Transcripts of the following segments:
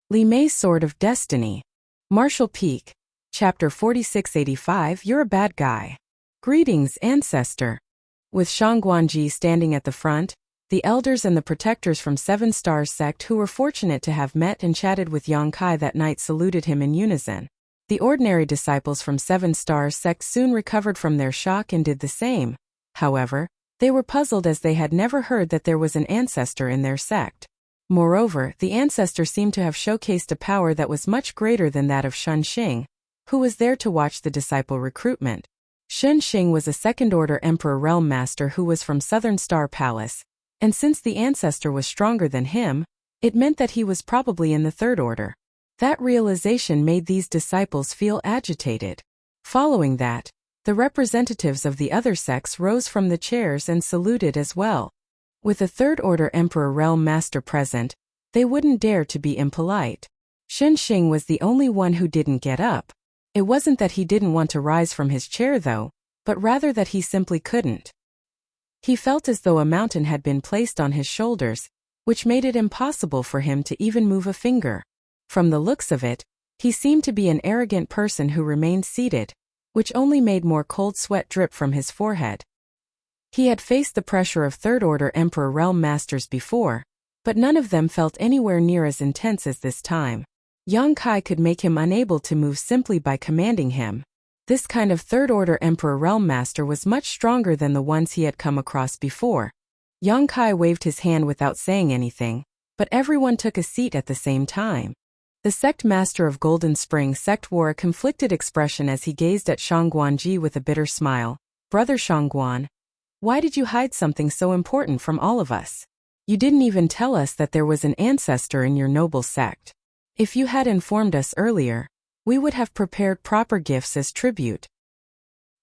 Li Mei's Sword of Destiny. Martial Peak. Chapter 4685. You're a bad guy. Greetings, Ancestor. With Shangguanji standing at the front, the elders and the protectors from Seven Stars sect who were fortunate to have met and chatted with Yang Kai that night saluted him in unison. The ordinary disciples from Seven Stars sect soon recovered from their shock and did the same. However, they were puzzled as they had never heard that there was an ancestor in their sect. Moreover, the ancestor seemed to have showcased a power that was much greater than that of Shun Xing, who was there to watch the disciple recruitment. Shun Xing was a second-order Emperor Realm Master who was from Southern Star Palace, and since the ancestor was stronger than him, it meant that he was probably in the third order. That realization made these disciples feel agitated. Following that, the representatives of the other sects rose from the chairs and saluted as well. With a third-order Emperor Realm Master present, they wouldn't dare to be impolite. Shun Xing was the only one who didn't get up. It wasn't that he didn't want to rise from his chair though, but rather that he simply couldn't. He felt as though a mountain had been placed on his shoulders, which made it impossible for him to even move a finger. From the looks of it, he seemed to be an arrogant person who remained seated, which only made more cold sweat drip from his forehead. He had faced the pressure of third-order Emperor Realm Masters before, but none of them felt anywhere near as intense as this time. Yang Kai could make him unable to move simply by commanding him. This kind of third-order Emperor Realm Master was much stronger than the ones he had come across before. Yang Kai waved his hand without saying anything, but everyone took a seat at the same time. The sect master of Golden Spring sect wore a conflicted expression as he gazed at Shangguanji with a bitter smile. Brother Shangguan, why did you hide something so important from all of us? You didn't even tell us that there was an ancestor in your noble sect. If you had informed us earlier, we would have prepared proper gifts as tribute.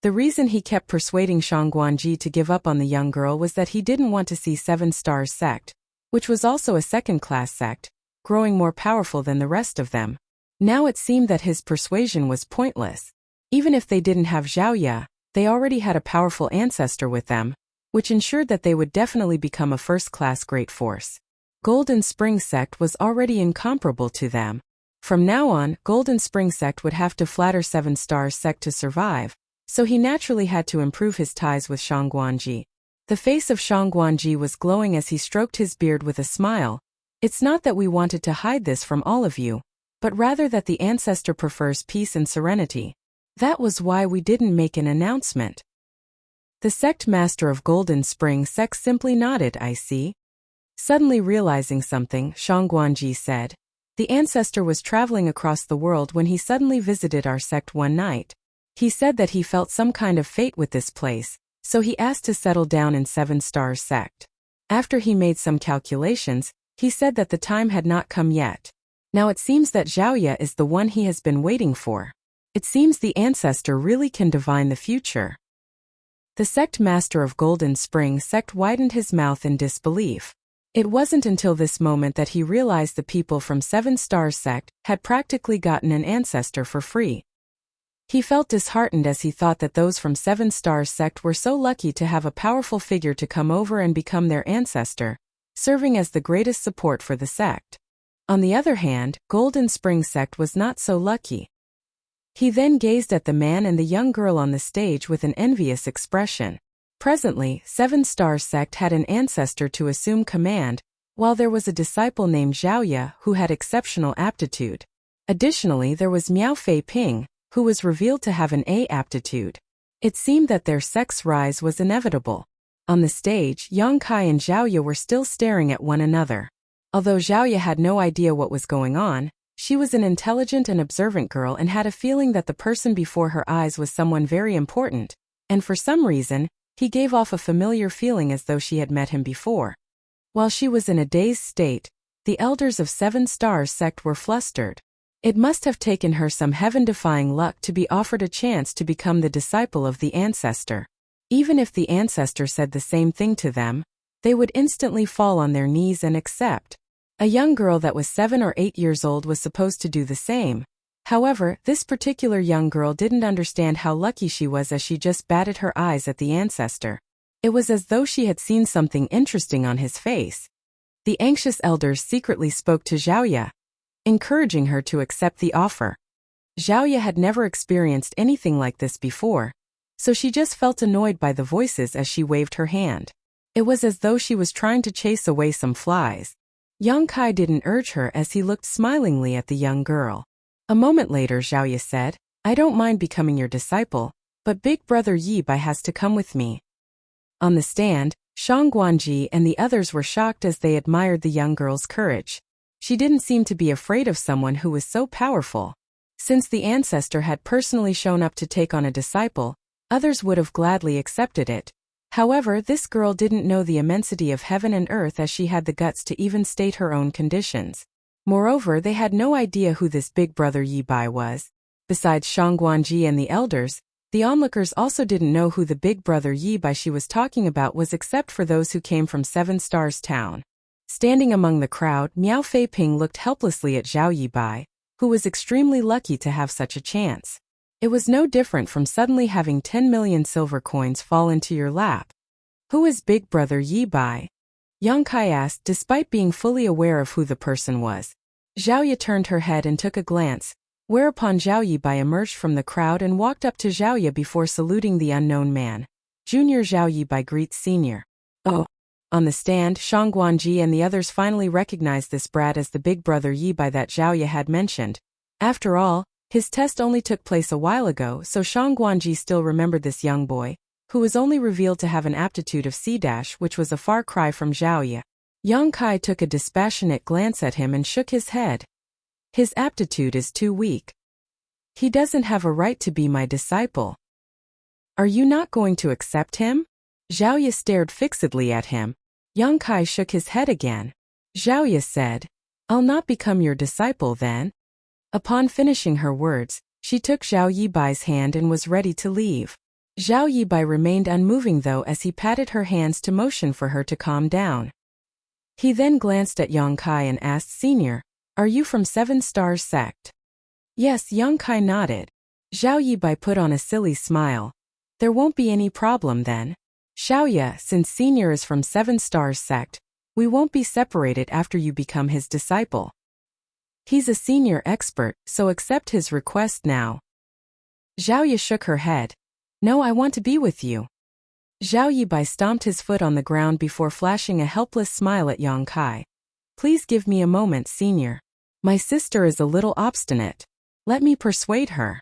The reason he kept persuading Shangguanji to give up on the young girl was that he didn't want to see Seven Stars sect, which was also a second-class sect, growing more powerful than the rest of them. Now it seemed that his persuasion was pointless. Even if they didn't have Zhaoye, they already had a powerful ancestor with them, which ensured that they would definitely become a first-class great force. Golden Spring sect was already incomparable to them. From now on, Golden Spring sect would have to flatter Seven Stars sect to survive, so he naturally had to improve his ties with Shangguanji. The face of Shangguanji was glowing as he stroked his beard with a smile. It's not that we wanted to hide this from all of you, but rather that the ancestor prefers peace and serenity. That was why we didn't make an announcement. The sect master of Golden Spring sect simply nodded. I see. Suddenly realizing something, Shangguanji said, the ancestor was traveling across the world when he suddenly visited our sect one night. He said that he felt some kind of fate with this place, so he asked to settle down in Seven Stars sect. After he made some calculations, he said that the time had not come yet. Now it seems that Zhaoye is the one he has been waiting for. It seems the ancestor really can divine the future. The sect master of Golden Spring sect widened his mouth in disbelief. It wasn't until this moment that he realized the people from Seven Stars sect had practically gotten an ancestor for free. He felt disheartened as he thought that those from Seven Stars sect were so lucky to have a powerful figure to come over and become their ancestor, serving as the greatest support for the sect. On the other hand, Golden Spring sect was not so lucky. He then gazed at the man and the young girl on the stage with an envious expression. Presently, Seven Stars sect had an ancestor to assume command, while there was a disciple named Zhaoye who had exceptional aptitude. Additionally, there was Miao Fei Ping, who was revealed to have an A aptitude. It seemed that their sect's rise was inevitable. On the stage, Yang Kai and Zhaoye were still staring at one another. Although Zhaoye had no idea what was going on, she was an intelligent and observant girl and had a feeling that the person before her eyes was someone very important, and for some reason, he gave off a familiar feeling as though she had met him before. While she was in a dazed state, the elders of Seven Stars sect were flustered. It must have taken her some heaven-defying luck to be offered a chance to become the disciple of the ancestor. Even if the ancestor said the same thing to them, they would instantly fall on their knees and accept. A young girl that was 7 or 8 years old was supposed to do the same. However, this particular young girl didn't understand how lucky she was as she just batted her eyes at the ancestor. It was as though she had seen something interesting on his face. The anxious elders secretly spoke to Zhaoye. encouraging her to accept the offer. Xiaoya had never experienced anything like this before, so she just felt annoyed by the voices as she waved her hand. It was as though she was trying to chase away some flies. Yang Kai didn't urge her as he looked smilingly at the young girl. A moment later Xiaoya said, "I don't mind becoming your disciple, but big brother Yi Bai has to come with me." On the stand, Shang Guanji and the others were shocked as they admired the young girl's courage. She didn't seem to be afraid of someone who was so powerful. Since the ancestor had personally shown up to take on a disciple, others would have gladly accepted it. However, this girl didn't know the immensity of heaven and earth as she had the guts to even state her own conditions. Moreover, they had no idea who this big brother Yi Bai was. Besides Shang Guanji and the elders, the onlookers also didn't know who the big brother Yi Bai she was talking about was except for those who came from Seven Stars Town. Standing among the crowd, Miao Feiping looked helplessly at Zhao Yi Bai, who was extremely lucky to have such a chance. It was no different from suddenly having 10 million silver coins fall into your lap. "Who is big brother Yi Bai?" Yang Kai asked despite being fully aware of who the person was. Zhaoya turned her head and took a glance, whereupon Zhao Yi Bai emerged from the crowd and walked up to Zhaoya before saluting the unknown man. "Junior Zhao Yi Bai greets senior." "Oh." On the stand, Shang Guanji and the others finally recognized this brat as the big brother Yi Bai that Zhaoya had mentioned. After all, his test only took place a while ago, so Shang Guanji still remembered this young boy, who was only revealed to have an aptitude of C-, which was a far cry from Zhaoya. Yang Kai took a dispassionate glance at him and shook his head. "His aptitude is too weak. He doesn't have a right to be my disciple." "Are you not going to accept him?" Zhaoya stared fixedly at him. Yang Kai shook his head again. Zhaoya said, "I'll not become your disciple then." Upon finishing her words, she took Zhao Yi Bai's hand and was ready to leave. Zhao Yi Bai remained unmoving though as he patted her hands to motion for her to calm down. He then glanced at Yang Kai and asked, "Senior, are you from Seven Stars Sect?" "Yes," Yang Kai nodded. Zhao Yi Bai put on a silly smile. "There won't be any problem then. Xiaoya, since senior is from Seven Stars Sect, we won't be separated after you become his disciple. He's a senior expert, so accept his request now." Zhaoya shook her head. "No, I want to be with you." Zhao Yi Bai stomped his foot on the ground before flashing a helpless smile at Yang Kai. "Please give me a moment, senior. My sister is a little obstinate. Let me persuade her."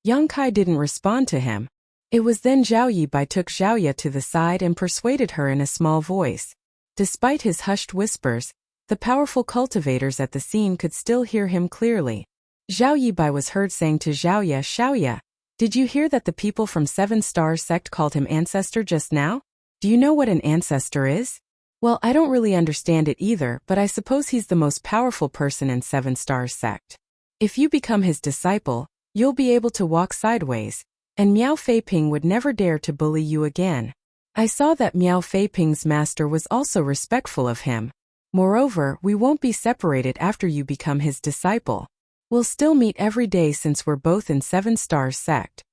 Yang Kai didn't respond to him. It was then Zhao Yi Bai took Xiaoya to the side and persuaded her in a small voice. Despite his hushed whispers, the powerful cultivators at the scene could still hear him clearly. Zhao Yi Bai was heard saying to Xiaoya, "Xiaoya, did you hear that the people from Seven Stars Sect called him ancestor just now? Do you know what an ancestor is?" "Well, I don't really understand it either, but I suppose he's the most powerful person in Seven Stars Sect. If you become his disciple, you'll be able to walk sideways, and Miao Feiping would never dare to bully you again." I saw that Miao Feiping's master was also respectful of him. Moreover, we won't be separated after you become his disciple. We'll still meet every day since we're both in Seven Stars Sect.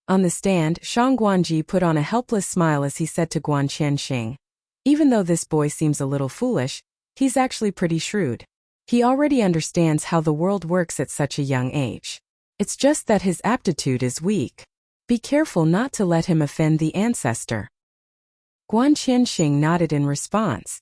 On the stand, Shang Guanji put on a helpless smile as he said to Guan Qianxing, "Even though this boy seems a little foolish, he's actually pretty shrewd. He already understands how the world works at such a young age. It's just that his aptitude is weak. Be careful not to let him offend the ancestor." Guan Qianxing nodded in response.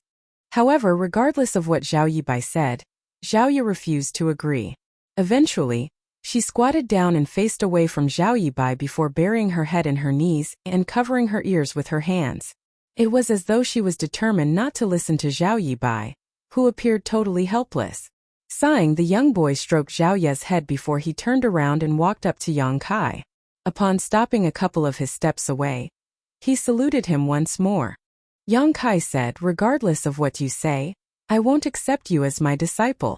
However, regardless of what Zhao Yi Bai said, Xiaoya refused to agree. Eventually, she squatted down and faced away from Zhao Yi Bai before burying her head in her knees and covering her ears with her hands. It was as though she was determined not to listen to Zhao Yi Bai, who appeared totally helpless. Sighing, the young boy stroked Xiaoya's head before he turned around and walked up to Yang Kai. Upon stopping a couple of his steps away, he saluted him once more. Yang Kai said, "Regardless of what you say, I won't accept you as my disciple."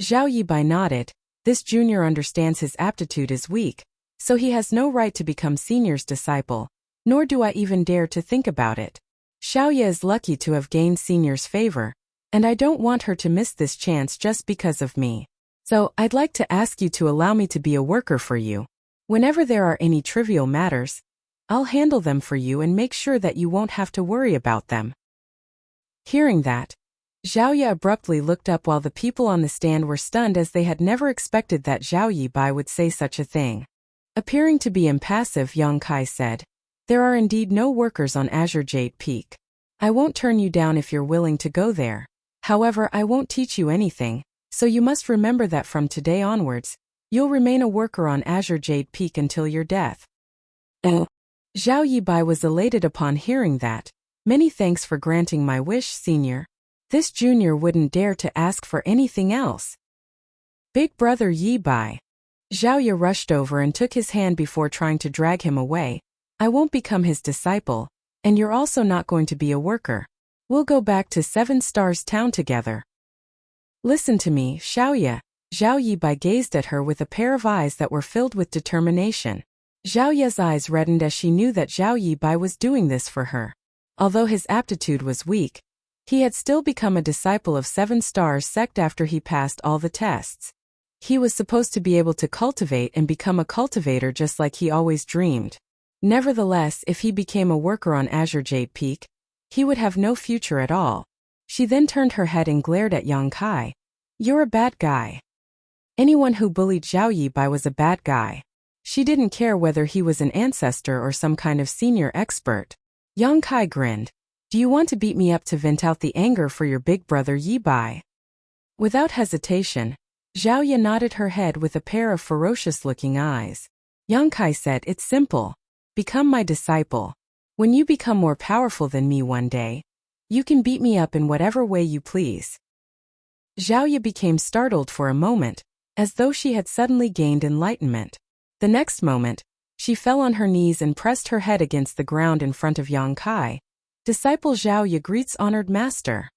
Zhao Yi Bai nodded. This junior understands his aptitude is weak, so he has no right to become senior's disciple, nor do I even dare to think about it. Xiaoya is lucky to have gained senior's favor, and I don't want her to miss this chance just because of me. So, I'd like to ask you to allow me to be a worker for you. Whenever there are any trivial matters, I'll handle them for you and make sure that you won't have to worry about them." Hearing that, Zhao Ye abruptly looked up while the people on the stand were stunned as they had never expected that Zhao Yibai would say such a thing. Appearing to be impassive, Yang Kai said, "There are indeed no workers on Azure Jade Peak. I won't turn you down if you're willing to go there. However, I won't teach you anything, so you must remember that from today onwards, you'll remain a worker on Azure Jade Peak until your death." Oh. Zhao Yibai was elated upon hearing that. "Many thanks for granting my wish, senior. This junior wouldn't dare to ask for anything else." "Big brother Yibai." Zhao Ye rushed over and took his hand before trying to drag him away. "I won't become his disciple, and you're also not going to be a worker. We'll go back to 7 Stars Town together." "Listen to me, Zhao Ye." Zhao Yibai gazed at her with a pair of eyes that were filled with determination. Zhao Ye's eyes reddened as she knew that Zhao Yibai was doing this for her. Although his aptitude was weak, he had still become a disciple of 7 Stars Sect after he passed all the tests. He was supposed to be able to cultivate and become a cultivator just like he always dreamed. Nevertheless, if he became a worker on Azure Jade Peak, he would have no future at all. She then turned her head and glared at Yang Kai. "You're a bad guy." Anyone who bullied Zhao Yibai was a bad guy. She didn't care whether he was an ancestor or some kind of senior expert. Yang Kai grinned. "Do you want to beat me up to vent out the anger for your big brother Yibai?" Without hesitation, Zhao Ye nodded her head with a pair of ferocious-looking eyes. Yang Kai said, "It's simple. Become my disciple. When you become more powerful than me one day, you can beat me up in whatever way you please." Zhao Ye became startled for a moment, as though she had suddenly gained enlightenment. The next moment, she fell on her knees and pressed her head against the ground in front of Yang Kai. "Disciple Zhao Ye greets honored master."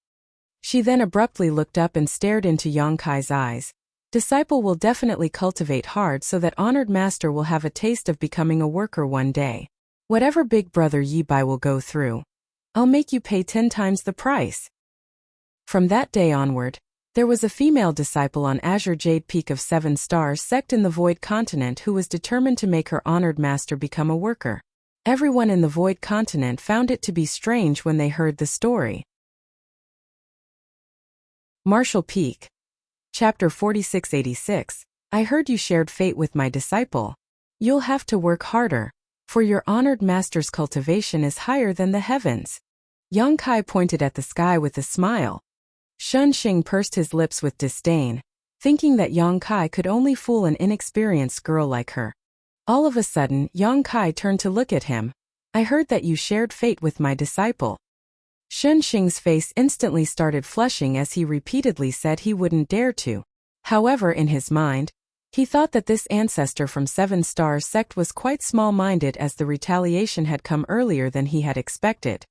She then abruptly looked up and stared into Yang Kai's eyes. "Disciple will definitely cultivate hard so that honored master will have a taste of becoming a worker one day. Whatever big brother Yibai will go through, I'll make you pay 10 times the price." From that day onward, there was a female disciple on Azure Jade Peak of 7 Stars Sect in the Void Continent who was determined to make her honored master become a worker. Everyone in the Void Continent found it to be strange when they heard the story. Martial Peak. Chapter 4686. I heard you shared fate with my disciple. You'll have to work harder, for your honored master's cultivation is higher than the heavens. Yang Kai pointed at the sky with a smile. Shun Xing pursed his lips with disdain, thinking that Yang Kai could only fool an inexperienced girl like her. All of a sudden, Yang Kai turned to look at him. "I heard that you shared fate with my disciple." Shun Xing's face instantly started flushing as he repeatedly said he wouldn't dare to. However, in his mind, he thought that this ancestor from 7 Stars Sect was quite small-minded as the retaliation had come earlier than he had expected.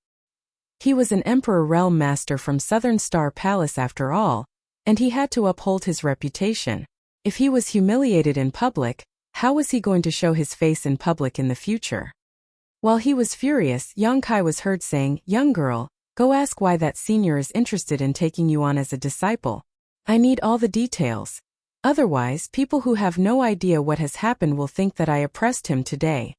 He was an Emperor Realm Master from Southern Star Palace after all, and he had to uphold his reputation. If he was humiliated in public, how was he going to show his face in public in the future? While he was furious, Yang Kai was heard saying, "Young girl, go ask why that senior is interested in taking you on as a disciple. I need all the details. Otherwise, people who have no idea what has happened will think that I oppressed him today."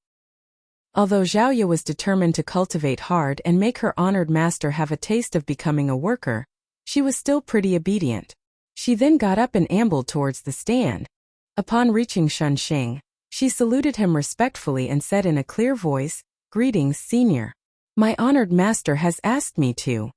Although Zhao Ye was determined to cultivate hard and make her honored master have a taste of becoming a worker, she was still pretty obedient. She then got up and ambled towards the stand. Upon reaching Shun Xing, she saluted him respectfully and said in a clear voice, "Greetings, senior. My honored master has asked me to."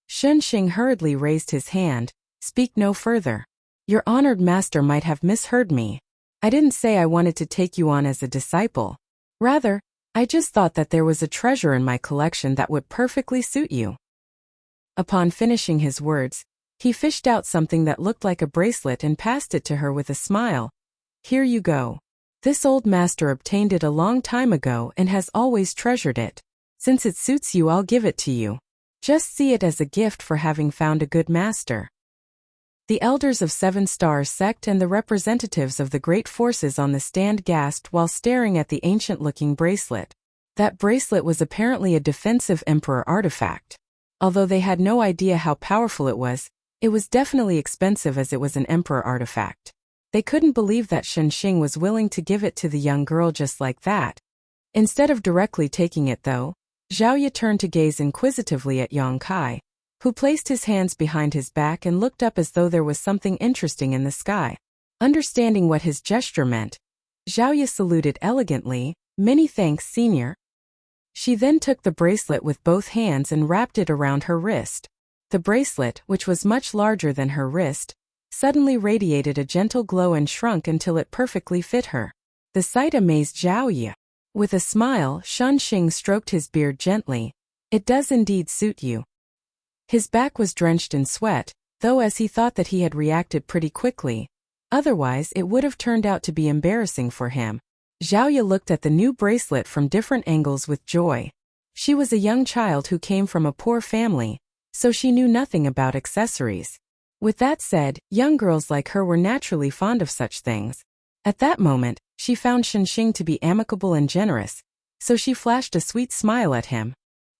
Shun Xing hurriedly raised his hand. "Speak no further. Your honored master might have misheard me. I didn't say I wanted to take you on as a disciple. Rather, I just thought that there was a treasure in my collection that would perfectly suit you." Upon finishing his words, he fished out something that looked like a bracelet and passed it to her with a smile. "Here you go. This old master obtained it a long time ago and has always treasured it. Since it suits you, I'll give it to you. Just see it as a gift for having found a good master." The elders of 7 Stars Sect and the representatives of the great forces on the stand gasped while staring at the ancient-looking bracelet. That bracelet was apparently a defensive emperor artifact. Although they had no idea how powerful it was definitely expensive as it was an emperor artifact. They couldn't believe that Shun Xing was willing to give it to the young girl just like that. Instead of directly taking it though, Zhao Ye turned to gaze inquisitively at Yang Kai. who placed his hands behind his back and looked up as though there was something interesting in the sky. Understanding what his gesture meant, Xiaoya saluted elegantly, "Many thanks, senior." She then took the bracelet with both hands and wrapped it around her wrist. The bracelet, which was much larger than her wrist, suddenly radiated a gentle glow and shrunk until it perfectly fit her. The sight amazed Xiaoya. With a smile, Shanxing stroked his beard gently. "It does indeed suit you." His back was drenched in sweat, though as he thought that he had reacted pretty quickly. Otherwise it would have turned out to be embarrassing for him. Xiaoya looked at the new bracelet from different angles with joy. She was a young child who came from a poor family, so she knew nothing about accessories. With that said, young girls like her were naturally fond of such things. At that moment, she found Shanxing to be amicable and generous, so she flashed a sweet smile at him.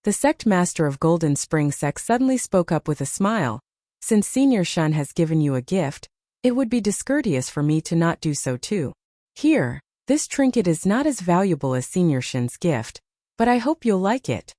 The sect master of Golden Spring Sect suddenly spoke up with a smile. "Since Senior Shun has given you a gift, it would be discourteous for me to not do so too. Here, this trinket is not as valuable as Senior Shun's gift, but I hope you'll like it."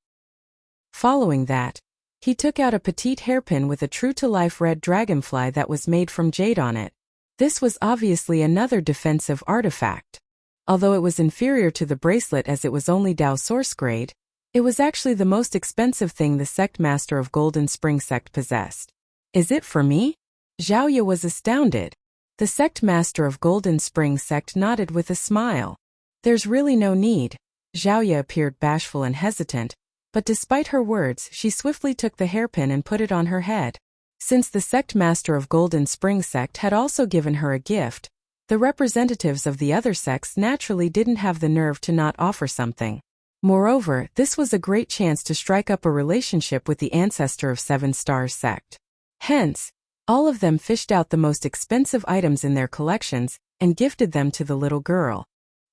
Following that, he took out a petite hairpin with a true-to-life red dragonfly that was made from jade on it. This was obviously another defensive artifact. Although it was inferior to the bracelet as it was only Dao Source grade, it was actually the most expensive thing the sect master of Golden Spring Sect possessed. "Is it for me?" Xiaoya was astounded. The sect master of Golden Spring Sect nodded with a smile. "There's really no need." Xiaoya appeared bashful and hesitant, but despite her words, she swiftly took the hairpin and put it on her head. Since the sect master of Golden Spring Sect had also given her a gift, the representatives of the other sects naturally didn't have the nerve to not offer something. Moreover, this was a great chance to strike up a relationship with the ancestor of Seven Stars Sect. Hence, all of them fished out the most expensive items in their collections and gifted them to the little girl.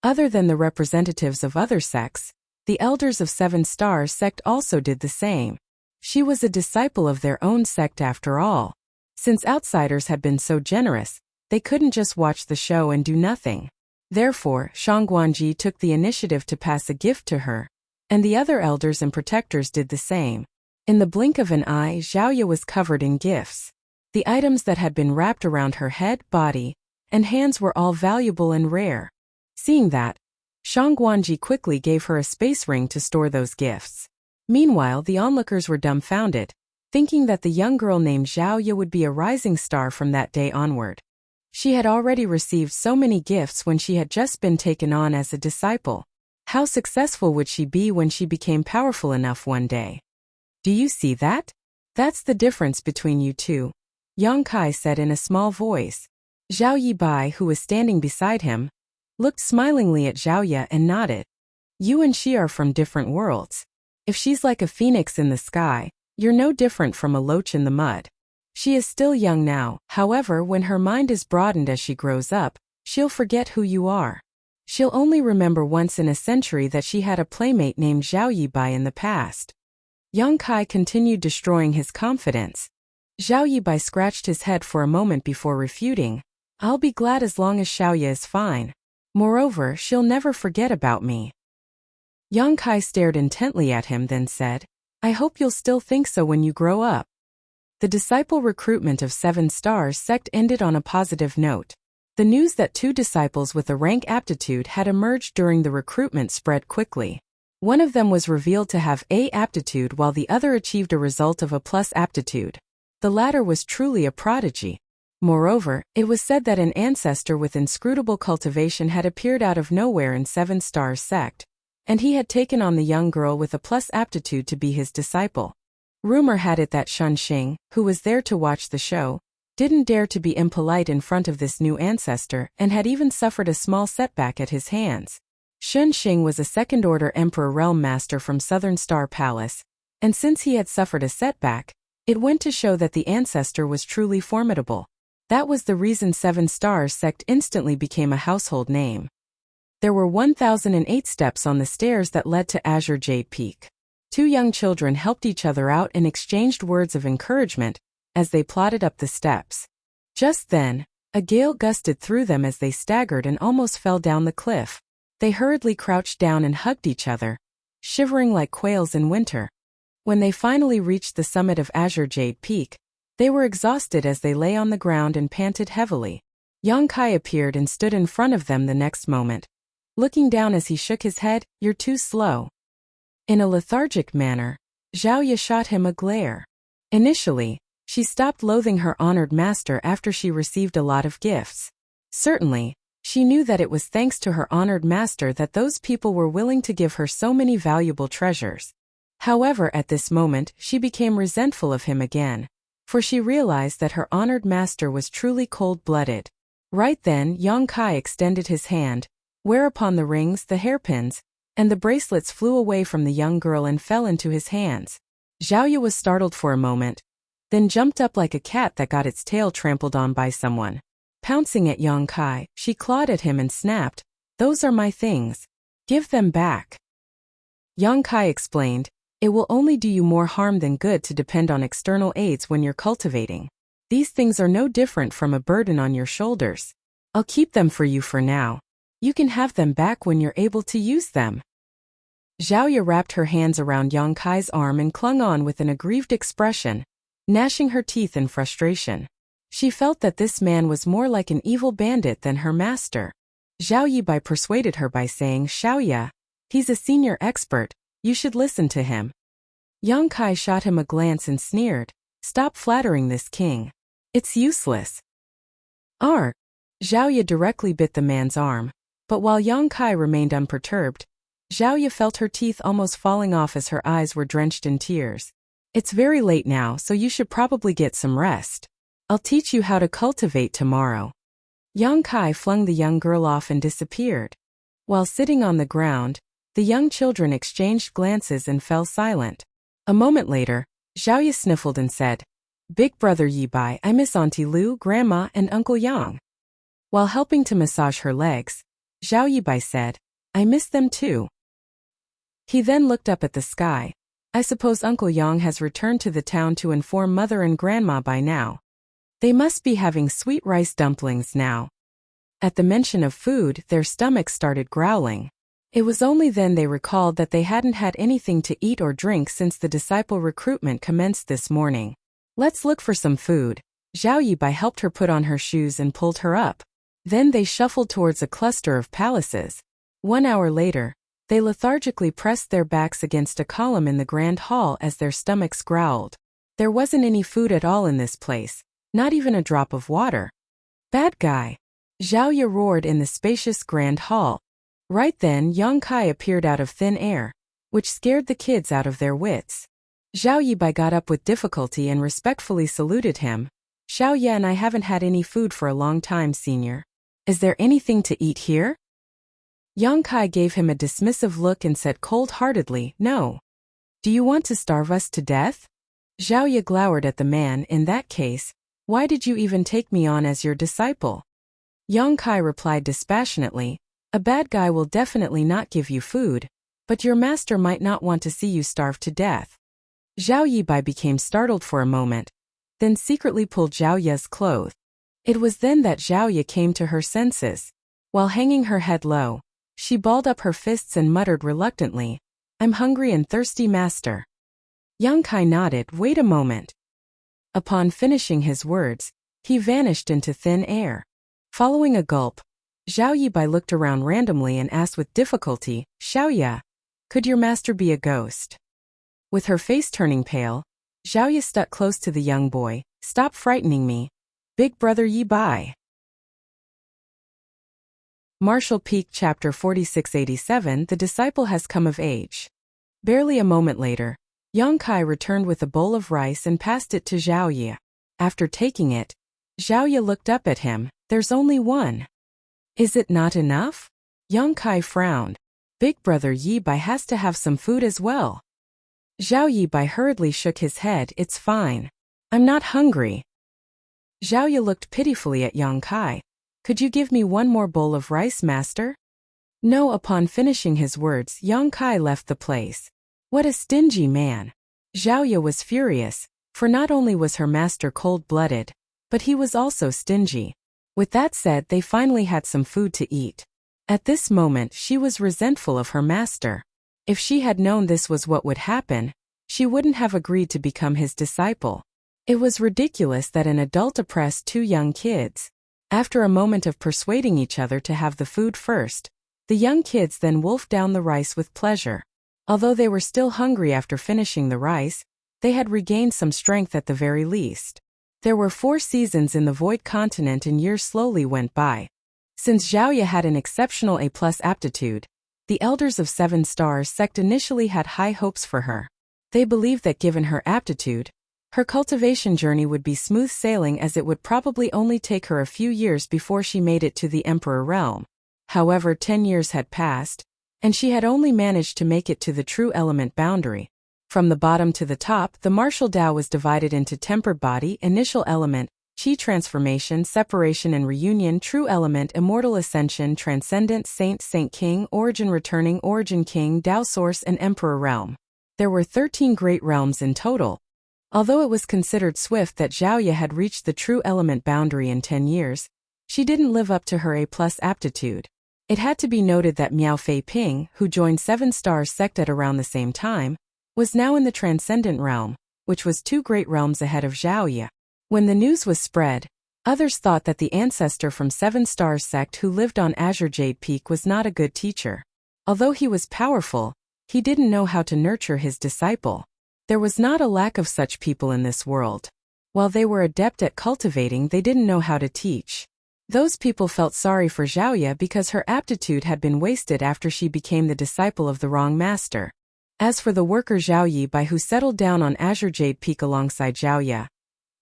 Other than the representatives of other sects, the elders of Seven Stars Sect also did the same. She was a disciple of their own sect after all. Since outsiders had been so generous, they couldn't just watch the show and do nothing. Therefore, Shangguanji took the initiative to pass a gift to her, and the other elders and protectors did the same. In the blink of an eye, Xiaoya was covered in gifts. The items that had been wrapped around her head, body, and hands were all valuable and rare. Seeing that, Shangguanji quickly gave her a space ring to store those gifts. Meanwhile, the onlookers were dumbfounded, thinking that the young girl named Xiaoya would be a rising star from that day onward. She had already received so many gifts when she had just been taken on as a disciple. How successful would she be when she became powerful enough one day? "Do you see that? That's the difference between you two," Yang Kai said in a small voice. Zhao Yibai, who was standing beside him, looked smilingly at Xiaoya and nodded. "You and she are from different worlds. If she's like a phoenix in the sky, you're no different from a loach in the mud. She is still young now, however, when her mind is broadened as she grows up, she'll forget who you are. She'll only remember once in a century that she had a playmate named Zhao Yibai in the past." Yang Kai continued destroying his confidence. Zhao Yibai scratched his head for a moment before refuting. "I'll be glad as long as Xiaoya is fine. Moreover, she'll never forget about me." Yang Kai stared intently at him, then said, "I hope you'll still think so when you grow up." The disciple recruitment of Seven Stars Sect ended on a positive note. The news that 2 disciples with a rank aptitude had emerged during the recruitment spread quickly. One of them was revealed to have A aptitude while the other achieved a result of a plus aptitude. The latter was truly a prodigy. Moreover, it was said that an ancestor with inscrutable cultivation had appeared out of nowhere in Seven Stars Sect, and he had taken on the young girl with a plus aptitude to be his disciple. Rumor had it that Shanxing, who was there to watch the show, didn't dare to be impolite in front of this new ancestor and had even suffered a small setback at his hands. Shanxing was a second-order Emperor Realm Master from Southern Star Palace, and since he had suffered a setback, it went to show that the ancestor was truly formidable. That was the reason Seven Stars Sect instantly became a household name. There were 1,008 steps on the stairs that led to Azure Jade Peak. 2 young children helped each other out and exchanged words of encouragement as they plodded up the steps. Just then, a gale gusted through them as they staggered and almost fell down the cliff. They hurriedly crouched down and hugged each other, shivering like quails in winter. When they finally reached the summit of Azure Jade Peak, they were exhausted as they lay on the ground and panted heavily. Yang Kai appeared and stood in front of them the next moment. Looking down as he shook his head, "You're too slow." In a lethargic manner, Zhao Ye shot him a glare. Initially, she stopped loathing her honored master after she received a lot of gifts. Certainly, she knew that it was thanks to her honored master that those people were willing to give her so many valuable treasures. However, at this moment, she became resentful of him again, for she realized that her honored master was truly cold-blooded. Right then, Yang Kai extended his hand, whereupon the rings, the hairpins, and the bracelets flew away from the young girl and fell into his hands. Zhao Ye was startled for a moment, then jumped up like a cat that got its tail trampled on by someone. Pouncing at Yang Kai, she clawed at him and snapped, "Those are my things. Give them back." Yang Kai explained, "It will only do you more harm than good to depend on external aids when you're cultivating. These things are no different from a burden on your shoulders. I'll keep them for you for now. You can have them back when you're able to use them." Zhao Ye wrapped her hands around Yang Kai's arm and clung on with an aggrieved expression, gnashing her teeth in frustration. She felt that this man was more like an evil bandit than her master. Zhao Ye persuaded her by saying, "Xiao Ye, he's a senior expert, you should listen to him." Yang Kai shot him a glance and sneered, "Stop flattering this king. It's useless." Zhao Ye directly bit the man's arm, but while Yang Kai remained unperturbed, Zhao Ye felt her teeth almost falling off as her eyes were drenched in tears. "It's very late now, so you should probably get some rest. I'll teach you how to cultivate tomorrow." Yang Kai flung the young girl off and disappeared. While sitting on the ground, the young children exchanged glances and fell silent. A moment later, Zhao Ye sniffled and said, "Big brother Yi Bai, I miss Auntie Lu, Grandma, and Uncle Yang." While helping to massage her legs, Zhao Yi Bai said, "I miss them too." He then looked up at the sky. "I suppose Uncle Yang has returned to the town to inform Mother and Grandma by now. They must be having sweet rice dumplings now." At the mention of food, their stomachs started growling. It was only then they recalled that they hadn't had anything to eat or drink since the disciple recruitment commenced this morning. "Let's look for some food." Zhao Yi Bai helped her put on her shoes and pulled her up. Then they shuffled towards a cluster of palaces. 1 hour later, they lethargically pressed their backs against a column in the grand hall as their stomachs growled. There wasn't any food at all in this place, not even a drop of water. "Bad guy!" Zhao Ye roared in the spacious grand hall. Right then, Yang Kai appeared out of thin air, which scared the kids out of their wits. Zhao Yi Bai got up with difficulty and respectfully saluted him. "Xiao Ye and I haven't had any food for a long time, senior. Is there anything to eat here?" Yang Kai gave him a dismissive look and said cold-heartedly, "No. Do you want to starve us to death?" Zhao Ye glowered at the man. "In that case, why did you even take me on as your disciple?" Yang Kai replied dispassionately, "A bad guy will definitely not give you food, but your master might not want to see you starve to death." Zhao Yi Bai became startled for a moment, then secretly pulled Zhao Ye's clothes. It was then that Zhao Ye came to her senses. While hanging her head low, she balled up her fists and muttered reluctantly, "I'm hungry and thirsty, master." Yang Kai nodded. "Wait a moment." Upon finishing his words, he vanished into thin air. Following a gulp, Zhao Yi Bai looked around randomly and asked with difficulty, "Xiao Ye, could your master be a ghost?" With her face turning pale, Zhao Ye stuck close to the young boy. "Stop frightening me, Big Brother Yi Bai." Martial Peak Chapter 4687 The Disciple Has Come of Age. Barely a moment later, Yang Kai returned with a bowl of rice and passed it to Zhao Ye. After taking it, Zhao Ye looked up at him. "There's only one. Is it not enough?" Yang Kai frowned. "Big Brother Yi Bai has to have some food as well." Zhao Yi Bai hurriedly shook his head. "It's fine. I'm not hungry." Zhao Ye looked pitifully at Yang Kai. "Could you give me one more bowl of rice, master?" "No." Upon finishing his words, Yang Kai left the place. What a stingy man. Zhao Ye was furious, for not only was her master cold-blooded, but he was also stingy. With that said, they finally had some food to eat. At this moment, she was resentful of her master. If she had known this was what would happen, she wouldn't have agreed to become his disciple. It was ridiculous that an adult oppressed two young kids. After a moment of persuading each other to have the food first, the young kids then wolfed down the rice with pleasure. Although they were still hungry after finishing the rice, they had regained some strength at the very least. There were 4 seasons in the Void Continent and years slowly went by. Since Xiaoya had an exceptional A+ aptitude, the elders of 7 Stars sect initially had high hopes for her. They believed that given her aptitude, her cultivation journey would be smooth sailing, as it would probably only take her a few years before she made it to the Emperor realm. However, 10 years had passed, and she had only managed to make it to the true element boundary. From the bottom to the top, the martial Tao was divided into tempered body, initial element, Qi transformation, separation and reunion, true element, immortal ascension, transcendent, saint, saint king, origin returning, origin king, Tao source and emperor realm. There were 13 great realms in total. Although it was considered swift that Xiaoya had reached the true element boundary in 10 years, she didn't live up to her A+ aptitude. It had to be noted that Miao Fei Ping, who joined 7 Stars sect at around the same time, was now in the transcendent realm, which was 2 great realms ahead of Xiaoya. When the news was spread, others thought that the ancestor from 7 Stars sect who lived on Azure Jade Peak was not a good teacher. Although he was powerful, he didn't know how to nurture his disciple. There was not a lack of such people in this world. While they were adept at cultivating, they didn't know how to teach. Those people felt sorry for Xiaoya because her aptitude had been wasted after she became the disciple of the wrong master. As for the worker Zhao Yibai, who settled down on Azure Jade Peak alongside Xiaoya,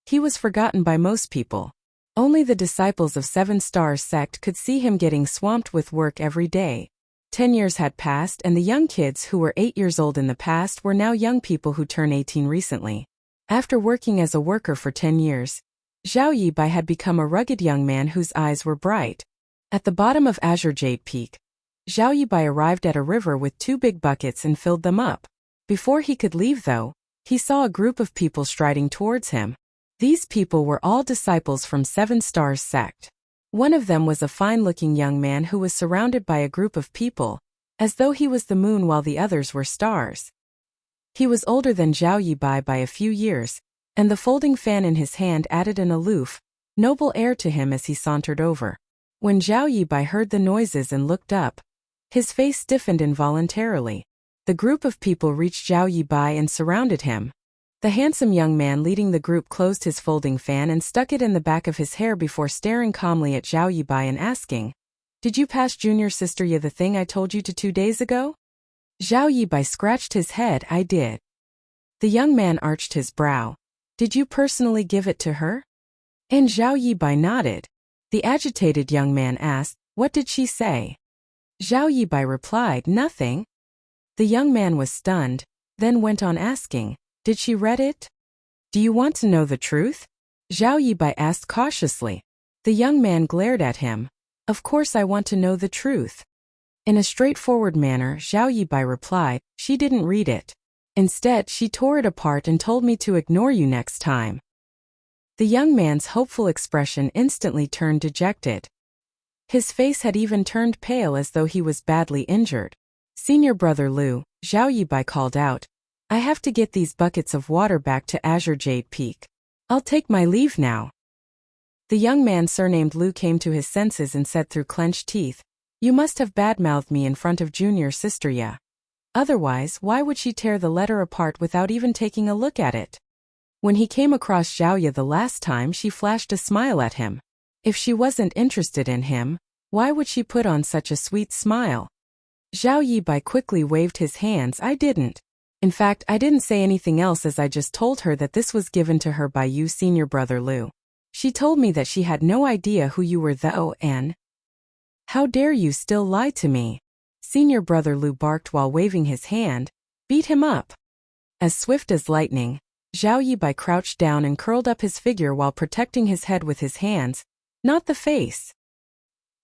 he was forgotten by most people. Only the disciples of 7 Stars sect could see him getting swamped with work every day. 10 years had passed, and the young kids who were 8 years old in the past were now young people who turned 18 recently. After working as a worker for 10 years, Zhao Yibai had become a rugged young man whose eyes were bright. At the bottom of Azure Jade Peak, Zhao Yibai arrived at a river with 2 big buckets and filled them up. Before he could leave, though, he saw a group of people striding towards him. These people were all disciples from 7 Stars sect. One of them was a fine-looking young man who was surrounded by a group of people, as though he was the moon while the others were stars. He was older than Zhao Yibai by a few years, and the folding fan in his hand added an aloof, noble air to him as he sauntered over. When Zhao Yibai heard the noises and looked up, his face stiffened involuntarily. The group of people reached Zhao Yibai and surrounded him. The handsome young man leading the group closed his folding fan and stuck it in the back of his hair before staring calmly at Zhao Yibai and asking, "Did you pass junior sister Ye the thing I told you to 2 days ago?" Zhao Yibai scratched his head. "I did." The young man arched his brow. "Did you personally give it to her?" And Zhao Yibai nodded. The agitated young man asked, "What did she say?" Zhao Yibai replied, "Nothing." The young man was stunned, then went on asking, "Did she read it?" "Do you want to know the truth?" Zhao Yibai asked cautiously. The young man glared at him. "Of course I want to know the truth." In a straightforward manner, Zhao Yibai replied, "She didn't read it. Instead, she tore it apart and told me to ignore you next time." The young man's hopeful expression instantly turned dejected. His face had even turned pale as though he was badly injured. "Senior brother Liu," Zhao Yibai called out, "I have to get these buckets of water back to Azure Jade Peak. I'll take my leave now." The young man surnamed Liu came to his senses and said through clenched teeth, "You must have badmouthed me in front of junior sister Ya. Otherwise, why would she tear the letter apart without even taking a look at it?" When he came across Xiaoya the last time, she flashed a smile at him. If she wasn't interested in him, why would she put on such a sweet smile? Zhao Yibai quickly waved his hands. "I didn't. In fact, I didn't say anything else, as I just told her that this was given to her by you, senior brother Liu. She told me that she had no idea who you were though, and how dare you still lie to me?" Senior brother Liu barked while waving his hand. "Beat him up." As swift as lightning, Zhao Yibai crouched down and curled up his figure while protecting his head with his hands, not the face.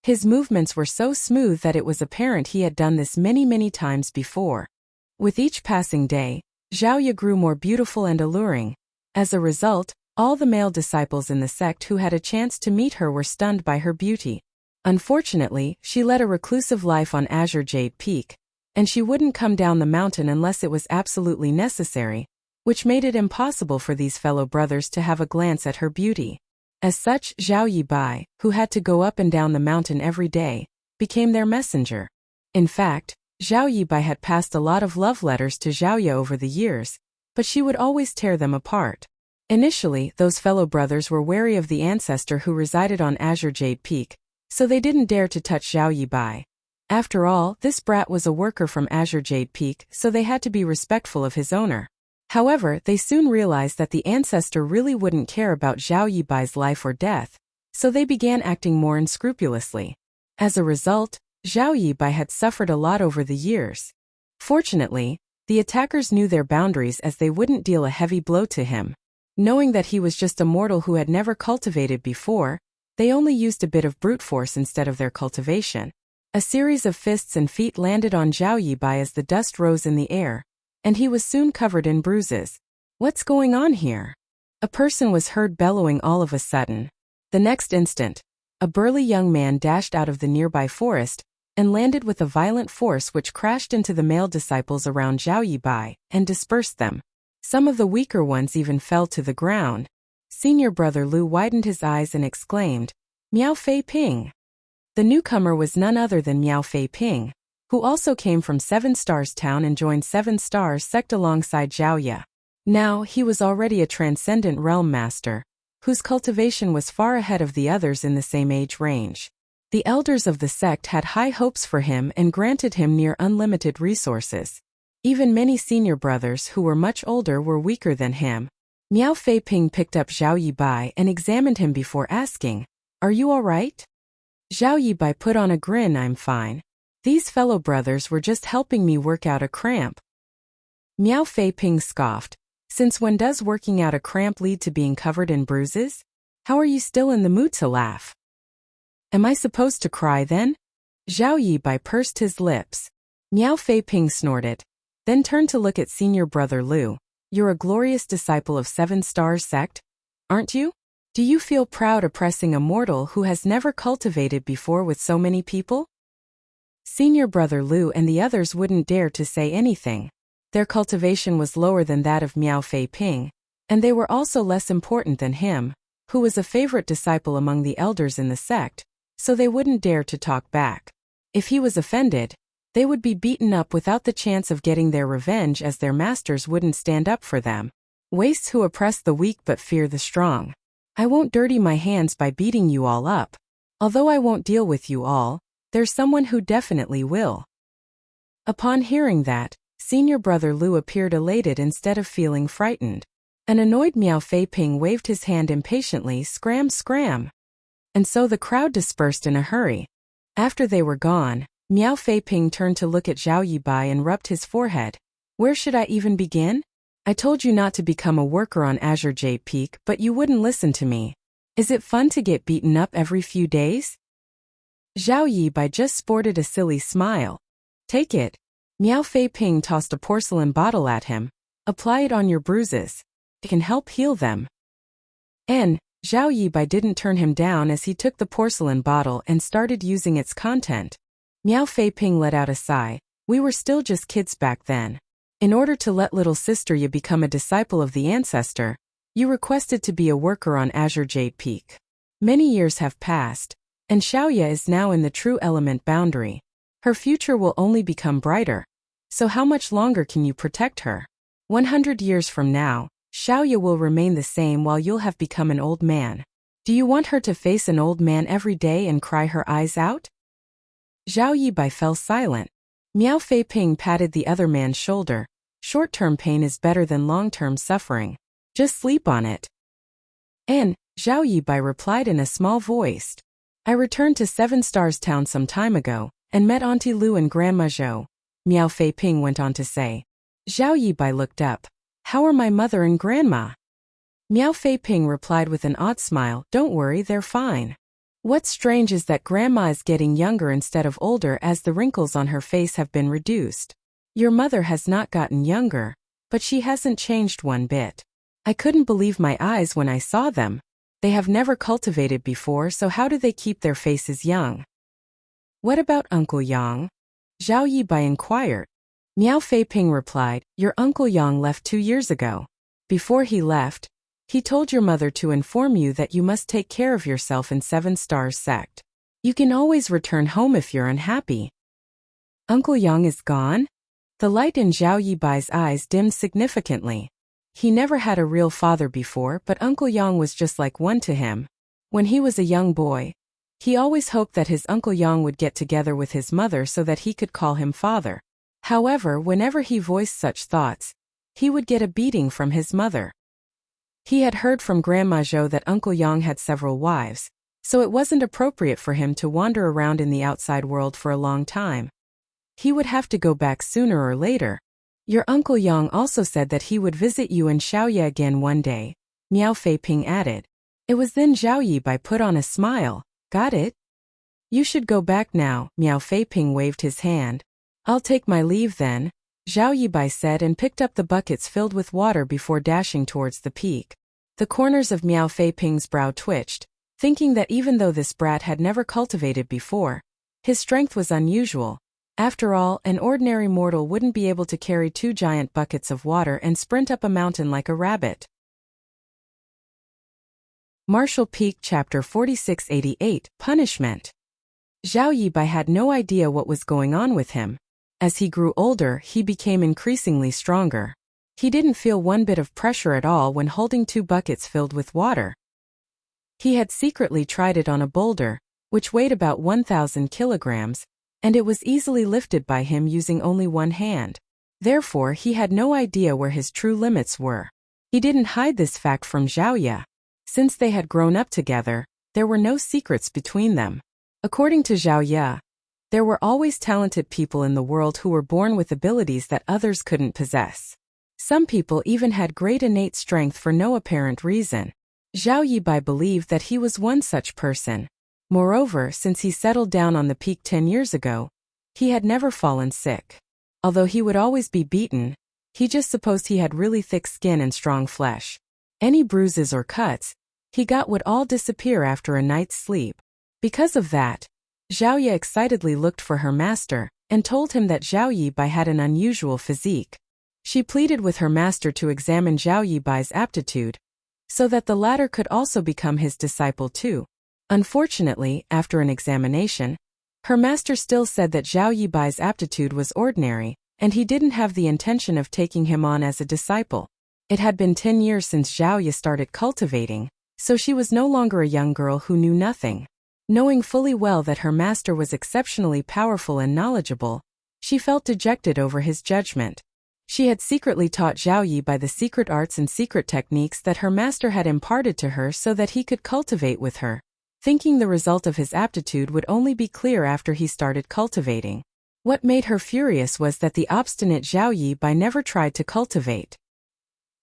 His movements were so smooth that it was apparent he had done this many times before. With each passing day, Xiaoya grew more beautiful and alluring. As a result, all the male disciples in the sect who had a chance to meet her were stunned by her beauty. Unfortunately, she led a reclusive life on Azure Jade Peak, and she wouldn't come down the mountain unless it was absolutely necessary, which made it impossible for these fellow brothers to have a glance at her beauty. As such, Zhao Yibai, who had to go up and down the mountain every day, became their messenger. In fact, Zhao Yibai had passed a lot of love letters to Zhao Ye over the years, but she would always tear them apart. Initially, those fellow brothers were wary of the ancestor who resided on Azure Jade Peak, so they didn't dare to touch Zhao Yibai. After all, this brat was a worker from Azure Jade Peak, so they had to be respectful of his owner. However, they soon realized that the ancestor really wouldn't care about Zhao Yibai's life or death, so they began acting more unscrupulously. As a result, Zhao Yibai had suffered a lot over the years. Fortunately, the attackers knew their boundaries as they wouldn't deal a heavy blow to him. Knowing that he was just a mortal who had never cultivated before, they only used a bit of brute force instead of their cultivation. A series of fists and feet landed on Zhao Yibai as the dust rose in the air, and he was soon covered in bruises. What's going on here? A person was heard bellowing all of a sudden. The next instant, a burly young man dashed out of the nearby forest and landed with a violent force which crashed into the male disciples around Zhao Yibai and dispersed them. Some of the weaker ones even fell to the ground. Senior brother Lu widened his eyes and exclaimed, "Miao Fei Ping." The newcomer was none other than Miao Fei Ping, who also came from Seven Stars Town and joined Seven Stars sect alongside Zhao Ye. Now, he was already a transcendent realm master, whose cultivation was far ahead of the others in the same age range. The elders of the sect had high hopes for him and granted him near unlimited resources. Even many senior brothers who were much older were weaker than him. Miao Fei Ping picked up Zhao Yibai and examined him before asking, "Are you all right?" Zhao Yibai put on a grin. "I'm fine. These fellow brothers were just helping me work out a cramp." Miao Fei Ping scoffed. "Since when does working out a cramp lead to being covered in bruises? How are you still in the mood to laugh? Am I supposed to cry then?" Zhao Yibai pursed his lips. Miao Fei Ping snorted, then turned to look at senior brother Lu. "You're a glorious disciple of Seven Stars sect, aren't you? Do you feel proud oppressing a mortal who has never cultivated before with so many people?" Senior brother Lu and the others wouldn't dare to say anything. Their cultivation was lower than that of Miao Fei Ping, and they were also less important than him, who was a favorite disciple among the elders in the sect, so they wouldn't dare to talk back. If he was offended, they would be beaten up without the chance of getting their revenge, as their masters wouldn't stand up for them. Wastes who oppress the weak but fear the strong. I won't dirty my hands by beating you all up. Although I won't deal with you all, there's someone who definitely will. Upon hearing that, senior brother Lu appeared elated instead of feeling frightened. An annoyed Miao Fei Ping waved his hand impatiently, "Scram, scram." And so the crowd dispersed in a hurry. After they were gone, Miao Fei Ping turned to look at Zhao Yibai and rubbed his forehead. "Where should I even begin? I told you not to become a worker on Azure Jade Peak, but you wouldn't listen to me. Is it fun to get beaten up every few days?" Zhao Yibai just sported a silly smile. "Take it." Miao Fei Ping tossed a porcelain bottle at him. "Apply it on your bruises. It can help heal them." And Zhao Yibai didn't turn him down as he took the porcelain bottle and started using its content. Miao Fei Ping let out a sigh. "We were still just kids back then. In order to let little sister Ye become a disciple of the ancestor, you requested to be a worker on Azure Jade Peak. Many years have passed, and Xiao Ye is now in the true element boundary. Her future will only become brighter. So how much longer can you protect her? 100 years from now, Xiao Ye will remain the same while you'll have become an old man. Do you want her to face an old man every day and cry her eyes out?" Zhao Yibai fell silent. Miao Fei Ping patted the other man's shoulder. "Short-term pain is better than long-term suffering. Just sleep on it." And Zhao Yibai replied in a small voice. "I returned to Seven Stars Town some time ago, and met Auntie Lu and Grandma Zhou," Miao Fei Ping went on to say. Zhao Yibai looked up. "How are my mother and grandma?" Miao Fei Ping replied with an odd smile. "Don't worry, they're fine. What's strange is that grandma is getting younger instead of older, as the wrinkles on her face have been reduced. Your mother has not gotten younger, but she hasn't changed one bit. I couldn't believe my eyes when I saw them. They have never cultivated before, so how do they keep their faces young?" "What about Uncle Yang?" Zhao Yibai inquired. Miao Fei Ping replied, "Your Uncle Yang left 2 years ago. Before he left, he told your mother to inform you that you must take care of yourself in 7 Stars sect. You can always return home if you're unhappy. Uncle Yang is gone? The light in Zhao Yibai's eyes dimmed significantly. He never had a real father before, but Uncle Yang was just like one to him. When he was a young boy, he always hoped that his Uncle Yang would get together with his mother so that he could call him father. However, whenever he voiced such thoughts, he would get a beating from his mother. He had heard from Grandma Zhou that Uncle Yang had several wives, so it wasn't appropriate for him to wander around in the outside world for a long time. He would have to go back sooner or later. Your Uncle Yang also said that he would visit you in Xiaoye again one day, Miao Feiping added. It was then Zhao Yibai put on a smile. Got it? You should go back now, Miao Feiping waved his hand. I'll take my leave then, Zhao Yibai said and picked up the buckets filled with water before dashing towards the peak. The corners of Miao Feiping's brow twitched, thinking that even though this brat had never cultivated before, his strength was unusual. After all, an ordinary mortal wouldn't be able to carry 2 giant buckets of water and sprint up a mountain like a rabbit. Martial Peak Chapter 4688, Punishment. Zhao Yibai had no idea what was going on with him. As he grew older, he became increasingly stronger. He didn't feel one bit of pressure at all when holding 2 buckets filled with water. He had secretly tried it on a boulder, which weighed about 1,000 kilograms, and it was easily lifted by him using only one hand. Therefore, he had no idea where his true limits were. He didn't hide this fact from Zhao Ye. Since they had grown up together, there were no secrets between them. According to Zhao Ye, there were always talented people in the world who were born with abilities that others couldn't possess. Some people even had great innate strength for no apparent reason. Zhao Yibai believed that he was one such person. Moreover, since he settled down on the peak 10 years ago, he had never fallen sick. Although he would always be beaten, he just supposed he had really thick skin and strong flesh. Any bruises or cuts he got would all disappear after a night's sleep. Because of that, Zhao Ye excitedly looked for her master and told him that Zhao Yibai had an unusual physique. She pleaded with her master to examine Zhao Yibai's aptitude, so that the latter could also become his disciple too. Unfortunately, after an examination, her master still said that Zhao Yibai's aptitude was ordinary, and he didn't have the intention of taking him on as a disciple. It had been 10 years since Zhao Ye started cultivating, so she was no longer a young girl who knew nothing. Knowing fully well that her master was exceptionally powerful and knowledgeable, she felt dejected over his judgment. She had secretly taught Zhao Yibai the secret arts and secret techniques that her master had imparted to her so that he could cultivate with her, thinking the result of his aptitude would only be clear after he started cultivating. What made her furious was that the obstinate Zhao Yibai never tried to cultivate.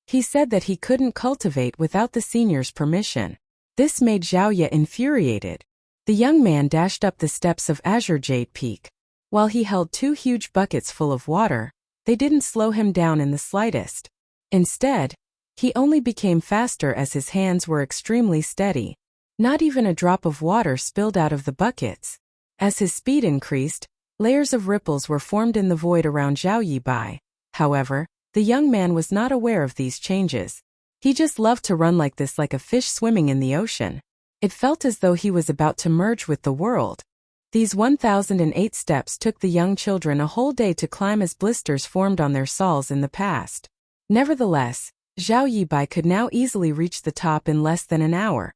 He said that he couldn't cultivate without the senior's permission. This made Zhao Ye infuriated. The young man dashed up the steps of Azure Jade Peak. While he held 2 huge buckets full of water, they didn't slow him down in the slightest. Instead, he only became faster as his hands were extremely steady. Not even a drop of water spilled out of the buckets. As his speed increased, layers of ripples were formed in the void around Zhao Yibai. However, the young man was not aware of these changes. He just loved to run like this, like a fish swimming in the ocean. It felt as though he was about to merge with the world. These 1,008 steps took the young children a whole day to climb as blisters formed on their soles in the past. Nevertheless, Zhao Yibai could now easily reach the top in less than an hour.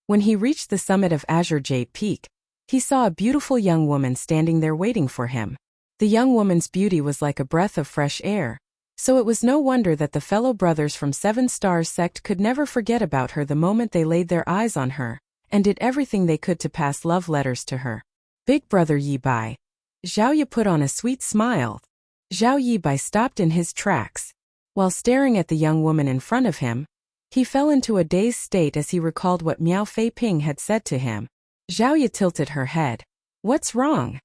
When he reached the summit of Azure Jade Peak, he saw a beautiful young woman standing there waiting for him. The young woman's beauty was like a breath of fresh air, so it was no wonder that the fellow brothers from 7 Stars sect could never forget about her the moment they laid their eyes on her, and did everything they could to pass love letters to her. Big brother Yibai. Zhao Ye put on a sweet smile. Zhao Yibai stopped in his tracks. While staring at the young woman in front of him, he fell into a dazed state as he recalled what Miao Feiping had said to him. Zhao Ye tilted her head. What's wrong?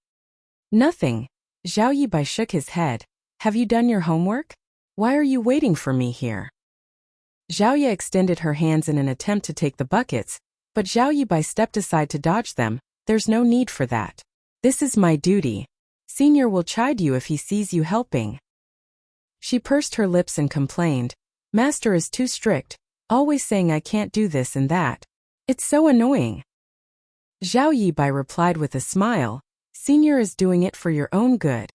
Nothing. Zhao Yibai shook his head. Have you done your homework? Why are you waiting for me here? Zhao Ye extended her hands in an attempt to take the buckets, but Zhao Yibai stepped aside to dodge them. There's no need for that. This is my duty. Senior will chide you if he sees you helping. She pursed her lips and complained. Master is too strict, always saying I can't do this and that. It's so annoying. Zhao Yibai replied with a smile, Senior is doing it for your own good.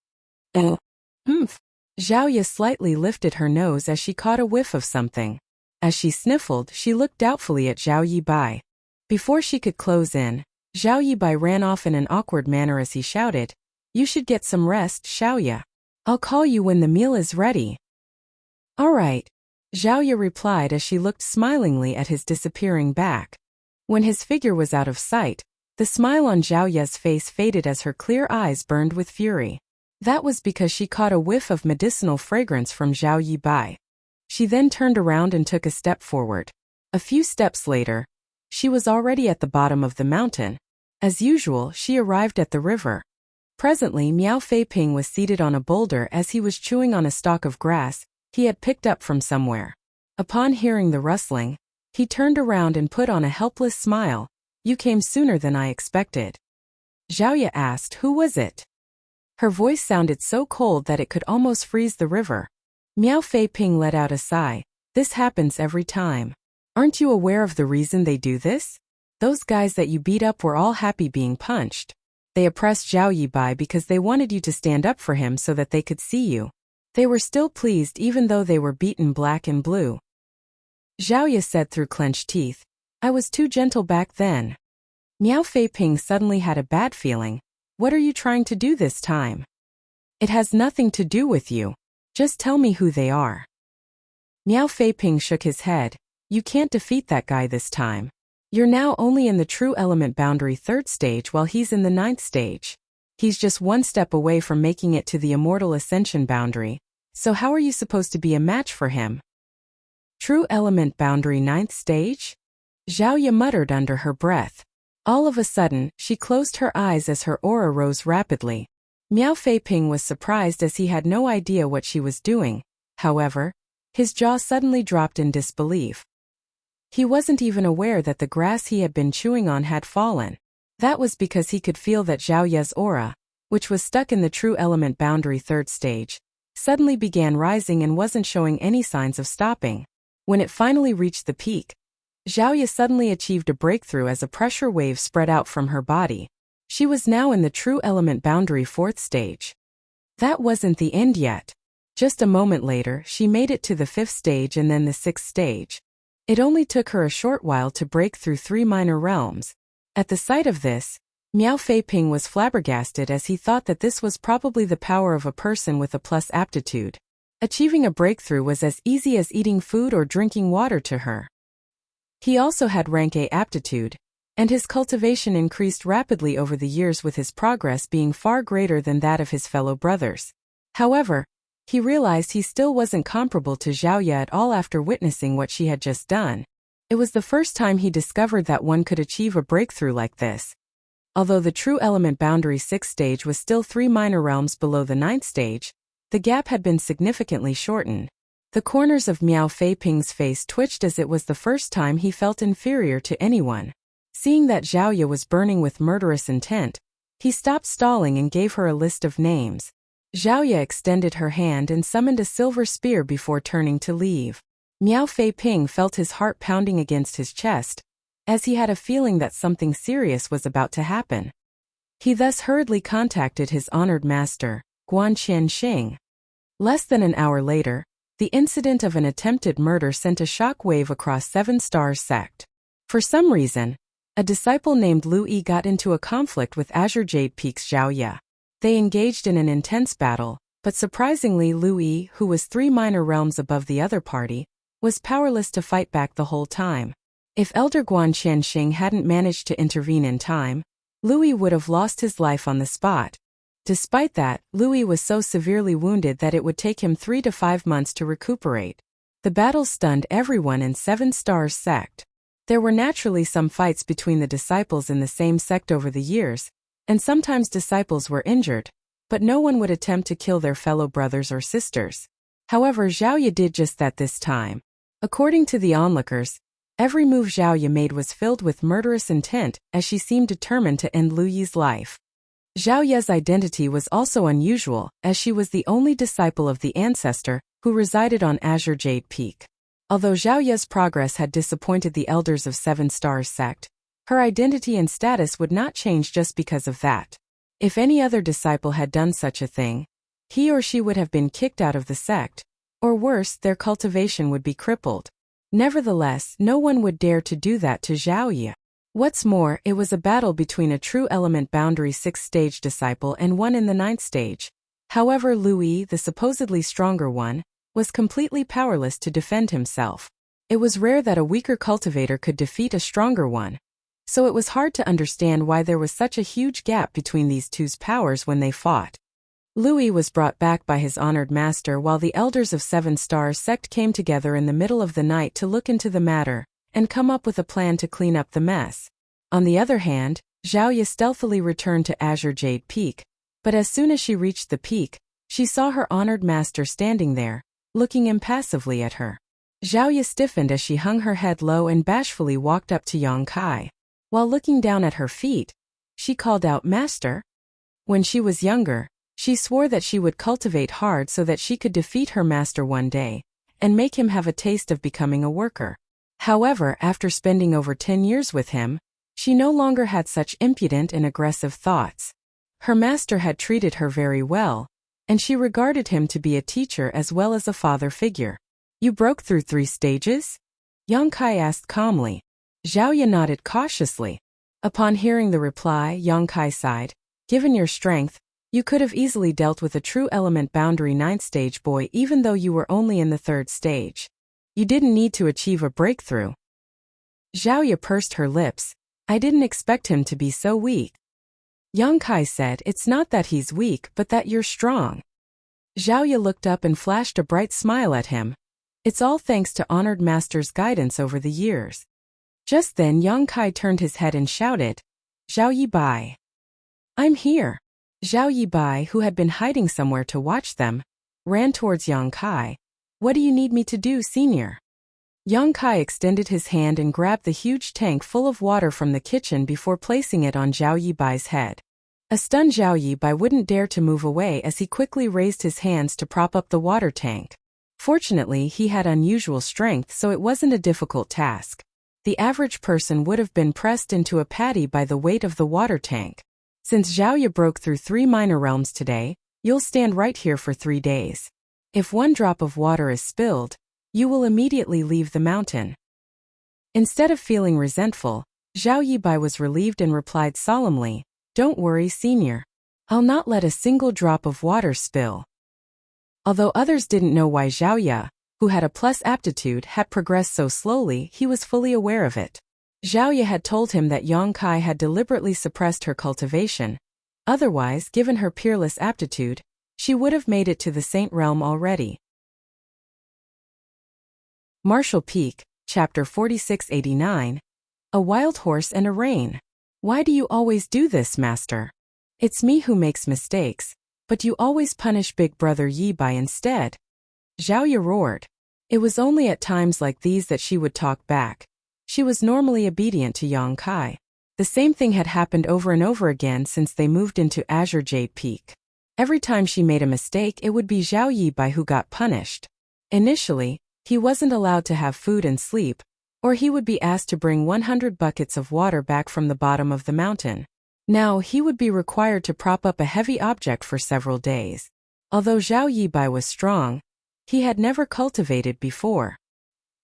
Humph. Zhao Ye slightly lifted her nose as she caught a whiff of something. As she sniffled, she looked doubtfully at Zhao Yibai. Before she could close in, Zhao Yibai ran off in an awkward manner as he shouted, You should get some rest, Zhao Ye. I'll call you when the meal is ready. All right, Zhao Ye replied as she looked smilingly at his disappearing back. When his figure was out of sight, the smile on Zhao Ye's face faded as her clear eyes burned with fury. That was because she caught a whiff of medicinal fragrance from Zhao Yibai. She then turned around and took a step forward. A few steps later, she was already at the bottom of the mountain. As usual, she arrived at the river. Presently, Miao Feiping was seated on a boulder as he was chewing on a stalk of grass he had picked up from somewhere. Upon hearing the rustling, he turned around and put on a helpless smile. You came sooner than I expected. Zhao Ye asked, Who was it? Her voice sounded so cold that it could almost freeze the river. Miao Feiping let out a sigh. This happens every time. Aren't you aware of the reason they do this? Those guys that you beat up were all happy being punched. They oppressed Zhao Yibai because they wanted you to stand up for him so that they could see you. They were still pleased even though they were beaten black and blue. Zhao Ye said through clenched teeth, I was too gentle back then. Miao Feiping suddenly had a bad feeling. What are you trying to do this time? It has nothing to do with you. Just tell me who they are. Miao Feiping shook his head. You can't defeat that guy this time. You're now only in the true element boundary 3rd stage while he's in the 9th stage. He's just one step away from making it to the immortal ascension boundary. So how are you supposed to be a match for him? True element boundary 9th stage? Zhao Ye muttered under her breath. All of a sudden, she closed her eyes as her aura rose rapidly. Miao Feiping was surprised as he had no idea what she was doing. However, his jaw suddenly dropped in disbelief. He wasn't even aware that the grass he had been chewing on had fallen. That was because he could feel that Zhao Ye's aura, which was stuck in the true element boundary 3rd stage, suddenly began rising and wasn't showing any signs of stopping. When it finally reached the peak, Zhao Ye suddenly achieved a breakthrough as a pressure wave spread out from her body. She was now in the true element boundary 4th stage. That wasn't the end yet. Just a moment later, she made it to the 5th stage and then the 6th stage. It only took her a short while to break through 3 minor realms. At the sight of this, Miao Feiping was flabbergasted as he thought that this was probably the power of a person with a plus aptitude. Achieving a breakthrough was as easy as eating food or drinking water to her. He also had rank A aptitude, and his cultivation increased rapidly over the years with his progress being far greater than that of his fellow brothers. However, he realized he still wasn't comparable to Zhao Ye at all after witnessing what she had just done. It was the first time he discovered that one could achieve a breakthrough like this. Although the true element boundary 6th stage was still 3 minor realms below the 9th stage, the gap had been significantly shortened. The corners of Miao Feiping's face twitched as it was the first time he felt inferior to anyone. Seeing that Zhao Ye was burning with murderous intent, he stopped stalling and gave her a list of names. Zhao Ye extended her hand and summoned a silver spear before turning to leave. Miao Feiping felt his heart pounding against his chest, as he had a feeling that something serious was about to happen. He thus hurriedly contacted his honored master, Guan Qianxing. Less than an hour later, the incident of an attempted murder sent a shock wave across 7 Stars sect. For some reason, a disciple named Lu Yi got into a conflict with Azure Jade Peak's Zhao Ye. They engaged in an intense battle, but surprisingly Lu Yi, who was 3 minor realms above the other party, was powerless to fight back the whole time. If Elder Guan Qianxing hadn't managed to intervene in time, Lu Yi would have lost his life on the spot. Despite that, Lu Yi was so severely wounded that it would take him 3 to 5 months to recuperate. The battle stunned everyone in 7 Stars sect. There were naturally some fights between the disciples in the same sect over the years, and sometimes disciples were injured, but no one would attempt to kill their fellow brothers or sisters. However, Zhao Ye did just that this time. According to the onlookers, every move Zhao Ye made was filled with murderous intent, as she seemed determined to end Lu Yi's life. Zhao Ye's identity was also unusual, as she was the only disciple of the ancestor who resided on Azure Jade Peak. Although Zhao Ye's progress had disappointed the elders of Seven Stars sect, her identity and status would not change just because of that. If any other disciple had done such a thing, he or she would have been kicked out of the sect, or worse, their cultivation would be crippled. Nevertheless, no one would dare to do that to Zhao Ye. What's more, it was a battle between a true element boundary 6th stage disciple and one in the 9th stage. However, Louis, the supposedly stronger one, was completely powerless to defend himself. It was rare that a weaker cultivator could defeat a stronger one. So it was hard to understand why there was such a huge gap between these two's powers when they fought. Louis was brought back by his honored master while the elders of Seven Stars sect came together in the middle of the night to look into the matter and come up with a plan to clean up the mess. On the other hand, Zhao Ye stealthily returned to Azure Jade Peak, but as soon as she reached the peak, she saw her honored master standing there, looking impassively at her. Zhao Ye stiffened as she hung her head low and bashfully walked up to Yang Kai. While looking down at her feet, she called out, "Master." When she was younger, she swore that she would cultivate hard so that she could defeat her master one day, and make him have a taste of becoming a worker. However, after spending over 10 years with him, she no longer had such impudent and aggressive thoughts. Her master had treated her very well, and she regarded him to be a teacher as well as a father figure. "You broke through 3 stages?" Yang Kai asked calmly. Zhao Ye nodded cautiously. Upon hearing the reply, Yang Kai sighed. "Given your strength, you could have easily dealt with a true element boundary 9th stage boy even though you were only in the 3rd stage. You didn't need to achieve a breakthrough." Zhao Ye pursed her lips. "I didn't expect him to be so weak." Yang Kai said, "It's not that he's weak but that you're strong." Zhao Ye looked up and flashed a bright smile at him. "It's all thanks to honored master's guidance over the years." Just then Yang Kai turned his head and shouted, "Zhao Yi Bai." "I'm here." Zhao Yi Bai, who had been hiding somewhere to watch them, ran towards Yang Kai. "What do you need me to do, senior?" Yang Kai extended his hand and grabbed the huge tank full of water from the kitchen before placing it on Zhao Yi Bai's head. A stunned Zhao Yi Bai wouldn't dare to move away as he quickly raised his hands to prop up the water tank. Fortunately, he had unusual strength, so it wasn't a difficult task. The average person would have been pressed into a patty by the weight of the water tank. "Since Zhao Ye broke through 3 minor realms today, you'll stand right here for 3 days. If 1 drop of water is spilled, you will immediately leave the mountain." Instead of feeling resentful, Zhao Yi Bai was relieved and replied solemnly, "Don't worry, senior. I'll not let a single drop of water spill." Although others didn't know why Zhao Ye, who had a plus aptitude, had progressed so slowly, he was fully aware of it. Zhao Ye had told him that Yang Kai had deliberately suppressed her cultivation. Otherwise, given her peerless aptitude, she would have made it to the Saint Realm already. Martial Peak, Chapter 4689. A Wild Horse and a Rein. "Why do you always do this, master? It's me who makes mistakes, but you always punish Big Brother Yi Bai instead." Zhao Ye roared. It was only at times like these that she would talk back. She was normally obedient to Yang Kai. The same thing had happened over and over again since they moved into Azure Jade Peak. Every time she made a mistake, it would be Zhao Yi Bai who got punished. Initially, he wasn't allowed to have food and sleep, or he would be asked to bring 100 buckets of water back from the bottom of the mountain. Now, he would be required to prop up a heavy object for several days. Although Zhao Yi Bai was strong, he had never cultivated before.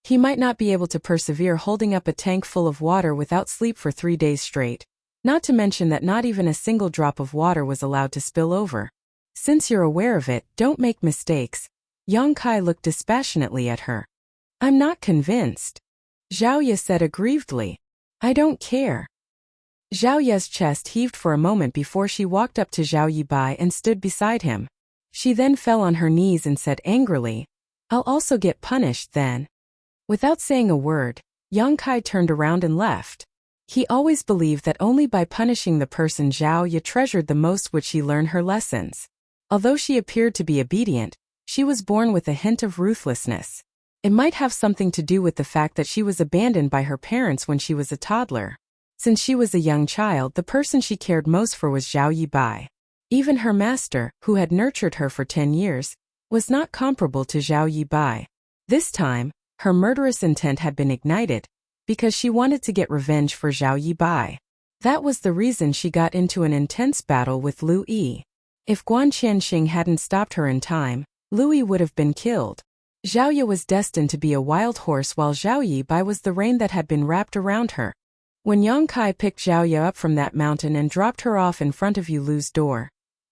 He might not be able to persevere holding up a tank full of water without sleep for 3 days straight, not to mention that not even a single drop of water was allowed to spill over. "Since you're aware of it, don't make mistakes." Yang Kai looked dispassionately at her. "I'm not convinced," Zhao Ye said aggrievedly. "I don't care." Zhao Ye's chest heaved for a moment before she walked up to Zhao Yi Bai and stood beside him. She then fell on her knees and said angrily, "I'll also get punished then." Without saying a word, Yang Kai turned around and left. He always believed that only by punishing the person Zhao Ye treasured the most would she learn her lessons. Although she appeared to be obedient, she was born with a hint of ruthlessness. It might have something to do with the fact that she was abandoned by her parents when she was a toddler. Since she was a young child, the person she cared most for was Zhao Yi Bai. Even her master, who had nurtured her for 10 years, was not comparable to Zhao Yi Bai. This time, Her murderous intent had been ignited, because she wanted to get revenge for Zhao Yibai. That was the reason she got into an intense battle with Lu Yi. If Guan Qianxing hadn't stopped her in time, Lu Yi would have been killed. Zhao Ye was destined to be a wild horse while Zhao Yibai was the rein that had been wrapped around her. When Yang Kai picked Zhao Ye up from that mountain and dropped her off in front of Yu Lu's door,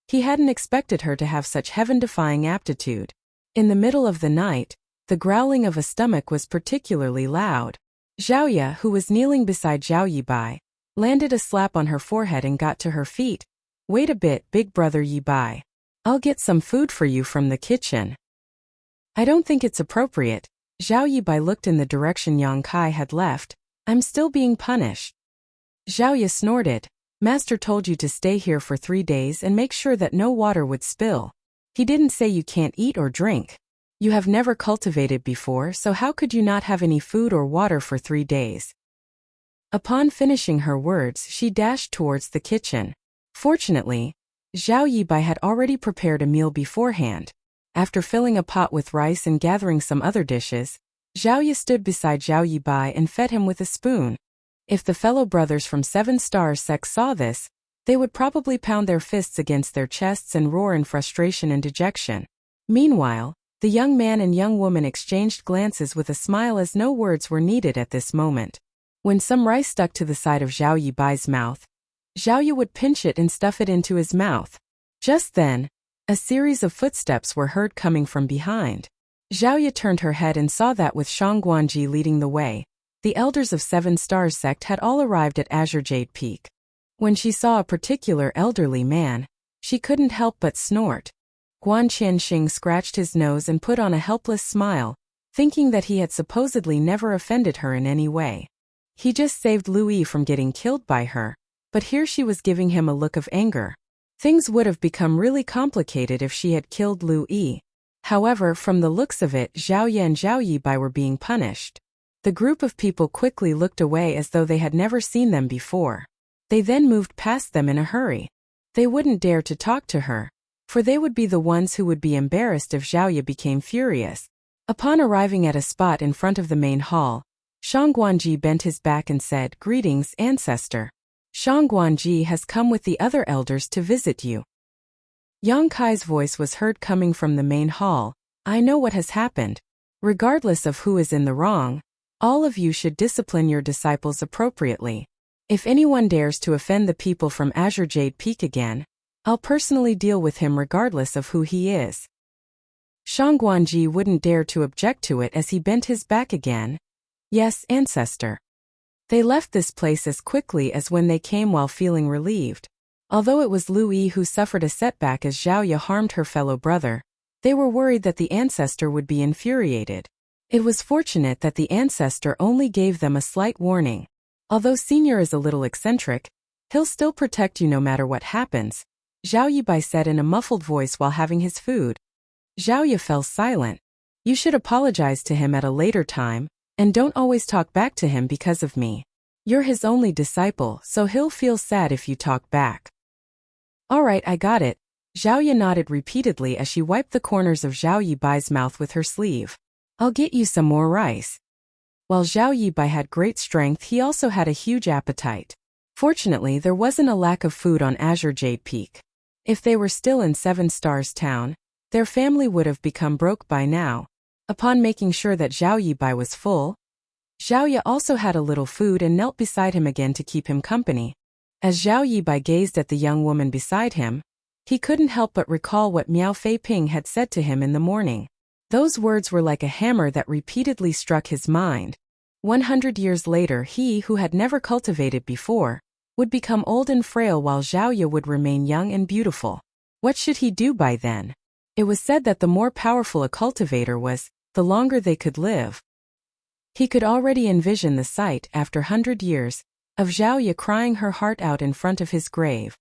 he hadn't expected her to have such heaven-defying aptitude. In the middle of the night, the growling of a stomach was particularly loud. Zhao Ye, who was kneeling beside Zhao Yibai, landed a slap on her forehead and got to her feet. "Wait a bit, big brother Yibai. I'll get some food for you from the kitchen." "I don't think it's appropriate." Zhao Yibai looked in the direction Yang Kai had left. "I'm still being punished." Zhao Ye snorted. "Master told you to stay here for 3 days and make sure that no water would spill. He didn't say you can't eat or drink. You have never cultivated before, so how could you not have any food or water for 3 days?" Upon finishing her words, she dashed towards the kitchen. Fortunately, Zhao Yibai had already prepared a meal beforehand. After filling a pot with rice and gathering some other dishes, Zhao Ye stood beside Zhao Yibai and fed him with a spoon. If the fellow brothers from 7 Stars sect saw this, they would probably pound their fists against their chests and roar in frustration and dejection. Meanwhile, the young man and young woman exchanged glances with a smile as no words were needed at this moment. When some rice stuck to the side of Zhao Yibai's mouth, Zhao Ye would pinch it and stuff it into his mouth. Just then, a series of footsteps were heard coming from behind. Zhao Ye turned her head and saw that with Shang Guanji leading the way, the elders of 7 Stars sect had all arrived at Azure Jade Peak. When she saw a particular elderly man, she couldn't help but snort. Guan Qianxing scratched his nose and put on a helpless smile, thinking that he had supposedly never offended her in any way. He just saved Lu Yi from getting killed by her, but here she was giving him a look of anger. Things would have become really complicated if she had killed Lu Yi. However, from the looks of it, Zhao Ye and Zhao Yibai were being punished. The group of people quickly looked away as though they had never seen them before. They then moved past them in a hurry. They wouldn't dare to talk to her, for they would be the ones who would be embarrassed if Zhao Ye became furious. Upon arriving at a spot in front of the main hall, Shang Guanji bent his back and said, "Greetings, ancestor. Shang Guanji has come with the other elders to visit you." Yang Kai's voice was heard coming from the main hall. "I know what has happened. Regardless of who is in the wrong, all of you should discipline your disciples appropriately. If anyone dares to offend the people from Azure Jade Peak again, I'll personally deal with him regardless of who he is." Shang Guanji wouldn't dare to object to it as he bent his back again. "Yes, ancestor." They left this place as quickly as when they came while feeling relieved. Although it was Lu Yi who suffered a setback as Zhao Ye harmed her fellow brother, they were worried that the ancestor would be infuriated. It was fortunate that the ancestor only gave them a slight warning. "Although Senior is a little eccentric, he'll still protect you no matter what happens," Zhao Yibai said in a muffled voice while having his food. Zhao Ye fell silent. "You should apologize to him at a later time, and don't always talk back to him because of me. You're his only disciple, so he'll feel sad if you talk back." "All right, I got it." Zhao Ye nodded repeatedly as she wiped the corners of Zhao Yibai's mouth with her sleeve. "I'll get you some more rice." While Zhao Yibai had great strength, he also had a huge appetite. Fortunately, there wasn't a lack of food on Azure Jade Peak. If they were still in 7 Stars Town, their family would have become broke by now. Upon making sure that Zhao Yibai was full, Zhao Ye also had a little food and knelt beside him again to keep him company. As Zhao Yibai gazed at the young woman beside him, he couldn't help but recall what Miao Fei Ping had said to him in the morning. Those words were like a hammer that repeatedly struck his mind. 100 years later, he, who had never cultivated before, would become old and frail while Zhao Ye would remain young and beautiful. What should he do by then? It was said that the more powerful a cultivator was, the longer they could live. He could already envision the sight, after 100 years, of Zhao Ye crying her heart out in front of his grave.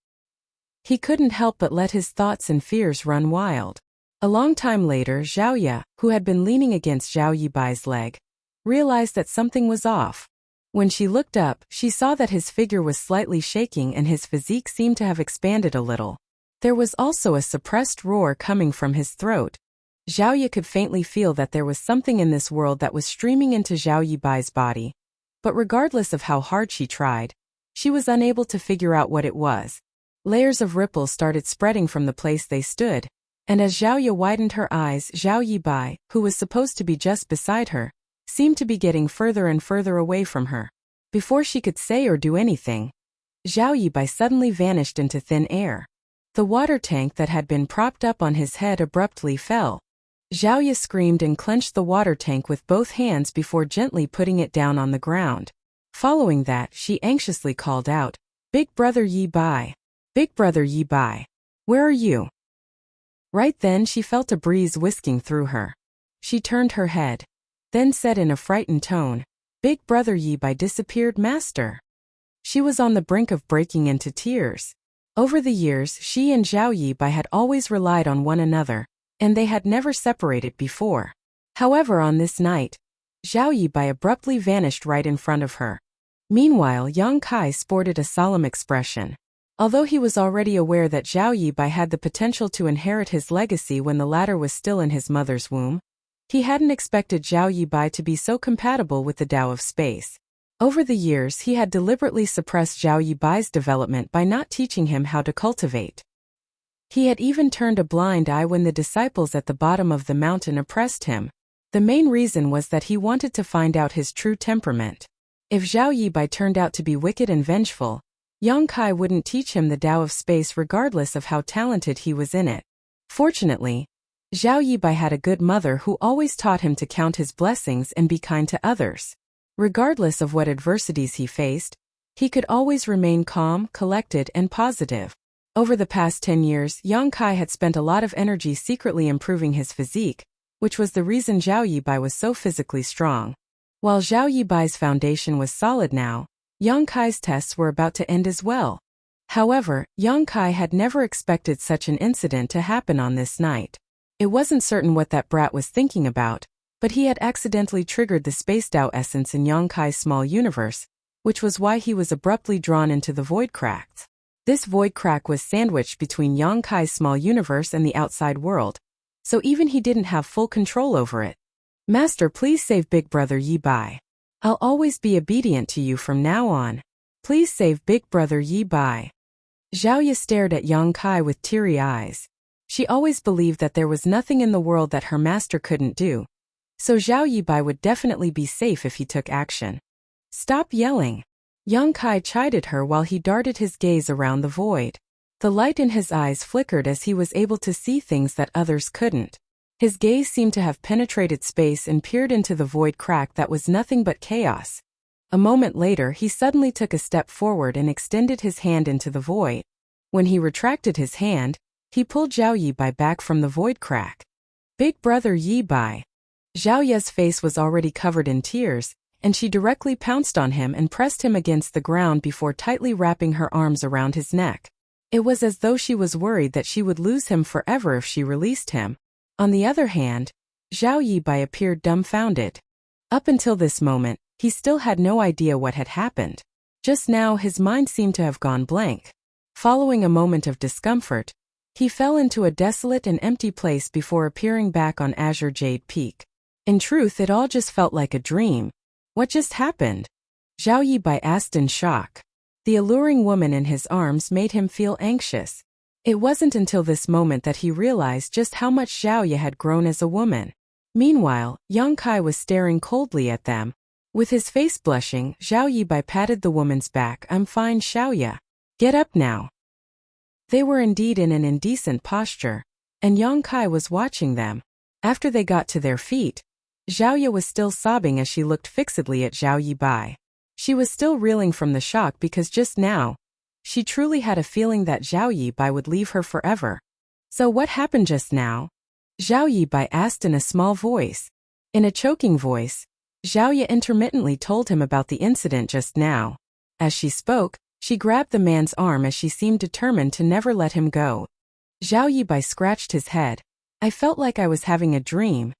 He couldn't help but let his thoughts and fears run wild. A long time later, Zhao Ye, who had been leaning against Zhao Yibai's leg, realized that something was off. When she looked up, she saw that his figure was slightly shaking and his physique seemed to have expanded a little. There was also a suppressed roar coming from his throat. Zhao Yi could faintly feel that there was something in this world that was streaming into Zhao Yibai's body. But regardless of how hard she tried, she was unable to figure out what it was. Layers of ripples started spreading from the place they stood, and as Zhao Yi widened her eyes, Zhao Yibai, who was supposed to be just beside her, seemed to be getting further and further away from her. Before she could say or do anything, Zhao Yibai suddenly vanished into thin air. The water tank that had been propped up on his head abruptly fell. Zhao Yi screamed and clenched the water tank with both hands before gently putting it down on the ground. Following that, she anxiously called out, "Big brother Yi Bai! Big brother Yi Bai! Where are you?" Right then she felt a breeze whisking through her. She turned her head, then said in a frightened tone, "Big brother Yi Bai disappeared, master." She was on the brink of breaking into tears. Over the years, she and Zhao Yibai had always relied on one another, and they had never separated before. However, on this night, Zhao Yibai abruptly vanished right in front of her. Meanwhile, Yang Kai sported a solemn expression. Although he was already aware that Zhao Yibai had the potential to inherit his legacy when the latter was still in his mother's womb, he hadn't expected Zhao Yibai to be so compatible with the Tao of space. Over the years, he had deliberately suppressed Zhao Yibai's development by not teaching him how to cultivate. He had even turned a blind eye when the disciples at the bottom of the mountain oppressed him. The main reason was that he wanted to find out his true temperament. If Zhao Yibai turned out to be wicked and vengeful, Yang Kai wouldn't teach him the Tao of space regardless of how talented he was in it. Fortunately, Zhao Yibai had a good mother who always taught him to count his blessings and be kind to others. Regardless of what adversities he faced, he could always remain calm, collected, and positive. Over the past 10 years, Yang Kai had spent a lot of energy secretly improving his physique, which was the reason Zhao Yibai was so physically strong. While Zhao Yibai's foundation was solid now, Yang Kai's tests were about to end as well. However, Yang Kai had never expected such an incident to happen on this night. It wasn't certain what that brat was thinking about, but he had accidentally triggered the space Tao essence in Yang Kai's small universe, which was why he was abruptly drawn into the void crack. This void crack was sandwiched between Yang Kai's small universe and the outside world, so even he didn't have full control over it. "Master, please save Big Brother Yi Bai. I'll always be obedient to you from now on. Please save Big Brother Yi Bai." Zhao Yi stared at Yang Kai with teary eyes. She always believed that there was nothing in the world that her master couldn't do, so Zhao Yibai would definitely be safe if he took action. "Stop yelling." Yang Kai chided her while he darted his gaze around the void. The light in his eyes flickered as he was able to see things that others couldn't. His gaze seemed to have penetrated space and peered into the void crack that was nothing but chaos. A moment later, he suddenly took a step forward and extended his hand into the void. When he retracted his hand, he pulled Zhao Yibai back from the void crack. "Big brother Yi Bai." Zhao Yi's face was already covered in tears, and she directly pounced on him and pressed him against the ground before tightly wrapping her arms around his neck. It was as though she was worried that she would lose him forever if she released him. On the other hand, Zhao Yibai appeared dumbfounded. Up until this moment, he still had no idea what had happened. Just now his mind seemed to have gone blank. Following a moment of discomfort, he fell into a desolate and empty place before appearing back on Azure Jade Peak. In truth, it all just felt like a dream. What just happened? Zhao Yibai asked in shock. The alluring woman in his arms made him feel anxious. It wasn't until this moment that he realized just how much Zhao Yi had grown as a woman. Meanwhile, Yang Kai was staring coldly at them. With his face blushing, Zhao Yibai patted the woman's back. "I'm fine, Zhao Yi. Get up now." They were indeed in an indecent posture, and Yang Kai was watching them. After they got to their feet, Zhao Yi was still sobbing as she looked fixedly at Zhao Yibai. She was still reeling from the shock because just now, she truly had a feeling that Zhao Yibai would leave her forever. "So what happened just now?" Zhao Yibai asked in a small voice. In a choking voice, Zhao Yi intermittently told him about the incident just now. As she spoke, she grabbed the man's arm as she seemed determined to never let him go. Zhao Yibai scratched his head. "I felt like I was having a dream."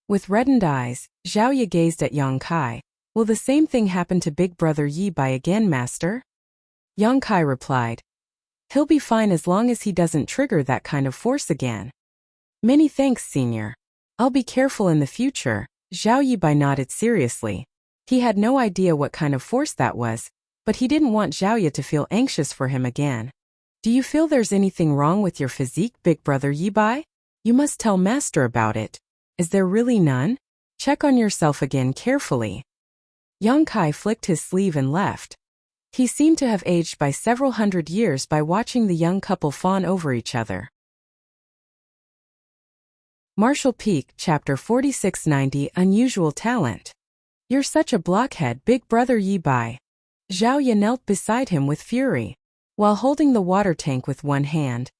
With reddened eyes, Zhao Yi gazed at Yang Kai. "Will the same thing happen to Big Brother Yi Bai again, master?" Yang Kai replied, "He'll be fine as long as he doesn't trigger that kind of force again." "Many thanks, senior." I'll be careful in the future. Zhao Yibai nodded seriously. He had no idea what kind of force that was, but he didn't want Zhao Ye to feel anxious for him again. Do you feel there's anything wrong with your physique, big brother Yibai? You must tell master about it. Is there really none? Check on yourself again carefully. Yang Kai flicked his sleeve and left. He seemed to have aged by several hundred years by watching the young couple fawn over each other. Martial Peak, Chapter 4690, Unusual Talent. You're such a blockhead, big brother Yibai. Zhao Ye knelt beside him with fury. While holding the water tank with one hand,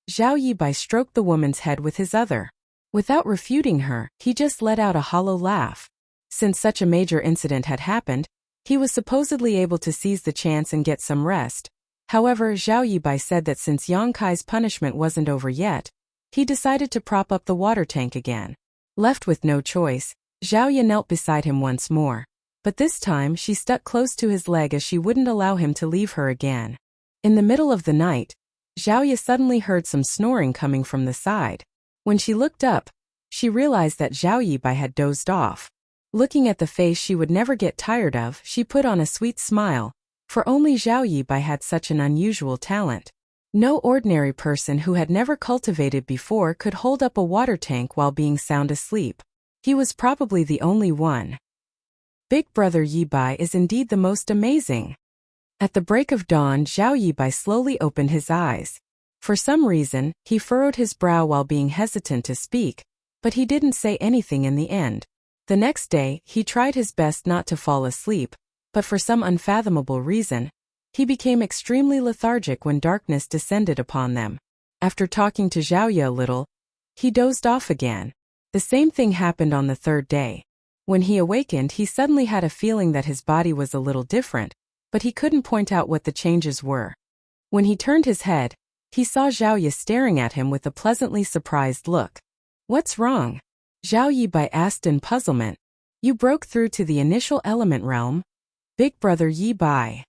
Zhao Yibai stroked the woman's head with his other. Without refuting her, he just let out a hollow laugh. Since such a major incident had happened, he was supposedly able to seize the chance and get some rest. However, Zhao Yibai said that since Yang Kai's punishment wasn't over yet, he decided to prop up the water tank again. Left with no choice, Zhao Ye knelt beside him once more. But this time she stuck close to his leg as she wouldn't allow him to leave her again. In the middle of the night, Zhao Ye suddenly heard some snoring coming from the side. When she looked up, she realized that Zhao Yibai had dozed off. Looking at the face she would never get tired of, she put on a sweet smile, for only Zhao Yibai had such an unusual talent. No ordinary person who had never cultivated before could hold up a water tank while being sound asleep. He was probably the only one. Big brother Yibai is indeed the most amazing. At the break of dawn, Zhao Yibai slowly opened his eyes. For some reason, he furrowed his brow while being hesitant to speak, but he didn't say anything in the end. The next day, he tried his best not to fall asleep, but for some unfathomable reason, he became extremely lethargic when darkness descended upon them. After talking to Zhao Ye a little, he dozed off again. The same thing happened on the third day. When he awakened, he suddenly had a feeling that his body was a little different, but he couldn't point out what the changes were. When he turned his head, he saw Zhao Ye staring at him with a pleasantly surprised look. What's wrong? Zhao Yibai asked in puzzlement. You broke through to the initial element realm? Big brother Yibai.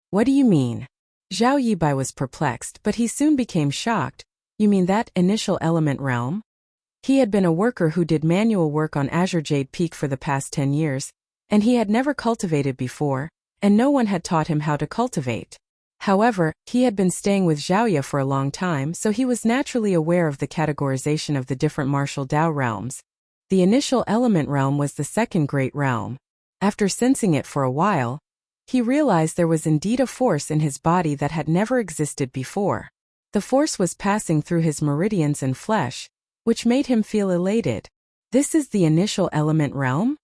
What do you mean? Zhao Yibai was perplexed, but he soon became shocked. You mean that initial element realm? He had been a worker who did manual work on Azure Jade Peak for the past 10 years, and he had never cultivated before, and no one had taught him how to cultivate. However, he had been staying with Zhao Ye for a long time, so he was naturally aware of the categorization of the different martial Dao realms. The initial element realm was the second great realm. After sensing it for a while, he realized there was indeed a force in his body that had never existed before. The force was passing through his meridians and flesh, which made him feel elated. This is the initial element realm?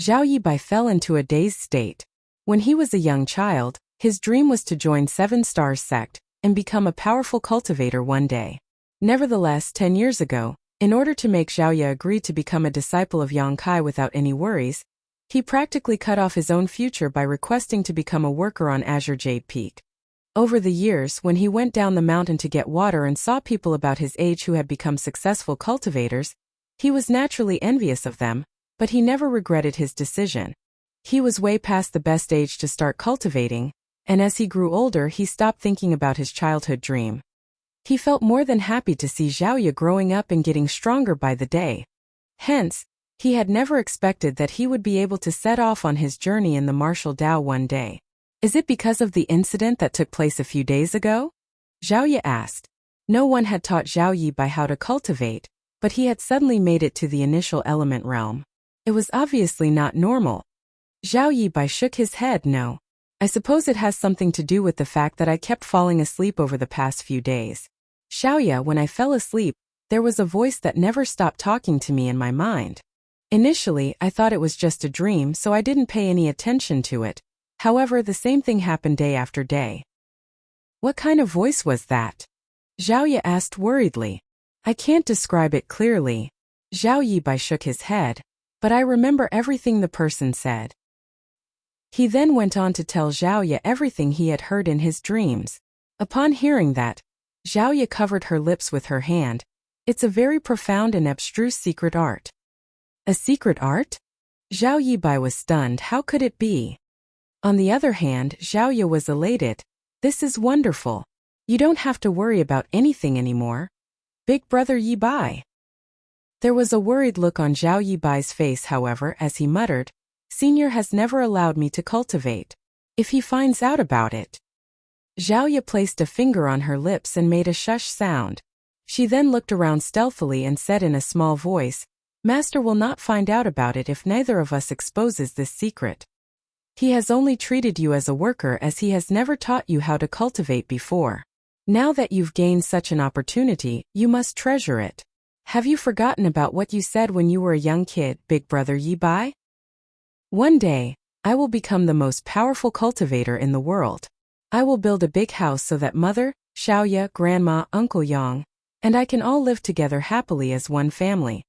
Zhao Yibai fell into a dazed state. When he was a young child, his dream was to join Seven Stars sect and become a powerful cultivator one day. Nevertheless, 10 years ago, in order to make Zhao Ye agree to become a disciple of Yang Kai without any worries, he practically cut off his own future by requesting to become a worker on Azure Jade Peak. Over the years, when he went down the mountain to get water and saw people about his age who had become successful cultivators, he was naturally envious of them, but he never regretted his decision. He was way past the best age to start cultivating, and as he grew older he stopped thinking about his childhood dream. He felt more than happy to see Zhao Ye growing up and getting stronger by the day. Hence, he had never expected that he would be able to set off on his journey in the martial Dao one day. Is it because of the incident that took place a few days ago? Zhao Ye asked. No one had taught Zhao Yibai how to cultivate, but he had suddenly made it to the initial element realm. It was obviously not normal. Zhao Yibai shook his head. No. I suppose it has something to do with the fact that I kept falling asleep over the past few days. Zhao Ye, when I fell asleep, there was a voice that never stopped talking to me in my mind. Initially, I thought it was just a dream, so I didn't pay any attention to it. However, the same thing happened day after day. What kind of voice was that? Zhao Ye asked worriedly. I can't describe it clearly. Zhao Yibai shook his head, but I remember everything the person said. He then went on to tell Zhao Ye everything he had heard in his dreams. Upon hearing that, Zhao Ye covered her lips with her hand. It's a very profound and abstruse secret art. A secret art? Zhao Yibai was stunned. How could it be? On the other hand, Zhao Ye was elated. This is wonderful. You don't have to worry about anything anymore. Big brother Yibai. There was a worried look on Zhao Yibai's face, however, as he muttered, "Senior has never allowed me to cultivate. If he finds out about it." Zhao Yi placed a finger on her lips and made a shush sound. She then looked around stealthily and said in a small voice, "Master will not find out about it if neither of us exposes this secret. He has only treated you as a worker, as he has never taught you how to cultivate before. Now that you've gained such an opportunity, you must treasure it. Have you forgotten about what you said when you were a young kid, big brother Yibai? One day, I will become the most powerful cultivator in the world. I will build a big house so that mother, Xiaoya, grandma, Uncle Yang, and I can all live together happily as one family."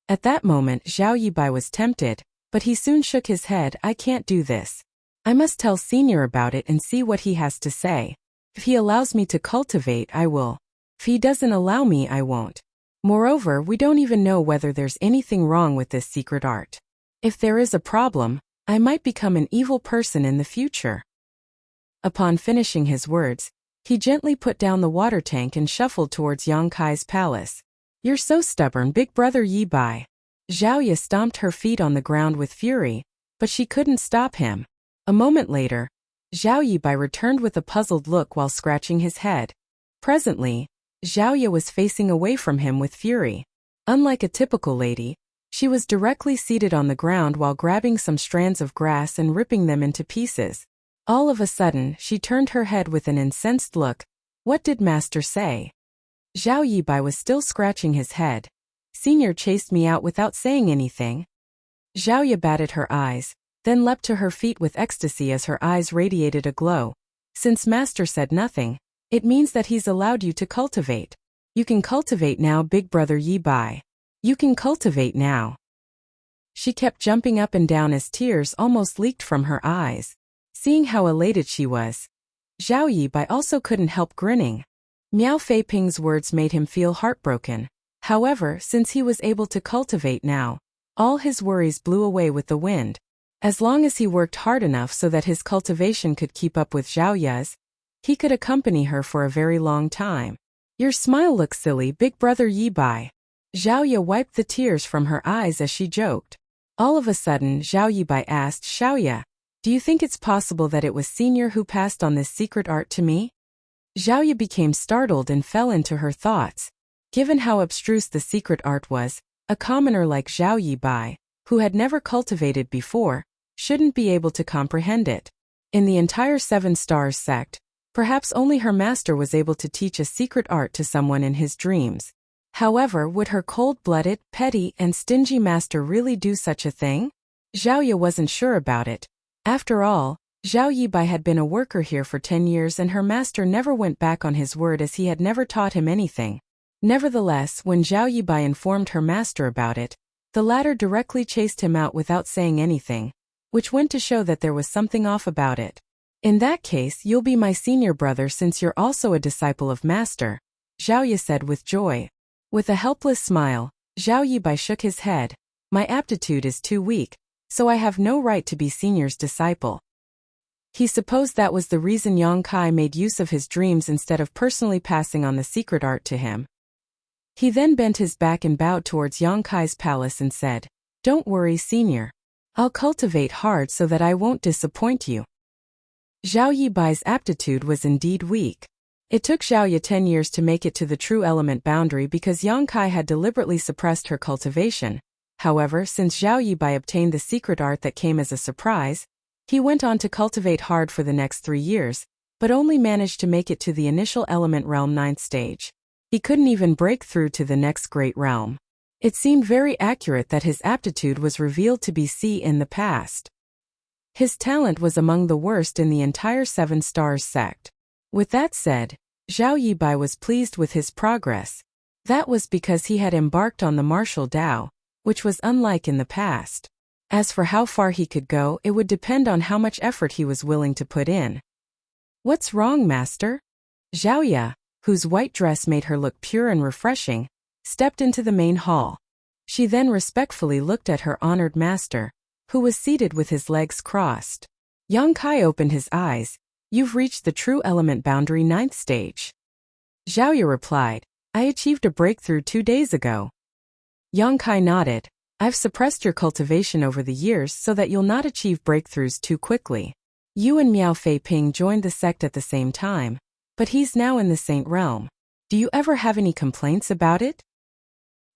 At that moment, Zhao Yibai was tempted, but he soon shook his head. "I can't do this. I must tell Senior about it and see what he has to say. If he allows me to cultivate, I will. If he doesn't allow me, I won't. Moreover, we don't even know whether there's anything wrong with this secret art. If there is a problem, I might become an evil person in the future." Upon finishing his words, he gently put down the water tank and shuffled towards Yang Kai's palace. "You're so stubborn, big brother Yibai." Zhao Yi stomped her feet on the ground with fury, but she couldn't stop him. A moment later, Zhao Yibai returned with a puzzled look while scratching his head. Presently, Zhao Yi was facing away from him with fury. Unlike a typical lady, she was directly seated on the ground while grabbing some strands of grass and ripping them into pieces. All of a sudden, she turned her head with an incensed look. "What did Master say?" Zhao Yibai was still scratching his head. "Senior chased me out without saying anything." Zhao Yi batted her eyes, then leapt to her feet with ecstasy as her eyes radiated a glow. "Since Master said nothing, it means that he's allowed you to cultivate. You can cultivate now, big brother Yibai. You can cultivate now." She kept jumping up and down as tears almost leaked from her eyes. Seeing how elated she was, Zhao Yibai also couldn't help grinning. Miao Feiping's words made him feel heartbroken. However, since he was able to cultivate now, all his worries blew away with the wind. As long as he worked hard enough so that his cultivation could keep up with Zhao Yi's, he could accompany her for a very long time. "Your smile looks silly, big brother Yibai." Zhao Yi wiped the tears from her eyes as she joked. All of a sudden, Zhao Yibai asked, "Xiaoya, do you think it's possible that it was Senior who passed on this secret art to me?" Zhao Yi became startled and fell into her thoughts. Given how abstruse the secret art was, a commoner like Zhao Yibai, who had never cultivated before, shouldn't be able to comprehend it. In the entire Seven Stars sect, perhaps only her master was able to teach a secret art to someone in his dreams. However, would her cold-blooded, petty, and stingy master really do such a thing? Zhao Yi wasn't sure about it. After all, Zhao Yibai had been a worker here for 10 years and her master never went back on his word, as he had never taught him anything. Nevertheless, when Zhao Yibai informed her master about it, the latter directly chased him out without saying anything, which went to show that there was something off about it. "In that case, you'll be my senior brother since you're also a disciple of master," Zhao Yi said with joy. With a helpless smile, Zhao Yibai shook his head. "My aptitude is too weak, so I have no right to be Senior's disciple." He supposed that was the reason Yang Kai made use of his dreams instead of personally passing on the secret art to him. He then bent his back and bowed towards Yang Kai's palace and said, "Don't worry, Senior. I'll cultivate hard so that I won't disappoint you." Zhao Yibai's aptitude was indeed weak. It took Zhao Yi 10 years to make it to the true element boundary because Yang Kai had deliberately suppressed her cultivation. However, since Zhao Yibai obtained the secret art that came as a surprise, he went on to cultivate hard for the next 3 years, but only managed to make it to the initial element realm 9th stage. He couldn't even break through to the next great realm. It seemed very accurate that his aptitude was revealed to be C in the past. His talent was among the worst in the entire Seven Stars sect. With that said, Zhao Yibai was pleased with his progress. That was because he had embarked on the martial Tao, which was unlike in the past. As for how far he could go, it would depend on how much effort he was willing to put in. "What's wrong, master?" Zhao Yi, whose white dress made her look pure and refreshing, stepped into the main hall. She then respectfully looked at her honored master, who was seated with his legs crossed. Yang Kai opened his eyes. "You've reached the true element boundary 9th stage." Zhao Yi replied, "I achieved a breakthrough 2 days ago." Yang Kai nodded. I've suppressed your cultivation over the years so that you'll not achieve breakthroughs too quickly. You and Miao Fei Ping joined the sect at the same time, but he's now in the saint realm. Do you ever have any complaints about it?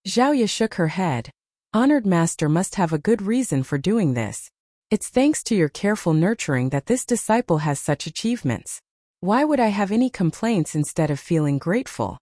Zhao Ye shook her head. Honored master must have a good reason for doing this. It's thanks to your careful nurturing that this disciple has such achievements. Why would I have any complaints instead of feeling grateful?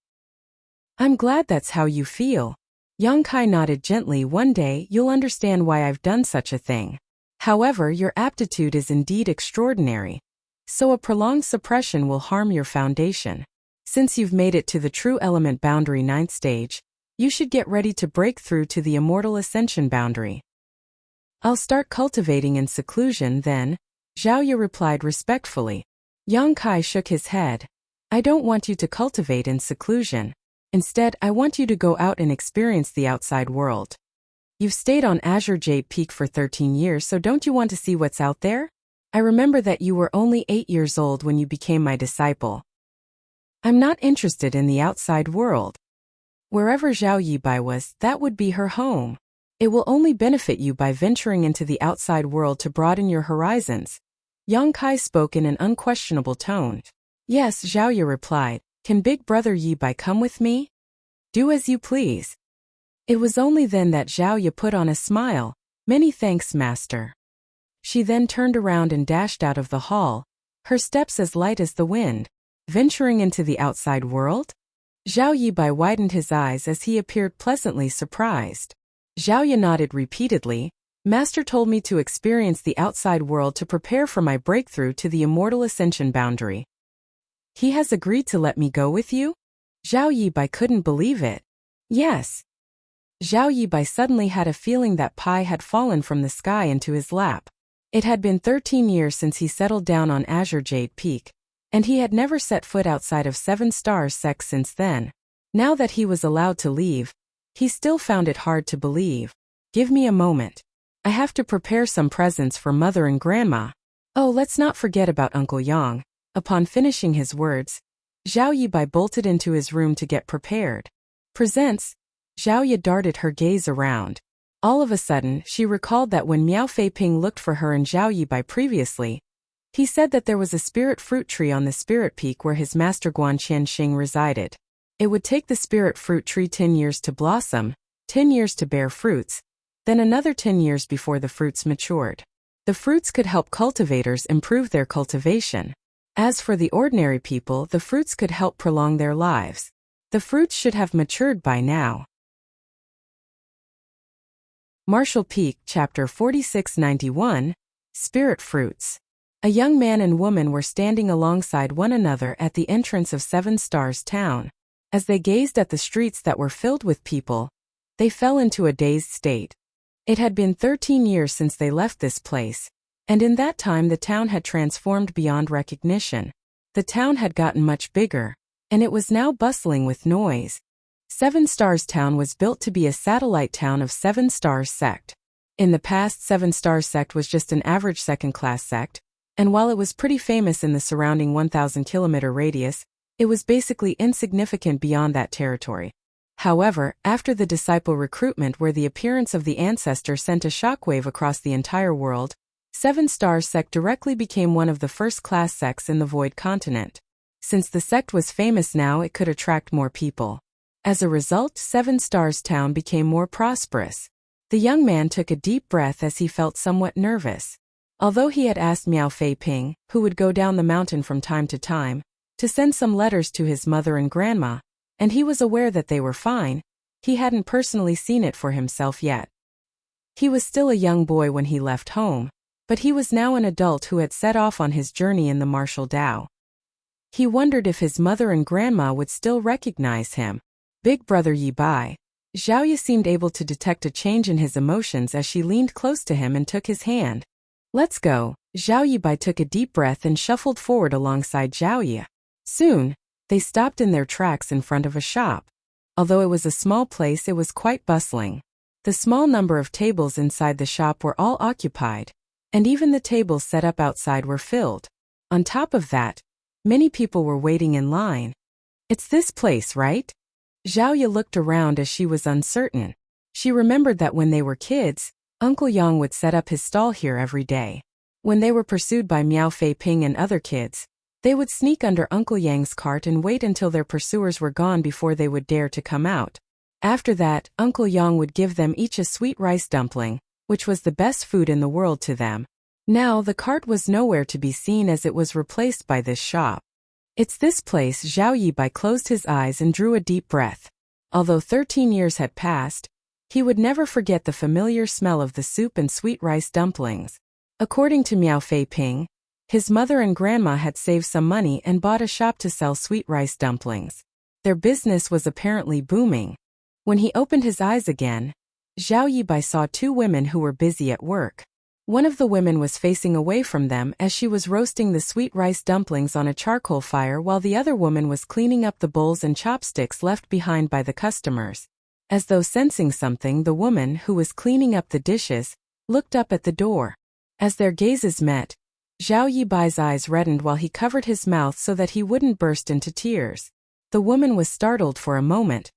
I'm glad that's how you feel. Yang Kai nodded gently. One day you'll understand why I've done such a thing. However, your aptitude is indeed extraordinary. So a prolonged suppression will harm your foundation. Since you've made it to the true element boundary 9th stage, you should get ready to break through to the immortal ascension boundary. I'll start cultivating in seclusion then, Zhao Ye replied respectfully. Yang Kai shook his head. I don't want you to cultivate in seclusion. Instead, I want you to go out and experience the outside world. You've stayed on Azure Jade Peak for 13 years, so don't you want to see what's out there? I remember that you were only 8 years old when you became my disciple. I'm not interested in the outside world. Wherever Zhao Yibai was, that would be her home. It will only benefit you by venturing into the outside world to broaden your horizons. Yang Kai spoke in an unquestionable tone. Yes, Zhao Ye replied. Can Big Brother Yibai come with me? Do as you please. It was only then that Zhao Ye put on a smile. Many thanks, master. She then turned around and dashed out of the hall, her steps as light as the wind. Venturing into the outside world? Zhao Yibai widened his eyes as he appeared pleasantly surprised. Zhao Ye nodded repeatedly. Master told me to experience the outside world to prepare for my breakthrough to the immortal ascension boundary. He has agreed to let me go with you? Zhao Yibai couldn't believe it. Yes. Zhao Yibai suddenly had a feeling that pie had fallen from the sky into his lap. It had been 13 years since he settled down on Azure Jade Peak, and he had never set foot outside of 7 Stars Sect since then. Now that he was allowed to leave, he still found it hard to believe. Give me a moment. I have to prepare some presents for Mother and Grandma. Oh, let's not forget about Uncle Yang. Upon finishing his words, Zhao Yibai bolted into his room to get prepared. Presents? Zhao Ye darted her gaze around. All of a sudden, she recalled that when Miao Fei Ping looked for her and Zhao Yibai previously, he said that there was a spirit fruit tree on the spirit peak where his master Guan Qianxing resided. It would take the spirit fruit tree 10 years to blossom, 10 years to bear fruits, then another 10 years before the fruits matured. The fruits could help cultivators improve their cultivation. As for the ordinary people, the fruits could help prolong their lives. The fruits should have matured by now. Martial Peak, Chapter 4691, Spirit Fruits. A young man and woman were standing alongside one another at the entrance of 7 Stars Town. As they gazed at the streets that were filled with people, they fell into a dazed state. It had been 13 years since they left this place, and in that time the town had transformed beyond recognition. The town had gotten much bigger, and it was now bustling with noise. 7 Stars Town was built to be a satellite town of 7 Stars Sect. In the past, 7 Stars Sect was just an average second-class sect, and while it was pretty famous in the surrounding 1,000-kilometer radius, it was basically insignificant beyond that territory. However, after the disciple recruitment where the appearance of the ancestor sent a shockwave across the entire world, 7 Stars Sect directly became one of the first-class sects in the Void Continent. Since the sect was famous now, it could attract more people. As a result, 7 Stars Town became more prosperous. The young man took a deep breath as he felt somewhat nervous. Although he had asked Miao Fei Ping, who would go down the mountain from time to time, to send some letters to his mother and grandma, and he was aware that they were fine, he hadn't personally seen it for himself yet. He was still a young boy when he left home, but he was now an adult who had set off on his journey in the martial Tao. He wondered if his mother and grandma would still recognize him. Big Brother Yibai. Zhao Ye seemed able to detect a change in his emotions as she leaned close to him and took his hand. Let's go. Zhao Yibai took a deep breath and shuffled forward alongside Zhao Ye. Soon, they stopped in their tracks in front of a shop. Although it was a small place, it was quite bustling. The small number of tables inside the shop were all occupied, and even the tables set up outside were filled. On top of that, many people were waiting in line. It's this place, right? Zhao Ye looked around as she was uncertain. She remembered that when they were kids, Uncle Yang would set up his stall here every day. When they were pursued by Miao Fei Ping and other kids, they would sneak under Uncle Yang's cart and wait until their pursuers were gone before they would dare to come out. After that, Uncle Yang would give them each a sweet rice dumpling, which was the best food in the world to them. Now the cart was nowhere to be seen as it was replaced by this shop. It's this place. Zhao Yibai closed his eyes and drew a deep breath. Although 13 years had passed, he would never forget the familiar smell of the soup and sweet rice dumplings. According to Miao Fei Ping, his mother and grandma had saved some money and bought a shop to sell sweet rice dumplings. Their business was apparently booming. When he opened his eyes again, Zhao Yibai saw two women who were busy at work. One of the women was facing away from them as she was roasting the sweet rice dumplings on a charcoal fire, while the other woman was cleaning up the bowls and chopsticks left behind by the customers. As though sensing something, the woman, who was cleaning up the dishes, looked up at the door. As their gazes met, Zhao Yibai's eyes reddened while he covered his mouth so that he wouldn't burst into tears. The woman was startled for a moment.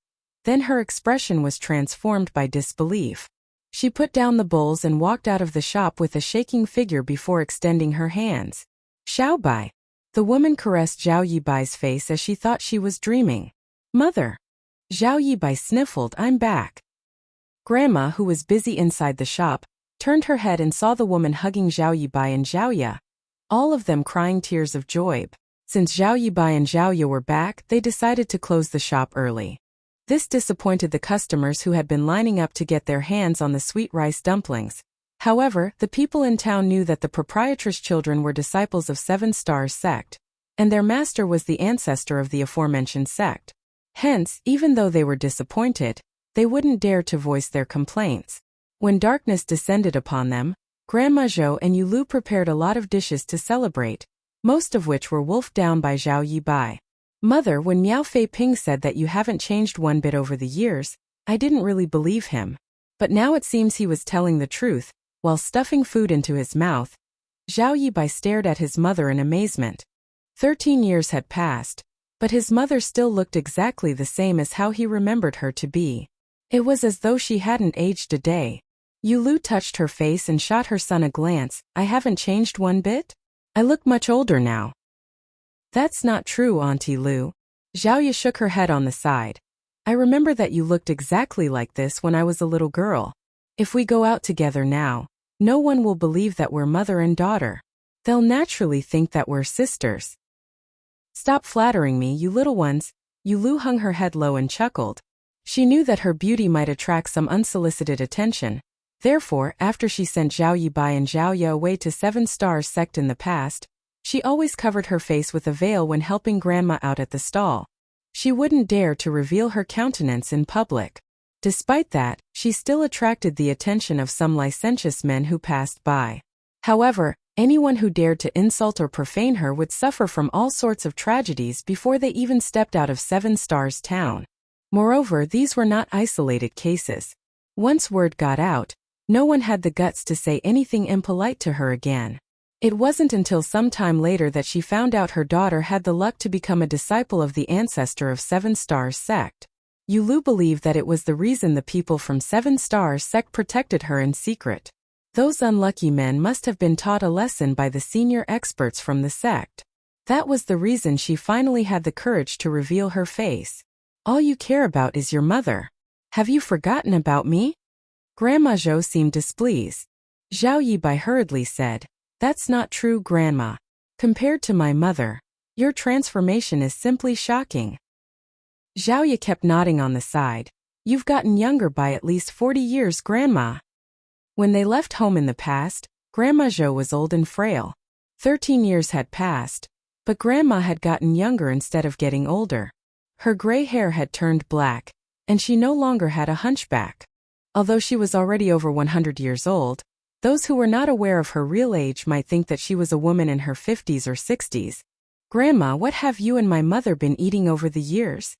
Then her expression was transformed by disbelief. She put down the bowls and walked out of the shop with a shaking figure before extending her hands. Xiao Bai. The woman caressed Zhao Yibai's face as she thought she was dreaming. Mother. Zhao Yibai sniffled. I'm back. Grandma, who was busy inside the shop, turned her head and saw the woman hugging Zhao Yibai and Zhao Ya, all of them crying tears of joy. Since Zhao Yibai and Zhao Ya were back, they decided to close the shop early. This disappointed the customers who had been lining up to get their hands on the sweet rice dumplings. However, the people in town knew that the proprietress' children were disciples of Seven Stars sect, and their master was the ancestor of the aforementioned sect. Hence, even though they were disappointed, they wouldn't dare to voice their complaints. When darkness descended upon them, Grandma Zhou and Yulu prepared a lot of dishes to celebrate, most of which were wolfed down by Zhao Yibai. Mother, when Miao Fei Ping said that you haven't changed one bit over the years, I didn't really believe him. But now it seems he was telling the truth. While stuffing food into his mouth, Zhao Yibai stared at his mother in amazement. 13 years had passed, but his mother still looked exactly the same as how he remembered her to be. It was as though she hadn't aged a day. Yulu touched her face and shot her son a glance. I haven't changed one bit? I look much older now. That's not true, Auntie Lu. Zhao Ya shook her head on the side. I remember that you looked exactly like this when I was a little girl. If we go out together now, no one will believe that we're mother and daughter. They'll naturally think that we're sisters. Stop flattering me, you little ones. Yulu hung her head low and chuckled. She knew that her beauty might attract some unsolicited attention. Therefore, after she sent Zhao Yibai and Zhao Ya away to Seven Stars sect in the past, she always covered her face with a veil when helping Grandma out at the stall. She wouldn't dare to reveal her countenance in public. Despite that, she still attracted the attention of some licentious men who passed by. However, anyone who dared to insult or profane her would suffer from all sorts of tragedies before they even stepped out of Seven Stars town. Moreover, these were not isolated cases. Once word got out, no one had the guts to say anything impolite to her again. It wasn't until some time later that she found out her daughter had the luck to become a disciple of the ancestor of Seven Stars sect. Yulu believed that it was the reason the people from Seven Stars sect protected her in secret. Those unlucky men must have been taught a lesson by the senior experts from the sect. That was the reason she finally had the courage to reveal her face. All you care about is your mother. Have you forgotten about me? Grandma Zhou seemed displeased. Zhao Yibai hurriedly said, That's not true, Grandma. Compared to my mother, your transformation is simply shocking. Zhao Ya kept nodding on the side. You've gotten younger by at least 40 years, Grandma. When they left home in the past, Grandma Zhou was old and frail. 13 years had passed, but Grandma had gotten younger instead of getting older. Her gray hair had turned black, and she no longer had a hunchback. Although she was already over 100 years old, those who were not aware of her real age might think that she was a woman in her 50s or 60s. Grandma, what have you and my mother been eating over the years?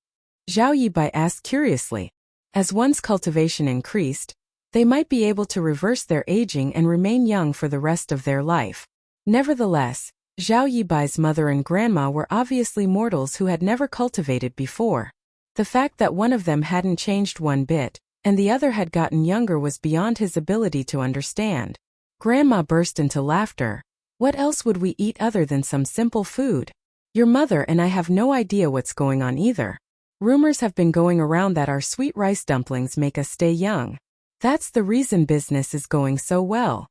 Zhao Yibai asked curiously. As one's cultivation increased, they might be able to reverse their aging and remain young for the rest of their life. Nevertheless, Zhao Yibai's mother and grandma were obviously mortals who had never cultivated before. The fact that one of them hadn't changed one bit, and the other had gotten younger was beyond his ability to understand. Grandma burst into laughter. What else would we eat other than some simple food? Your mother and I have no idea what's going on either. Rumors have been going around that our sweet rice dumplings make us stay young. That's the reason business is going so well.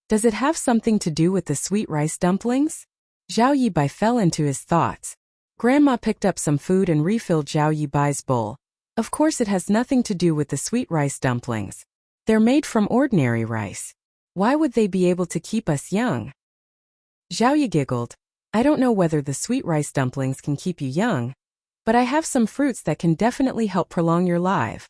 Does it have something to do with the sweet rice dumplings? Zhao Yibai fell into his thoughts. Grandma picked up some food and refilled Zhao Yibai's bowl. Of course it has nothing to do with the sweet rice dumplings. They're made from ordinary rice. Why would they be able to keep us young? Zhao Yi giggled. I don't know whether the sweet rice dumplings can keep you young, but I have some fruits that can definitely help prolong your life.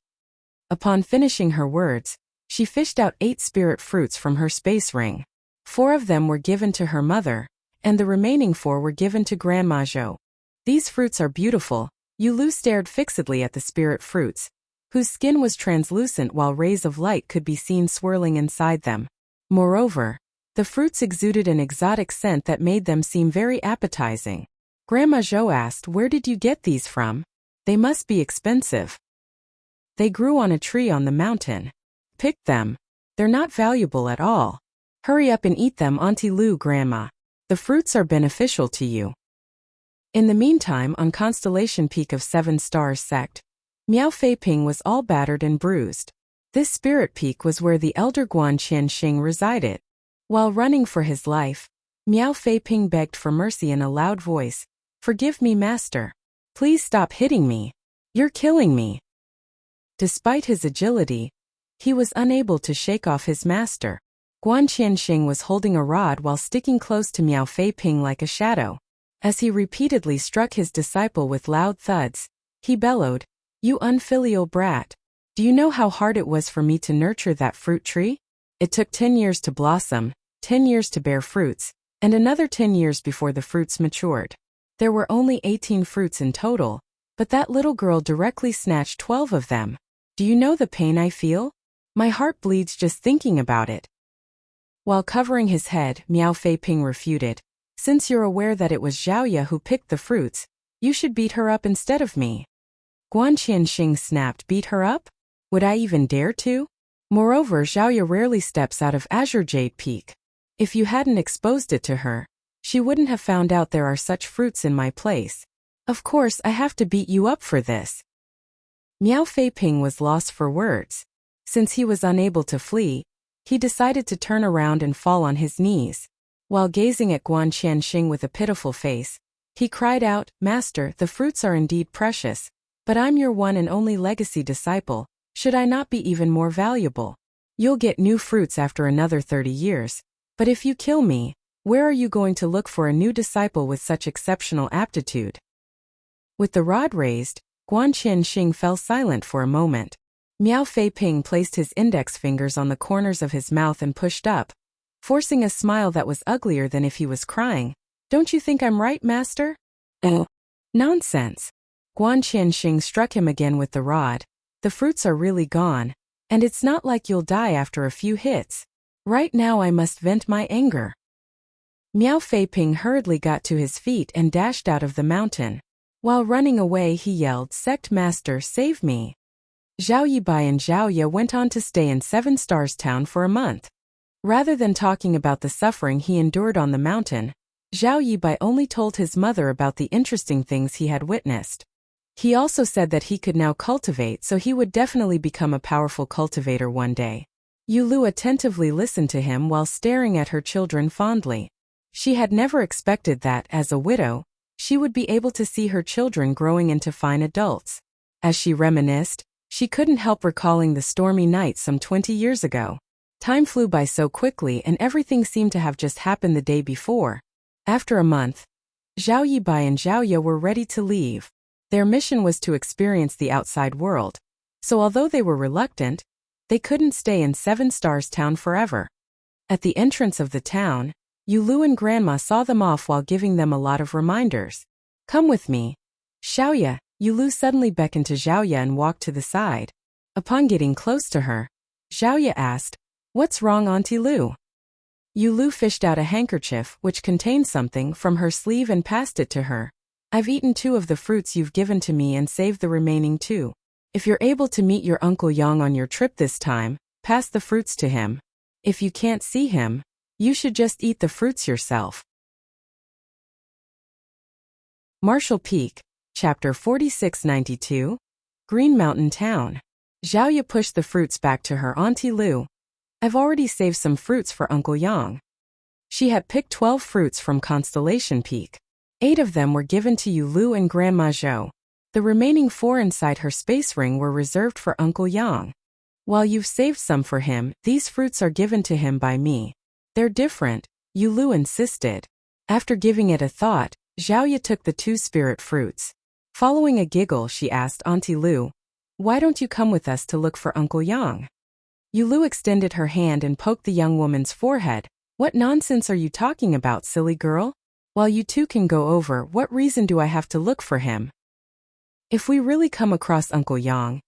Upon finishing her words, she fished out 8 spirit fruits from her space ring. 4 of them were given to her mother, and the remaining 4 were given to Grandma Zhou. These fruits are beautiful. Yulu stared fixedly at the spirit fruits, whose skin was translucent while rays of light could be seen swirling inside them. Moreover, the fruits exuded an exotic scent that made them seem very appetizing. Grandma Zhou asked, where did you get these from? They must be expensive. They grew on a tree on the mountain. Pick them. They're not valuable at all. Hurry up and eat them, Auntie Lu, Grandma. The fruits are beneficial to you. In the meantime, on Constellation Peak of 7 Stars Sect, Miao Feiping was all battered and bruised. This spirit peak was where the elder Guan Qianxing resided. While running for his life, Miao Feiping begged for mercy in a loud voice. Forgive me, master. Please stop hitting me. You're killing me. Despite his agility, he was unable to shake off his master. Guan Qianxing was holding a rod while sticking close to Miao Feiping like a shadow. As he repeatedly struck his disciple with loud thuds, he bellowed, You unfilial brat. Do you know how hard it was for me to nurture that fruit tree? It took 10 years to blossom, 10 years to bear fruits, and another 10 years before the fruits matured. There were only 18 fruits in total, but that little girl directly snatched 12 of them. Do you know the pain I feel? My heart bleeds just thinking about it. While covering his head, Miao Feiping refuted, Since you're aware that it was Zhaoya who picked the fruits, you should beat her up instead of me. Guan Qianxing snapped, Beat her up? Would I even dare to? Moreover, Zhaoya rarely steps out of Azure Jade Peak. If you hadn't exposed it to her, she wouldn't have found out there are such fruits in my place. Of course, I have to beat you up for this. Miao Feiping was lost for words. Since he was unable to flee, he decided to turn around and fall on his knees. While gazing at Guan Qianxing with a pitiful face, he cried out, Master, the fruits are indeed precious, but I'm your one and only legacy disciple. Should I not be even more valuable? You'll get new fruits after another 30 years. But if you kill me, where are you going to look for a new disciple with such exceptional aptitude? With the rod raised, Guan Qianxing fell silent for a moment. Miao Feiping placed his index fingers on the corners of his mouth and pushed up, forcing a smile that was uglier than if he was crying. Don't you think I'm right, master? Oh. Nonsense. Guan Qianxing struck him again with the rod. The fruits are really gone, and it's not like you'll die after a few hits. Right now I must vent my anger. Miao Feiping hurriedly got to his feet and dashed out of the mountain. While running away he yelled, Sect Master, save me. Zhao Yibai and Zhaoya went on to stay in 7 Stars Town for a month. Rather than talking about the suffering he endured on the mountain, Zhao Yibai only told his mother about the interesting things he had witnessed. He also said that he could now cultivate, so he would definitely become a powerful cultivator one day. Yulu attentively listened to him while staring at her children fondly. She had never expected that, as a widow, she would be able to see her children growing into fine adults. As she reminisced, she couldn't help recalling the stormy night some 20 years ago. Time flew by so quickly and everything seemed to have just happened the day before. After a month, Zhao Yibai and Zhaoya were ready to leave. Their mission was to experience the outside world. So although they were reluctant, they couldn't stay in 7 Stars Town forever. At the entrance of the town, Yulu and Grandma saw them off while giving them a lot of reminders. Come with me. Zhaoya, Yulu suddenly beckoned to Zhaoya and walked to the side. Upon getting close to her, Zhaoya asked, What's wrong, Auntie Lu? Yulu fished out a handkerchief which contained something from her sleeve and passed it to her. I've eaten 2 of the fruits you've given to me and saved the remaining 2. If you're able to meet your Uncle Yang on your trip this time, pass the fruits to him. If you can't see him, you should just eat the fruits yourself. Marshall Peak, Chapter 4692, Green Mountain Town. Xiaoya pushed the fruits back to her Auntie Lu. I've already saved some fruits for Uncle Yang. She had picked 12 fruits from Constellation Peak. 8 of them were given to you Lu and Grandma Zhou. The remaining 4 inside her space ring were reserved for Uncle Yang. While you've saved some for him, these fruits are given to him by me. They're different, Yu Lu insisted. After giving it a thought, Xiaoya took the 2 spirit fruits. Following a giggle, she asked Auntie Lu, "Why don't you come with us to look for Uncle Yang?" Yu Lu extended her hand and poked the young woman's forehead. "What nonsense are you talking about, silly girl? While you two can go over, what reason do I have to look for him? If we really come across Uncle Yang,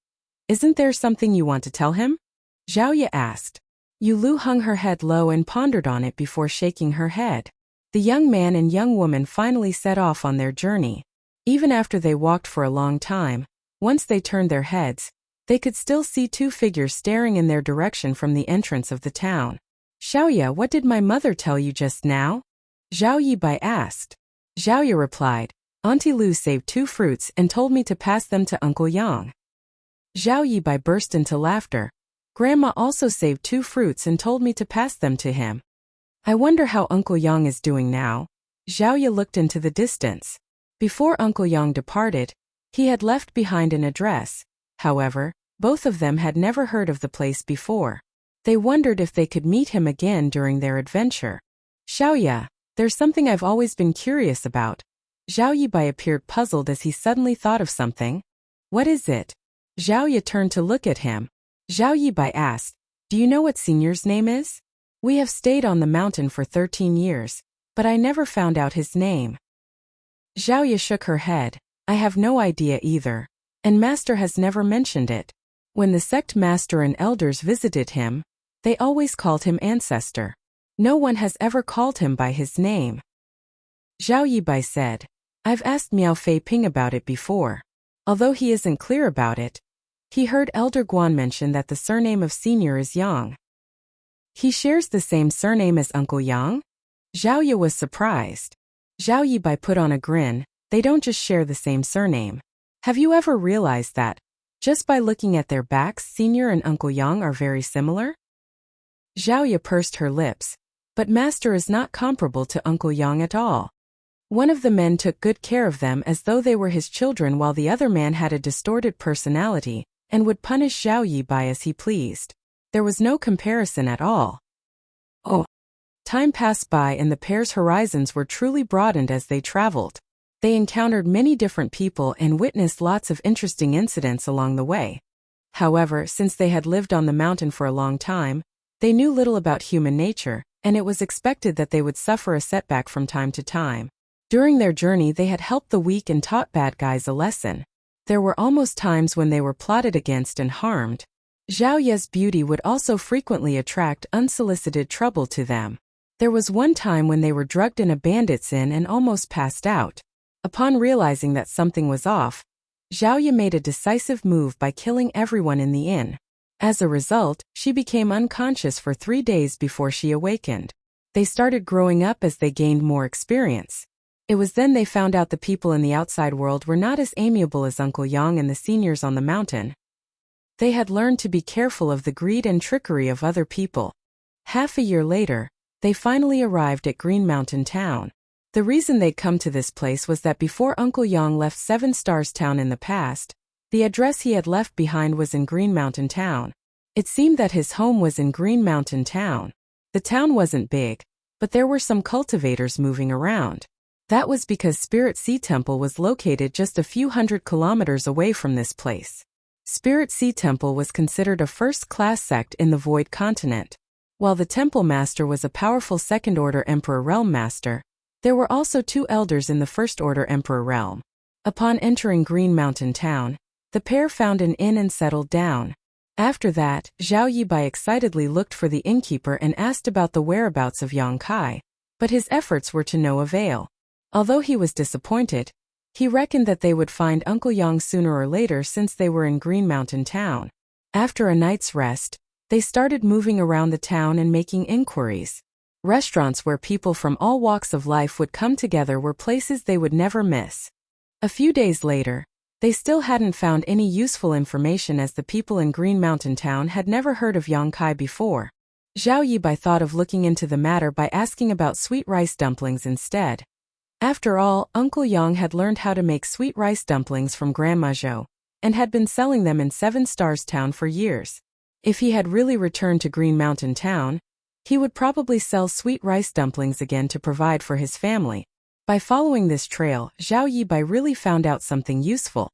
isn't there something you want to tell him?" Xiaoya asked. Yu Lu hung her head low and pondered on it before shaking her head. The young man and young woman finally set off on their journey. Even after they walked for a long time, once they turned their heads, they could still see 2 figures staring in their direction from the entrance of the town. "Xiaoya, what did my mother tell you just now?" Zhao Yibai asked. Xiaoya replied, "Auntie Lu saved 2 fruits and told me to pass them to Uncle Yang." Zhao Yibai burst into laughter. "Grandma also saved 2 fruits and told me to pass them to him. I wonder how Uncle Yang is doing now." Xiaoya looked into the distance. Before Uncle Yang departed, he had left behind an address. However, both of them had never heard of the place before. They wondered if they could meet him again during their adventure. "Xiaoya, there's something I've always been curious about." Zhao Yibai appeared puzzled as he suddenly thought of something. "What is it?" Xiaoya turned to look at him. Zhao Yibai asked, "Do you know what Senior's name is? We have stayed on the mountain for 13 years, but I never found out his name." Xiaoya shook her head. "I have no idea either. And Master has never mentioned it. When the sect master and elders visited him, they always called him Ancestor. No one has ever called him by his name." Zhao Yibai said, "I've asked Miao Fei Ping about it before. Although he isn't clear about it, he heard Elder Guan mention that the surname of Senior is Yang." "He shares the same surname as Uncle Yang?" Xiaoya was surprised. Zhao Yibai put on a grin. "They don't just share the same surname. Have you ever realized that, just by looking at their backs, Senior and Uncle Yang are very similar?" Xiaoya pursed her lips. "But Master is not comparable to Uncle Yang at all. One of the men took good care of them as though they were his children, while the other man had a distorted personality and would punish Zhao Yibai as he pleased. There was no comparison at all." Oh. Time passed by and the pair's horizons were truly broadened as they traveled. They encountered many different people and witnessed lots of interesting incidents along the way. However, since they had lived on the mountain for a long time, they knew little about human nature, and it was expected that they would suffer a setback from time to time. During their journey, they had helped the weak and taught bad guys a lesson. There were almost times when they were plotted against and harmed. Zhao Ye's beauty would also frequently attract unsolicited trouble to them. There was one time when they were drugged in a bandit's inn and almost passed out. Upon realizing that something was off, Zhao Ye made a decisive move by killing everyone in the inn. As a result, she became unconscious for 3 days before she awakened. They started growing up as they gained more experience. It was then they found out the people in the outside world were not as amiable as Uncle Yang and the seniors on the mountain. They had learned to be careful of the greed and trickery of other people. Half a year later, they finally arrived at Green Mountain Town. The reason they'd come to this place was that before Uncle Yang left Seven Stars Town in the past, the address he had left behind was in Green Mountain Town. It seemed that his home was in Green Mountain Town. The town wasn't big, but there were some cultivators moving around. That was because Spirit Sea Temple was located just a few hundred kilometers away from this place. Spirit Sea Temple was considered a first-class sect in the Void Continent. While the Temple Master was a powerful Second-Order Emperor Realm Master, there were also 2 elders in the First-Order Emperor Realm. Upon entering Green Mountain Town, the pair found an inn and settled down. After that, Zhao Yibai excitedly looked for the innkeeper and asked about the whereabouts of Yang Kai, but his efforts were to no avail. Although he was disappointed, He reckoned that they would find Uncle Yang sooner or later since they were in Green Mountain Town. After a night's rest, they started moving around the town and making inquiries. Restaurants where people from all walks of life would come together were places they would never miss. A few days later, they still hadn't found any useful information as the people in Green Mountain Town had never heard of Yang Kai before. Zhao Yibai thought of looking into the matter by asking about sweet rice dumplings instead. After all, Uncle Yang had learned how to make sweet rice dumplings from Grandma Zhou, and had been selling them in Seven Stars Town for years. If he had really returned to Green Mountain Town, he would probably sell sweet rice dumplings again to provide for his family. By following this trail, Zhao Yibai really found out something useful.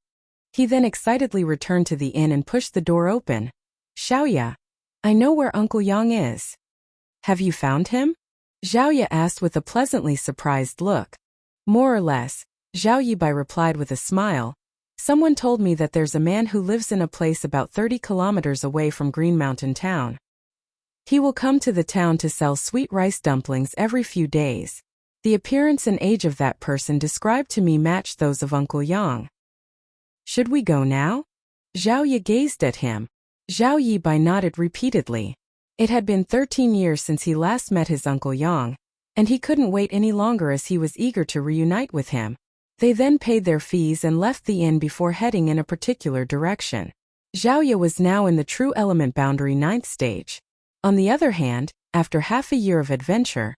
He then excitedly returned to the inn and pushed the door open. "Xiaoya, I know where Uncle Yang is. Have you found him?" Xiaoya asked with a pleasantly surprised look. "More or less," Zhao Yibai replied with a smile. "Someone told me that there's a man who lives in a place about 30 kilometers away from Green Mountain Town. He will come to the town to sell sweet rice dumplings every few days. The appearance and age of that person described to me matched those of Uncle Yang. Should we go now?" Zhao Yi gazed at him. Zhao Yibai nodded repeatedly. It had been 13 years since he last met his Uncle Yang, and he couldn't wait any longer as he was eager to reunite with him. They then paid their fees and left the inn before heading in a particular direction. Zhao Yi was now in the true element boundary 9th stage. On the other hand, after half a year of adventure,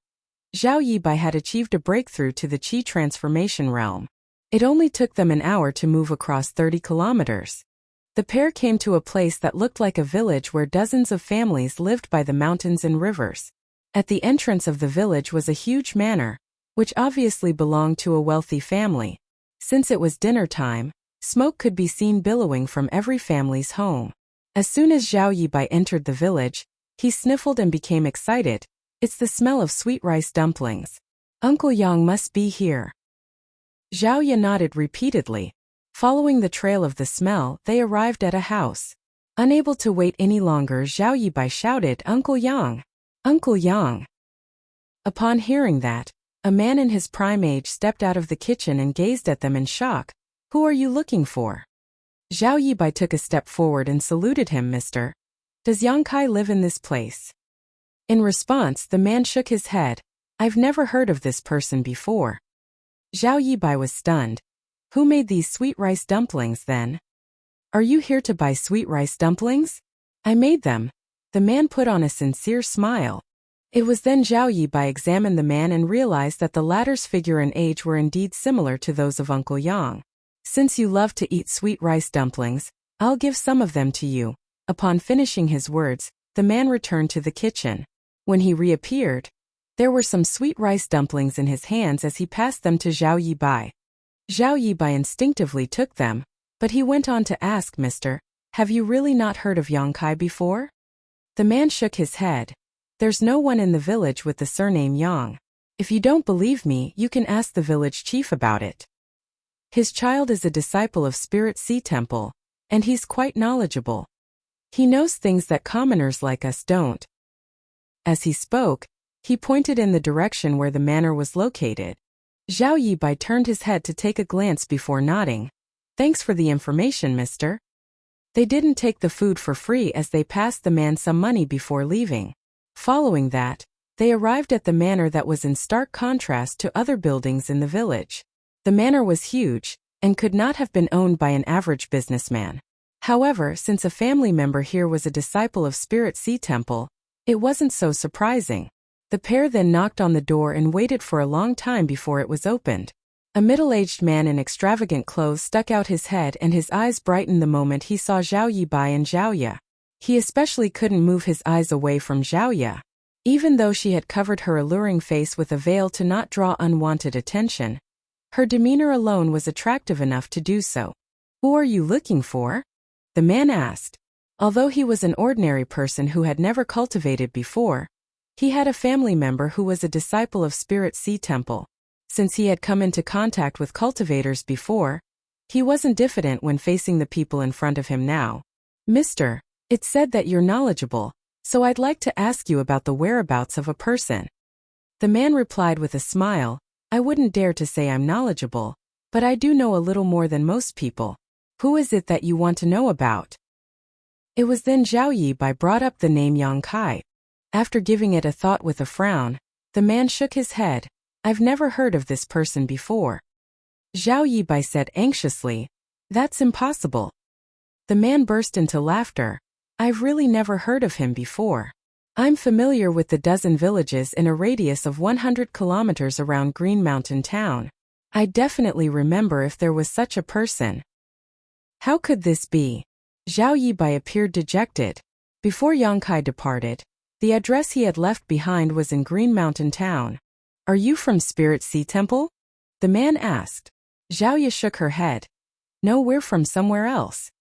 Zhao Yibai had achieved a breakthrough to the Qi transformation realm. It only took them an hour to move across 30 kilometers. The pair came to a place that looked like a village where dozens of families lived by the mountains and rivers. At the entrance of the village was a huge manor, which obviously belonged to a wealthy family. Since it was dinner time, smoke could be seen billowing from every family's home. As soon as Zhao Yibai entered the village, he sniffled and became excited. "It's the smell of sweet rice dumplings. Uncle Yang must be here." Zhao Yi nodded repeatedly. Following the trail of the smell, they arrived at a house. Unable to wait any longer, Zhao Yibai shouted, "Uncle Yang! Uncle Yang!" Upon hearing that, a man in his prime age stepped out of the kitchen and gazed at them in shock. "Who are you looking for?" Zhao Yibai took a step forward and saluted him. "Mister, does Yang Kai live in this place?" In response, the man shook his head. "I've never heard of this person before." Zhao Yibai was stunned. "Who made these sweet rice dumplings then?" "Are you here to buy sweet rice dumplings?" "I made them." The man put on a sincere smile. It was then Zhao Yibai examined the man and realized that the latter's figure and age were indeed similar to those of Uncle Yang. "Since you love to eat sweet rice dumplings, I'll give some of them to you." Upon finishing his words, the man returned to the kitchen. When he reappeared, there were some sweet rice dumplings in his hands as he passed them to Zhao Yibai. Zhao Yibai instinctively took them, but he went on to ask, "Mister, have you really not heard of Yang Kai before?" The man shook his head. "There's no one in the village with the surname Yang. If you don't believe me, you can ask the village chief about it. His child is a disciple of Spirit Sea Temple, and he's quite knowledgeable. He knows things that commoners like us don't." As he spoke, he pointed in the direction where the manor was located. Zhao Yibai turned his head to take a glance before nodding. "Thanks for the information, mister." They didn't take the food for free as they passed the man some money before leaving. Following that, they arrived at the manor that was in stark contrast to other buildings in the village. The manor was huge, and could not have been owned by an average businessman. However, since a family member here was a disciple of Spirit Sea Temple, it wasn't so surprising. The pair then knocked on the door and waited for a long time before it was opened. A middle-aged man in extravagant clothes stuck out his head and his eyes brightened the moment he saw Zhao Yibai and Zhao Ye. He especially couldn't move his eyes away from Zhao Ye. Even though she had covered her alluring face with a veil to not draw unwanted attention, her demeanor alone was attractive enough to do so. "Who are you looking for?" the man asked. Although he was an ordinary person who had never cultivated before, he had a family member who was a disciple of Spirit Sea Temple. Since he had come into contact with cultivators before, he wasn't diffident when facing the people in front of him now. "Mister, it's said that you're knowledgeable, so I'd like to ask you about the whereabouts of a person." The man replied with a smile, "I wouldn't dare to say I'm knowledgeable, But I do know a little more than most people. Who is it that you want to know about? It was then Zhao Yibai brought up the name Yang Kai. After giving it a thought with a frown, the man shook his head. I've never heard of this person before. Zhao Yibai said anxiously, That's impossible. The man burst into laughter. I've really never heard of him before. I'm familiar with the dozen villages in a radius of 100 kilometers around Green Mountain Town. I definitely remember if there was such a person. How could this be? Zhao Yibai appeared dejected. Before Yang Kai departed, the address he had left behind was in Green Mountain Town. Are you from Spirit Sea Temple? The man asked. Zhao Yi shook her head. No, we're from somewhere else.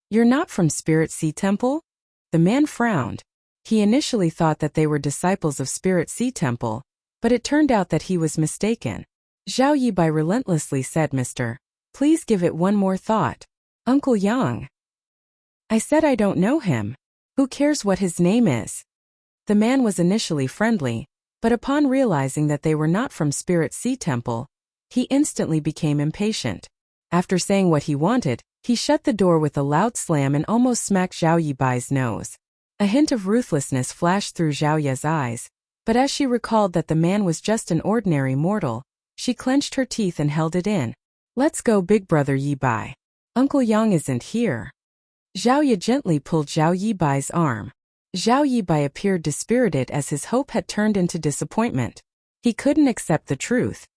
You're not from Spirit Sea Temple? The man frowned. He initially thought that they were disciples of Spirit Sea Temple, but it turned out that he was mistaken. Zhao Yibai relentlessly said, Mister, please give it one more thought. Uncle Yang. I said I don't know him. Who cares what his name is? The man was initially friendly, but upon realizing that they were not from Spirit Sea Temple, he instantly became impatient. After saying what he wanted, he shut the door with a loud slam and almost smacked Zhao Yibai's nose. A hint of ruthlessness flashed through Zhao Ye's eyes, but as she recalled that the man was just an ordinary mortal, she clenched her teeth and held it in. Let's go, big brother Yibai. Uncle Yang isn't here. Zhao Ye gently pulled Zhao Yibai's arm. Zhao Yibai appeared dispirited as his hope had turned into disappointment. He couldn't accept the truth.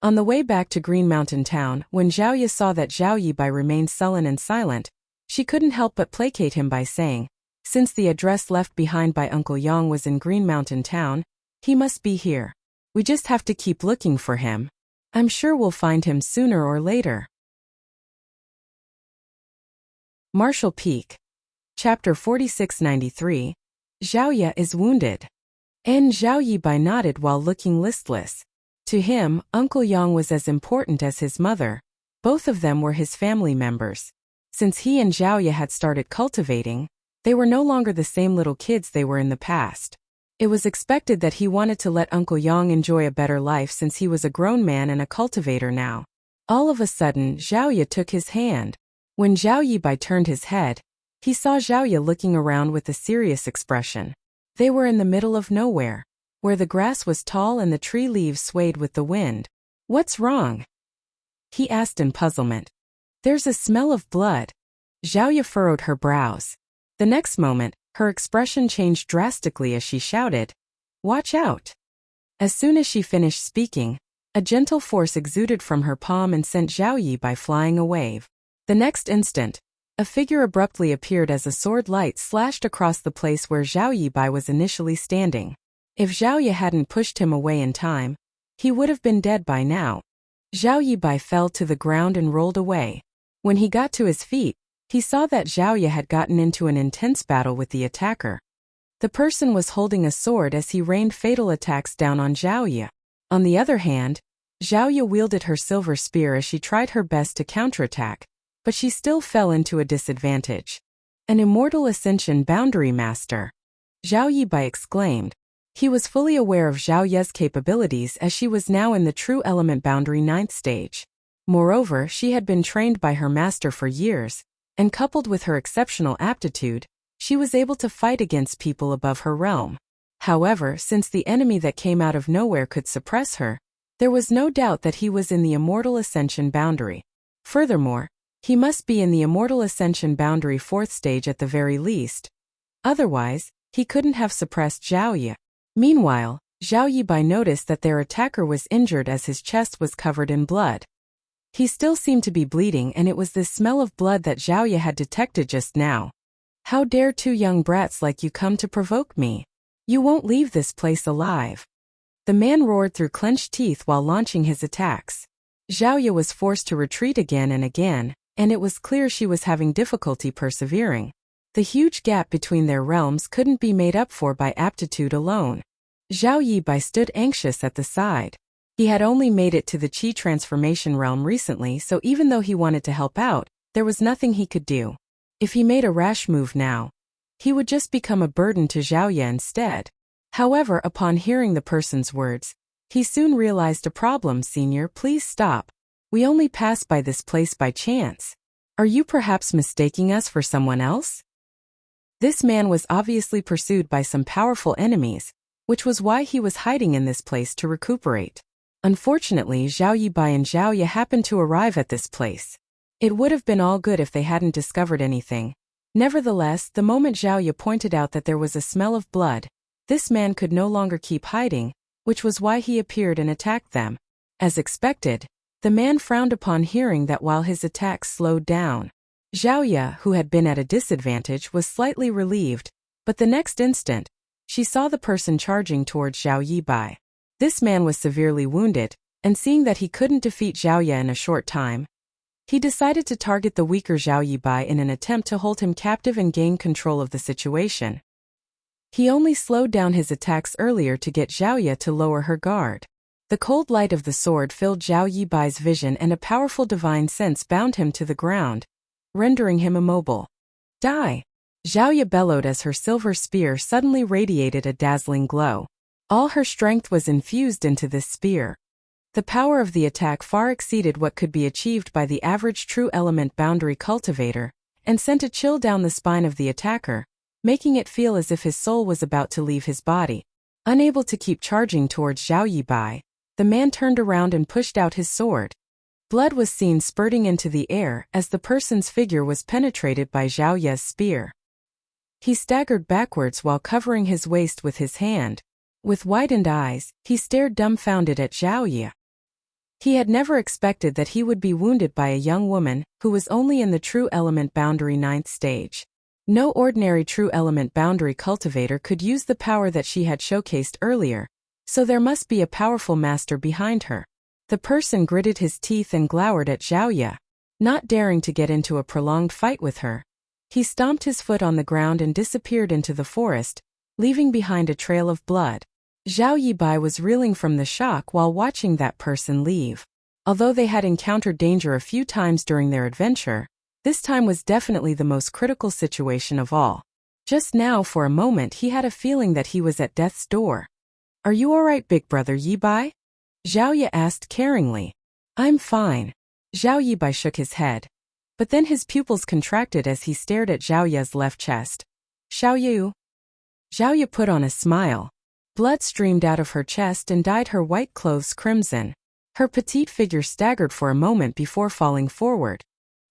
On the way back to Green Mountain Town, when Zhao Ye saw that Zhao Yibai remained sullen and silent, she couldn't help but placate him by saying, since the address left behind by Uncle Yang was in Green Mountain Town, he must be here. We just have to keep looking for him. I'm sure we'll find him sooner or later. Marshall Peak. Chapter 4693. Zhao Ye is wounded. And Zhao Yibai nodded while looking listless. To him, Uncle Yang was as important as his mother. Both of them were his family members. Since he and Zhao Ye had started cultivating, they were no longer the same little kids they were in the past. It was expected that he wanted to let Uncle Yang enjoy a better life since he was a grown man and a cultivator now. All of a sudden, Zhao Ye took his hand. When Zhao Yibai turned his head, he saw Zhao Ye looking around with a serious expression. They were in the middle of nowhere, where the grass was tall and the tree leaves swayed with the wind. What's wrong? He asked in puzzlement. There's a smell of blood. Zhao Ye furrowed her brows. The next moment, her expression changed drastically as she shouted, Watch out! As soon as she finished speaking, a gentle force exuded from her palm and sent Zhao Yibai flying away. The next instant, a figure abruptly appeared as a sword light slashed across the place where Zhao Yibai was initially standing. If Zhao Ye hadn't pushed him away in time, he would have been dead by now. Zhao Yibai fell to the ground and rolled away. When he got to his feet, he saw that Zhao Ye had gotten into an intense battle with the attacker. The person was holding a sword as he rained fatal attacks down on Zhao Ye. On the other hand, Zhao Ye wielded her silver spear as she tried her best to counterattack, but she still fell into a disadvantage. An immortal ascension boundary master. Zhao Yibai exclaimed. He was fully aware of Zhao Ye's capabilities as she was now in the true element boundary 9th stage. Moreover, she had been trained by her master for years, and coupled with her exceptional aptitude, she was able to fight against people above her realm. However, since the enemy that came out of nowhere could suppress her, there was no doubt that he was in the immortal ascension boundary. Furthermore, he must be in the immortal ascension boundary 4th stage at the very least. Otherwise, he couldn't have suppressed Zhao Ye. Meanwhile, Zhao Yibai noticed that their attacker was injured as his chest was covered in blood. He still seemed to be bleeding, and it was this smell of blood that Zhao Ye had detected just now. How dare two young brats like you come to provoke me? You won't leave this place alive. The man roared through clenched teeth while launching his attacks. Zhao Ye was forced to retreat again and again, and it was clear she was having difficulty persevering. The huge gap between their realms couldn't be made up for by aptitude alone. Zhao Yibai stood anxious at the side. He had only made it to the Qi transformation realm recently, so even though he wanted to help out, there was nothing he could do. If he made a rash move now, he would just become a burden to Zhao Ye instead. However, upon hearing the person's words, he soon realized a problem. Senior, please stop. We only pass by this place by chance. Are you perhaps mistaking us for someone else? This man was obviously pursued by some powerful enemies, which was why he was hiding in this place to recuperate. Unfortunately, Zhao Yibai and Zhao Ye happened to arrive at this place. It would have been all good if they hadn't discovered anything. Nevertheless, the moment Zhao Ye pointed out that there was a smell of blood, this man could no longer keep hiding, which was why he appeared and attacked them. As expected, the man frowned upon hearing that while his attacks slowed down. Zhao Ye, who had been at a disadvantage, was slightly relieved, but the next instant, she saw the person charging towards Zhao Yibai. This man was severely wounded, and seeing that he couldn't defeat Zhao Ye in a short time, he decided to target the weaker Zhao Yibai in an attempt to hold him captive and gain control of the situation. He only slowed down his attacks earlier to get Zhao Ye to lower her guard. The cold light of the sword filled Zhao Yibai's vision and a powerful divine sense bound him to the ground, rendering him immobile. Die! Zhao Ye bellowed as her silver spear suddenly radiated a dazzling glow. All her strength was infused into this spear. The power of the attack far exceeded what could be achieved by the average true element boundary cultivator, and sent a chill down the spine of the attacker, making it feel as if his soul was about to leave his body. Unable to keep charging towards Zhao Yibai, the man turned around and pushed out his sword. Blood was seen spurting into the air as the person's figure was penetrated by Zhao Ye's spear. He staggered backwards while covering his waist with his hand. With widened eyes, he stared dumbfounded at Zhao Ye. He had never expected that he would be wounded by a young woman who was only in the true element boundary 9th stage. No ordinary true element boundary cultivator could use the power that she had showcased earlier, so there must be a powerful master behind her. The person gritted his teeth and glowered at Zhao Ye. Not daring to get into a prolonged fight with her, he stomped his foot on the ground and disappeared into the forest, leaving behind a trail of blood. Zhao Yibai was reeling from the shock while watching that person leave. Although they had encountered danger a few times during their adventure, this time was definitely the most critical situation of all. Just now, for a moment, he had a feeling that he was at death's door. Are you alright, big brother Yibai? Zhao Ye asked caringly. I'm fine. Zhao Yibai shook his head. But then his pupils contracted as he stared at Zhao Ye's left chest. Xiao Yu? Zhao Ye put on a smile. Blood streamed out of her chest and dyed her white clothes crimson. Her petite figure staggered for a moment before falling forward.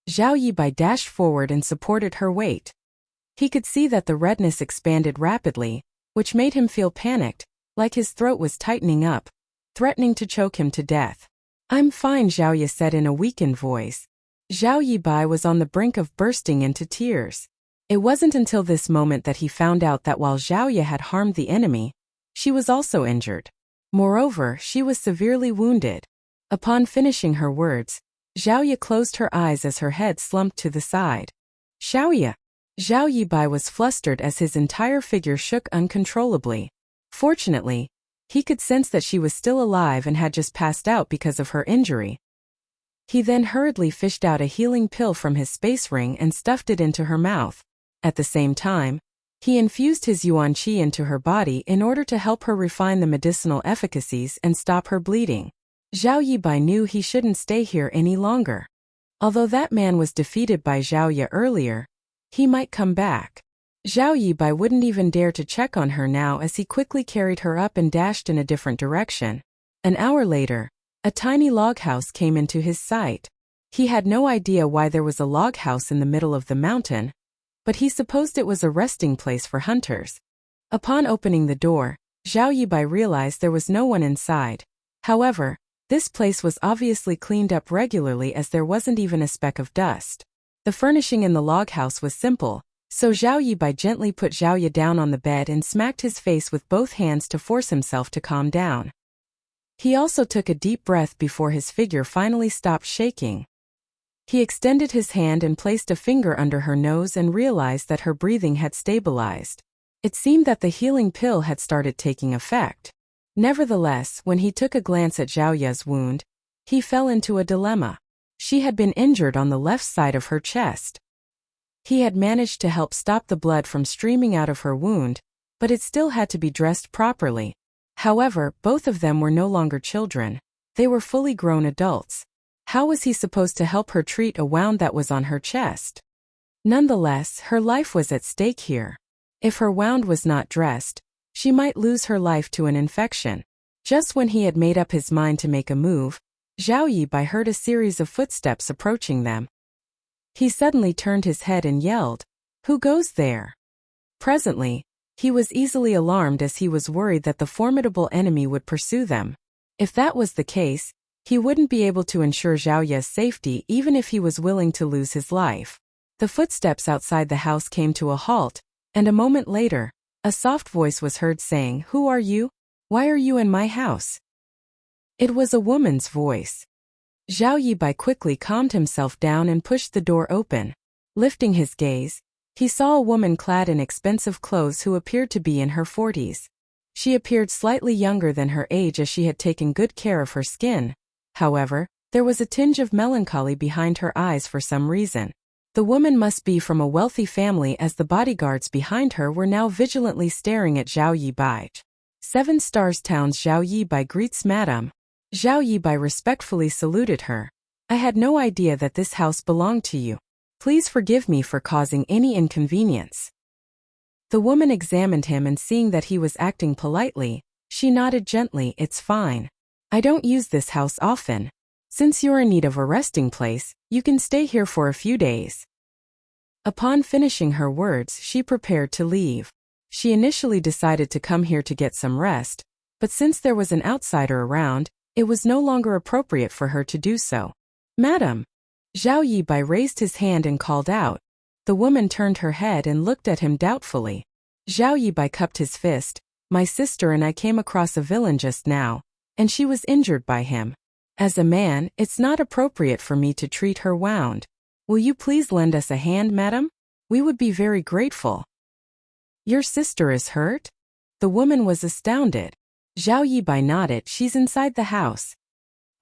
Zhao Yibai dashed forward and supported her weight. He could see that the redness expanded rapidly, which made him feel panicked, like his throat was tightening up, threatening to choke him to death. I'm fine, Zhao Ye said in a weakened voice. Zhao Yibai was on the brink of bursting into tears. It wasn't until this moment that he found out that while Zhao Ye had harmed the enemy, she was also injured. Moreover, she was severely wounded. Upon finishing her words, Zhao Ye closed her eyes as her head slumped to the side. Xiao Ye! Zhao Yibai was flustered as his entire figure shook uncontrollably. Fortunately, he could sense that she was still alive and had just passed out because of her injury. He then hurriedly fished out a healing pill from his space ring and stuffed it into her mouth. At the same time, he infused his yuan qi into her body in order to help her refine the medicinal efficacies and stop her bleeding. Zhao Yibai knew he shouldn't stay here any longer. Although that man was defeated by Zhao Ye earlier, he might come back. Zhao Yibai wouldn't even dare to check on her now as he quickly carried her up and dashed in a different direction. An hour later, a tiny log house came into his sight. He had no idea why there was a log house in the middle of the mountain, but he supposed it was a resting place for hunters. Upon opening the door, Zhao Yibai realized there was no one inside. However, this place was obviously cleaned up regularly as there wasn't even a speck of dust. The furnishing in the log house was simple, so Zhao Yibai gently put Zhao Ye down on the bed and smacked his face with both hands to force himself to calm down. He also took a deep breath before his figure finally stopped shaking. He extended his hand and placed a finger under her nose and realized that her breathing had stabilized. It seemed that the healing pill had started taking effect. Nevertheless, when he took a glance at Zhao Ye's wound, he fell into a dilemma. She had been injured on the left side of her chest. He had managed to help stop the blood from streaming out of her wound, but it still had to be dressed properly. However, both of them were no longer children. They were fully grown adults. How was he supposed to help her treat a wound that was on her chest? Nonetheless, her life was at stake here. If her wound was not dressed, she might lose her life to an infection. Just when he had made up his mind to make a move, Zhao Yibai heard a series of footsteps approaching them. He suddenly turned his head and yelled, "Who goes there?" Presently, he was easily alarmed as he was worried that the formidable enemy would pursue them. If that was the case, he wouldn't be able to ensure Zhao Ye's safety even if he was willing to lose his life. The footsteps outside the house came to a halt, and a moment later, a soft voice was heard saying, "Who are you? Why are you in my house?" It was a woman's voice. Zhao Yibai quickly calmed himself down and pushed the door open. Lifting his gaze, he saw a woman clad in expensive clothes who appeared to be in her 40s. She appeared slightly younger than her age as she had taken good care of her skin. However, there was a tinge of melancholy behind her eyes for some reason. The woman must be from a wealthy family as the bodyguards behind her were now vigilantly staring at Zhao Yibai. 7 Stars Town's Zhao Yibai greets Madam. Zhao Yibai respectfully saluted her. "I had no idea that this house belonged to you. Please forgive me for causing any inconvenience." The woman examined him and seeing that he was acting politely, she nodded gently, "It's fine. I don't use this house often. Since you're in need of a resting place, you can stay here for a few days." Upon finishing her words, she prepared to leave. She initially decided to come here to get some rest, but since there was an outsider around, it was no longer appropriate for her to do so. "Madam!" Zhao Yibai raised his hand and called out. The woman turned her head and looked at him doubtfully. Zhao Yibai cupped his fist. "My sister and I came across a villain just now, and she was injured by him. As a man, it's not appropriate for me to treat her wound. Will you please lend us a hand, madam? We would be very grateful." "Your sister is hurt?" The woman was astounded. Zhao Yibai nodded. "She's inside the house."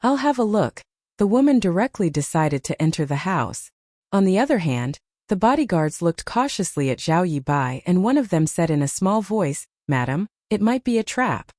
"I'll have a look." The woman directly decided to enter the house. On the other hand, the bodyguards looked cautiously at Zhao Yibai and one of them said in a small voice, "Madam, it might be a trap."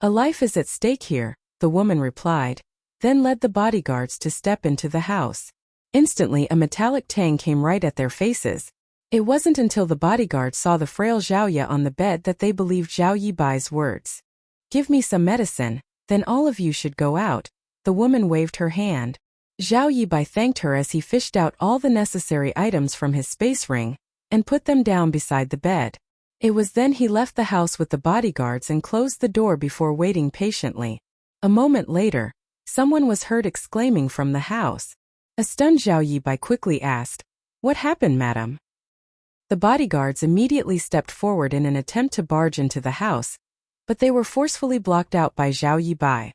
"A life is at stake here," the woman replied, then led the bodyguards to step into the house. Instantly a metallic tang came right at their faces. It wasn't until the bodyguards saw the frail Zhao Ye on the bed that they believed Zhao Yibai's words. "Give me some medicine, then all of you should go out." The woman waved her hand. Zhao Yibai thanked her as he fished out all the necessary items from his space ring and put them down beside the bed. It was then he left the house with the bodyguards and closed the door before waiting patiently. A moment later, someone was heard exclaiming from the house. A stunned Zhao Yibai quickly asked, "What happened, madam?" The bodyguards immediately stepped forward in an attempt to barge into the house, but they were forcefully blocked out by Zhao Yibai.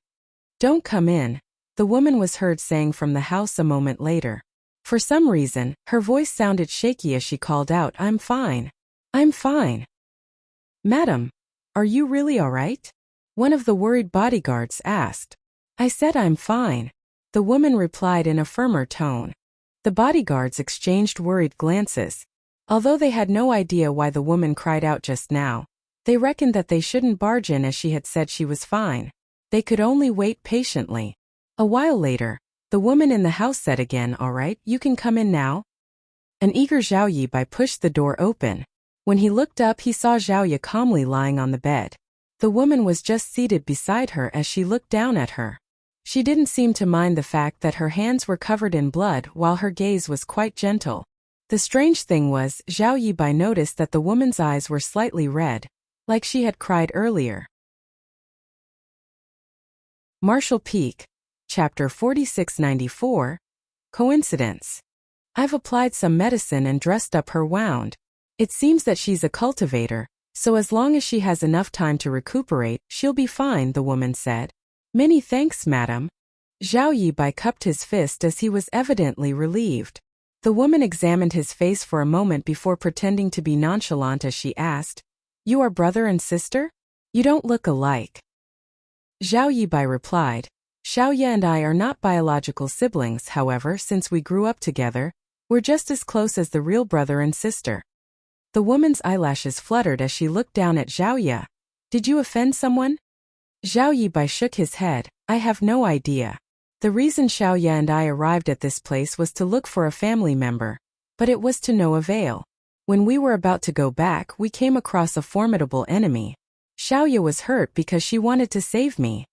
"Don't come in," the woman was heard saying from the house a moment later. For some reason, her voice sounded shaky as she called out, "I'm fine. I'm fine." "Madam, are you really all right?" one of the worried bodyguards asked. "I said I'm fine," the woman replied in a firmer tone. The bodyguards exchanged worried glances. Although they had no idea why the woman cried out just now, they reckoned that they shouldn't barge in as she had said she was fine. They could only wait patiently. A while later, the woman in the house said again, "All right, you can come in now." An eager Zhao Yibai pushed the door open. When he looked up, he saw Zhao Ye calmly lying on the bed. The woman was just seated beside her as she looked down at her. She didn't seem to mind the fact that her hands were covered in blood while her gaze was quite gentle. The strange thing was, Zhao Yibai noticed that the woman's eyes were slightly red, like she had cried earlier. Marshall Peak, Chapter 4694, Coincidence. "I've applied some medicine and dressed up her wound. It seems that she's a cultivator, so as long as she has enough time to recuperate, she'll be fine," the woman said. "Many thanks, madam." Zhao Yibai cupped his fist as he was evidently relieved. The woman examined his face for a moment before pretending to be nonchalant as she asked, "You are brother and sister? You don't look alike." Zhao Yibai replied, "Xiao Ye and I are not biological siblings, however, since we grew up together, we're just as close as the real brother and sister." The woman's eyelashes fluttered as she looked down at Zhao Ye. "Did you offend someone?" Zhao Yibai shook his head, "I have no idea." The reason Xiaoya and I arrived at this place was to look for a family member, but it was to no avail. When we were about to go back, we came across a formidable enemy. Xiaoya was hurt because she wanted to save me.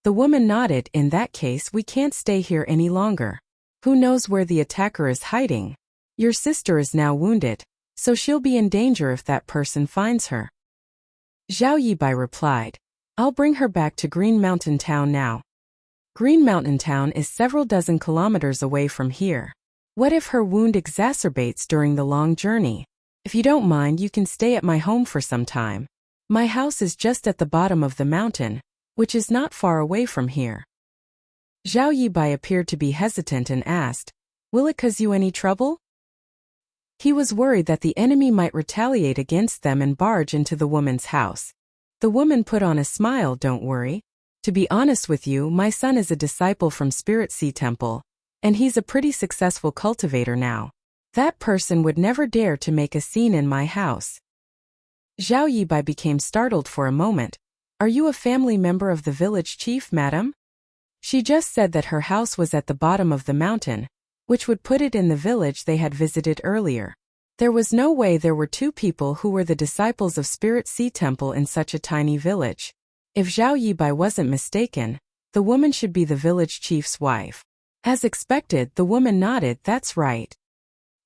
The woman nodded. In that case, we can't stay here any longer. Who knows where the attacker is hiding? Your sister is now wounded, so she'll be in danger if that person finds her. Zhao Yibai replied, I'll bring her back to Green Mountain Town now. Green Mountain Town is several dozen kilometers away from here. What if her wound exacerbates during the long journey? If you don't mind, you can stay at my home for some time. My house is just at the bottom of the mountain, which is not far away from here. Zhao Yibai appeared to be hesitant and asked, Will it cause you any trouble? He was worried that the enemy might retaliate against them and barge into the woman's house. The woman put on a smile. Don't worry. To be honest with you, my son is a disciple from Spirit Sea Temple, and he's a pretty successful cultivator now. That person would never dare to make a scene in my house. Zhao Yibai became startled for a moment. Are you a family member of the village chief, madam? She just said that her house was at the bottom of the mountain, which would put it in the village they had visited earlier. There was no way there were two people who were the disciples of Spirit Sea Temple in such a tiny village. If Zhao Yibai wasn't mistaken, the woman should be the village chief's wife. As expected, the woman nodded. That's right.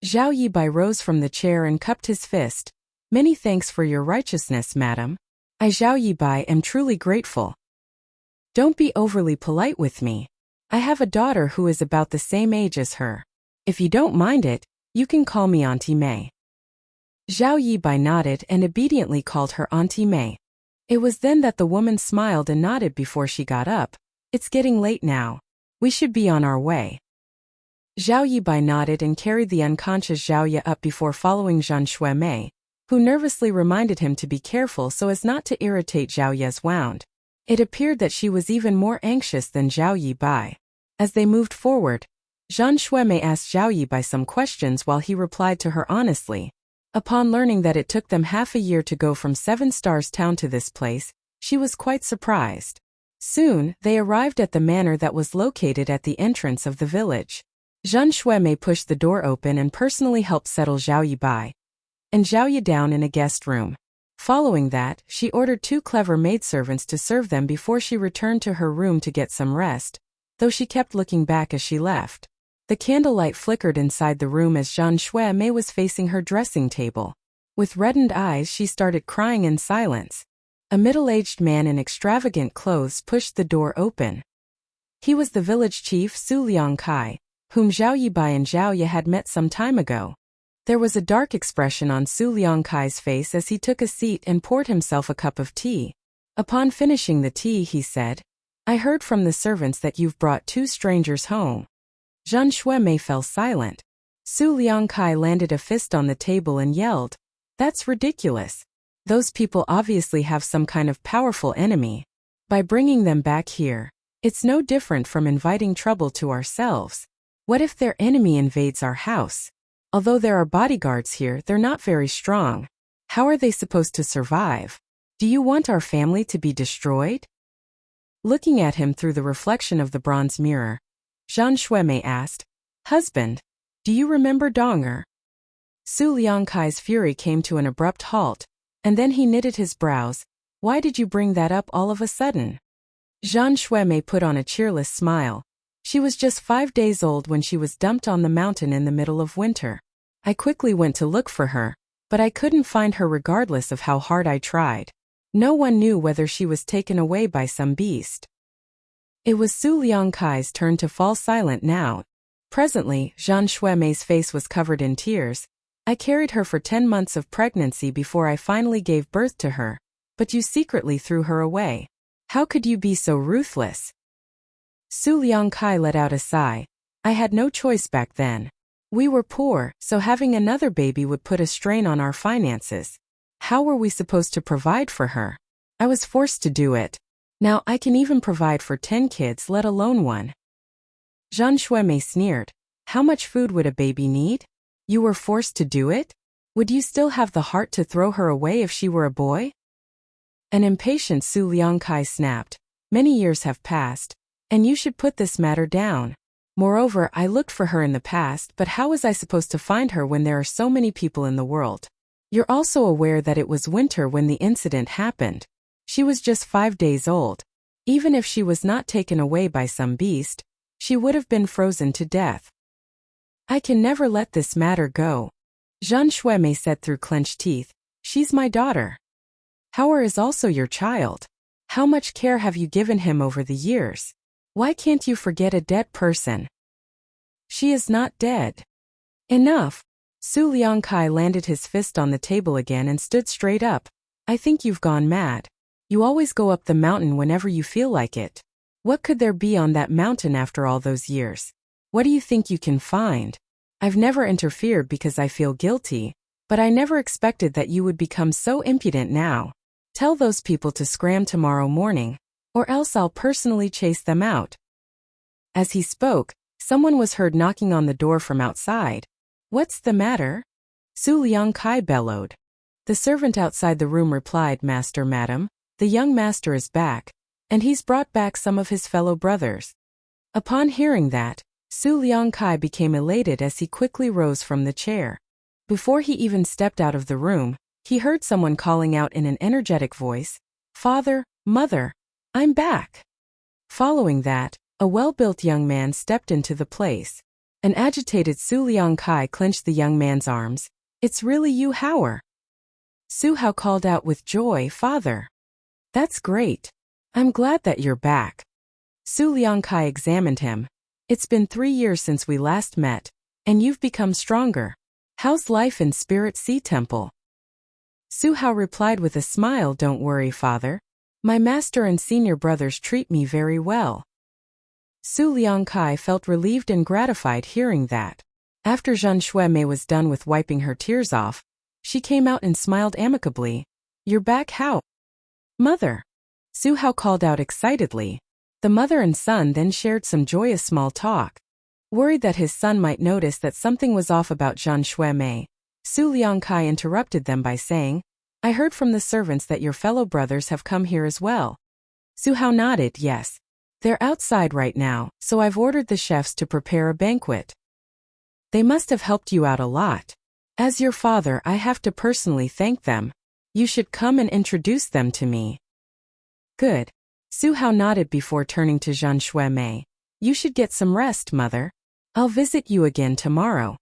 Zhao Yibai rose from the chair and cupped his fist. Many thanks for your righteousness, madam. I, Zhao Yibai, am truly grateful. Don't be overly polite with me. I have a daughter who is about the same age as her. If you don't mind it, you can call me Auntie Mei. Zhao Yibai nodded and obediently called her Auntie Mei. It was then that the woman smiled and nodded before she got up. It's getting late now. We should be on our way. Zhao Yibai nodded and carried the unconscious Zhaoya up before following Zhan Shuemei, who nervously reminded him to be careful so as not to irritate Zhaoya's wound. It appeared that she was even more anxious than Zhao Yibai. As they moved forward, Zhan Shuemei asked Zhao Yibai some questions while he replied to her honestly. Upon learning that it took them half a year to go from Seven Stars Town to this place, she was quite surprised. Soon, they arrived at the manor that was located at the entrance of the village. Zhan Shuemei pushed the door open and personally helped settle Zhao Yibai and Zhaoya down in a guest room. Following that, she ordered two clever maidservants to serve them before she returned to her room to get some rest, though she kept looking back as she left. The candlelight flickered inside the room as Zhan Shuemei was facing her dressing table. With reddened eyes, she started crying in silence. A middle-aged man in extravagant clothes pushed the door open. He was the village chief Su Liangkai, whom Zhao Yibai and Zhaoya had met some time ago. There was a dark expression on Su Liangkai's face as he took a seat and poured himself a cup of tea. Upon finishing the tea, he said, I heard from the servants that you've brought two strangers home. Zhan Shuemei fell silent. Su Liangkai landed a fist on the table and yelled, That's ridiculous. Those people obviously have some kind of powerful enemy. By bringing them back here, it's no different from inviting trouble to ourselves. What if their enemy invades our house? Although there are bodyguards here, they're not very strong. How are they supposed to survive? Do you want our family to be destroyed? Looking at him through the reflection of the bronze mirror, Zhan Shuemei asked, Husband, do you remember Donger? Su Liangkai's fury came to an abrupt halt, and then he knitted his brows. Why did you bring that up all of a sudden? Zhan Shuemei put on a cheerless smile. She was just 5 days old when she was dumped on the mountain in the middle of winter. I quickly went to look for her, but I couldn't find her regardless of how hard I tried. No one knew whether she was taken away by some beast. It was Su Liangkai's turn to fall silent now. Presently, Zhan Shuemei's face was covered in tears. I carried her for 10 months of pregnancy before I finally gave birth to her, but you secretly threw her away. How could you be so ruthless? Su Liangkai let out a sigh. I had no choice back then. We were poor, so having another baby would put a strain on our finances. How were we supposed to provide for her? I was forced to do it. Now I can even provide for 10 kids, let alone one. Zhan Shuemei sneered. How much food would a baby need? You were forced to do it? Would you still have the heart to throw her away if she were a boy? An impatient Su Liangkai snapped. Many years have passed. And you should put this matter down. Moreover, I looked for her in the past, but how was I supposed to find her when there are so many people in the world? You're also aware that it was winter when the incident happened. She was just 5 days old. Even if she was not taken away by some beast, she would have been frozen to death. I can never let this matter go, Jean Shuemei said through clenched teeth. She's my daughter. Hauer is also your child. How much care have you given him over the years? Why can't you forget a dead person? She is not dead. Enough. Su Liangkai landed his fist on the table again and stood straight up. I think you've gone mad. You always go up the mountain whenever you feel like it. What could there be on that mountain after all those years? What do you think you can find? I've never interfered because I feel guilty, but I never expected that you would become so impudent now. Tell those people to scram tomorrow morning, or else I'll personally chase them out. As he spoke, someone was heard knocking on the door from outside. What's the matter? Su Liangkai bellowed. The servant outside the room replied, Master, madam, the young master is back, and he's brought back some of his fellow brothers. Upon hearing that, Su Liangkai became elated as he quickly rose from the chair. Before he even stepped out of the room, he heard someone calling out in an energetic voice, Father, Mother, I'm back. Following that, a well-built young man stepped into the place. An agitated Su Liangkai clenched the young man's arms. It's really you, Hauer. Su Hao called out with joy, Father. That's great. I'm glad that you're back. Su Liangkai examined him. It's been 3 years since we last met, and you've become stronger. How's life in Spirit Sea Temple? Su Hao replied with a smile, Don't worry, Father. My master and senior brothers treat me very well. Su Liangkai felt relieved and gratified hearing that. After Jean Shuemei was done with wiping her tears off, she came out and smiled amicably. You're back, Hao. Mother. Su Hao called out excitedly. The mother and son then shared some joyous small talk. Worried that his son might notice that something was off about Jean Shuemei, Su Liangkai interrupted them by saying, I heard from the servants that your fellow brothers have come here as well. Su Hao nodded, yes. They're outside right now, so I've ordered the chefs to prepare a banquet. They must have helped you out a lot. As your father, I have to personally thank them. You should come and introduce them to me. Good. Su Hao nodded before turning to Jean Shuemei. You should get some rest, Mother. I'll visit you again tomorrow.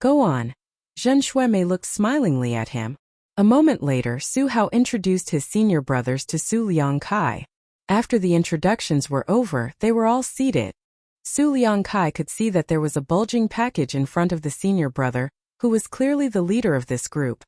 Go on. Jean Shuemei looked smilingly at him. A moment later, Su Hao introduced his senior brothers to Su Liangkai. After the introductions were over, they were all seated. Su Liangkai could see that there was a bulging package in front of the senior brother, who was clearly the leader of this group.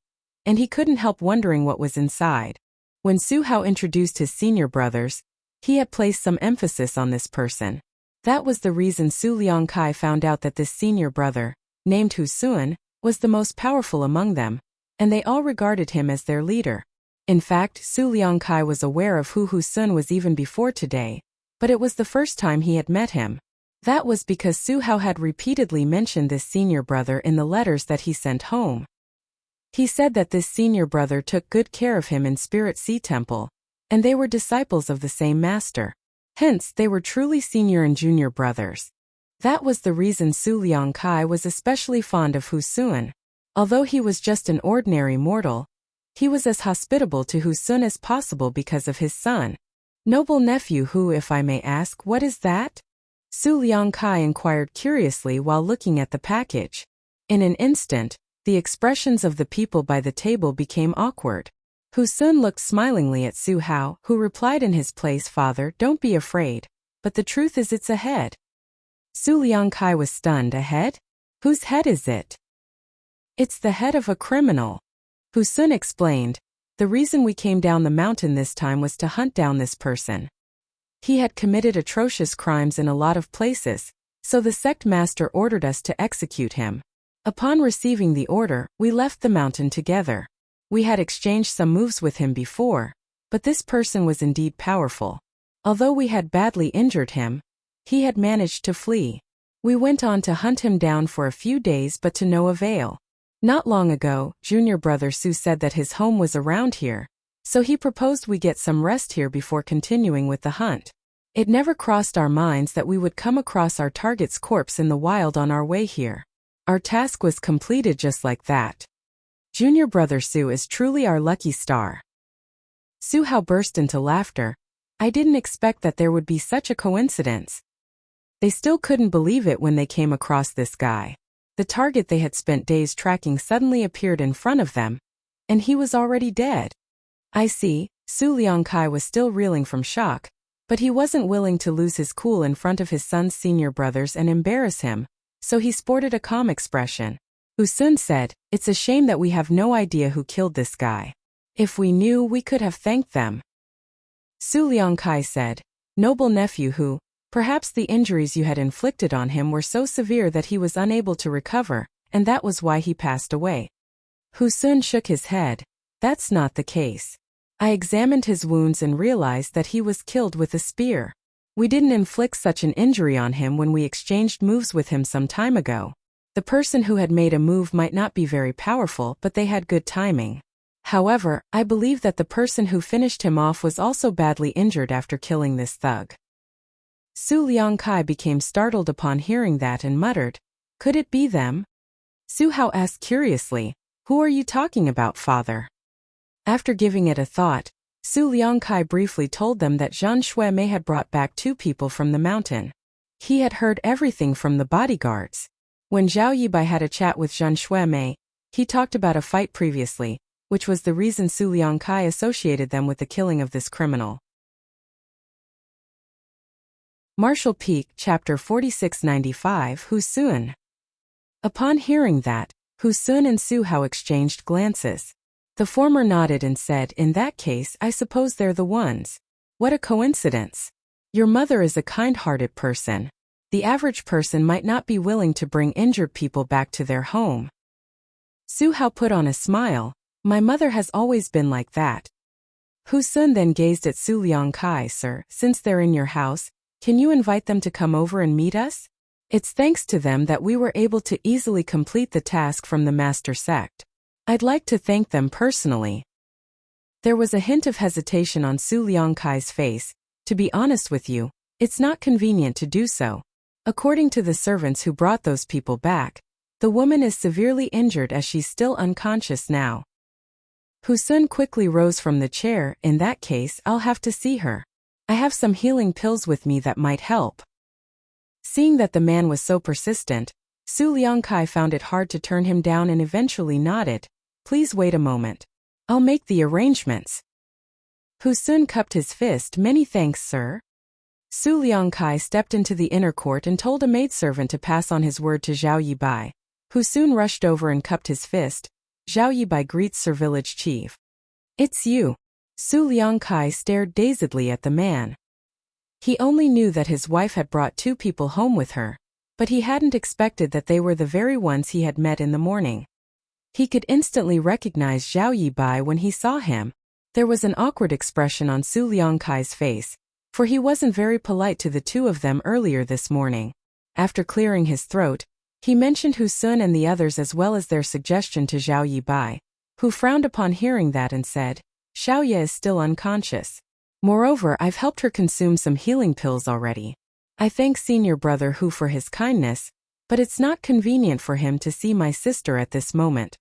And he couldn't help wondering what was inside. When Su Hao introduced his senior brothers, he had placed some emphasis on this person. That was the reason Su Liangkai found out that this senior brother, named Hu Sun, was the most powerful among them, and they all regarded him as their leader. In fact, Su Liangkai was aware of who Hu Sun was even before today, but it was the first time he had met him. That was because Su Hao had repeatedly mentioned this senior brother in the letters that he sent home. He said that this senior brother took good care of him in Spirit Sea Temple, and they were disciples of the same master. Hence, they were truly senior and junior brothers. That was the reason Su Liangkai was especially fond of Hu Sun. Although he was just an ordinary mortal, he was as hospitable to Hu Sun as possible because of his son. Noble nephew who, if I may ask, what is that? Su Liangkai inquired curiously while looking at the package. In an instant, the expressions of the people by the table became awkward. Hu Sun looked smilingly at Su Hao, who replied in his place, Father, don't be afraid. But the truth is it's a head. Su Liangkai was stunned. A head? Whose head is it? It's the head of a criminal. Hu Sun explained. The reason we came down the mountain this time was to hunt down this person. He had committed atrocious crimes in a lot of places, so the sect master ordered us to execute him. Upon receiving the order, we left the mountain together. We had exchanged some moves with him before, but this person was indeed powerful. Although we had badly injured him, he had managed to flee. We went on to hunt him down for a few days but to no avail. Not long ago, junior brother Su said that his home was around here, so he proposed we get some rest here before continuing with the hunt. It never crossed our minds that we would come across our target's corpse in the wild on our way here. Our task was completed just like that. Junior brother Su is truly our lucky star. Su Hao burst into laughter. I didn't expect that there would be such a coincidence. They still couldn't believe it when they came across this guy. The target they had spent days tracking suddenly appeared in front of them, and he was already dead. I see, Su Liangkai was still reeling from shock, but he wasn't willing to lose his cool in front of his son's senior brothers and embarrass him, so he sported a calm expression. Hu Sun said, "It's a shame that we have no idea who killed this guy. If we knew, we could have thanked them." Su Liangkai said, "Noble nephew Hu, perhaps the injuries you had inflicted on him were so severe that he was unable to recover, and that was why he passed away." Hu Sun shook his head. "That's not the case. I examined his wounds and realized that he was killed with a spear. We didn't inflict such an injury on him when we exchanged moves with him some time ago. The person who had made a move might not be very powerful, but they had good timing. However, I believe that the person who finished him off was also badly injured after killing this thug." Su Liangkai became startled upon hearing that and muttered, "Could it be them?" Su Hao asked curiously, "Who are you talking about, father?" After giving it a thought, Su Liangkai briefly told them that Zhang Shuimei had brought back 2 people from the mountain. He had heard everything from the bodyguards. When Zhao Yibai had a chat with Zhang Shuimei, he talked about a fight previously, which was the reason Su Liangkai associated them with the killing of this criminal. Martial Peak, Chapter 4695, Hu Sun. Upon hearing that, Hu Sun and Su Hao exchanged glances. The former nodded and said, "In that case, I suppose they're the ones. What a coincidence. Your mother is a kind-hearted person. The average person might not be willing to bring injured people back to their home." Su Hao put on a smile. "My mother has always been like that." Hu Sun then gazed at Su Liangkai. "Sir, since they're in your house, can you invite them to come over and meet us? It's thanks to them that we were able to easily complete the task from the master sect. I'd like to thank them personally." There was a hint of hesitation on Su Liangkai's face. "To be honest with you, it's not convenient to do so. According to the servants who brought those people back, the woman is severely injured as she's still unconscious now." Hu Sun quickly rose from the chair. "In that case, I'll have to see her. I have some healing pills with me that might help." Seeing that the man was so persistent, Su Liangkai found it hard to turn him down and eventually nodded. "Please wait a moment. I'll make the arrangements." Hu Sun cupped his fist. "Many thanks, sir." Su Liangkai stepped into the inner court and told a maidservant to pass on his word to Zhao Yibai. Hu Sun rushed over and cupped his fist. "Zhao Yibai greets Sir Village Chief." "It's you." Su Liangkai stared dazedly at the man. He only knew that his wife had brought 2 people home with her, but he hadn't expected that they were the very ones he had met in the morning. He could instantly recognize Zhao Yibai when he saw him. There was an awkward expression on Su Liangkai's face, for he wasn't very polite to the 2 of them earlier this morning. After clearing his throat, he mentioned Hu Sun and the others as well as their suggestion to Zhao Yibai, who frowned upon hearing that and said, "Xiaoye is still unconscious. Moreover, I've helped her consume some healing pills already. I thank senior brother Hu for his kindness, but it's not convenient for him to see my sister at this moment."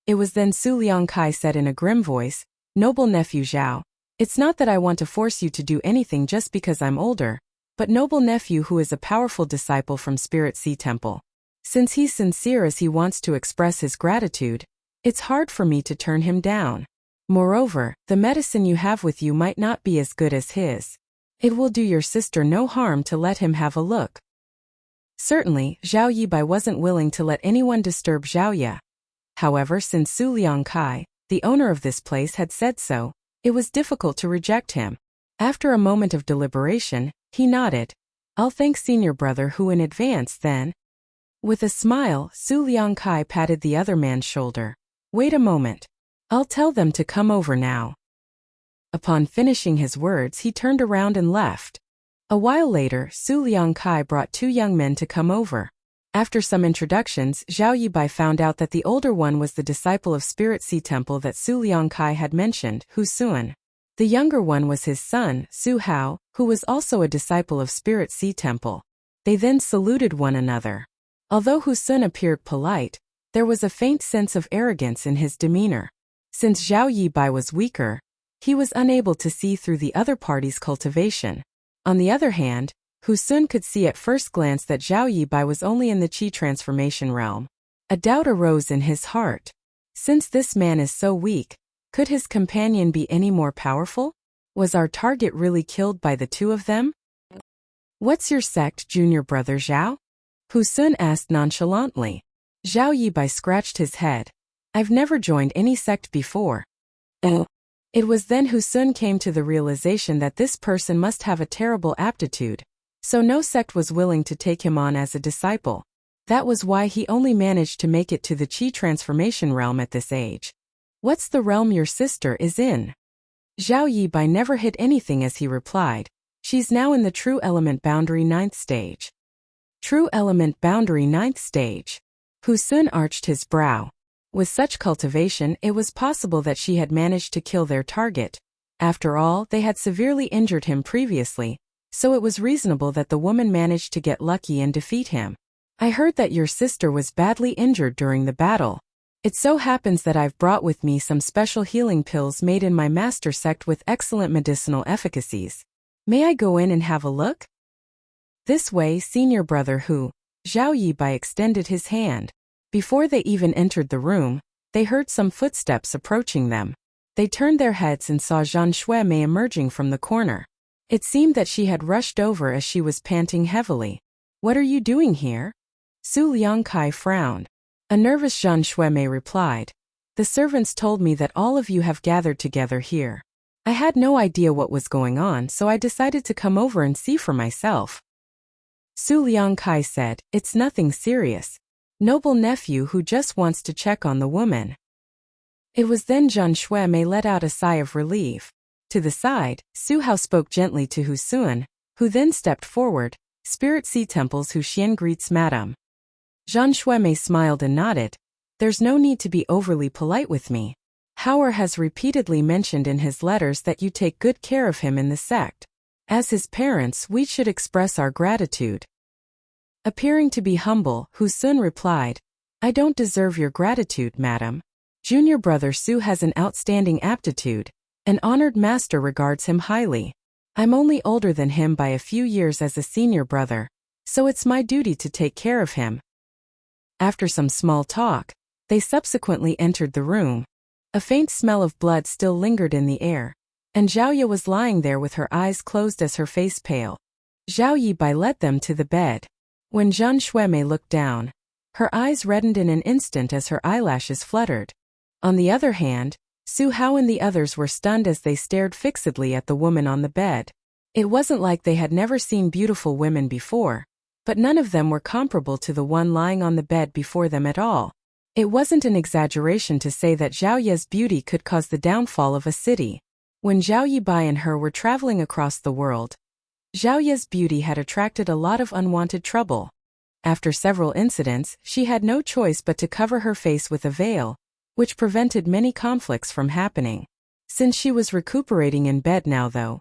It was then Su Liangkai said in a grim voice, "Noble nephew Zhao, it's not that I want to force you to do anything just because I'm older, but noble nephew Hu is a powerful disciple from Spirit Sea Temple. Since he's sincere as he wants to express his gratitude, it's hard for me to turn him down. Moreover, the medicine you have with you might not be as good as his. It will do your sister no harm to let him have a look." Certainly, Zhao Yibai wasn't willing to let anyone disturb Zhaoye. However, since Su Liangkai, the owner of this place, had said so, it was difficult to reject him. After a moment of deliberation, he nodded. "I'll thank senior brother Hu in advance then." With a smile, Su Liangkai patted the other man's shoulder. "Wait a moment. I'll tell them to come over now." Upon finishing his words, he turned around and left. A while later, Su Liangkai brought 2 young men to come over. After some introductions, Zhao Yibai found out that the older one was the disciple of Spirit Sea Temple that Su Liangkai had mentioned, Hu Sun. The younger one was his son, Su Hao, who was also a disciple of Spirit Sea Temple. They then saluted one another. Although Hu Sun appeared polite, there was a faint sense of arrogance in his demeanor. Since Zhao Yibai was weaker, he was unable to see through the other party's cultivation. On the other hand, Hu Sun could see at first glance that Zhao Yibai was only in the Qi transformation realm. A doubt arose in his heart. Since this man is so weak, could his companion be any more powerful? Was our target really killed by the two of them? What's your sect, junior brother Zhao? Hu Sun asked nonchalantly. Zhao Yibai scratched his head. I've never joined any sect before. Oh. It was then Hu Sun came to the realization that this person must have a terrible aptitude, so no sect was willing to take him on as a disciple. That was why he only managed to make it to the Qi transformation realm at this age. What's the realm your sister is in? Zhao Yibai never hid anything as he replied. She's now in the True Element Boundary 9th stage. True Element Boundary 9th stage. Hu Sun arched his brow. With such cultivation, it was possible that she had managed to kill their target. After all, they had severely injured him previously, so it was reasonable that the woman managed to get lucky and defeat him. I heard that your sister was badly injured during the battle. It so happens that I've brought with me some special healing pills made in my master sect with excellent medicinal efficacies. May I go in and have a look? This way, senior brother Hu. Zhao Yibai extended his hand. Before they even entered the room, they heard some footsteps approaching them. They turned their heads and saw Zhang Xuemei emerging from the corner. It seemed that she had rushed over as she was panting heavily. What are you doing here? Su Liangkai frowned. A nervous Zhang Xuemei replied. The servants told me that all of you have gathered together here. I had no idea what was going on, so I decided to come over and see for myself. Su Liangkai said, It's nothing serious. Noble nephew who just wants to check on the woman. It was then Zhang Xuemei let out a sigh of relief. To the side, Su Hao spoke gently to Hu Sun, who then stepped forward. Spirit Sea Temple's Hu Xian greets Madam. Zhang Xuemei smiled and nodded. There's no need to be overly polite with me. Hauer has repeatedly mentioned in his letters that you take good care of him in the sect. As his parents, we should express our gratitude. Appearing to be humble, Hu Sun replied, I don't deserve your gratitude, madam. Junior brother Su has an outstanding aptitude. An honored master regards him highly. I'm only older than him by a few years as a senior brother, so it's my duty to take care of him. After some small talk, they subsequently entered the room. A faint smell of blood still lingered in the air, and Zhao Ye was lying there with her eyes closed as her face pale. Zhao Yibai led them to the bed. When Zhang Xuemei looked down, her eyes reddened in an instant as her eyelashes fluttered. On the other hand, Su Hao and the others were stunned as they stared fixedly at the woman on the bed. It wasn't like they had never seen beautiful women before, but none of them were comparable to the one lying on the bed before them at all. It wasn't an exaggeration to say that Zhao Ye's beauty could cause the downfall of a city. When Zhao Yibai and her were traveling across the world, Zhao Ye's beauty had attracted a lot of unwanted trouble. After several incidents, she had no choice but to cover her face with a veil, which prevented many conflicts from happening. Since she was recuperating in bed now though,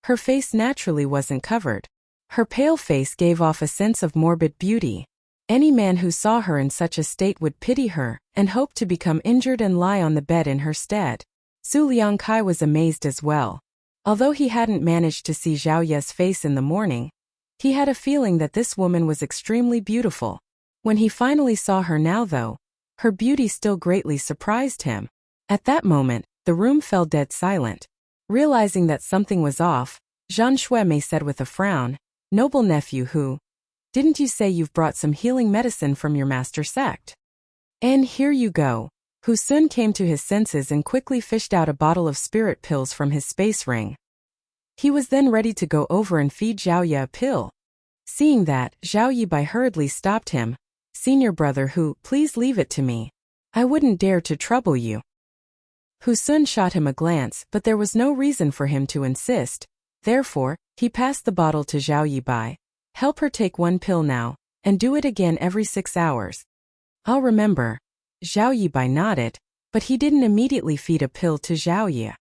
her face naturally wasn't covered. Her pale face gave off a sense of morbid beauty. Any man who saw her in such a state would pity her and hope to become injured and lie on the bed in her stead. Su Liangkai was amazed as well. Although he hadn't managed to see Zhao Ye's face in the morning, he had a feeling that this woman was extremely beautiful. When he finally saw her now though, her beauty still greatly surprised him. At that moment, the room fell dead silent. Realizing that something was off, Zhang Xuemei said with a frown, Noble nephew Hu, didn't you say you've brought some healing medicine from your master sect? And here you go. Hu Sun came to his senses and quickly fished out a bottle of spirit pills from his space ring. He was then ready to go over and feed Zhao Ye a pill. Seeing that, Zhao Yibai hurriedly stopped him. Senior brother Hu, please leave it to me. I wouldn't dare to trouble you. Hu Sun shot him a glance, but there was no reason for him to insist. Therefore, he passed the bottle to Zhao Yibai. Help her take one pill now, and do it again every 6 hours. I'll remember. Zhao Yibai nodded, but he didn't immediately feed a pill to Zhao Ye.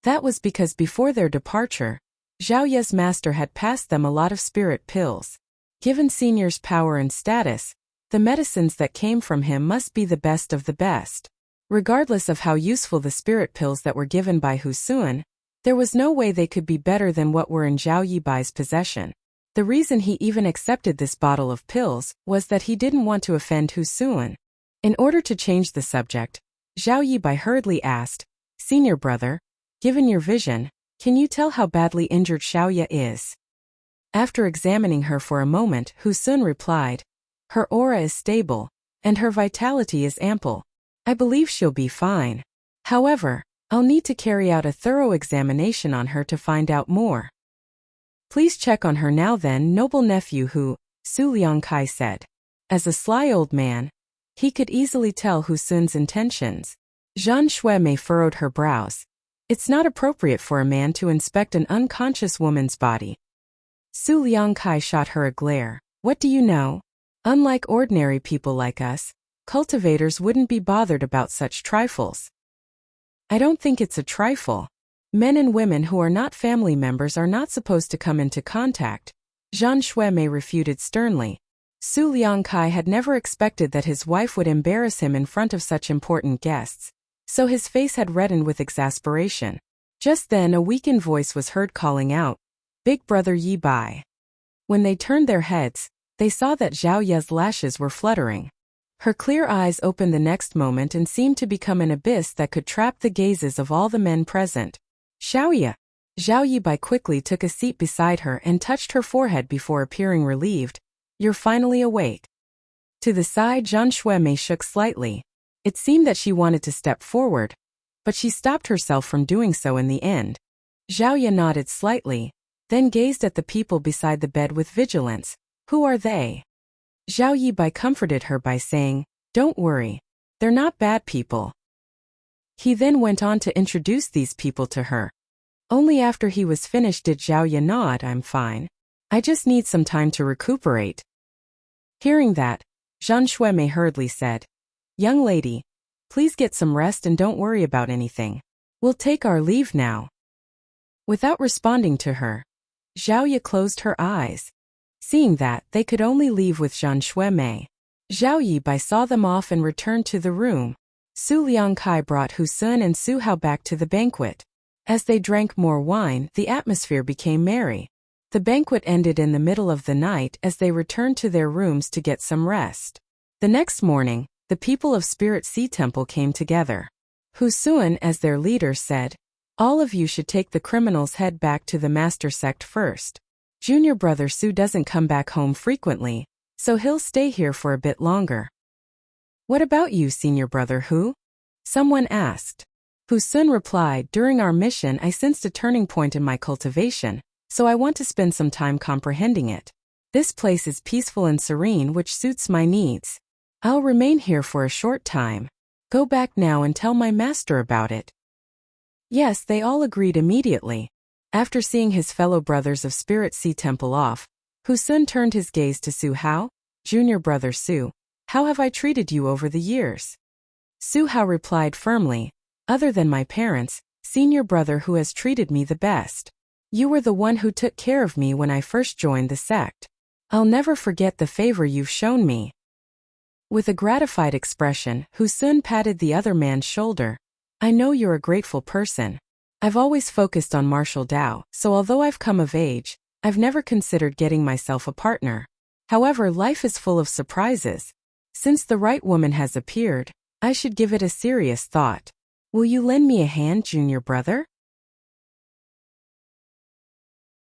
That was because before their departure, Zhao Ye's master had passed them a lot of spirit pills. Given Senior's power and status, the medicines that came from him must be the best of the best. Regardless of how useful the spirit pills that were given by Hu Sun, there was no way they could be better than what were in Zhao Yibai's possession. The reason he even accepted this bottle of pills was that he didn't want to offend Hu Sun. In order to change the subject, Zhao Yibai hurriedly asked, "Senior brother, given your vision, can you tell how badly injured Xiaoya is?" After examining her for a moment, Hu Sun replied, "Her aura is stable, and her vitality is ample. I believe she'll be fine. However, I'll need to carry out a thorough examination on her to find out more." "Please check on her now then, noble nephew Hu," Su Liangkai said. As a sly old man, he could easily tell Hu Sun's intentions. Zhan Shuemei furrowed her brows. It's not appropriate for a man to inspect an unconscious woman's body. Su Liangkai shot her a glare. "What do you know? Unlike ordinary people like us, cultivators wouldn't be bothered about such trifles." "I don't think it's a trifle. Men and women who are not family members are not supposed to come into contact," Zhan Shuemei refuted sternly. Su Liangkai had never expected that his wife would embarrass him in front of such important guests, so his face had reddened with exasperation. Just then a weakened voice was heard calling out, "Big brother Yi Bai." When they turned their heads, they saw that Zhao Ye's lashes were fluttering. Her clear eyes opened the next moment and seemed to become an abyss that could trap the gazes of all the men present. "Xiaoya." Zhao Yibai quickly took a seat beside her and touched her forehead before appearing relieved. "You're finally awake." To the side, Zhan Shuemei shook slightly. It seemed that she wanted to step forward, but she stopped herself from doing so in the end. Zhao Ye nodded slightly, then gazed at the people beside the bed with vigilance. "Who are they?" Zhao Yibai comforted her by saying, "Don't worry, they're not bad people." He then went on to introduce these people to her. Only after he was finished did Zhao Ye nod. "I'm fine. I just need some time to recuperate." Hearing that, Zhan Shuemei hurriedly said, "Young lady, please get some rest and don't worry about anything. We'll take our leave now." Without responding to her, Zhao Ye closed her eyes. Seeing that, they could only leave with Zhan Shuemei. Zhao Yibai saw them off and returned to the room. Su Liangkai brought Hu Sun and Su Hao back to the banquet. As they drank more wine, the atmosphere became merry. The banquet ended in the middle of the night as they returned to their rooms to get some rest. The next morning, the people of Spirit Sea Temple came together. Hu Sun, as their leader, said, "All of you should take the criminal's head back to the master sect first. Junior brother Su doesn't come back home frequently, so he'll stay here for a bit longer." "What about you, senior brother Hu?" someone asked. Hu Sun replied, "During our mission I sensed a turning point in my cultivation, so I want to spend some time comprehending it. This place is peaceful and serene, which suits my needs. I'll remain here for a short time. Go back now and tell my master about it." Yes, they all agreed immediately. After seeing his fellow brothers of Spirit Sea Temple off, Hu Sun turned his gaze to Su Hao. "Junior brother Su, how have I treated you over the years?" Su Hao replied firmly, "Other than my parents, senior brother Hu has treated me the best. You were the one who took care of me when I first joined the sect. I'll never forget the favor you've shown me." With a gratified expression, Hu Sun patted the other man's shoulder. "I know you're a grateful person. I've always focused on martial Tao, so although I've come of age, I've never considered getting myself a partner. However, life is full of surprises. Since the right woman has appeared, I should give it a serious thought. Will you lend me a hand, junior brother?"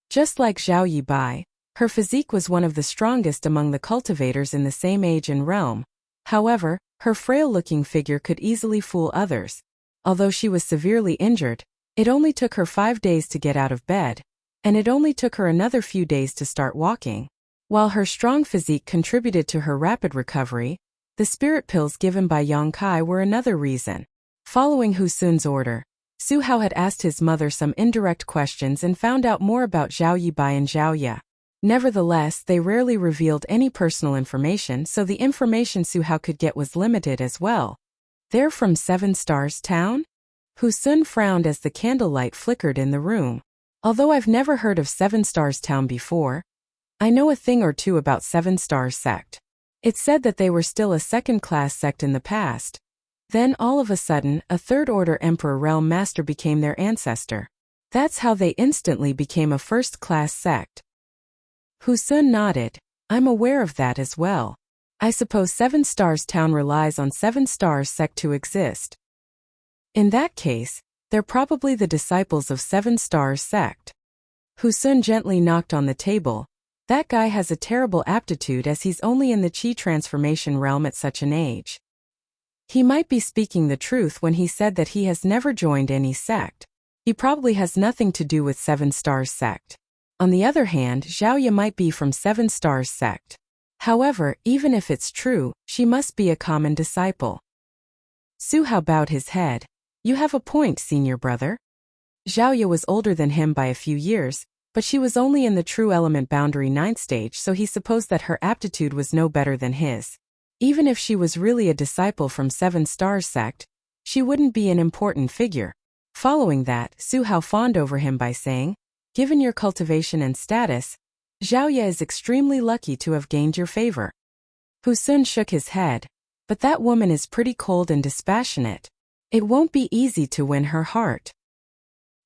Just like Zhao Yibai, her physique was one of the strongest among the cultivators in the same age and realm. However, her frail-looking figure could easily fool others. Although she was severely injured, it only took her 5 days to get out of bed, and it only took her another few days to start walking. While her strong physique contributed to her rapid recovery, the spirit pills given by Yang Kai were another reason. Following Hu Sun's order, Su Hao had asked his mother some indirect questions and found out more about Zhao Yibai and Zhao Ye. Nevertheless, they rarely revealed any personal information, so the information Su Hao could get was limited as well. "They're from 7 Stars Town?" Hu Sun frowned as the candlelight flickered in the room. Although I've never heard of Seven Stars Town before, I know a thing or two about Seven Stars Sect. It's said that they were still a second-class sect in the past. Then, all of a sudden, a third-order Emperor Realm Master became their ancestor. That's how they instantly became a first-class sect. Hu Sun nodded. I'm aware of that as well. I suppose Seven Stars Town relies on Seven Stars Sect to exist. In that case, they're probably the disciples of Seven Stars Sect. Hu Sun gently knocked on the table. That guy has a terrible aptitude as he's only in the Qi transformation realm at such an age. He might be speaking the truth when he said that he has never joined any sect. He probably has nothing to do with Seven Stars Sect. On the other hand, Xiaoya might be from Seven Stars Sect. However, even if it's true, she must be a common disciple. Su Hao bowed his head. You have a point, senior brother. Xiaoya was older than him by a few years, but she was only in the true element boundary 9th stage, so he supposed that her aptitude was no better than his. Even if she was really a disciple from Seven Stars Sect, she wouldn't be an important figure. Following that, Su Hao fawned over him by saying, given your cultivation and status, Xiaoya is extremely lucky to have gained your favor. Hu Sun shook his head. But that woman is pretty cold and dispassionate. It won't be easy to win her heart.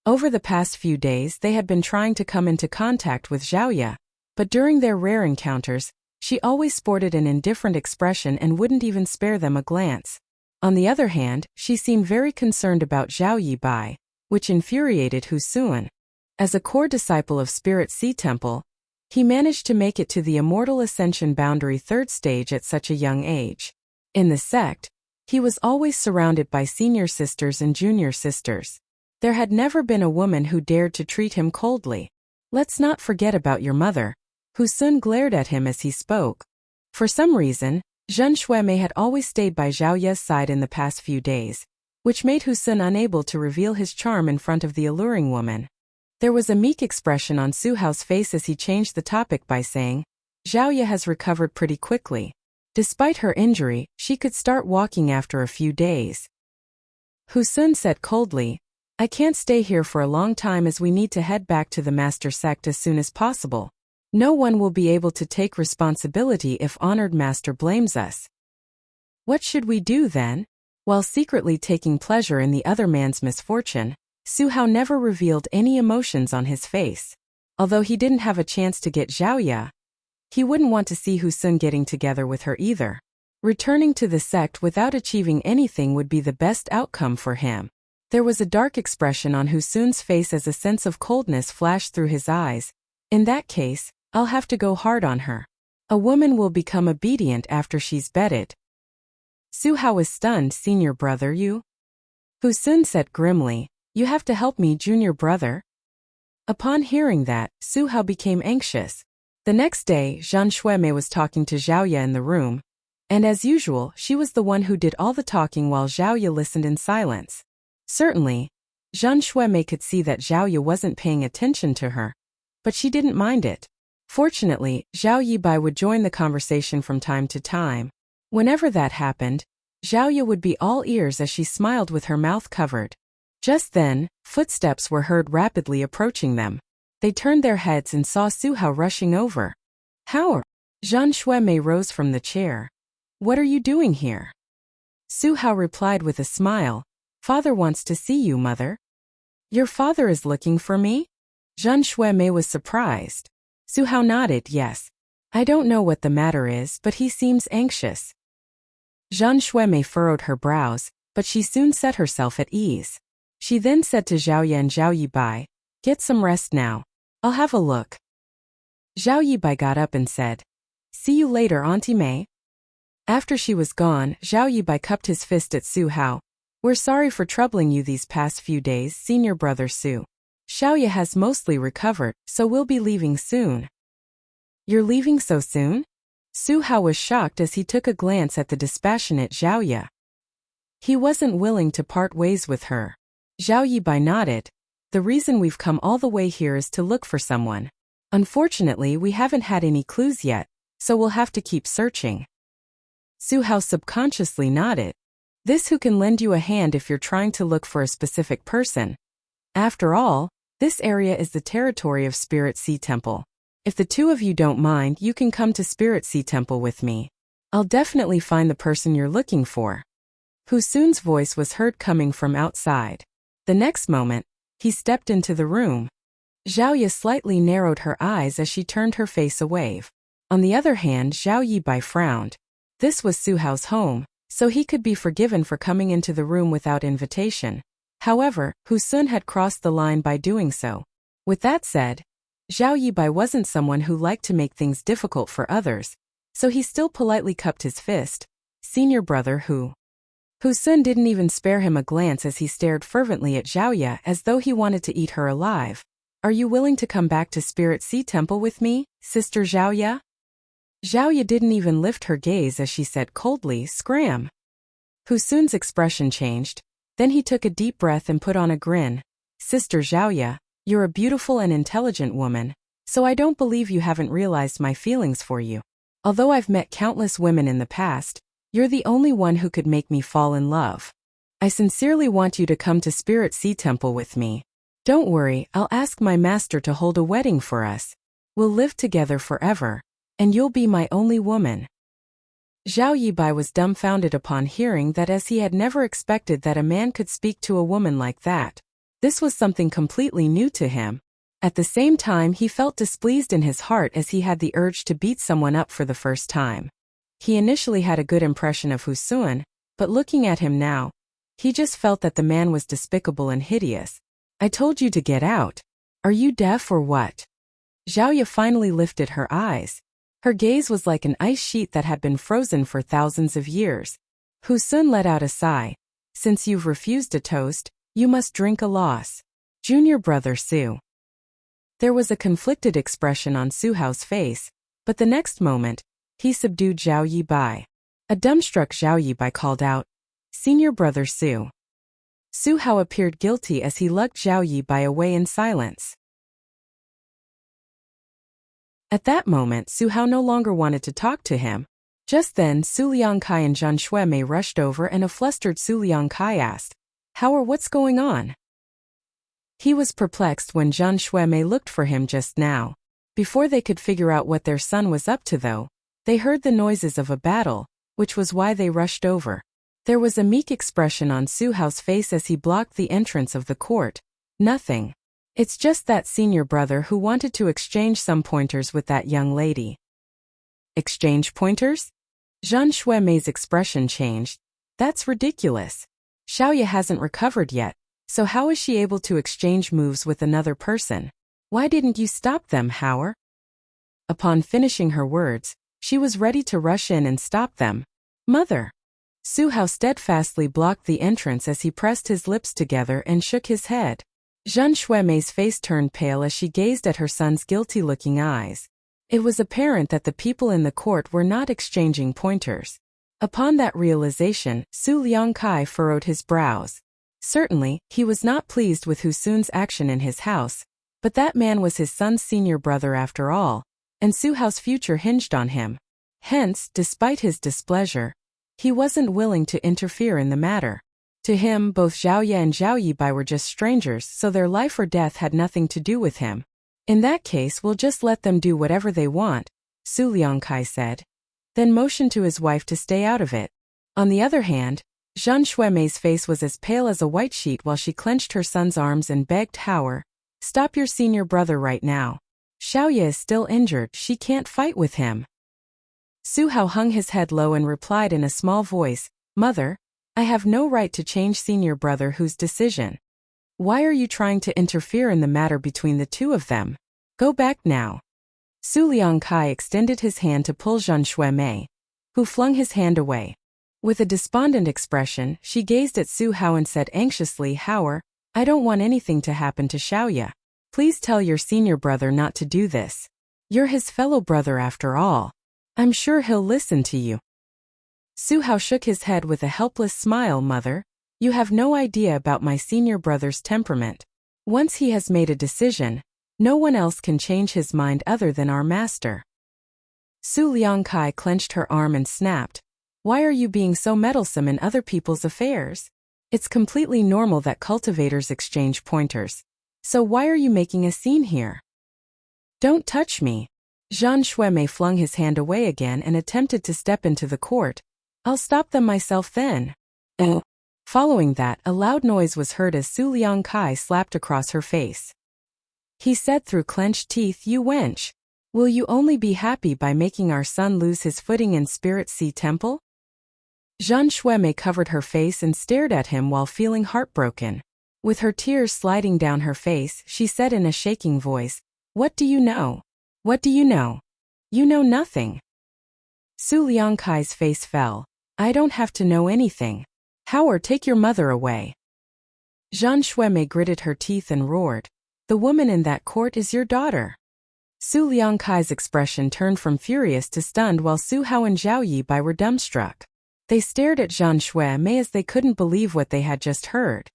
Over the past few days they had been trying to come into contact with Xiaoya, but during their rare encounters, she always sported an indifferent expression and wouldn't even spare them a glance. On the other hand, she seemed very concerned about Zhao Yibai, which infuriated Hu Sun. As a core disciple of Spirit Sea Temple, he managed to make it to the Immortal Ascension Boundary 3rd stage at such a young age. In the sect, he was always surrounded by senior sisters and junior sisters. There had never been a woman who dared to treat him coldly. Let's not forget about your mother. Hu Sun glared at him as he spoke. For some reason, Zhen Xuemei had always stayed by Zhao Ye's side in the past few days, which made Hu Sun unable to reveal his charm in front of the alluring woman. There was a meek expression on Su Hao's face as he changed the topic by saying, Zhao Ye has recovered pretty quickly. Despite her injury, she could start walking after a few days. Hu Sun said coldly, I can't stay here for a long time as we need to head back to the Master Sect as soon as possible. No one will be able to take responsibility if Honored Master blames us. What should we do then? While secretly taking pleasure in the other man's misfortune, Su Hao never revealed any emotions on his face. Although he didn't have a chance to get Zhao Ye, he wouldn't want to see Hu Sun getting together with her either. Returning to the sect without achieving anything would be the best outcome for him. There was a dark expression on Hu Sun's face as a sense of coldness flashed through his eyes. In that case, I'll have to go hard on her. A woman will become obedient after she's bedded. Su Hao was stunned. Senior brother, you? Hu Sun said grimly, you have to help me, junior brother. Upon hearing that, Su Hao became anxious. The next day, Zhen Xuemei was talking to Zhao Ye in the room, and as usual, she was the one who did all the talking while Zhao Ye listened in silence. Certainly, Zhen Xuemei could see that Zhao Ye wasn't paying attention to her, but she didn't mind it. Fortunately, Zhao Yibai would join the conversation from time to time. Whenever that happened, Zhao Ye would be all ears as she smiled with her mouth covered. Just then, footsteps were heard rapidly approaching them. They turned their heads and saw Su Hao rushing over. How? Zhen Xuemei rose from the chair. What are you doing here? Su Hao replied with a smile. Father wants to see you, mother. Your father is looking for me? Zhen Xuemei was surprised. Su Hao nodded, yes. I don't know what the matter is, but he seems anxious. Zhen Xuemei furrowed her brows, but she soon set herself at ease. She then said to Zhao Ye and Zhao Yibai, get some rest now. I'll have a look. Zhao Yibai got up and said, see you later, Auntie Mei. After she was gone, Zhao Yibai cupped his fist at Su Hao. We're sorry for troubling you these past few days, senior brother Su. Zhao Ye has mostly recovered, so we'll be leaving soon. You're leaving so soon? Su Hao was shocked as he took a glance at the dispassionate Zhao Ye. He wasn't willing to part ways with her. Zhao Yibai nodded. The reason we've come all the way here is to look for someone. Unfortunately, we haven't had any clues yet, so we'll have to keep searching. Su Hao subconsciously nodded. This who can lend you a hand if you're trying to look for a specific person. After all, this area is the territory of Spirit Sea Temple. If the two of you don't mind, you can come to Spirit Sea Temple with me. I'll definitely find the person you're looking for. Husun's voice was heard coming from outside. The next moment, he stepped into the room. Xiaoya slightly narrowed her eyes as she turned her face away. On the other hand, Zhao Yibai frowned. This was Su Hao's home, so he could be forgiven for coming into the room without invitation. However, Husun had crossed the line by doing so. With that said, Zhao Yibai wasn't someone who liked to make things difficult for others, so he still politely cupped his fist. Senior brother Husun didn't even spare him a glance as he stared fervently at Xiaoya as though he wanted to eat her alive. Are you willing to come back to Spirit Sea Temple with me, Sister Xiaoya? Xiaoya didn't even lift her gaze as she said coldly, "Scram." Husun's expression changed. Then he took a deep breath and put on a grin. Sister Xiaoya, you're a beautiful and intelligent woman, so I don't believe you haven't realized my feelings for you. Although I've met countless women in the past, you're the only one who could make me fall in love. I sincerely want you to come to Spirit Sea Temple with me. Don't worry, I'll ask my master to hold a wedding for us. We'll live together forever, and you'll be my only woman. Zhao Yibai was dumbfounded upon hearing that, as he had never expected that a man could speak to a woman like that. This was something completely new to him. At the same time, he felt displeased in his heart as he had the urge to beat someone up for the first time. He initially had a good impression of Husun, but looking at him now, he just felt that the man was despicable and hideous. I told you to get out. Are you deaf or what? Xiaoya finally lifted her eyes. Her gaze was like an ice sheet that had been frozen for thousands of years. Husun let out a sigh. Since you've refused a toast, you must drink a loss. Junior brother Su. There was a conflicted expression on Su Hao's face, but the next moment, he subdued Zhao Yibai. A dumbstruck Zhao Yibai called out, Senior brother Su. Su Hao appeared guilty as he lugged Zhao Yibai away in silence. At that moment, Su Hao no longer wanted to talk to him. Just then, Su Liangkai and Zhan Xuemei rushed over and a flustered Su Liangkai asked, How or what's going on? He was perplexed when Zhan Xuemei looked for him just now. Before they could figure out what their son was up to though, they heard the noises of a battle, which was why they rushed over. There was a meek expression on Su Hao's face as he blocked the entrance of the court. Nothing. It's just that senior brother who wanted to exchange some pointers with that young lady. Exchange pointers? Zhan Xuemei's expression changed. That's ridiculous. Xiaoya hasn't recovered yet, so how is she able to exchange moves with another person? Why didn't you stop them, Hao? Upon finishing her words, she was ready to rush in and stop them. Mother! Su Hao steadfastly blocked the entrance as he pressed his lips together and shook his head. Zhan Xuemei's face turned pale as she gazed at her son's guilty-looking eyes. It was apparent that the people in the court were not exchanging pointers. Upon that realization, Su Liangkai furrowed his brows. Certainly, he was not pleased with Husun's action in his house, but that man was his son's senior brother after all, and Su Hao's future hinged on him. Hence, despite his displeasure, he wasn't willing to interfere in the matter. To him, both Xiaoya and Zhao Yibai were just strangers, so their life or death had nothing to do with him. In that case, we'll just let them do whatever they want, Su Liangkai said. Then motioned to his wife to stay out of it. On the other hand, Zhan Xuemei's face was as pale as a white sheet while she clenched her son's arms and begged Hao, Stop your senior brother right now. Xiaoya is still injured, she can't fight with him. Su Hao hung his head low and replied in a small voice, Mother, I have no right to change senior brother Hu's decision. Why are you trying to interfere in the matter between the two of them? Go back now. Su Liangkai extended his hand to pull Zhan Xuemei, who flung his hand away. With a despondent expression, she gazed at Su Hao and said anxiously, Hao, I don't want anything to happen to Xiaoya. Please tell your senior brother not to do this. You're his fellow brother after all. I'm sure he'll listen to you. Su Hao shook his head with a helpless smile. Mother, you have no idea about my senior brother's temperament. Once he has made a decision, no one else can change his mind other than our master. Su Liangkai clenched her arm and snapped, Why are you being so meddlesome in other people's affairs? It's completely normal that cultivators exchange pointers. So why are you making a scene here? Don't touch me. Jean Shuemei flung his hand away again and attempted to step into the court. I'll stop them myself then. Following that, a loud noise was heard as Su Liangkai slapped across her face. He said through clenched teeth, "You wench. Will you only be happy by making our son lose his footing in Spirit Sea Temple?" Jean Shuemei covered her face and stared at him while feeling heartbroken. With her tears sliding down her face, she said in a shaking voice, "What do you know? What do you know? You know nothing." Su Liangkai's face fell. "I don't have to know anything. Howard, take your mother away." Jean Shuemei gritted her teeth and roared, "The woman in that court is your daughter." Su Liangkai's expression turned from furious to stunned while Su Hao and Zhao Yibai were dumbstruck. They stared at Jean Shuemei as they couldn't believe what they had just heard.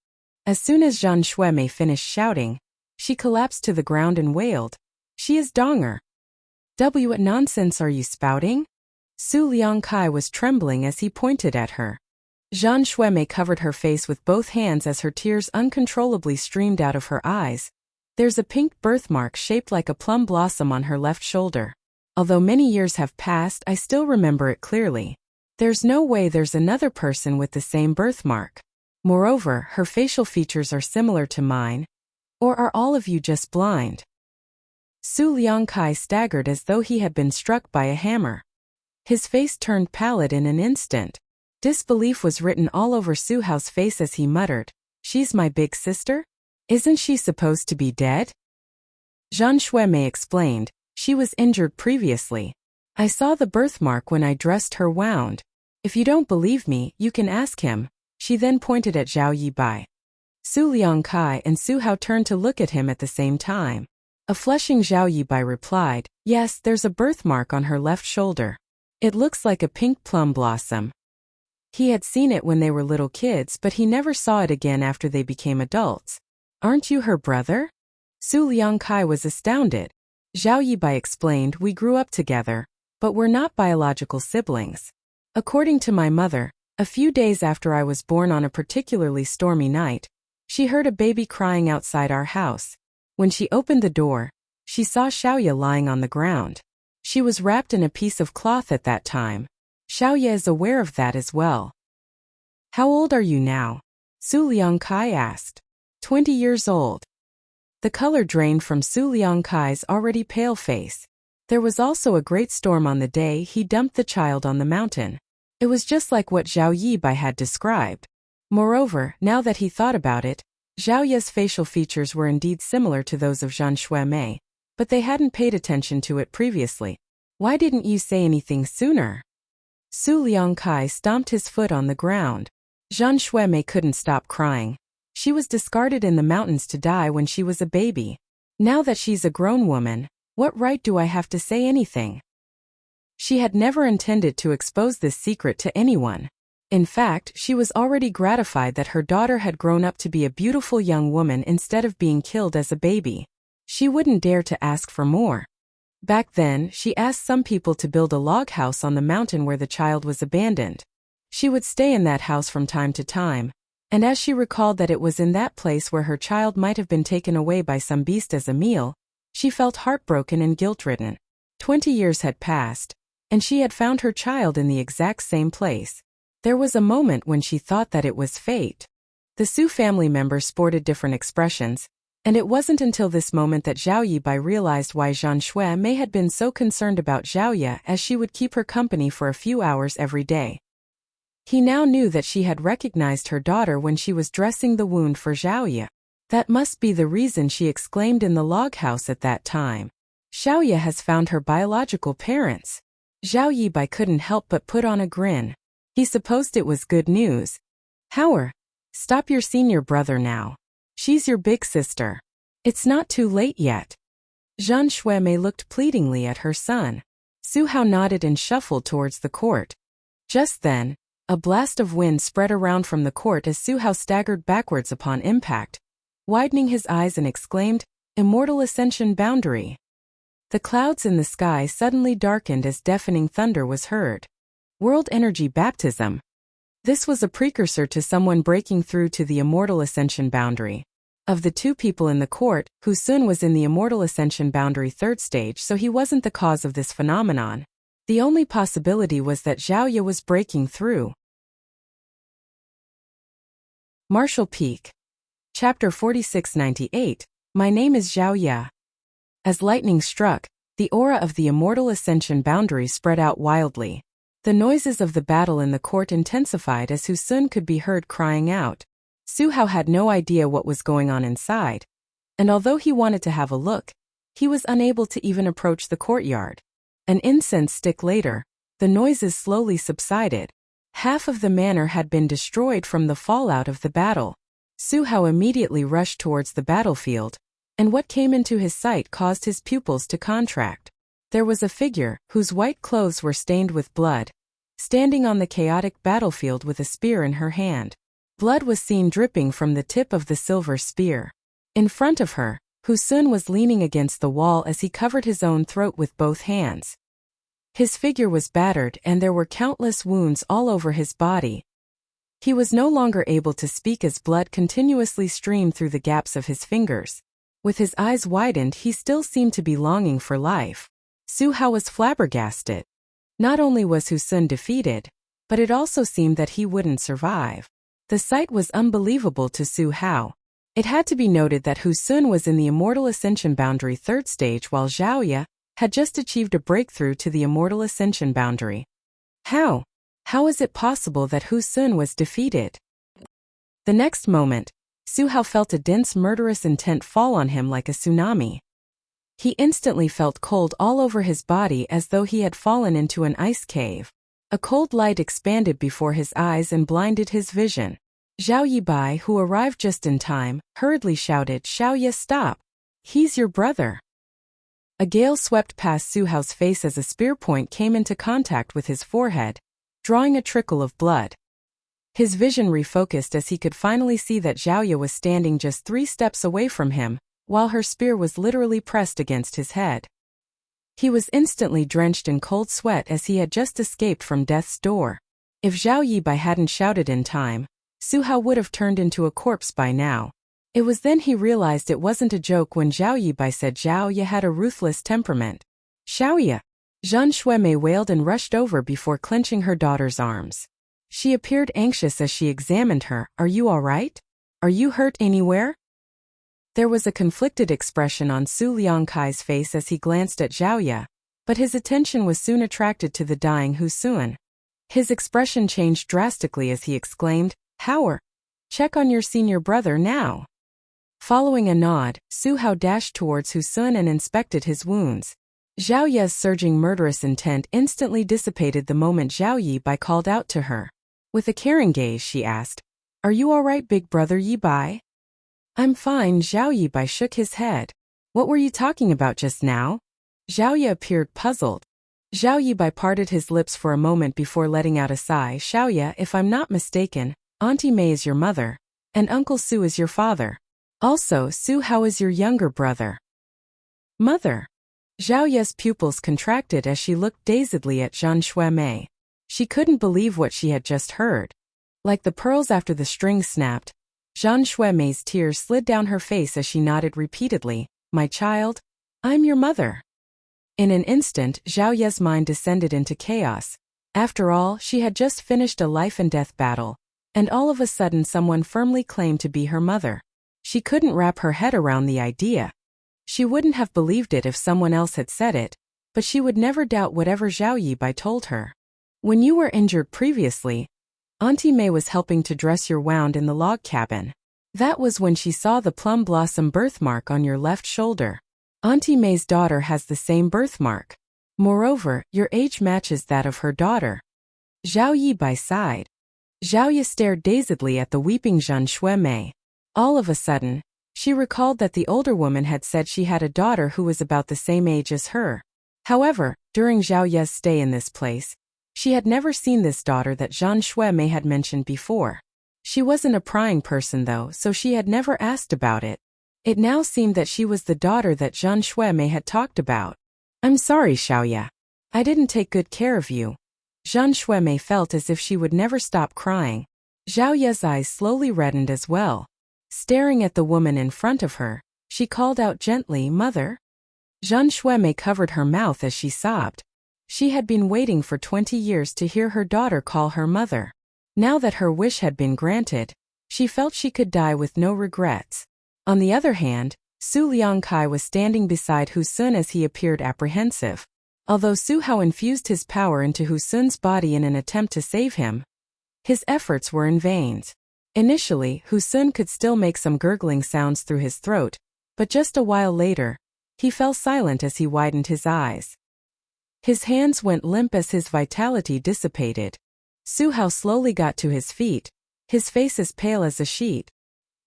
As soon as Jean Shuemei finished shouting, she collapsed to the ground and wailed, "She is Donger." "What nonsense are you spouting?" Su Liangkai was trembling as he pointed at her. Jean Shuemei covered her face with both hands as her tears uncontrollably streamed out of her eyes. "There's a pink birthmark shaped like a plum blossom on her left shoulder. Although many years have passed, I still remember it clearly. There's no way there's another person with the same birthmark. Moreover, her facial features are similar to mine. Or are all of you just blind?" Su Liangkai staggered as though he had been struck by a hammer. His face turned pallid in an instant. Disbelief was written all over Su Hao's face as he muttered, "She's my big sister? Isn't she supposed to be dead?" Jean Shuemei explained, "She was injured previously. I saw the birthmark when I dressed her wound. If you don't believe me, you can ask him." She then pointed at Zhao Yibai. Su Liangkai and Su Hao turned to look at him at the same time. A flushing Zhao Yibai replied, "Yes, there's a birthmark on her left shoulder. It looks like a pink plum blossom." He had seen it when they were little kids, but he never saw it again after they became adults. "Aren't you her brother?" Su Liangkai was astounded. Zhao Yibai explained, "We grew up together, but we're not biological siblings. According to my mother, a few days after I was born on a particularly stormy night, she heard a baby crying outside our house. When she opened the door, she saw Xiaoya lying on the ground. She was wrapped in a piece of cloth at that time. Xiaoya is aware of that as well." "How old are you now?" Su Liangkai asked. 20 years old." The color drained from Su Liangkai's already pale face. There was also a great storm on the day he dumped the child on the mountain. It was just like what Zhao Yibai had described. Moreover, now that he thought about it, Xiaoya's facial features were indeed similar to those of Jean Shuemei, but they hadn't paid attention to it previously. "Why didn't you say anything sooner?" Su Liangkai stomped his foot on the ground. Jean Shuemei couldn't stop crying. She was discarded in the mountains to die when she was a baby. Now that she's a grown woman, what right do I have to say anything? She had never intended to expose this secret to anyone. In fact, she was already gratified that her daughter had grown up to be a beautiful young woman instead of being killed as a baby. She wouldn't dare to ask for more. Back then, she asked some people to build a log house on the mountain where the child was abandoned. She would stay in that house from time to time, and as she recalled that it was in that place where her child might have been taken away by some beast as a meal, she felt heartbroken and guilt-ridden. 20 years had passed, and she had found her child in the exact same place. There was a moment when she thought that it was fate. The Su family members sported different expressions, and it wasn't until this moment that Zhao Yibai realized why Jean Shuemei had been so concerned about Xiaoya, as she would keep her company for a few hours every day. He now knew that she had recognized her daughter when she was dressing the wound for Xiaoya. That must be the reason she exclaimed in the log house at that time. Xiaoya has found her biological parents. Zhao Yibai couldn't help but put on a grin. He supposed it was good news. "Howard, stop your senior brother now. She's your big sister. It's not too late yet." Jean Shuemei looked pleadingly at her son. Su Hao nodded and shuffled towards the court. Just then, a blast of wind spread around from the court as Su Hao staggered backwards upon impact, widening his eyes and exclaimed, "Immortal Ascension Boundary." The clouds in the sky suddenly darkened as deafening thunder was heard. World Energy Baptism. This was a precursor to someone breaking through to the Immortal Ascension boundary. Of the two people in the court, Sun was in the Immortal Ascension boundary 3rd stage, so he wasn't the cause of this phenomenon. The only possibility was that Xiaoya was breaking through. Martial Peak. Chapter 4698. My name is Xiaoya. As lightning struck, the aura of the Immortal Ascension boundary spread out wildly. The noises of the battle in the court intensified as Sun could be heard crying out. Su Hao had no idea what was going on inside, and although he wanted to have a look, he was unable to even approach the courtyard. An incense stick later, the noises slowly subsided. Half of the manor had been destroyed from the fallout of the battle. Su Hao immediately rushed towards the battlefield, and what came into his sight caused his pupils to contract. There was a figure, whose white clothes were stained with blood, standing on the chaotic battlefield with a spear in her hand. Blood was seen dripping from the tip of the silver spear. In front of her, Sun was leaning against the wall as he covered his own throat with both hands. His figure was battered and there were countless wounds all over his body. He was no longer able to speak as blood continuously streamed through the gaps of his fingers. With his eyes widened, he still seemed to be longing for life. Su Hao was flabbergasted. Not only was Sun defeated, but it also seemed that he wouldn't survive. The sight was unbelievable to Su Hao. It had to be noted that Sun was in the Immortal Ascension boundary 3rd stage while Xiaoya had just achieved a breakthrough to the Immortal Ascension boundary. How? How is it possible that Sun was defeated? The next moment, Su Hao felt a dense murderous intent fall on him like a tsunami. He instantly felt cold all over his body as though he had fallen into an ice cave. A cold light expanded before his eyes and blinded his vision. Zhao Yibai, who arrived just in time, hurriedly shouted, "Xiaoya, stop! He's your brother!" A gale swept past Su Hao's face as a spear point came into contact with his forehead, drawing a trickle of blood. His vision refocused as he could finally see that Xiaoya was standing just 3 steps away from him, while her spear was literally pressed against his head. He was instantly drenched in cold sweat as he had just escaped from death's door. If Zhao Yibai hadn't shouted in time, Su Hao would have turned into a corpse by now. It was then he realized it wasn't a joke when Zhao Yibai said Xiaoya had a ruthless temperament. "Xiaoya!" Zhan Xuemei wailed and rushed over before clenching her daughter's arms. She appeared anxious as she examined her. "Are you all right? Are you hurt anywhere?" There was a conflicted expression on Su Liangkai's face as he glanced at Xiaoya, but his attention was soon attracted to the dying Sun. His expression changed drastically as he exclaimed, "Hao, check on your senior brother now." Following a nod, Su Hao dashed towards Sun and inspected his wounds. Xiaoya's surging murderous intent instantly dissipated the moment Zhao Yibai called out to her. With a caring gaze, she asked, "Are you all right, big brother Yibai?" "I'm fine," Zhao Yibai shook his head. "What were you talking about just now?" Xiaoya appeared puzzled. Zhao Yibai parted his lips for a moment before letting out a sigh. "Xiaoya, if I'm not mistaken, Auntie Mei is your mother, and Uncle Su is your father. Also, Su Hao is your younger brother." "Mother?" Xiaoya's pupils contracted as she looked dazedly at Zhan Xuemei. She couldn't believe what she had just heard. Like the pearls after the string snapped, Zhan Xuemei's tears slid down her face as she nodded repeatedly. "My child, I'm your mother." In an instant, Xiaoya's mind descended into chaos. After all, she had just finished a life-and-death battle, and all of a sudden someone firmly claimed to be her mother. She couldn't wrap her head around the idea. She wouldn't have believed it if someone else had said it, but she would never doubt whatever Zhao Yibai told her. "When you were injured previously, Auntie Mei was helping to dress your wound in the log cabin. That was when she saw the plum blossom birthmark on your left shoulder. Auntie Mei's daughter has the same birthmark. Moreover, your age matches that of her daughter." Zhao Yibai sighed. Xiaoya stared dazedly at the weeping Zhan Xuemei. All of a sudden, she recalled that the older woman had said she had a daughter who was about the same age as her. However, during Xiaoya's stay in this place, she had never seen this daughter that Zhan Xuemei had mentioned before. She wasn't a prying person though, so she had never asked about it. It now seemed that she was the daughter that Zhan Xuemei had talked about. "I'm sorry, Xiaoya. I didn't take good care of you." Jean Shuemei felt as if she would never stop crying. Zhao Ye's eyes slowly reddened as well. Staring at the woman in front of her, she called out gently, "Mother?" Jean Shuemei covered her mouth as she sobbed. She had been waiting for 20 years to hear her daughter call her mother. Now that her wish had been granted, she felt she could die with no regrets. On the other hand, Su Liangkai was standing beside Hu Sun as he appeared apprehensive. Although Su Hao infused his power into Hu Sun's body in an attempt to save him, his efforts were in vain. Initially, Hu Sun could still make some gurgling sounds through his throat, but just a while later, he fell silent as he widened his eyes. His hands went limp as his vitality dissipated. Su Hao slowly got to his feet, his face as pale as a sheet.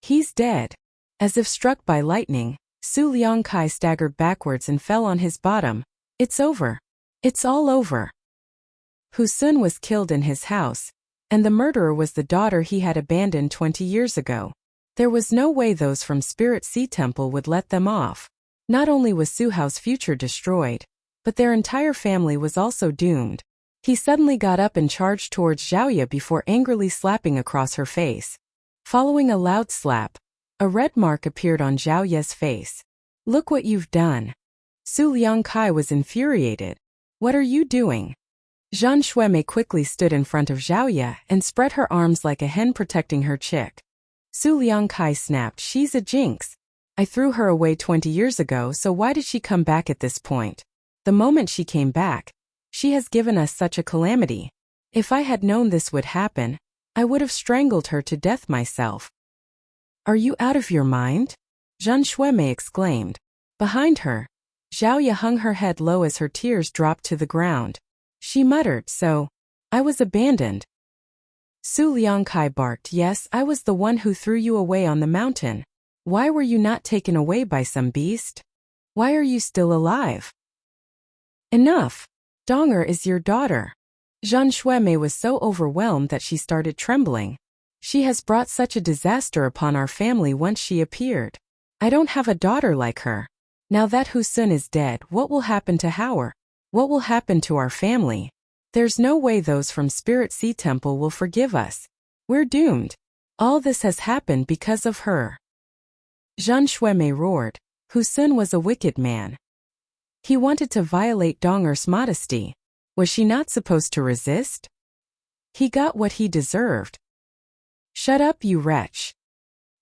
"He's dead." As if struck by lightning, Su Liangkai staggered backwards and fell on his bottom. "It's over. It's all over." Hu Sun was killed in his house, and the murderer was the daughter he had abandoned 20 years ago. There was no way those from Spirit Sea Temple would let them off. Not only was Su Hao's future destroyed, but their entire family was also doomed. He suddenly got up and charged towards Zhao Ye before angrily slapping across her face. Following a loud slap, a red mark appeared on Zhao Ye's face. "Look what you've done." Su Liangkai was infuriated. "What are you doing?" Jean Shuemei quickly stood in front of Zhao Ye and spread her arms like a hen protecting her chick. Su Liangkai snapped, "She's a jinx. I threw her away 20 years ago, so why did she come back at this point? The moment she came back, she has given us such a calamity. If I had known this would happen, I would have strangled her to death myself." "Are you out of your mind?" Jean Shuemei exclaimed. Behind her, Zhao Ye hung her head low as her tears dropped to the ground. She muttered, "So, I was abandoned." Su Liangkai barked, "Yes, I was the one who threw you away on the mountain. Why were you not taken away by some beast? Why are you still alive?" "Enough. Donger is your daughter." Jean Shuemei was so overwhelmed that she started trembling. "She has brought such a disaster upon our family once she appeared. I don't have a daughter like her. Now that Hu Sun is dead, what will happen to Howard? What will happen to our family? There's no way those from Spirit Sea Temple will forgive us. We're doomed. All this has happened because of her." Jean Shuemei roared. Hu Sun was a wicked man. He wanted to violate Donger's modesty. Was she not supposed to resist? He got what he deserved. "Shut up, you wretch.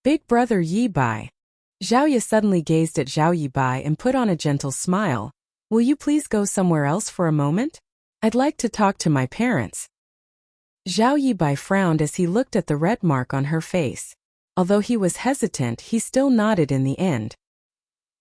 Big brother Yi Bai." Zhao Ye suddenly gazed at Zhao Yi Bai and put on a gentle smile. "Will you please go somewhere else for a moment? I'd like to talk to my parents." Zhao Yi Bai frowned as he looked at the red mark on her face. Although he was hesitant, he still nodded in the end.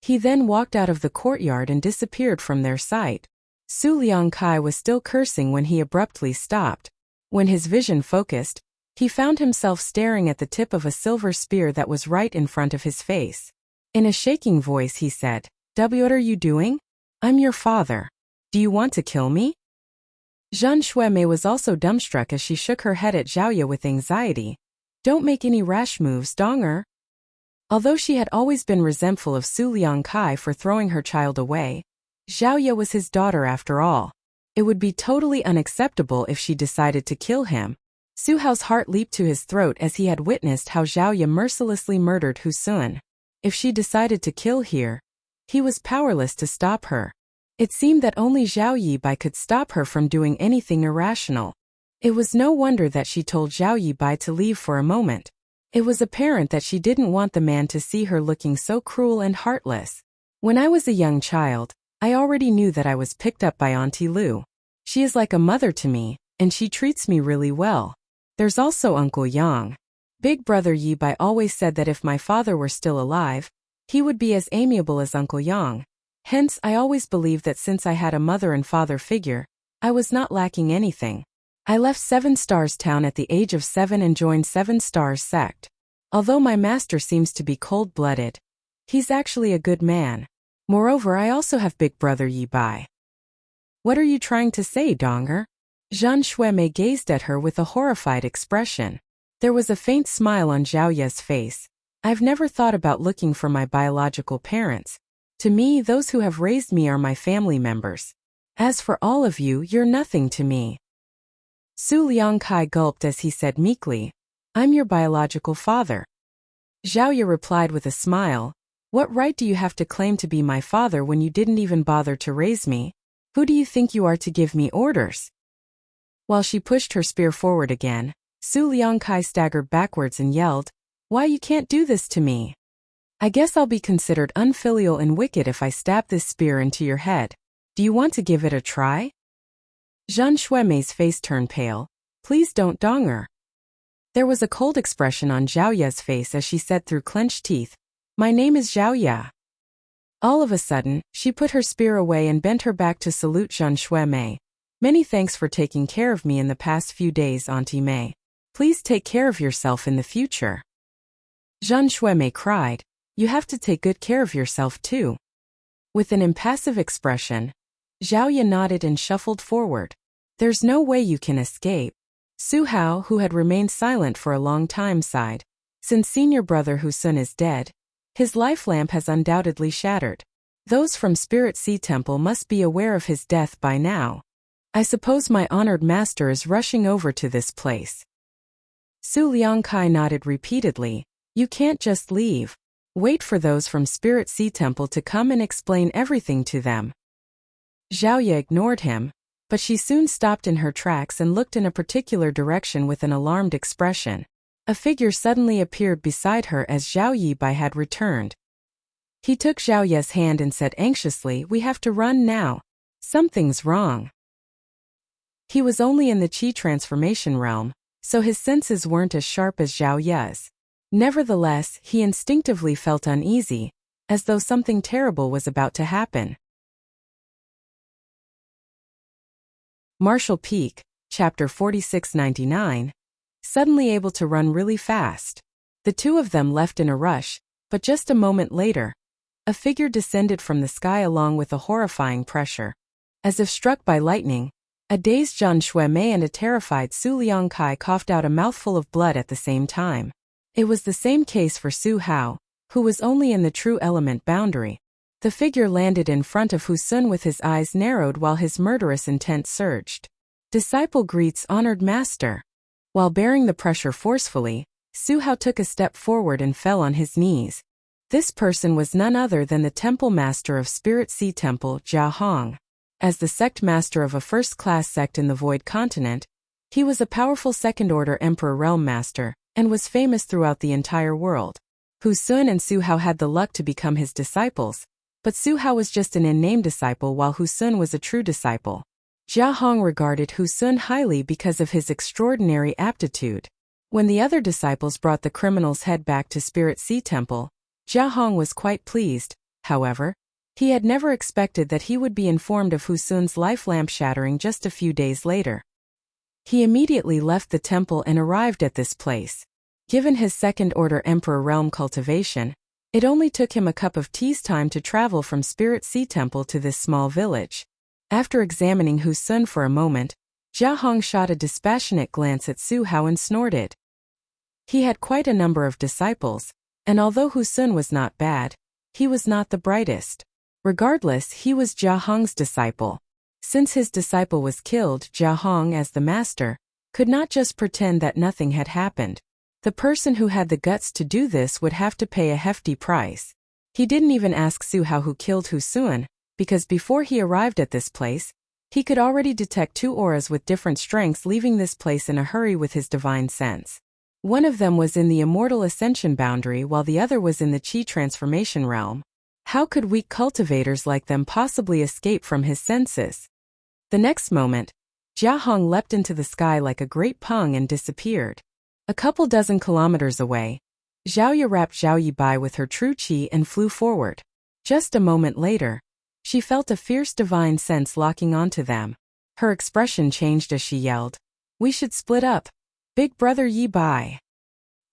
He then walked out of the courtyard and disappeared from their sight. Su Liangkai was still cursing when he abruptly stopped. When his vision focused, he found himself staring at the tip of a silver spear that was right in front of his face. In a shaking voice he said, "What are you doing? I'm your father. Do you want to kill me?" Jean Shuemei was also dumbstruck as she shook her head at Zhao Ye with anxiety. "Don't make any rash moves, Donger." Although she had always been resentful of Su Liangkai for throwing her child away, Zhao Ye was his daughter after all. It would be totally unacceptable if she decided to kill him. Su Hao's heart leaped to his throat as he had witnessed how Zhao Ye mercilessly murdered Hu Sun. If she decided to kill here, he was powerless to stop her. It seemed that only Zhao Yi Bai could stop her from doing anything irrational. It was no wonder that she told Zhao Yi Bai to leave for a moment. It was apparent that she didn't want the man to see her looking so cruel and heartless. "When I was a young child, I already knew that I was picked up by Auntie Lu. She is like a mother to me, and she treats me really well. There's also Uncle Yang. Big brother Yi Bai always said that if my father were still alive, he would be as amiable as Uncle Yang. Hence, I always believed that since I had a mother and father figure, I was not lacking anything. I left Seven Stars Town at the age of 7 and joined Seven Stars sect. Although my master seems to be cold-blooded, he's actually a good man. Moreover, I also have big brother Yi Bai." "What are you trying to say, Donger?" Jean Shuemei gazed at her with a horrified expression. There was a faint smile on Zhao Ye's face. "I've never thought about looking for my biological parents. To me, those who have raised me are my family members. As for all of you, you're nothing to me." Su Liangkai gulped as he said meekly, I'm your biological father. Zhaoye replied with a smile, What right do you have to claim to be my father when you didn't even bother to raise me? Who do you think you are to give me orders? While she pushed her spear forward again, Su Liangkai staggered backwards and yelled, Why you can't do this to me? I guess I'll be considered unfilial and wicked if I stab this spear into your head. Do you want to give it a try? Zhan Shuimei's face turned pale. Please don't donger. There was a cold expression on Zhaoye's face as she said through clenched teeth, My name is Zhaoye. All of a sudden, she put her spear away and bent her back to salute Zhan Shuimei. Many thanks for taking care of me in the past few days, Auntie Mei. Please take care of yourself in the future. Zhan Shuimei cried, You have to take good care of yourself too. With an impassive expression, Zhaoye nodded and shuffled forward. There's no way you can escape. Su Hao, who had remained silent for a long time, sighed. Since senior brother Husun is dead, his life lamp has undoubtedly shattered. Those from Spirit Sea Temple must be aware of his death by now. I suppose my honored master is rushing over to this place. Su Liangkai nodded repeatedly. You can't just leave. Wait for those from Spirit Sea Temple to come and explain everything to them. Zhaoye ignored him, but she soon stopped in her tracks and looked in a particular direction with an alarmed expression. A figure suddenly appeared beside her as Zhao Yibai had returned. He took Zhaoye's hand and said anxiously, We have to run now. Something's wrong. He was only in the Qi transformation realm, so his senses weren't as sharp as Zhaoye's. Nevertheless, he instinctively felt uneasy, as though something terrible was about to happen. Martial Peak, Chapter 4699. Suddenly able to run really fast. The two of them left in a rush, but just a moment later, a figure descended from the sky along with a horrifying pressure. As if struck by lightning, a dazed Zhan Shuimei and a terrified Su Liangkai coughed out a mouthful of blood at the same time. It was the same case for Su Hao, who was only in the true element boundary. The figure landed in front of Husun with his eyes narrowed while his murderous intent surged. Disciple greets honored master. While bearing the pressure forcefully, Su Hao took a step forward and fell on his knees. This person was none other than the temple master of Spirit Sea Temple, Jia Hong. As the sect master of a first-class sect in the Void Continent, he was a powerful second-order Emperor Realm Master, and was famous throughout the entire world. Husun and Su Hao had the luck to become his disciples, but Su Hao was just an in-name disciple while Husun was a true disciple. Jia Hong regarded Husun highly because of his extraordinary aptitude. When the other disciples brought the criminal's head back to Spirit Sea Temple, Jia Hong was quite pleased. However, he had never expected that he would be informed of Husun's life lamp shattering just a few days later. He immediately left the temple and arrived at this place. Given his second-order Emperor Realm cultivation, it only took him a cup of tea's time to travel from Spirit Sea Temple to this small village. After examining Husun for a moment, Jia Hong shot a dispassionate glance at Su Hao and snorted. He had quite a number of disciples, and although Husun was not bad, he was not the brightest. Regardless, he was Jia Hong's disciple. Since his disciple was killed, Jia Hong, as the master, could not just pretend that nothing had happened. The person who had the guts to do this would have to pay a hefty price. He didn't even ask Su Hao who killed Husun, because before he arrived at this place, he could already detect two auras with different strengths leaving this place in a hurry with his divine sense. One of them was in the immortal ascension boundary while the other was in the Qi transformation realm. How could weak cultivators like them possibly escape from his senses? The next moment, Jia Hong leapt into the sky like a great pung and disappeared. A couple dozen kilometers away, Zhaoye wrapped Zhao Yibai with her true qi and flew forward. Just a moment later, she felt a fierce divine sense locking onto them. Her expression changed as she yelled, "We should split up. Big brother Yibai."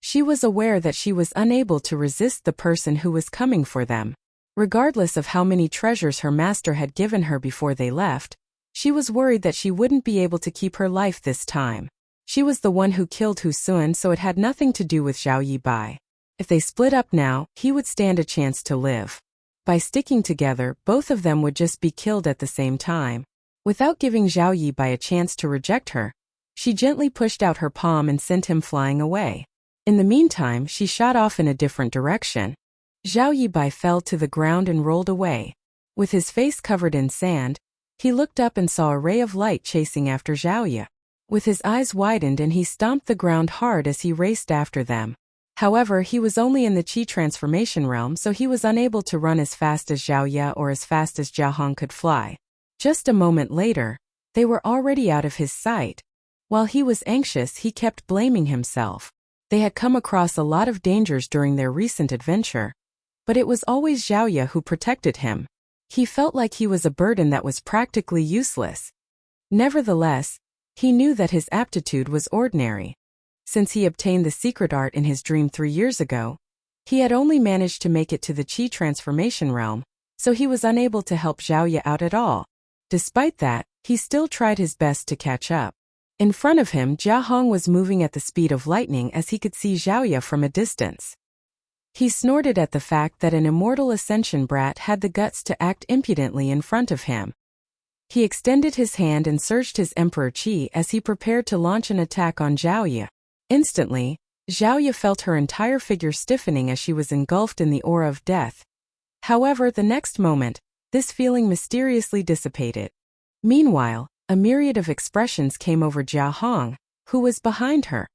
She was aware that she was unable to resist the person who was coming for them. Regardless of how many treasures her master had given her before they left, she was worried that she wouldn't be able to keep her life this time. She was the one who killed Husun, so it had nothing to do with Zhao Yibai. If they split up now, he would stand a chance to live. By sticking together, both of them would just be killed at the same time. Without giving Zhao Yibai a chance to reject her, She gently pushed out her palm and sent him flying away. In the meantime, she shot off in a different direction. Zhao Yibai fell to the ground and rolled away. With his face covered in sand, he looked up and saw a ray of light chasing after Zhao Yi. With his eyes widened and he stomped the ground hard as he raced after them. However, he was only in the Qi transformation realm, so he was unable to run as fast as Zhao Yi or as fast as Jia Hong could fly. Just a moment later, they were already out of his sight. While he was anxious, he kept blaming himself. They had come across a lot of dangers during their recent adventure, but it was always Zhao Yi who protected him. He felt like he was a burden that was practically useless. Nevertheless, he knew that his aptitude was ordinary. Since he obtained the secret art in his dream 3 years ago, he had only managed to make it to the Qi transformation realm, so he was unable to help Zhao Yi out at all. Despite that, he still tried his best to catch up. In front of him, Jia Hong was moving at the speed of lightning as he could see Zhao Yi from a distance. He snorted at the fact that an immortal ascension brat had the guts to act impudently in front of him. He extended his hand and surged his Emperor Qi as he prepared to launch an attack on Zhao Yi. Instantly, Zhao Yi felt her entire figure stiffening as she was engulfed in the aura of death. However, the next moment, this feeling mysteriously dissipated. Meanwhile, a myriad of expressions came over Jia Hong, who was behind her.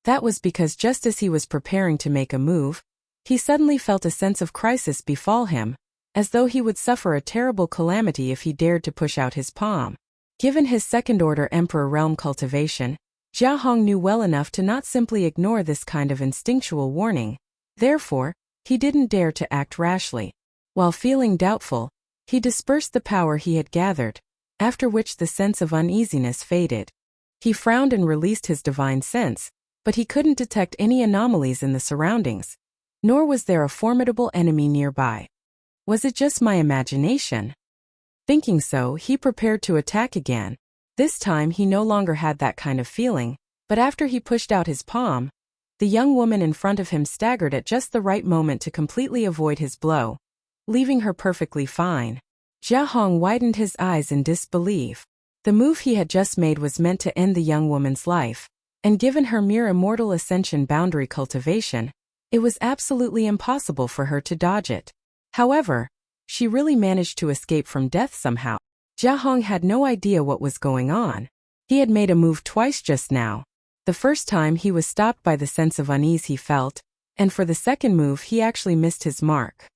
That was because just as he was preparing to make a move, he suddenly felt a sense of crisis befall him, as though he would suffer a terrible calamity if he dared to push out his palm. Given his second-order Emperor realm cultivation, Jia Hong knew well enough to not simply ignore this kind of instinctual warning. Therefore, he didn't dare to act rashly. While feeling doubtful, he dispersed the power he had gathered, after which the sense of uneasiness faded. He frowned and released his divine sense, but he couldn't detect any anomalies in the surroundings. Nor was there a formidable enemy nearby. Was it just my imagination? Thinking so, he prepared to attack again. This time he no longer had that kind of feeling, but after he pushed out his palm, the young woman in front of him staggered at just the right moment to completely avoid his blow, leaving her perfectly fine. Jia Hong widened his eyes in disbelief. The move he had just made was meant to end the young woman's life, and given her mere immortal ascension boundary cultivation, it was absolutely impossible for her to dodge it. However, she really managed to escape from death somehow. Jia Hong had no idea what was going on. He had made a move twice just now. The first time he was stopped by the sense of unease he felt, and for the second move he actually missed his mark.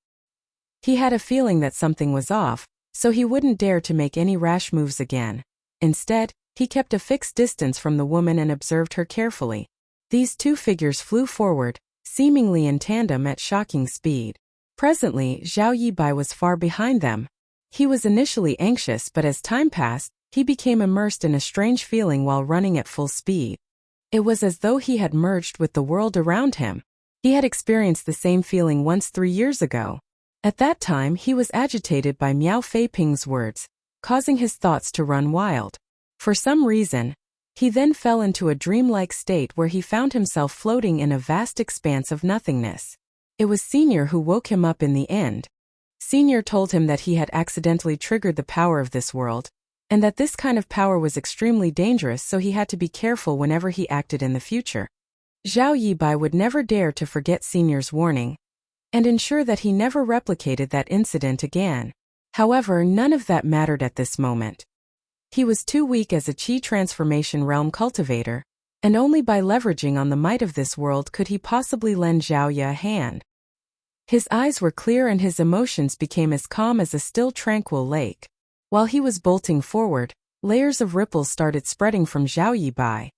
He had a feeling that something was off, so he wouldn't dare to make any rash moves again. Instead, he kept a fixed distance from the woman and observed her carefully. These two figures flew forward, seemingly in tandem at shocking speed. Presently, Zhao Yibai was far behind them. He was initially anxious, but as time passed, he became immersed in a strange feeling while running at full speed. It was as though he had merged with the world around him. He had experienced the same feeling once 3 years ago. At that time, he was agitated by Miao Feiping's words, causing his thoughts to run wild. For some reason, he then fell into a dreamlike state where he found himself floating in a vast expanse of nothingness. It was Senior who woke him up in the end. Senior told him that he had accidentally triggered the power of this world, and that this kind of power was extremely dangerous, so he had to be careful whenever he acted in the future. Zhao Yibai would never dare to forget Senior's warning, and ensure that he never replicated that incident again. However, none of that mattered at this moment. He was too weak as a Qi transformation realm cultivator, and only by leveraging on the might of this world could he possibly lend Zhao Yi a hand. His eyes were clear and his emotions became as calm as a still tranquil lake. While he was bolting forward, layers of ripples started spreading from Zhao Yibai,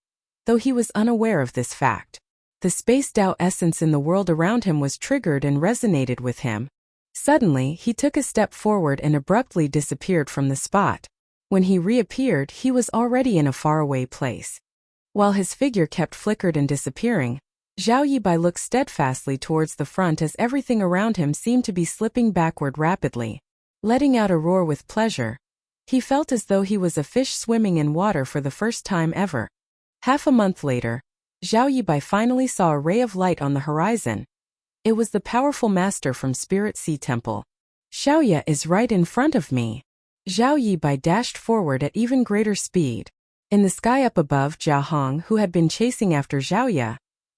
though he was unaware of this fact. The space Tao essence in the world around him was triggered and resonated with him. Suddenly, he took a step forward and abruptly disappeared from the spot. When he reappeared, he was already in a faraway place. While his figure kept flickered and disappearing, Zhao Yibai looked steadfastly towards the front as everything around him seemed to be slipping backward rapidly. Letting out a roar with pleasure, he felt as though he was a fish swimming in water for the first time ever. Half a month later, Zhao Yibai finally saw a ray of light on the horizon. It was the powerful master from Spirit Sea Temple. Xiaoya is right in front of me. Zhao Yibai dashed forward at even greater speed. In the sky up above, Jia Hong, who had been chasing after Zhao Ye,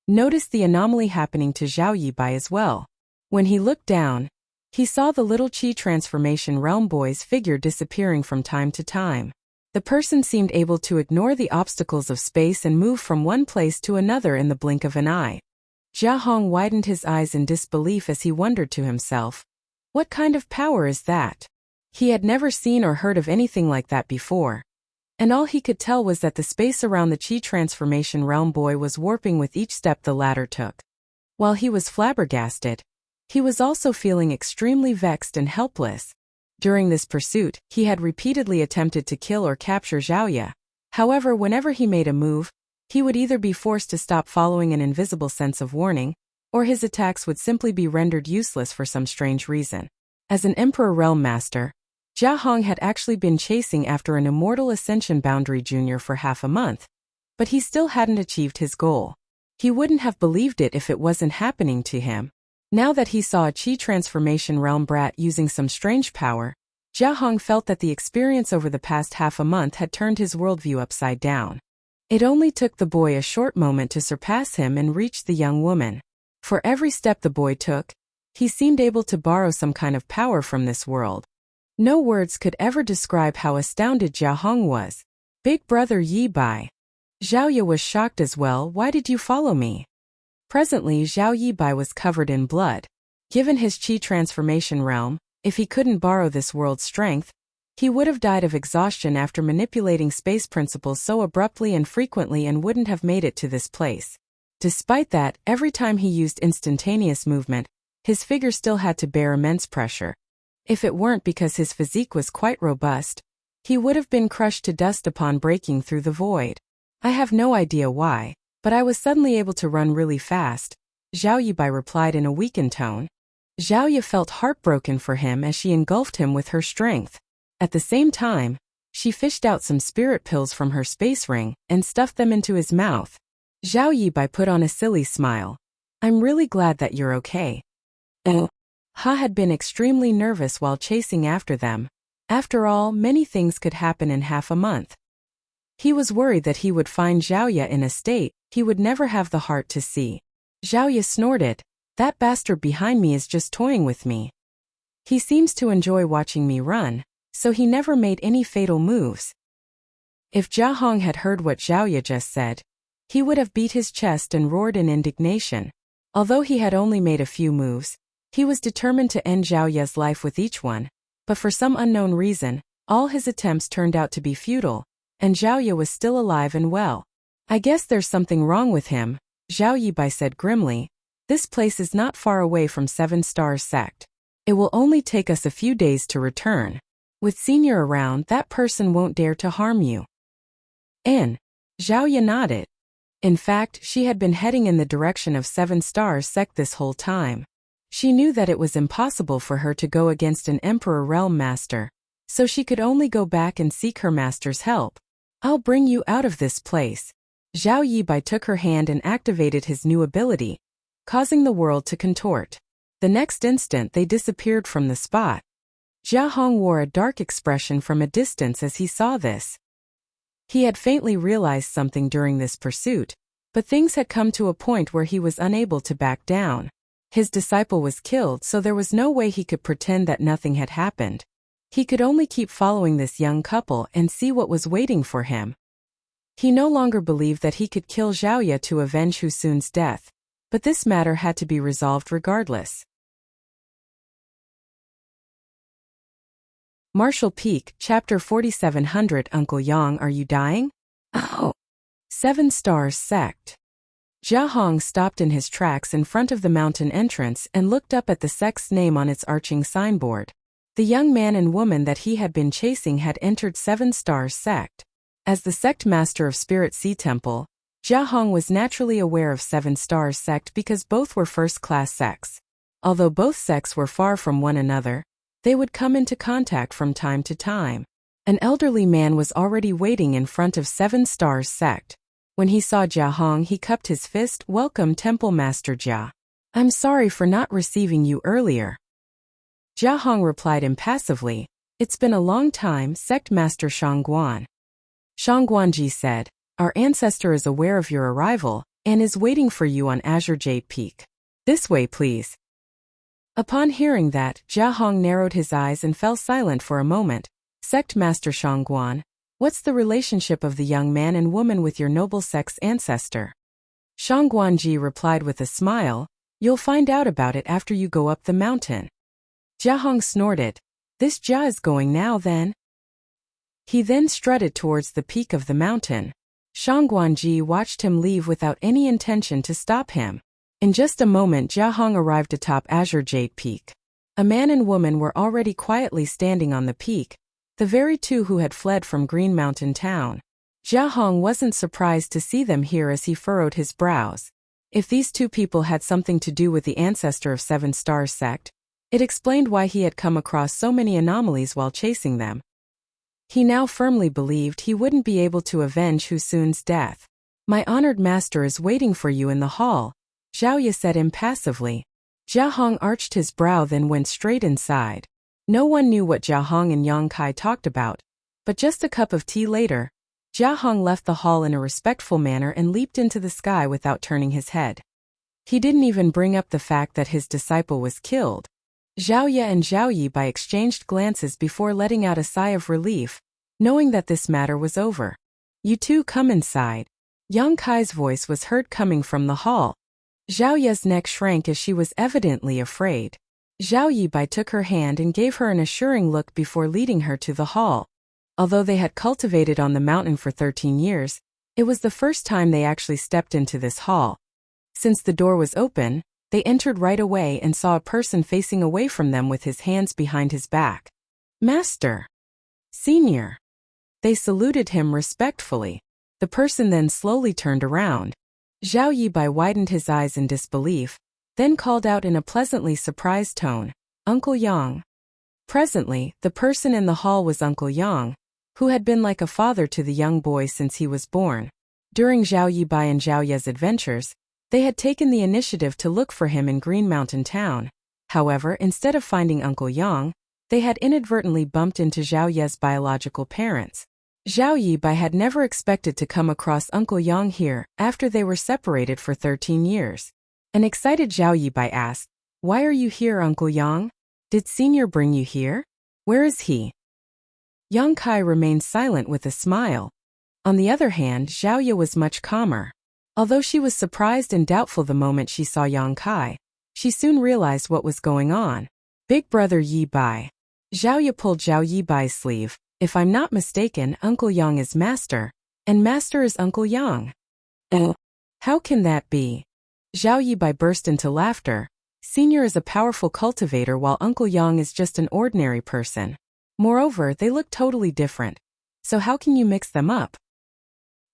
noticed the anomaly happening to Zhao Yibai as well. When he looked down, he saw the little Qi transformation realm boy's figure disappearing from time to time. The person seemed able to ignore the obstacles of space and move from one place to another in the blink of an eye. Jia Hong widened his eyes in disbelief as he wondered to himself, what kind of power is that? He had never seen or heard of anything like that before. And all he could tell was that the space around the Qi transformation realm boy was warping with each step the latter took. While he was flabbergasted, he was also feeling extremely vexed and helpless. During this pursuit, he had repeatedly attempted to kill or capture Zhao Ye. However, whenever he made a move, he would either be forced to stop following an invisible sense of warning, or his attacks would simply be rendered useless for some strange reason. As an Emperor Realm Master, Jia Hong had actually been chasing after an Immortal Ascension Boundary Junior for half a month, but he still hadn't achieved his goal. He wouldn't have believed it if it wasn't happening to him. Now that he saw a Qi transformation realm brat using some strange power, Jia Hong felt that the experience over the past half a month had turned his worldview upside down. It only took the boy a short moment to surpass him and reach the young woman. For every step the boy took, he seemed able to borrow some kind of power from this world. No words could ever describe how astounded Jia Hong was. Big brother Yi Bai. Zhao Ye was shocked as well. Why did you follow me? Presently Zhao Yibai was covered in blood. Given his Qi transformation realm, if he couldn't borrow this world's strength, he would have died of exhaustion after manipulating space principles so abruptly and frequently and wouldn't have made it to this place. Despite that, every time he used instantaneous movement, his figure still had to bear immense pressure. If it weren't because his physique was quite robust, he would have been crushed to dust upon breaking through the void. I have no idea why, but I was suddenly able to run really fast, Zhao Yibai replied in a weakened tone. Zhao Ye felt heartbroken for him as she engulfed him with her strength. At the same time, she fished out some spirit pills from her space ring and stuffed them into his mouth. Zhao Yibai put on a silly smile. I'm really glad that you're okay. Ha had been extremely nervous while chasing after them. After all, many things could happen in half a month. He was worried that he would find Zhao Ye in a state he would never have the heart to see. Zhao Ye snorted. That bastard behind me is just toying with me. He seems to enjoy watching me run, so he never made any fatal moves. If Jia Hong had heard what Zhao Ye just said, he would have beat his chest and roared in indignation. Although he had only made a few moves, he was determined to end Zhao Ye's life with each one, but for some unknown reason, all his attempts turned out to be futile, and Zhao Ye was still alive and well. I guess there's something wrong with him, Zhao Yibai said grimly. This place is not far away from 7 Stars Sect. It will only take us a few days to return. With Senior around, that person won't dare to harm you. Zhao Ye nodded. In fact, she had been heading in the direction of 7 Stars Sect this whole time. She knew that it was impossible for her to go against an Emperor Realm Master, so she could only go back and seek her master's help. I'll bring you out of this place. Zhao Yibai took her hand and activated his new ability, causing the world to contort. The next instant they disappeared from the spot. Jia Hong wore a dark expression from a distance as he saw this. He had faintly realized something during this pursuit, but things had come to a point where he was unable to back down. His disciple was killed, so there was no way he could pretend that nothing had happened. He could only keep following this young couple and see what was waiting for him. He no longer believed that he could kill Zhao Ye to avenge Hu Sun's death, but this matter had to be resolved regardless. Martial Peak, Chapter 4700. Uncle Yang, are you dying? Oh. 7 Stars Sect. Jia Hong stopped in his tracks in front of the mountain entrance and looked up at the sect's name on its arching signboard. The young man and woman that he had been chasing had entered 7 Stars Sect. As the sect master of Spirit Sea Temple, Jia Hong was naturally aware of 7 Stars Sect because both were first-class sects. Although both sects were far from one another, they would come into contact from time to time. An elderly man was already waiting in front of 7 Stars Sect. When he saw Jia Hong, he cupped his fist. Welcome, Temple Master Jia. I'm sorry for not receiving you earlier. Jia Hong replied impassively. It's been a long time, Sect Master Shangguan. Shangguanji said, "Our ancestor is aware of your arrival and is waiting for you on Azure Jade Peak. This way, please." Upon hearing that, Jia Hong narrowed his eyes and fell silent for a moment. Sect Master Shangguan, what's the relationship of the young man and woman with your noble sect's ancestor? Shangguanji replied with a smile, "You'll find out about it after you go up the mountain." Jia Hong snorted. "This Jia is going now then?" He then strutted towards the peak of the mountain. Shangguanji watched him leave without any intention to stop him. In just a moment Jia Hong arrived atop Azure Jade Peak. A man and woman were already quietly standing on the peak, the very two who had fled from Green Mountain Town. Jia Hong wasn't surprised to see them here as he furrowed his brows. If these two people had something to do with the ancestor of Seven Stars sect, it explained why he had come across so many anomalies while chasing them. He now firmly believed he wouldn't be able to avenge Hu Sun's death. "My honored master is waiting for you in the hall," Zhao Ye said impassively. Jia Hong arched his brow then went straight inside. No one knew what Jia Hong and Yang Kai talked about, but just a cup of tea later, Jia Hong left the hall in a respectful manner and leaped into the sky without turning his head. He didn't even bring up the fact that his disciple was killed. Zhao Ye and Zhao Yi Bai exchanged glances before letting out a sigh of relief, knowing that this matter was over. "You two come inside." Yang Kai's voice was heard coming from the hall. Zhao Ye's neck shrank as she was evidently afraid. Zhao Yi Bai took her hand and gave her an assuring look before leading her to the hall. Although they had cultivated on the mountain for 13 years, it was the first time they actually stepped into this hall. Since the door was open, they entered right away and saw a person facing away from them with his hands behind his back. "Master! Senior!" They saluted him respectfully. The person then slowly turned around. Zhao Yi Bai widened his eyes in disbelief, then called out in a pleasantly surprised tone, "Uncle Yang." Presently, the person in the hall was Uncle Yang, who had been like a father to the young boy since he was born. During Zhao Yi Bai and Zhao Ye's adventures, they had taken the initiative to look for him in Green Mountain Town. However, instead of finding Uncle Yang, they had inadvertently bumped into Zhao Ye's biological parents. Zhao Yi Bai had never expected to come across Uncle Yang here after they were separated for 13 years. An excited Zhao Yi Bai asked, "Why are you here, Uncle Yang? Did Senior bring you here? Where is he?" Yang Kai remained silent with a smile. On the other hand, Zhao Ye was much calmer. Although she was surprised and doubtful the moment she saw Yang Kai, she soon realized what was going on. "Big brother Yi Bai." Zhao Ye pulled Zhao Yi Bai's sleeve. "If I'm not mistaken, Uncle Yang is Master, and Master is Uncle Yang." How can that be?" Zhao Yi Bai burst into laughter. "Senior is a powerful cultivator while Uncle Yang is just an ordinary person. Moreover, they look totally different. So how can you mix them up?"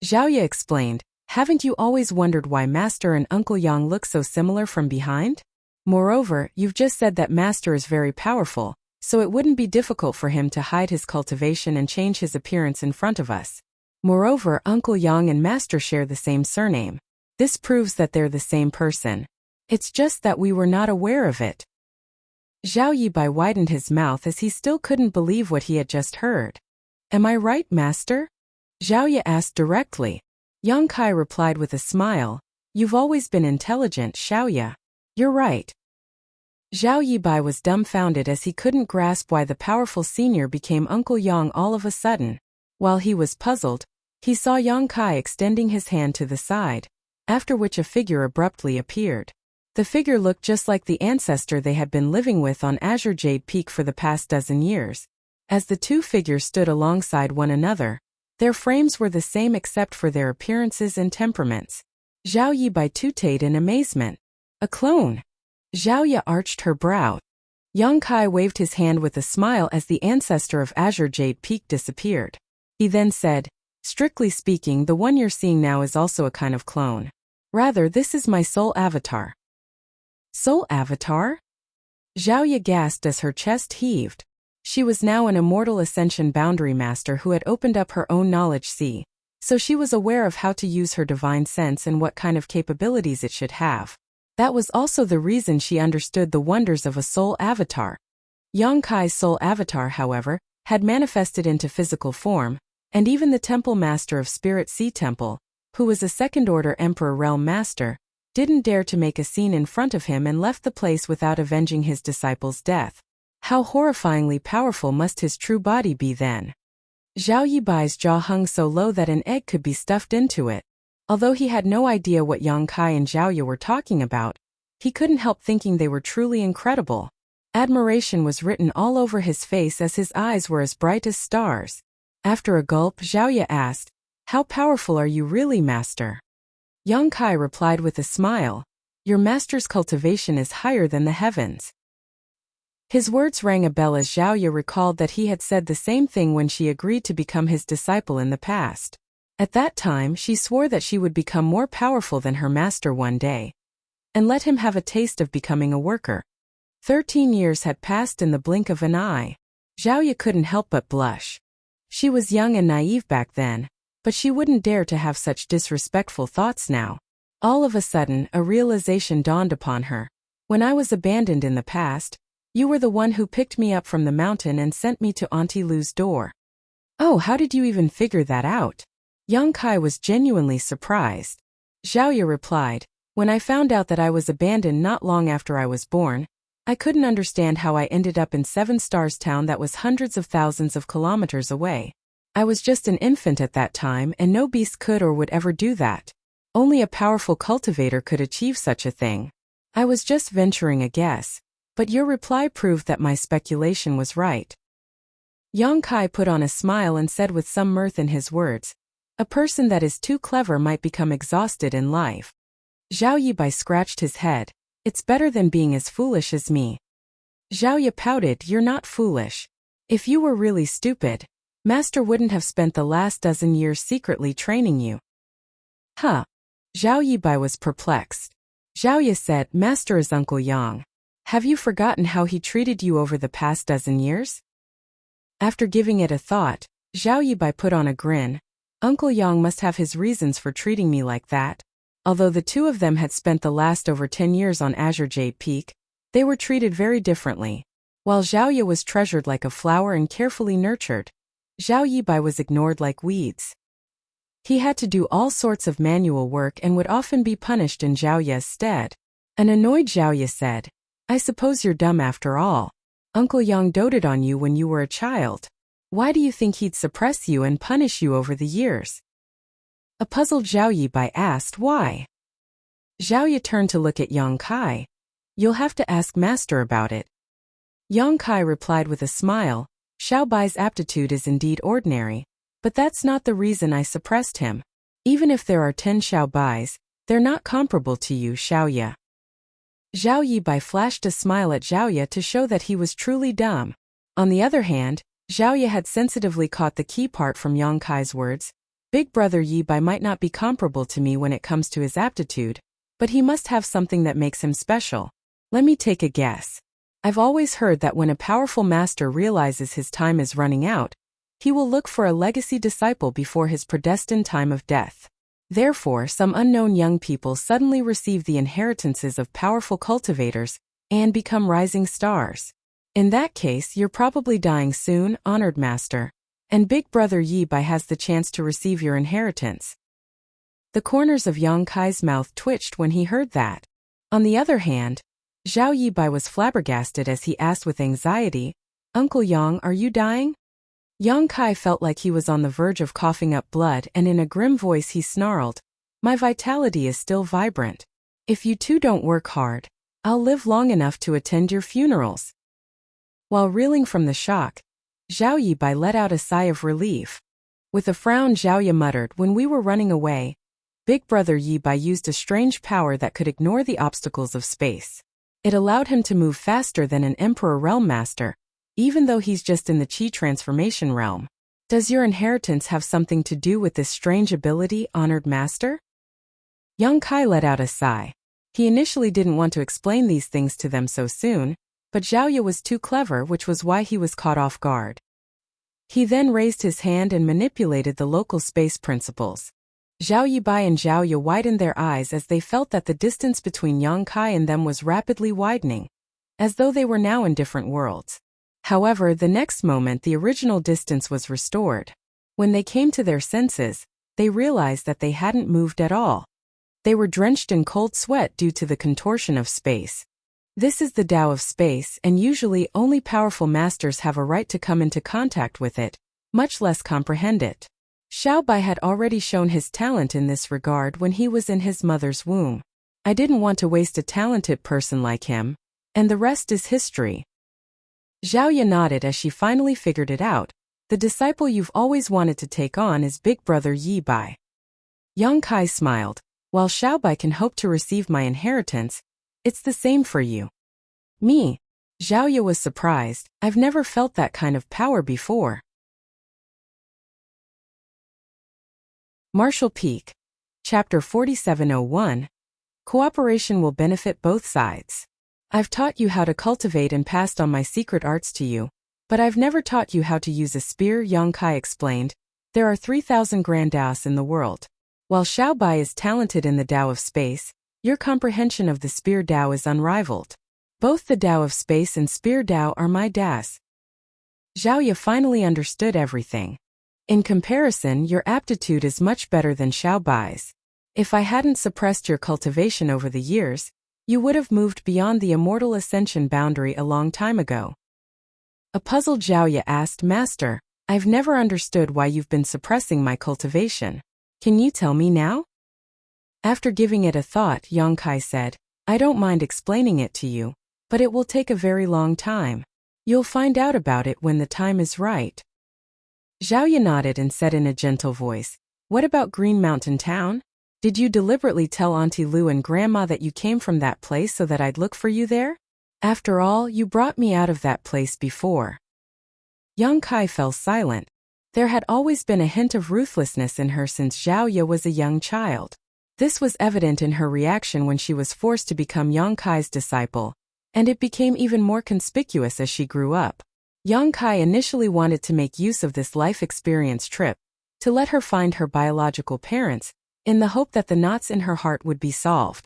Zhao Ye explained, "Haven't you always wondered why Master and Uncle Yang look so similar from behind? Moreover, you've just said that Master is very powerful, so it wouldn't be difficult for him to hide his cultivation and change his appearance in front of us. Moreover, Uncle Yang and Master share the same surname. This proves that they're the same person. It's just that we were not aware of it." Zhao Yi Bai widened his mouth as he still couldn't believe what he had just heard. "Am I right, Master?" Zhao Ye asked directly. Yang Kai replied with a smile, "You've always been intelligent, Zhao Ye. You're right." Zhao Yi Bai was dumbfounded as he couldn't grasp why the powerful senior became Uncle Yang all of a sudden. While he was puzzled, he saw Yang Kai extending his hand to the side, after which a figure abruptly appeared. The figure looked just like the ancestor they had been living with on Azure Jade Peak for the past dozen years. As the two figures stood alongside one another, their frames were the same except for their appearances and temperaments. Zhao Yi Bai tooted in amazement. "A clone!" Zhao Ye arched her brow. Yang Kai waved his hand with a smile as the ancestor of Azure Jade Peak disappeared. He then said, "Strictly speaking, the one you're seeing now is also a kind of clone. Rather, this is my soul avatar." "Soul avatar?" Zhao Ye gasped as her chest heaved. She was now an immortal Ascension Boundary Master who had opened up her own knowledge sea, so she was aware of how to use her divine sense and what kind of capabilities it should have. That was also the reason she understood the wonders of a soul avatar. Yang Kai's soul avatar, however, had manifested into physical form, And even the temple master of Spirit Sea Temple, who was a second-order Emperor Realm Master, didn't dare to make a scene in front of him and left the place without avenging his disciple's death. How horrifyingly powerful must his true body be then? Zhao Yibai's jaw hung so low that an egg could be stuffed into it. Although he had no idea what Yang Kai and Zhao Ye were talking about, he couldn't help thinking they were truly incredible. Admiration was written all over his face as his eyes were as bright as stars. After a gulp, Zhao Ye asked, "How powerful are you really, Master?" Yang Kai replied with a smile, "Your master's cultivation is higher than the heavens." His words rang a bell as Zhao Ye recalled that he had said the same thing when she agreed to become his disciple in the past. At that time, she swore that she would become more powerful than her master one day, and let him have a taste of becoming a worker. 13 years had passed in the blink of an eye. Zhao Ye couldn't help but blush. She was young and naive back then, but she wouldn't dare to have such disrespectful thoughts now. All of a sudden, a realization dawned upon her. When I was abandoned in the past, you were the one who picked me up from the mountain and sent me to Auntie Lu's door. Oh, how did you even figure that out? Yang Kai was genuinely surprised. Zhao Ye replied, "When I found out that I was abandoned not long after I was born, I couldn't understand how I ended up in Seven Stars Town that was hundreds of thousands of kilometers away. I was just an infant at that time and no beast could or would ever do that. Only a powerful cultivator could achieve such a thing. I was just venturing a guess, but your reply proved that my speculation was right." Yang Kai put on a smile and said with some mirth in his words, "A person that is too clever might become exhausted in life." Zhao Yibai scratched his head. "It's better than being as foolish as me." Zhao Ye pouted, "You're not foolish. If you were really stupid, Master wouldn't have spent the last dozen years secretly training you." Huh? Zhao Yibai was perplexed. Zhao Ye said, "Master is Uncle Yang. Have you forgotten how he treated you over the past dozen years?" After giving it a thought, Zhao Yibai put on a grin. "Uncle Yang must have his reasons for treating me like that." Although the two of them had spent the last over 10 years on Azure Jade Peak, they were treated very differently. While Zhao Ye was treasured like a flower and carefully nurtured, Zhao Yibai was ignored like weeds. He had to do all sorts of manual work and would often be punished in Zhao Ye's stead. An annoyed Zhao Ye said, "I suppose you're dumb after all. Uncle Yang doted on you when you were a child. Why do you think he'd suppress you and punish you over the years?" A puzzled Zhao Yibai asked, "Why?" Zhao Ye turned to look at Yang Kai. "You'll have to ask Master about it." Yang Kai replied with a smile, "Xiao Bai's aptitude is indeed ordinary, but that's not the reason I suppressed him. Even if there are 10 Xiao Bais, they're not comparable to you, Xiao Ye." Zhao Yibai flashed a smile at Zhao Ye to show that he was truly dumb. On the other hand, Zhao Ye had sensitively caught the key part from Yang Kai's words. "Big brother Yibai might not be comparable to me when it comes to his aptitude, but he must have something that makes him special. Let me take a guess. I've always heard that when a powerful master realizes his time is running out, he will look for a legacy disciple before his predestined time of death. Therefore, some unknown young people suddenly receive the inheritances of powerful cultivators and become rising stars. In that case, you're probably dying soon, honored master, and Big Brother Yibai has the chance to receive your inheritance." The corners of Yang Kai's mouth twitched when he heard that. On the other hand, Zhao Yibai was flabbergasted as he asked with anxiety, "Uncle Yang, are you dying?" Yang Kai felt like he was on the verge of coughing up blood and in a grim voice he snarled, "My vitality is still vibrant. If you two don't work hard, I'll live long enough to attend your funerals." While reeling from the shock, Zhao Yibai let out a sigh of relief. With a frown, Zhao Ye muttered, "When we were running away, Big Brother Yibai used a strange power that could ignore the obstacles of space. It allowed him to move faster than an Emperor Realm Master, even though he's just in the Qi transformation realm. Does your inheritance have something to do with this strange ability, honored master?" Yang Kai let out a sigh. He initially didn't want to explain these things to them so soon, but Zhao Ye was too clever, which was why he was caught off guard. He then raised his hand and manipulated the local space principles. Zhao Yibai and Zhao Ye widened their eyes as they felt that the distance between Yang Kai and them was rapidly widening, as though they were now in different worlds. However, the next moment the original distance was restored. When they came to their senses, they realized that they hadn't moved at all. They were drenched in cold sweat due to the contortion of space. This is the Tao of space, and usually only powerful masters have a right to come into contact with it, much less comprehend it. Xiao Bai had already shown his talent in this regard when he was in his mother's womb. I didn't want to waste a talented person like him, and the rest is history. Zhao Ye nodded as she finally figured it out. The disciple you've always wanted to take on is big brother Yi Bai. Yang Kai smiled. While Xiao Bai can hope to receive my inheritance, it's the same for you. Me? Zhao Ye was surprised. I've never felt that kind of power before. Martial Peak. Chapter 4701. Cooperation will benefit both sides. I've taught you how to cultivate and passed on my secret arts to you, but I've never taught you how to use a spear, Yang Kai explained. There are 3,000 grand Daos in the world. While Xiao Bai is talented in the Tao of space, your comprehension of the spear Tao is unrivaled. Both the Tao of space and spear Tao are my Das. Zhao Ye finally understood everything. In comparison, your aptitude is much better than Xiao Bai's. If I hadn't suppressed your cultivation over the years, you would have moved beyond the immortal ascension boundary a long time ago. A puzzled Zhao Ye asked, Master, I've never understood why you've been suppressing my cultivation. Can you tell me now? After giving it a thought, Yang Kai said, I don't mind explaining it to you, but it will take a very long time. You'll find out about it when the time is right. Zhao Ye nodded and said in a gentle voice, What about Green Mountain Town? Did you deliberately tell Auntie Lu and Grandma that you came from that place so that I'd look for you there? After all, you brought me out of that place before. Yang Kai fell silent. There had always been a hint of ruthlessness in her since Zhao Ye was a young child. This was evident in her reaction when she was forced to become Yang Kai's disciple, and it became even more conspicuous as she grew up. Yang Kai initially wanted to make use of this life experience trip to let her find her biological parents, in the hope that the knots in her heart would be solved.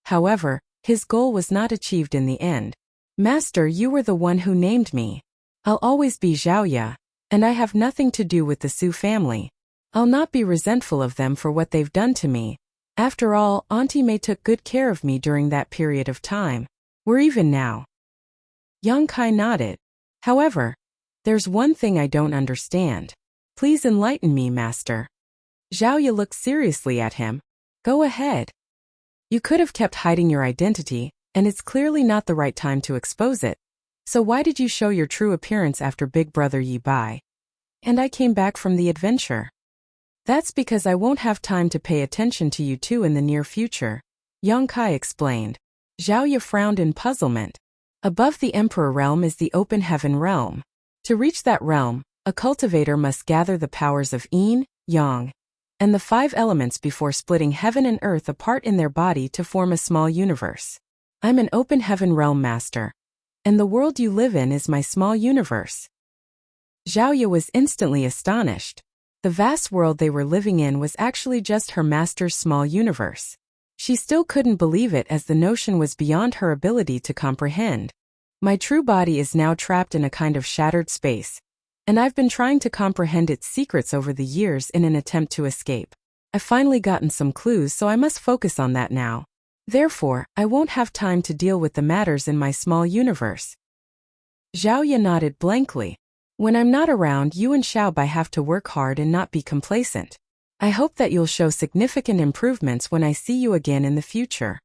However, his goal was not achieved in the end. Master, you were the one who named me. I'll always be Zhao Ye, and I have nothing to do with the Su family. I'll not be resentful of them for what they've done to me. After all, Auntie Mei took good care of me during that period of time. We're even now. Yang Kai nodded. However, there's one thing I don't understand. Please enlighten me, Master. Zhao Ye looked seriously at him. Go ahead. You could have kept hiding your identity, and it's clearly not the right time to expose it. So why did you show your true appearance after Big Brother Yi Bai? And I came back from the adventure. That's because I won't have time to pay attention to you two in the near future, Yang Kai explained. Zhao Ye frowned in puzzlement. Above the Emperor realm is the open heaven realm. To reach that realm, a cultivator must gather the powers of Yin, Yang, and the 5 elements before splitting heaven and earth apart in their body to form a small universe. I'm an open heaven realm master, and the world you live in is my small universe. Zhao Ye was instantly astonished. The vast world they were living in was actually just her master's small universe. She still couldn't believe it as the notion was beyond her ability to comprehend. My true body is now trapped in a kind of shattered space, and I've been trying to comprehend its secrets over the years in an attempt to escape. I've finally gotten some clues, so I must focus on that now. Therefore, I won't have time to deal with the matters in my small universe. Zhao Ye nodded blankly. When I'm not around, you and Xiao Bai have to work hard and not be complacent. I hope that you'll show significant improvements when I see you again in the future.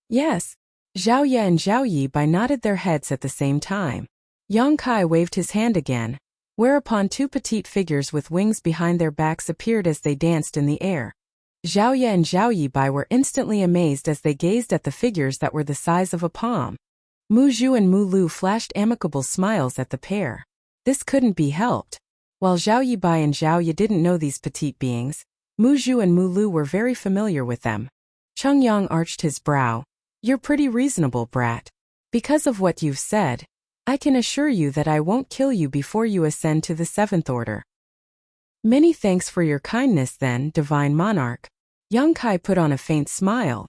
Yes. Zhao Ye and Zhao Yi Bai nodded their heads at the same time. Yang Kai waved his hand again, whereupon 2 petite figures with wings behind their backs appeared as they danced in the air. Zhao Ye and Zhao Yi Bai were instantly amazed as they gazed at the figures that were the size of a palm. Mu Zhu and Mu Lu flashed amicable smiles at the pair. This couldn't be helped. While Zhao Yi Bai and Zhao Ye didn't know these petite beings, Mu Zhu and Mu Lu were very familiar with them. Cheng Yang arched his brow. You're pretty reasonable, brat. Because of what you've said, I can assure you that I won't kill you before you ascend to the 7th order. Many thanks for your kindness then, Divine Monarch. Yang Kai put on a faint smile.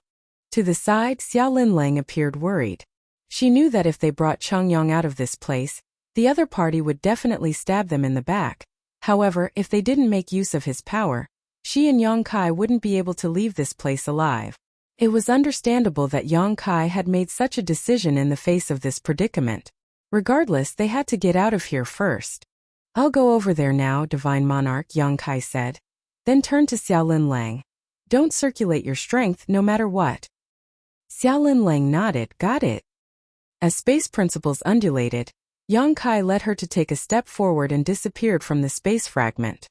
To the side, Xiao Linlang appeared worried. She knew that if they brought Cheng Yang out of this place, the other party would definitely stab them in the back. However, if they didn't make use of his power, she and Yang Kai wouldn't be able to leave this place alive. It was understandable that Yang Kai had made such a decision in the face of this predicament. Regardless, they had to get out of here first. "I'll go over there now, Divine Monarch," Yang Kai said. Then turned to Xiaolin Lang. "Don't circulate your strength no matter what." Xiaolin Lang nodded. "Got it." As space principles undulated, Yang Kai led her to take a step forward and disappeared from the space fragment.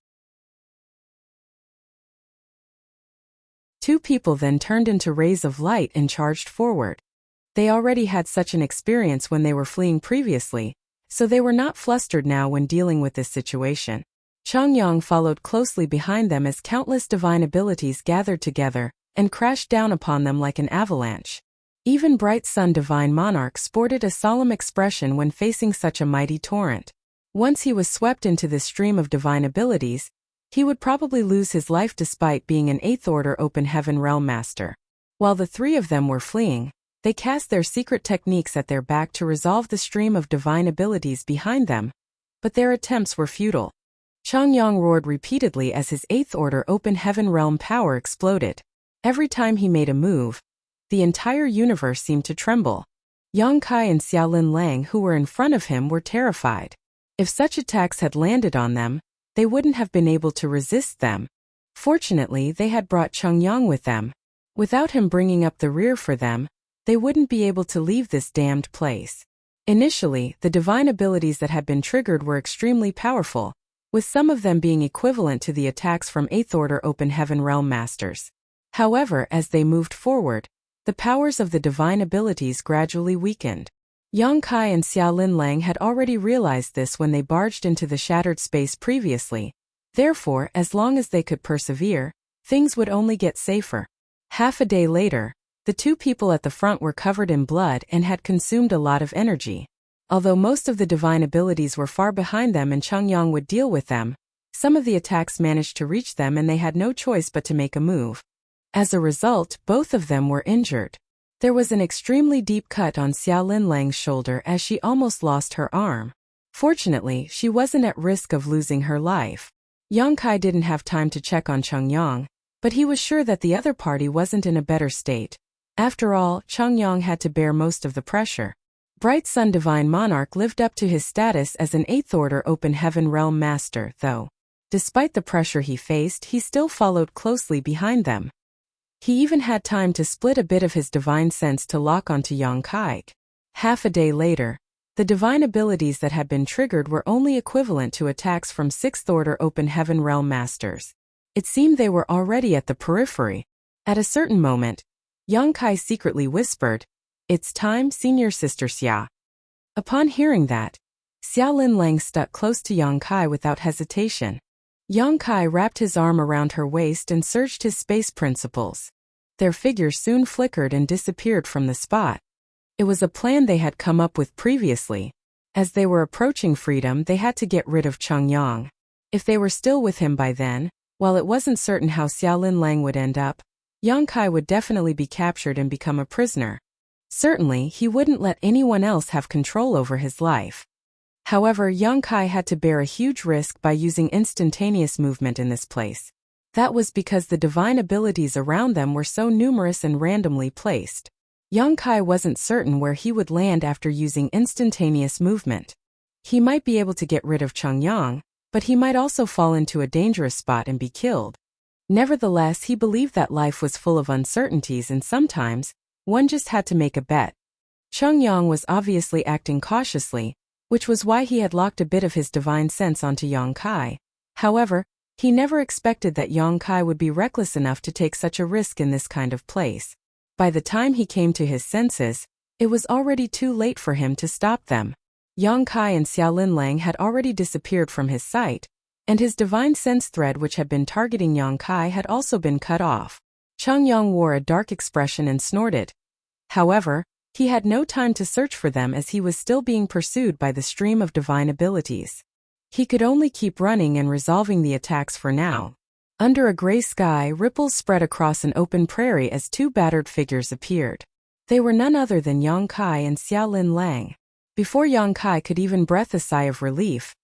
Two people then turned into rays of light and charged forward. They already had such an experience when they were fleeing previously, so they were not flustered now when dealing with this situation. Changyang followed closely behind them as countless divine abilities gathered together and crashed down upon them like an avalanche. Even Bright Sun Divine Monarch sported a solemn expression when facing such a mighty torrent. Once he was swept into this stream of divine abilities, he would probably lose his life despite being an 8th Order Open Heaven Realm Master. While the three of them were fleeing, they cast their secret techniques at their back to resolve the stream of divine abilities behind them, but their attempts were futile. Changyang roared repeatedly as his 8th Order Open Heaven Realm power exploded. Every time he made a move, the entire universe seemed to tremble. Yang Kai and Xiaolin Lang, who were in front of him, were terrified. If such attacks had landed on them, they wouldn't have been able to resist them. Fortunately, they had brought Changyang with them. Without him bringing up the rear for them, they wouldn't be able to leave this damned place. Initially, the divine abilities that had been triggered were extremely powerful, with some of them being equivalent to the attacks from 8th Order Open Heaven Realm Masters. However, as they moved forward, the powers of the divine abilities gradually weakened. Yang Kai and Xiaolin Lang had already realized this when they barged into the shattered space previously. Therefore, as long as they could persevere, things would only get safer. Half a day later, the two people at the front were covered in blood and had consumed a lot of energy. Although most of the divine abilities were far behind them and Changyang would deal with them, some of the attacks managed to reach them and they had no choice but to make a move. As a result, both of them were injured. There was an extremely deep cut on Xiaolin Lang's shoulder as she almost lost her arm. Fortunately, she wasn't at risk of losing her life. Yang Kai didn't have time to check on Changyang, but he was sure that the other party wasn't in a better state. After all, Changyang had to bear most of the pressure. Bright Sun Divine Monarch lived up to his status as an 8th Order Open Heaven Realm Master, though. Despite the pressure he faced, he still followed closely behind them. He even had time to split a bit of his divine sense to lock onto Yang Kai. Half a day later, the divine abilities that had been triggered were only equivalent to attacks from 6th Order Open Heaven Realm Masters. It seemed they were already at the periphery. At a certain moment, Yang Kai secretly whispered, "It's time, Senior Sister Xia." Upon hearing that, Xiaolin Lang stuck close to Yang Kai without hesitation. Yang Kai wrapped his arm around her waist and surged his space principles. Their figures soon flickered and disappeared from the spot. It was a plan they had come up with previously. As they were approaching freedom, they had to get rid of Changyang. If they were still with him by then, while it wasn't certain how Xiaolin Lang would end up, Yang Kai would definitely be captured and become a prisoner. Certainly, he wouldn't let anyone else have control over his life. However, Yang Kai had to bear a huge risk by using instantaneous movement in this place. That was because the divine abilities around them were so numerous and randomly placed. Yang Kai wasn't certain where he would land after using instantaneous movement. He might be able to get rid of Changyang, but he might also fall into a dangerous spot and be killed. Nevertheless, he believed that life was full of uncertainties and sometimes, one just had to make a bet. Changyang was obviously acting cautiously, which was why he had locked a bit of his divine sense onto Yang Kai. However, he never expected that Yang Kai would be reckless enough to take such a risk in this kind of place. By the time he came to his senses, it was already too late for him to stop them. Yang Kai and Xiaolin Lang had already disappeared from his sight, and his divine sense thread which had been targeting Yang Kai had also been cut off. Changyang wore a dark expression and snorted. However, he had no time to search for them as he was still being pursued by the stream of divine abilities. He could only keep running and resolving the attacks for now. Under a gray sky, ripples spread across an open prairie as two battered figures appeared. They were none other than Yang Kai and Xiaolin Lang. Before Yang Kai could even breathe a sigh of relief,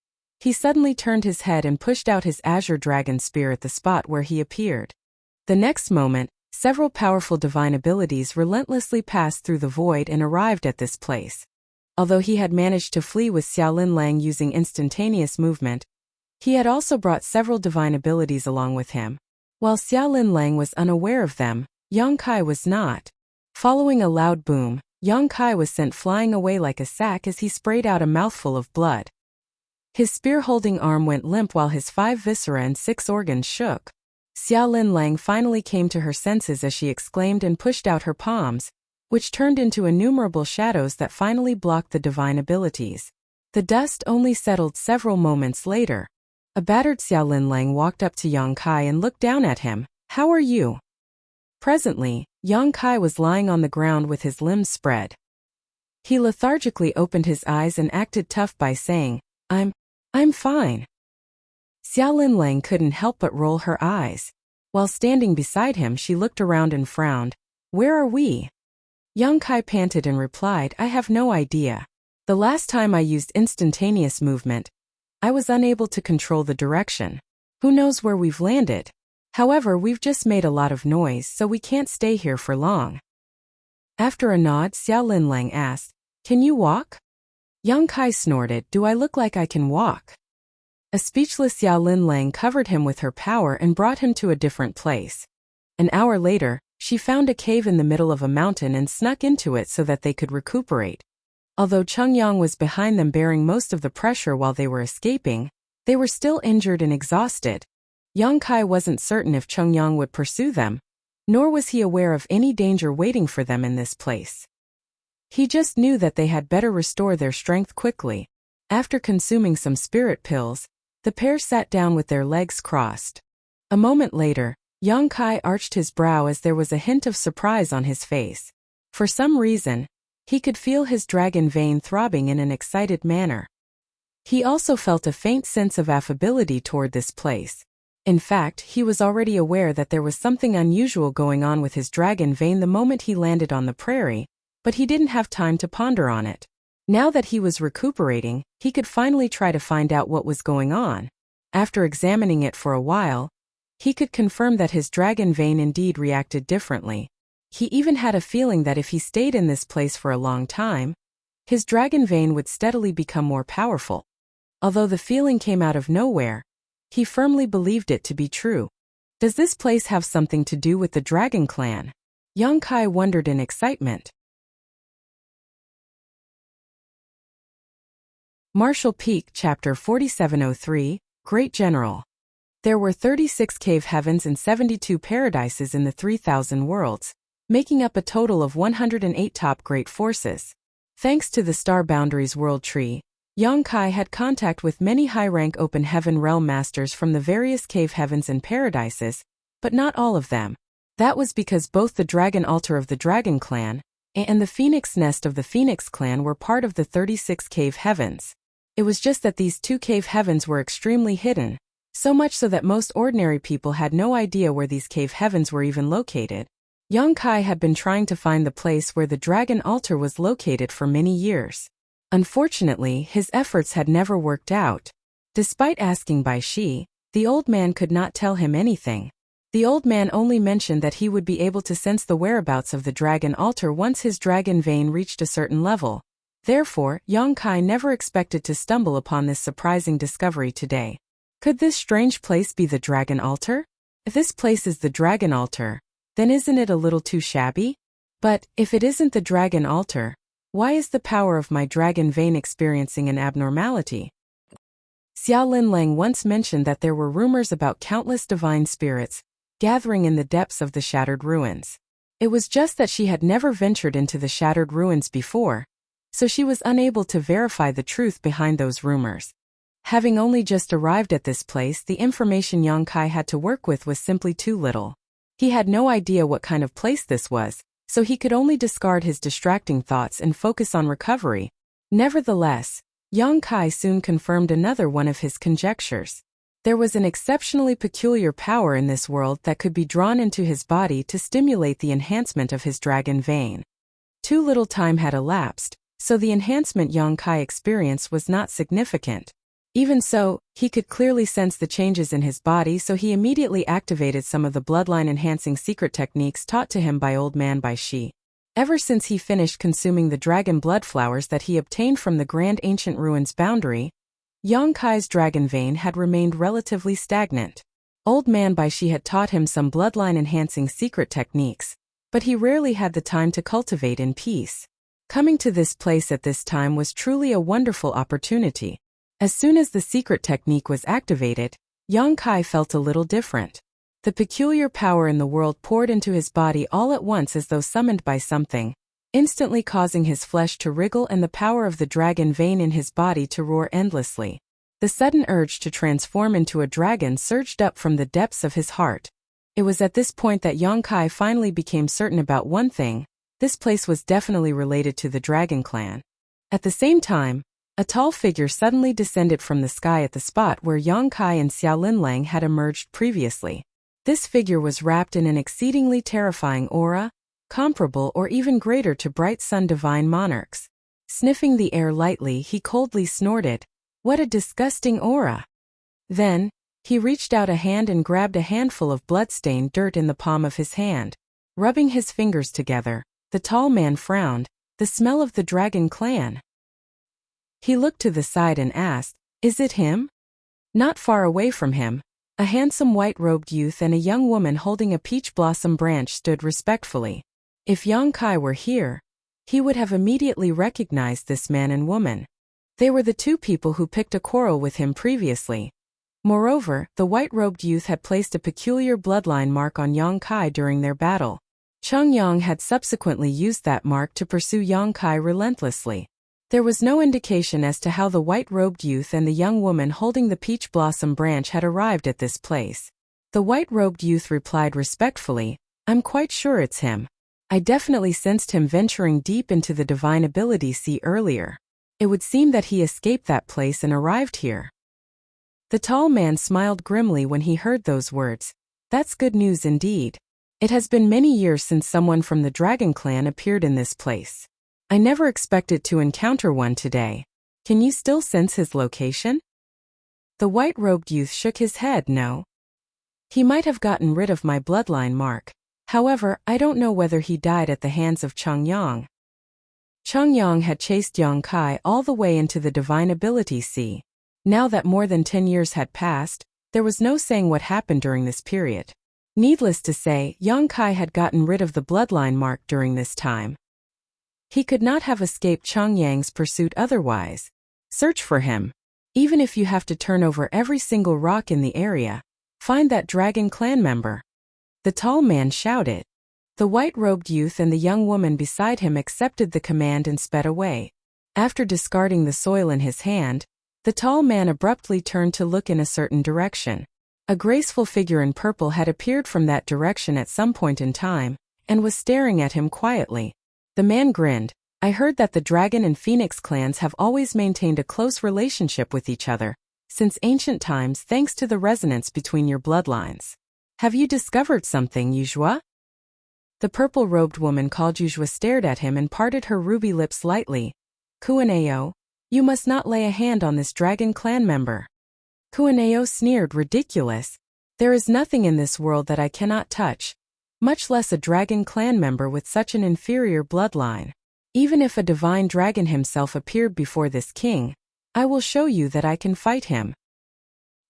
He suddenly turned his head and pushed out his azure dragon spear at the spot where he appeared. The next moment, several powerful divine abilities relentlessly passed through the void and arrived at this place. Although he had managed to flee with Xiaolin Lang using instantaneous movement, he had also brought several divine abilities along with him. While Xiaolin Lang was unaware of them, Yang Kai was not. Following a loud boom, Yang Kai was sent flying away like a sack as he sprayed out a mouthful of blood. His spear-holding arm went limp while his 5 viscera and 6 organs shook. Xiaolin Lang finally came to her senses as she exclaimed and pushed out her palms, which turned into innumerable shadows that finally blocked the divine abilities. The dust only settled several moments later. A battered Xiaolin Lang walked up to Yang Kai and looked down at him. "How are you?" Presently, Yang Kai was lying on the ground with his limbs spread. He lethargically opened his eyes and acted tough by saying, I'm fine." Xiaolin Lang couldn't help but roll her eyes. While standing beside him, she looked around and frowned. "Where are we?" Yang Kai panted and replied, "I have no idea. The last time I used instantaneous movement, I was unable to control the direction. Who knows where we've landed? However, we've just made a lot of noise, so we can't stay here for long." After a nod, Xiaolin Lang asked, "Can you walk?" Yang Kai snorted, "Do I look like I can walk?" A speechless Xiaolin Lang covered him with her power and brought him to a different place. An hour later, she found a cave in the middle of a mountain and snuck into it so that they could recuperate. Although Cheng Yang was behind them bearing most of the pressure while they were escaping, they were still injured and exhausted. Yang Kai wasn't certain if Cheng Yang would pursue them, nor was he aware of any danger waiting for them in this place. He just knew that they had better restore their strength quickly. After consuming some spirit pills, the pair sat down with their legs crossed. A moment later, Yang Kai arched his brow as there was a hint of surprise on his face. For some reason, he could feel his dragon vein throbbing in an excited manner. He also felt a faint sense of affability toward this place. In fact, he was already aware that there was something unusual going on with his dragon vein the moment he landed on the prairie, but he didn't have time to ponder on it. Now that he was recuperating, he could finally try to find out what was going on. After examining it for a while, he could confirm that his dragon vein indeed reacted differently. He even had a feeling that if he stayed in this place for a long time, his dragon vein would steadily become more powerful. Although the feeling came out of nowhere, he firmly believed it to be true. Does this place have something to do with the Dragon Clan? Yang Kai wondered in excitement. Martial Peak Chapter 4703, Great General. There were 36 cave heavens and 72 paradises in the 3,000 worlds, making up a total of 108 top great forces. Thanks to the Star Boundaries World Tree, Yang Kai had contact with many high-rank open heaven realm masters from the various cave heavens and paradises, but not all of them. That was because both the Dragon Altar of the Dragon Clan and the Phoenix Nest of the Phoenix Clan were part of the 36 cave heavens. It was just that these 2 cave heavens were extremely hidden, so much so that most ordinary people had no idea where these cave heavens were even located. Yang Kai had been trying to find the place where the Dragon Altar was located for many years. Unfortunately, his efforts had never worked out. Despite asking Bai Shi, the old man could not tell him anything. The old man only mentioned that he would be able to sense the whereabouts of the Dragon Altar once his dragon vein reached a certain level. Therefore, Yang Kai never expected to stumble upon this surprising discovery today. Could this strange place be the Dragon Altar? If this place is the Dragon Altar, then isn't it a little too shabby? But, if it isn't the Dragon Altar, why is the power of my dragon vein experiencing an abnormality? Xiaolin Lang once mentioned that there were rumors about countless divine spirits gathering in the depths of the shattered ruins. It was just that she had never ventured into the shattered ruins before, so she was unable to verify the truth behind those rumors. Having only just arrived at this place, the information Yang Kai had to work with was simply too little. He had no idea what kind of place this was, so he could only discard his distracting thoughts and focus on recovery. Nevertheless, Yang Kai soon confirmed another one of his conjectures. There was an exceptionally peculiar power in this world that could be drawn into his body to stimulate the enhancement of his dragon vein. Too little time had elapsed, so the enhancement Yang Kai experienced was not significant. Even so, he could clearly sense the changes in his body, so he immediately activated some of the bloodline-enhancing secret techniques taught to him by Old Man Bai Shi. Ever since he finished consuming the dragon blood flowers that he obtained from the Grand Ancient Ruins boundary, Yang Kai's dragon vein had remained relatively stagnant. Old Man Bai Shi had taught him some bloodline-enhancing secret techniques, but he rarely had the time to cultivate in peace. Coming to this place at this time was truly a wonderful opportunity. As soon as the secret technique was activated, Yang Kai felt a little different. The peculiar power in the world poured into his body all at once as though summoned by something, instantly causing his flesh to wriggle and the power of the dragon vein in his body to roar endlessly. The sudden urge to transform into a dragon surged up from the depths of his heart. It was at this point that Yang Kai finally became certain about one thing: this place was definitely related to the Dragon Clan. At the same time, a tall figure suddenly descended from the sky at the spot where Yang Kai and Xiao Linlang had emerged previously. This figure was wrapped in an exceedingly terrifying aura, comparable or even greater to bright sun divine monarchs. Sniffing the air lightly, he coldly snorted, "What a disgusting aura!" Then, he reached out a hand and grabbed a handful of blood-stained dirt in the palm of his hand. Rubbing his fingers together, the tall man frowned. "The smell of the Dragon Clan." He looked to the side and asked, "Is it him?" Not far away from him, a handsome white-robed youth and a young woman holding a peach blossom branch stood respectfully. If Yang Kai were here, he would have immediately recognized this man and woman. They were the two people who picked a quarrel with him previously. Moreover, the white-robed youth had placed a peculiar bloodline mark on Yang Kai during their battle. Cheng Yang had subsequently used that mark to pursue Yang Kai relentlessly. There was no indication as to how the white-robed youth and the young woman holding the peach blossom branch had arrived at this place. The white-robed youth replied respectfully, "I'm quite sure it's him. I definitely sensed him venturing deep into the divine ability sea earlier. It would seem that he escaped that place and arrived here." The tall man smiled grimly when he heard those words. "That's good news indeed. It has been many years since someone from the Dragon Clan appeared in this place. I never expected to encounter one today. Can you still sense his location?" The white-robed youth shook his head. "No. He might have gotten rid of my bloodline mark. However, I don't know whether he died at the hands of Cheng Yang." Cheng Yang had chased Yang Kai all the way into the divine ability sea. Now that more than 10 years had passed, there was no saying what happened during this period. Needless to say, Yang Kai had gotten rid of the bloodline mark during this time. He could not have escaped Cheng Yang's pursuit otherwise. Search for him. Even if you have to turn over every single rock in the area, find that Dragon Clan member," the tall man shouted. The white-robed youth and the young woman beside him accepted the command and sped away. After discarding the soil in his hand, the tall man abruptly turned to look in a certain direction. A graceful figure in purple had appeared from that direction at some point in time, and was staring at him quietly. The man grinned. "I heard that the Dragon and Phoenix clans have always maintained a close relationship with each other, since ancient times, thanks to the resonance between your bloodlines. Have you discovered something, Yuzhua?" The purple-robed woman called Yuzhua stared at him and parted her ruby lips lightly. "Kuaneo, you must not lay a hand on this Dragon Clan member." Kuaneo sneered. "Ridiculous. There is nothing in this world that I cannot touch, much less a Dragon Clan member with such an inferior bloodline. Even if a divine dragon himself appeared before this king, I will show you that I can fight him."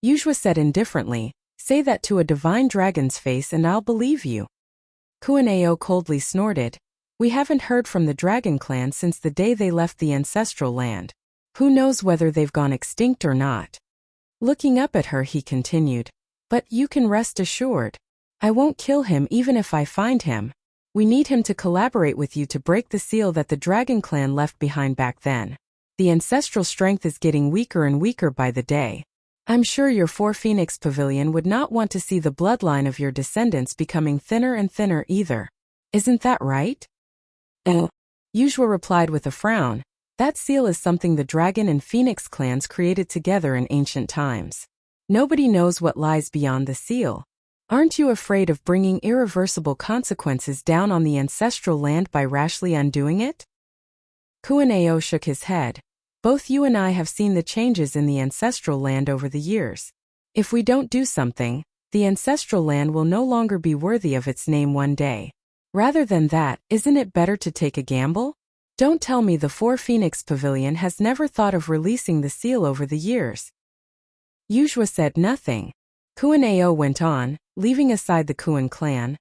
Yuzhua said indifferently, "Say that to a divine dragon's face and I'll believe you." Kuaneo coldly snorted. "We haven't heard from the Dragon Clan since the day they left the ancestral land. Who knows whether they've gone extinct or not?" Looking up at her, he continued, "But you can rest assured. I won't kill him even if I find him. We need him to collaborate with you to break the seal that the Dragon Clan left behind back then. The ancestral strength is getting weaker and weaker by the day. I'm sure your Four Phoenix Pavilion would not want to see the bloodline of your descendants becoming thinner and thinner either. Isn't that right?" Yuzhua replied with a frown. "That seal is something the Dragon and Phoenix clans created together in ancient times. Nobody knows what lies beyond the seal. Aren't you afraid of bringing irreversible consequences down on the ancestral land by rashly undoing it?" Kuaneo shook his head. Both you and I have seen the changes in the ancestral land over the years. If we don't do something, the ancestral land will no longer be worthy of its name one day. Rather than that, isn't it better to take a gamble? Don't tell me the Four Phoenix Pavilion has never thought of releasing the seal over the years. Yuzhua said nothing. Kuan-Ao went on, leaving aside the Kuan clan.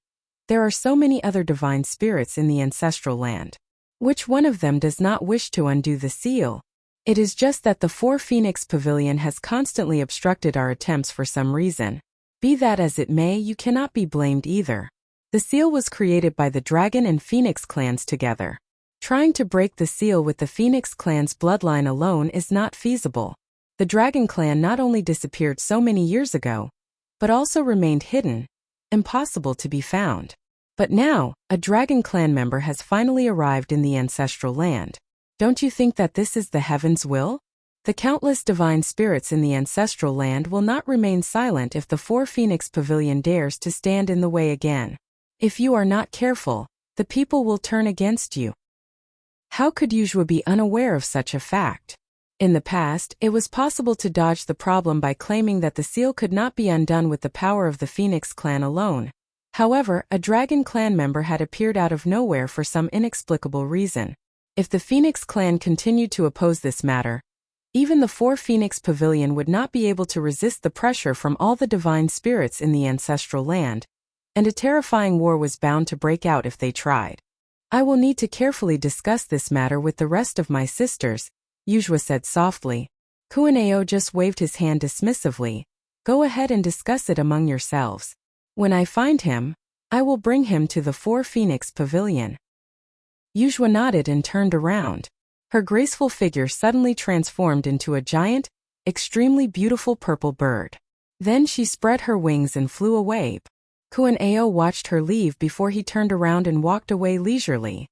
There are so many other divine spirits in the ancestral land. Which one of them does not wish to undo the seal? It is just that the Four Phoenix Pavilion has constantly obstructed our attempts for some reason. Be that as it may, you cannot be blamed either. The seal was created by the Dragon and Phoenix clans together. Trying to break the seal with the Phoenix clan's bloodline alone is not feasible. The Dragon clan not only disappeared so many years ago, but also remained hidden, impossible to be found. But now, a Dragon clan member has finally arrived in the ancestral land. Don't you think that this is the heaven's will? The countless divine spirits in the ancestral land will not remain silent if the Four Phoenix Pavilion dares to stand in the way again. If you are not careful, the people will turn against you. How could Yuzhua be unaware of such a fact? In the past, it was possible to dodge the problem by claiming that the seal could not be undone with the power of the Phoenix clan alone. However, a Dragon clan member had appeared out of nowhere for some inexplicable reason. If the Phoenix clan continued to oppose this matter, even the Four Phoenix Pavilion would not be able to resist the pressure from all the divine spirits in the ancestral land, and a terrifying war was bound to break out if they tried. I will need to carefully discuss this matter with the rest of my sisters, Yuzhua said softly. Kuan-Ao just waved his hand dismissively. Go ahead and discuss it among yourselves. When I find him, I will bring him to the Four Phoenix Pavilion. Yuzhua nodded and turned around. Her graceful figure suddenly transformed into a giant, extremely beautiful purple bird. Then she spread her wings and flew away. Kuan-Ao watched her leave before he turned around and walked away leisurely.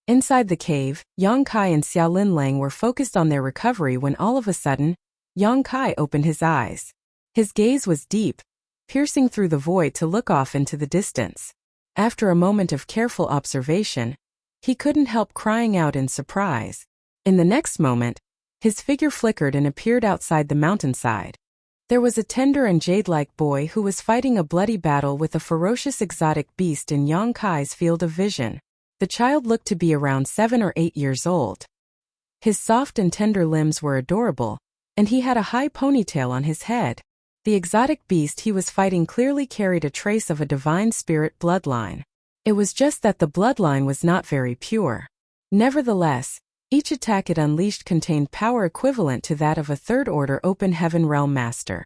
Inside the cave, Yang Kai and Xiaolin Lang were focused on their recovery when all of a sudden, Yang Kai opened his eyes. His gaze was deep, piercing through the void to look off into the distance. After a moment of careful observation, he couldn't help crying out in surprise. In the next moment, his figure flickered and appeared outside the mountainside. There was a tender and jade-like boy who was fighting a bloody battle with a ferocious exotic beast in Yang Kai's field of vision. The child looked to be around 7 or 8 years old. His soft and tender limbs were adorable, and he had a high ponytail on his head. The exotic beast he was fighting clearly carried a trace of a divine spirit bloodline. It was just that the bloodline was not very pure. Nevertheless, each attack it unleashed contained power equivalent to that of a third-order open heaven realm master.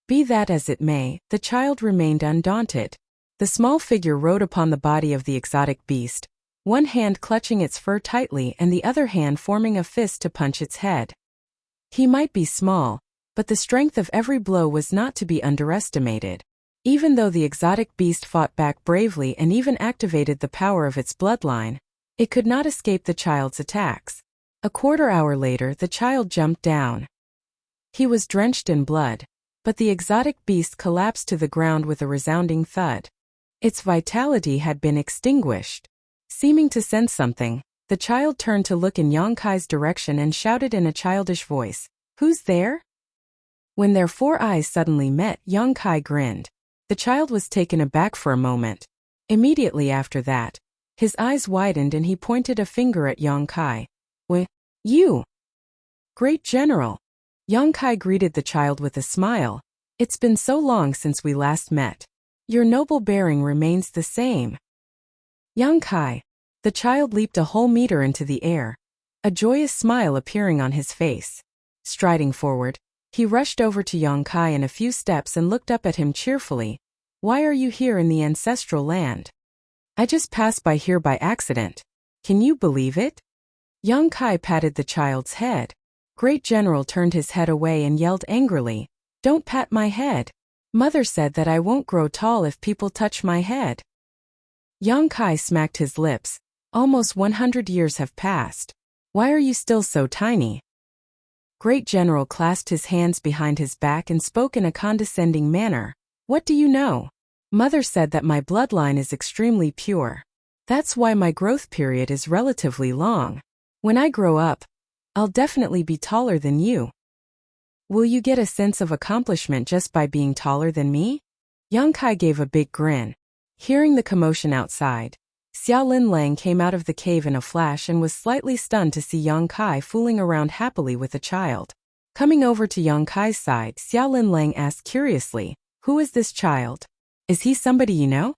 Be that as it may, the child remained undaunted. The small figure rode upon the body of the exotic beast, one hand clutching its fur tightly and the other hand forming a fist to punch its head. He might be small, but the strength of every blow was not to be underestimated. Even though the exotic beast fought back bravely and even activated the power of its bloodline, it could not escape the child's attacks. A quarter hour later, the child jumped down. He was drenched in blood, but the exotic beast collapsed to the ground with a resounding thud. Its vitality had been extinguished. Seeming to sense something, the child turned to look in Yang Kai's direction and shouted in a childish voice, "Who's there?" When their four eyes suddenly met, Yang Kai grinned. The child was taken aback for a moment. Immediately after that, his eyes widened and he pointed a finger at Yang Kai. You! Great General! Yang Kai greeted the child with a smile. It's been so long since we last met. Your noble bearing remains the same. Yang Kai. The child leaped a whole meter into the air, a joyous smile appearing on his face. Striding forward, he rushed over to Yang Kai in a few steps and looked up at him cheerfully. Why are you here in the ancestral land? I just passed by here by accident. Can you believe it? Yang Kai patted the child's head. Great General turned his head away and yelled angrily, Don't pat my head. Mother said that I won't grow tall if people touch my head. Yang Kai smacked his lips. Almost 100 years have passed. Why are you still so tiny? Great General clasped his hands behind his back and spoke in a condescending manner. What do you know? Mother said that my bloodline is extremely pure. That's why my growth period is relatively long. When I grow up, I'll definitely be taller than you. Will you get a sense of accomplishment just by being taller than me? Yang Kai gave a big grin. Hearing the commotion outside, Xiao Lin Lang came out of the cave in a flash and was slightly stunned to see Yang Kai fooling around happily with a child. Coming over to Yang Kai's side, Xiao Lin Lang asked curiously, "Who is this child? Is he somebody you know?"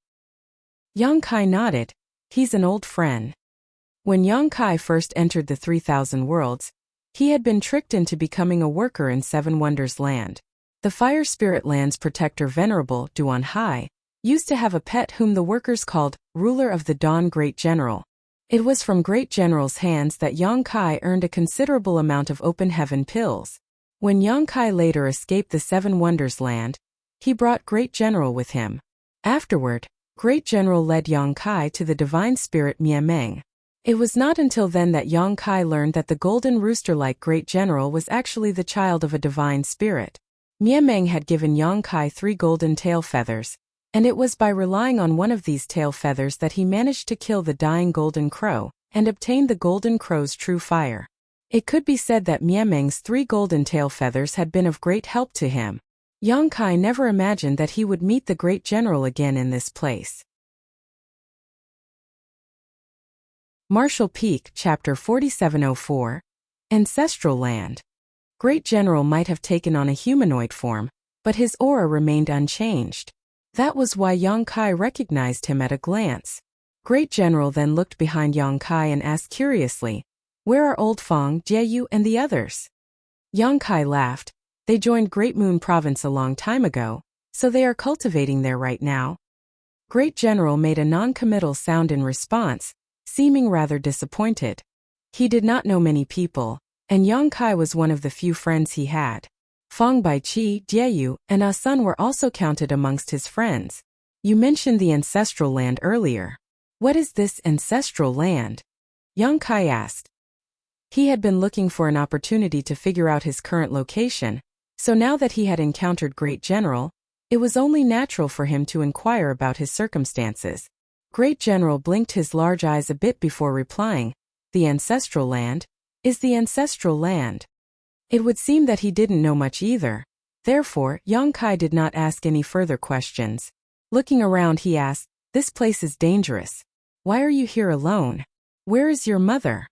Yang Kai nodded. He's an old friend. When Yang Kai first entered the 3,000 worlds, he had been tricked into becoming a worker in Seven Wonders Land. The Fire Spirit Land's protector Venerable Duan Hai used to have a pet whom the workers called Ruler of the Dawn Great General. It was from Great General's hands that Yang Kai earned a considerable amount of open heaven pills. When Yang Kai later escaped the Seven Wonders Land, he brought Great General with him. Afterward, Great General led Yang Kai to the divine spirit Mia Meng. It was not until then that Yang Kai learned that the golden rooster-like Great General was actually the child of a divine spirit. Mia Meng had given Yang Kai 3 golden tail feathers, and it was by relying on one of these tail feathers that he managed to kill the dying golden crow and obtain the golden crow's true fire. It could be said that Mia Meng's 3 golden tail feathers had been of great help to him. Yang Kai never imagined that he would meet the Great General again in this place. Martial Peak, Chapter 4704, Ancestral Land. Great General might have taken on a humanoid form, but his aura remained unchanged. That was why Yang Kai recognized him at a glance. Great General then looked behind Yang Kai and asked curiously, "Where are Old Fong, Jieyu, and the others?" Yang Kai laughed. "They joined Great Moon Province a long time ago, so they are cultivating there right now." Great General made a non-committal sound in response, seeming rather disappointed. He did not know many people, and Yang Kai was one of the few friends he had. Fong Baiqi, Jieyu, and Ah Sun were also counted amongst his friends. "You mentioned the ancestral land earlier. What is this ancestral land?" Yang Kai asked. He had been looking for an opportunity to figure out his current location, so now that he had encountered Great General, it was only natural for him to inquire about his circumstances. Great General blinked his large eyes a bit before replying, "The ancestral land? Is the ancestral land?" It would seem that he didn't know much either. Therefore, Yang Kai did not ask any further questions. Looking around, he asked, "This place is dangerous. Why are you here alone? Where is your mother?"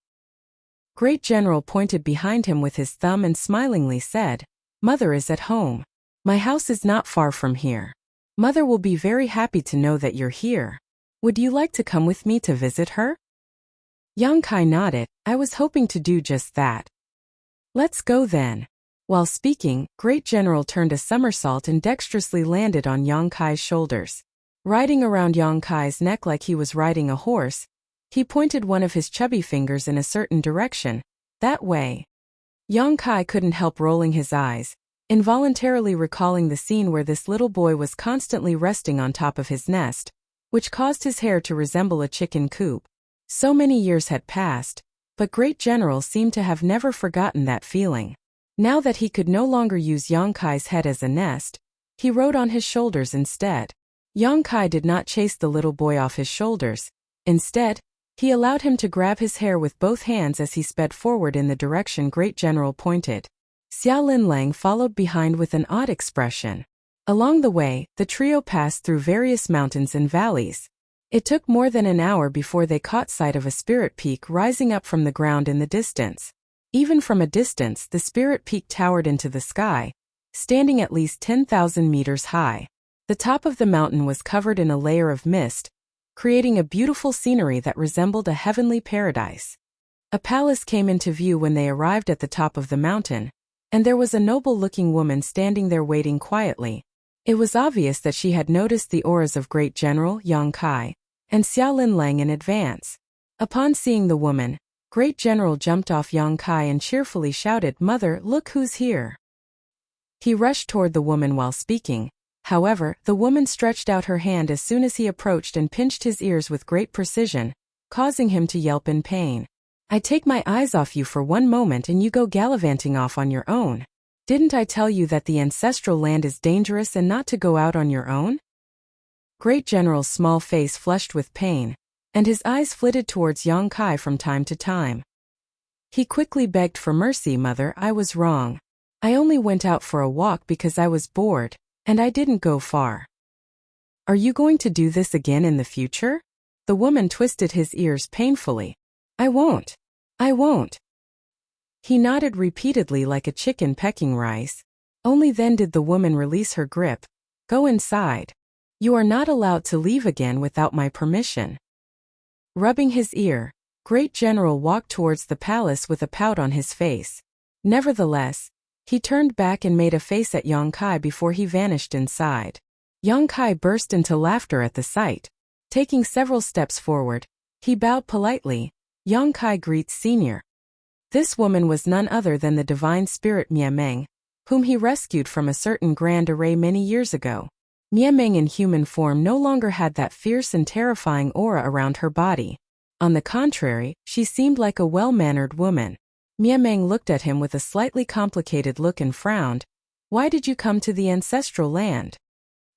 Great General pointed behind him with his thumb and smilingly said, "Mother is at home. My house is not far from here. Mother will be very happy to know that you're here. Would you like to come with me to visit her?" Yang Kai nodded. "I was hoping to do just that." "Let's go then." While speaking, Great General turned a somersault and dexterously landed on Yang Kai's shoulders. Riding around Yang Kai's neck like he was riding a horse, he pointed one of his chubby fingers in a certain direction. "That way." Yang Kai couldn't help rolling his eyes, involuntarily recalling the scene where this little boy was constantly resting on top of his nest, which caused his hair to resemble a chicken coop. So many years had passed, but Great General seemed to have never forgotten that feeling. Now that he could no longer use Yang Kai's head as a nest, he rode on his shoulders instead. Yang Kai did not chase the little boy off his shoulders. Instead, he allowed him to grab his hair with both hands as he sped forward in the direction Great General pointed. Xiao Lin Lang followed behind with an odd expression. Along the way, the trio passed through various mountains and valleys. It took more than an hour before they caught sight of a spirit peak rising up from the ground in the distance. Even from a distance, the spirit peak towered into the sky, standing at least 10,000 meters high. The top of the mountain was covered in a layer of mist, creating a beautiful scenery that resembled a heavenly paradise. A palace came into view when they arrived at the top of the mountain, and there was a noble-looking woman standing there waiting quietly. It was obvious that she had noticed the auras of Great General Yang Kai and Xiao Lin Lang in advance. Upon seeing the woman, Great General jumped off Yang Kai and cheerfully shouted, "Mother, look who's here." He rushed toward the woman while speaking. However, the woman stretched out her hand as soon as he approached and pinched his ears with great precision, causing him to yelp in pain. "I take my eyes off you for one moment and you go gallivanting off on your own. Didn't I tell you that the ancestral land is dangerous and not to go out on your own?" Great General's small face flushed with pain, and his eyes flitted towards Yang Kai from time to time. He quickly begged for mercy. Mother, I was wrong. I only went out for a walk because I was bored, and I didn't go far. Are you going to do this again in the future? The woman twisted his ears painfully. I won't. I won't. He nodded repeatedly like a chicken pecking rice. Only then did the woman release her grip. Go inside. You are not allowed to leave again without my permission. Rubbing his ear, Great General walked towards the palace with a pout on his face. Nevertheless, he turned back and made a face at Yang Kai before he vanished inside. Yang Kai burst into laughter at the sight. Taking several steps forward, he bowed politely. Yang Kai greets Senior. This woman was none other than the divine spirit Mie Meng, whom he rescued from a certain grand array many years ago. Mie Meng in human form no longer had that fierce and terrifying aura around her body. On the contrary, she seemed like a well-mannered woman. Mie Meng looked at him with a slightly complicated look and frowned. Why did you come to the ancestral land?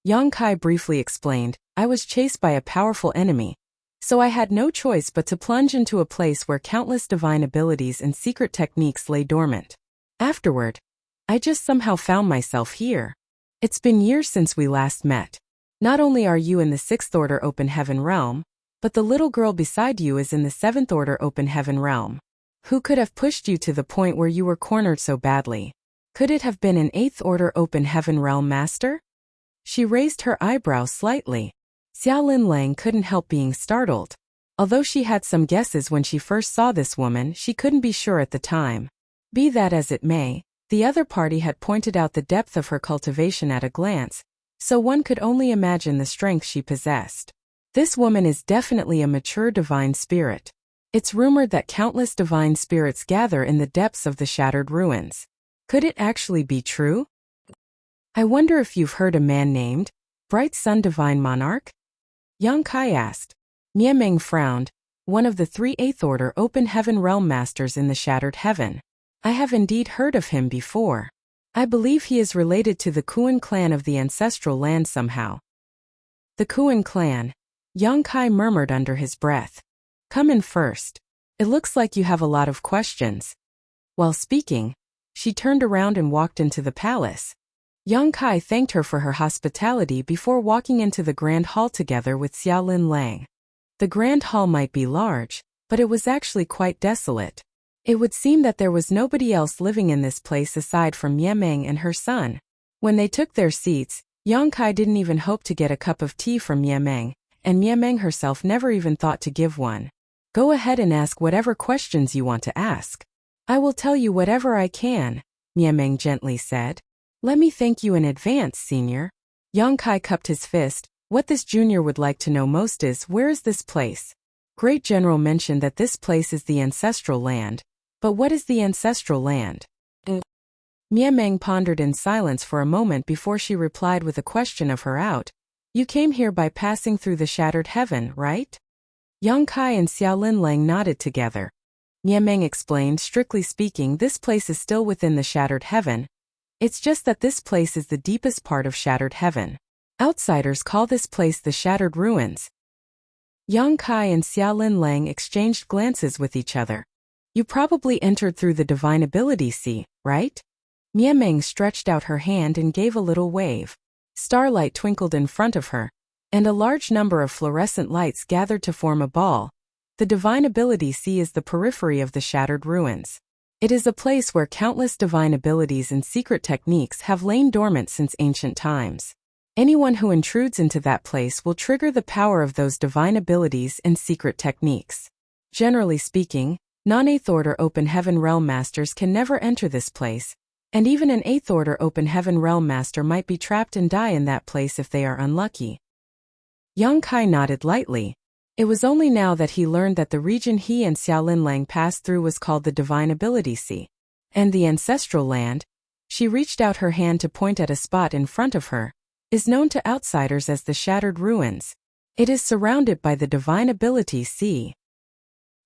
Yang Kai briefly explained, I was chased by a powerful enemy, so I had no choice but to plunge into a place where countless divine abilities and secret techniques lay dormant. Afterward, I just somehow found myself here. It's been years since we last met. Not only are you in the 6th Order Open Heaven realm, but the little girl beside you is in the 7th Order Open Heaven realm. Who could have pushed you to the point where you were cornered so badly? Could it have been an 8th Order Open Heaven realm master? She raised her eyebrows slightly. Xiaolin Lang couldn't help being startled. Although she had some guesses when she first saw this woman, she couldn't be sure at the time. Be that as it may, the other party had pointed out the depth of her cultivation at a glance, so one could only imagine the strength she possessed. This woman is definitely a mature divine spirit. It's rumored that countless divine spirits gather in the depths of the shattered ruins. Could it actually be true? I wonder if you've heard a man named Bright Sun Divine Monarch? Yang Kai asked. Mie Meng frowned, one of the 3 8th Order Open Heaven realm masters in the Shattered Heaven. I have indeed heard of him before. I believe he is related to the Kuan clan of the ancestral land somehow. The Kuan clan, Yang Kai murmured under his breath. Come in first. It looks like you have a lot of questions. While speaking, she turned around and walked into the palace. Yang Kai thanked her for her hospitality before walking into the grand hall together with Xiaolin Lang. The grand hall might be large, but it was actually quite desolate. It would seem that there was nobody else living in this place aside from Mie Meng and her son. When they took their seats, Yang Kai didn't even hope to get a cup of tea from Mie Meng, and Mie Meng herself never even thought to give one. Go ahead and ask whatever questions you want to ask. I will tell you whatever I can, Mie Meng gently said. Let me thank you in advance, Senior. Yang Kai cupped his fist. What this junior would like to know most is, where is this place? Great General mentioned that this place is the ancestral land. But what is the ancestral land? Mie Meng pondered in silence for a moment before she replied with a question of her out. You came here by passing through the Shattered Heaven, right? Yang Kai and Xiaolin Lang nodded together. Mie Meng explained, strictly speaking, this place is still within the Shattered Heaven. It's just that this place is the deepest part of Shattered Heaven. Outsiders call this place the Shattered Ruins. Yang Kai and Xiaolin Lang exchanged glances with each other. You probably entered through the Divine Ability Sea, right? Mie Meng stretched out her hand and gave a little wave. Starlight twinkled in front of her, and a large number of fluorescent lights gathered to form a ball. The Divine Ability Sea is the periphery of the Shattered Ruins. It is a place where countless divine abilities and secret techniques have lain dormant since ancient times. Anyone who intrudes into that place will trigger the power of those divine abilities and secret techniques. Generally speaking, non-8th Order Open Heaven Realm Masters can never enter this place, and even an 8th Order Open Heaven Realm Master might be trapped and die in that place if they are unlucky. Yang Kai nodded lightly. It was only now that he learned that the region he and Xiaolin Lang passed through was called the Divine Ability Sea. And the ancestral land, she reached out her hand to point at a spot in front of her, is known to outsiders as the Shattered Ruins. It is surrounded by the Divine Ability Sea.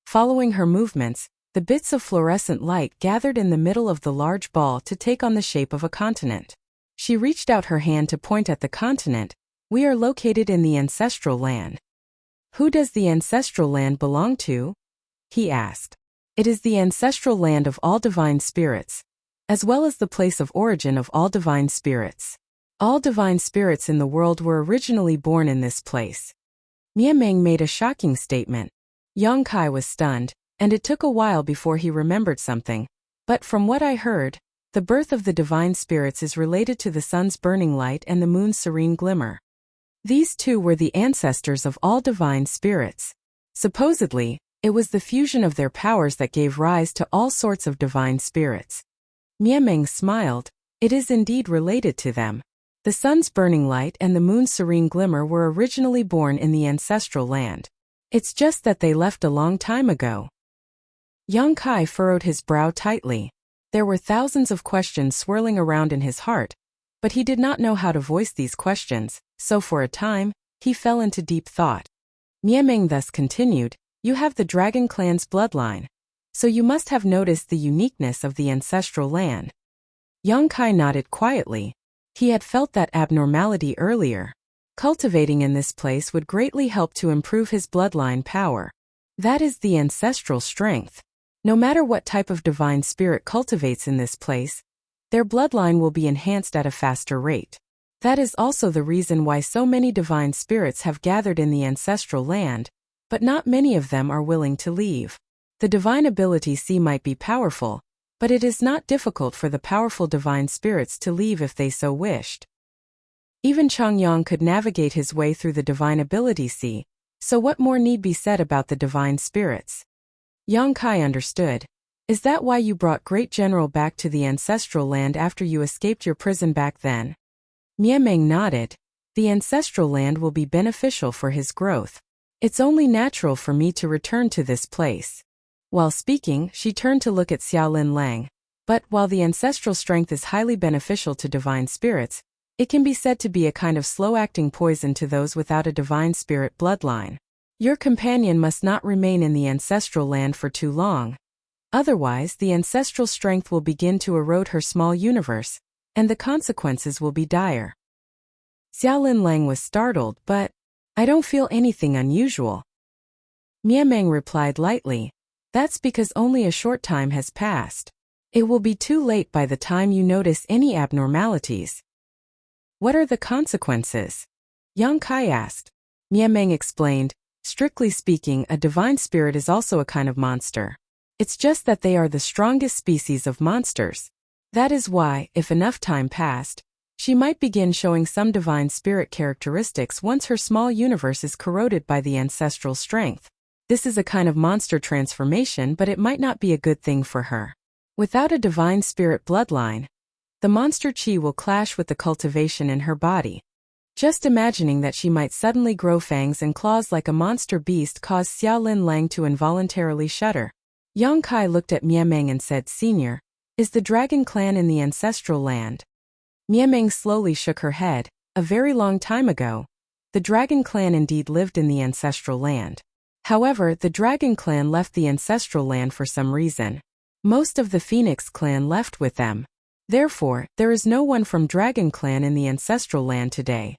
Following her movements, the bits of fluorescent light gathered in the middle of the large ball to take on the shape of a continent. She reached out her hand to point at the continent. We are located in the ancestral land. Who does the ancestral land belong to? He asked. It is the ancestral land of all divine spirits, as well as the place of origin of all divine spirits. All divine spirits in the world were originally born in this place. Miameng made a shocking statement. Yang Kai was stunned, and it took a while before he remembered something. But from what I heard, the birth of the divine spirits is related to the sun's burning light and the moon's serene glimmer. These two were the ancestors of all divine spirits. Supposedly, it was the fusion of their powers that gave rise to all sorts of divine spirits. Miameng smiled. It is indeed related to them. The sun's burning light and the moon's serene glimmer were originally born in the ancestral land. It's just that they left a long time ago. Yang Kai furrowed his brow tightly. There were thousands of questions swirling around in his heart, but he did not know how to voice these questions, so for a time, he fell into deep thought. Miameng thus continued, "You have the Dragon Clan's bloodline, so you must have noticed the uniqueness of the ancestral land." Yang Kai nodded quietly. He had felt that abnormality earlier. Cultivating in this place would greatly help to improve his bloodline power. That is the ancestral strength. No matter what type of divine spirit cultivates in this place, their bloodline will be enhanced at a faster rate. That is also the reason why so many divine spirits have gathered in the ancestral land, but not many of them are willing to leave. The divine ability C might be powerful, but it is not difficult for the powerful divine spirits to leave if they so wished. Even Chongyang could navigate his way through the divine ability C, so what more need be said about the divine spirits? Yang Kai understood. Is that why you brought Great General back to the ancestral land after you escaped your prison back then? Miameng nodded. The ancestral land will be beneficial for his growth. It's only natural for me to return to this place. While speaking, she turned to look at Xiaolin Lang. But while the ancestral strength is highly beneficial to divine spirits, it can be said to be a kind of slow-acting poison to those without a divine spirit bloodline. Your companion must not remain in the ancestral land for too long. Otherwise, the ancestral strength will begin to erode her small universe, and the consequences will be dire. Xiaolin Lang was startled, but I don't feel anything unusual. Miameng replied lightly. That's because only a short time has passed. It will be too late by the time you notice any abnormalities. What are the consequences? Yang Kai asked. Miameng explained, strictly speaking, a divine spirit is also a kind of monster. It's just that they are the strongest species of monsters. That is why, if enough time passed, she might begin showing some divine spirit characteristics once her small universe is corroded by the ancestral strength. This is a kind of monster transformation, but it might not be a good thing for her. Without a divine spirit bloodline, the monster chi will clash with the cultivation in her body. Just imagining that she might suddenly grow fangs and claws like a monster beast caused Xiaolin Lang to involuntarily shudder. Yang Kai looked at Miameng and said, "Senior, is the Dragon Clan in the ancestral land?" Miameng slowly shook her head. A very long time ago, the Dragon Clan indeed lived in the ancestral land. However, the Dragon Clan left the ancestral land for some reason. Most of the Phoenix Clan left with them. Therefore, there is no one from Dragon Clan in the ancestral land today.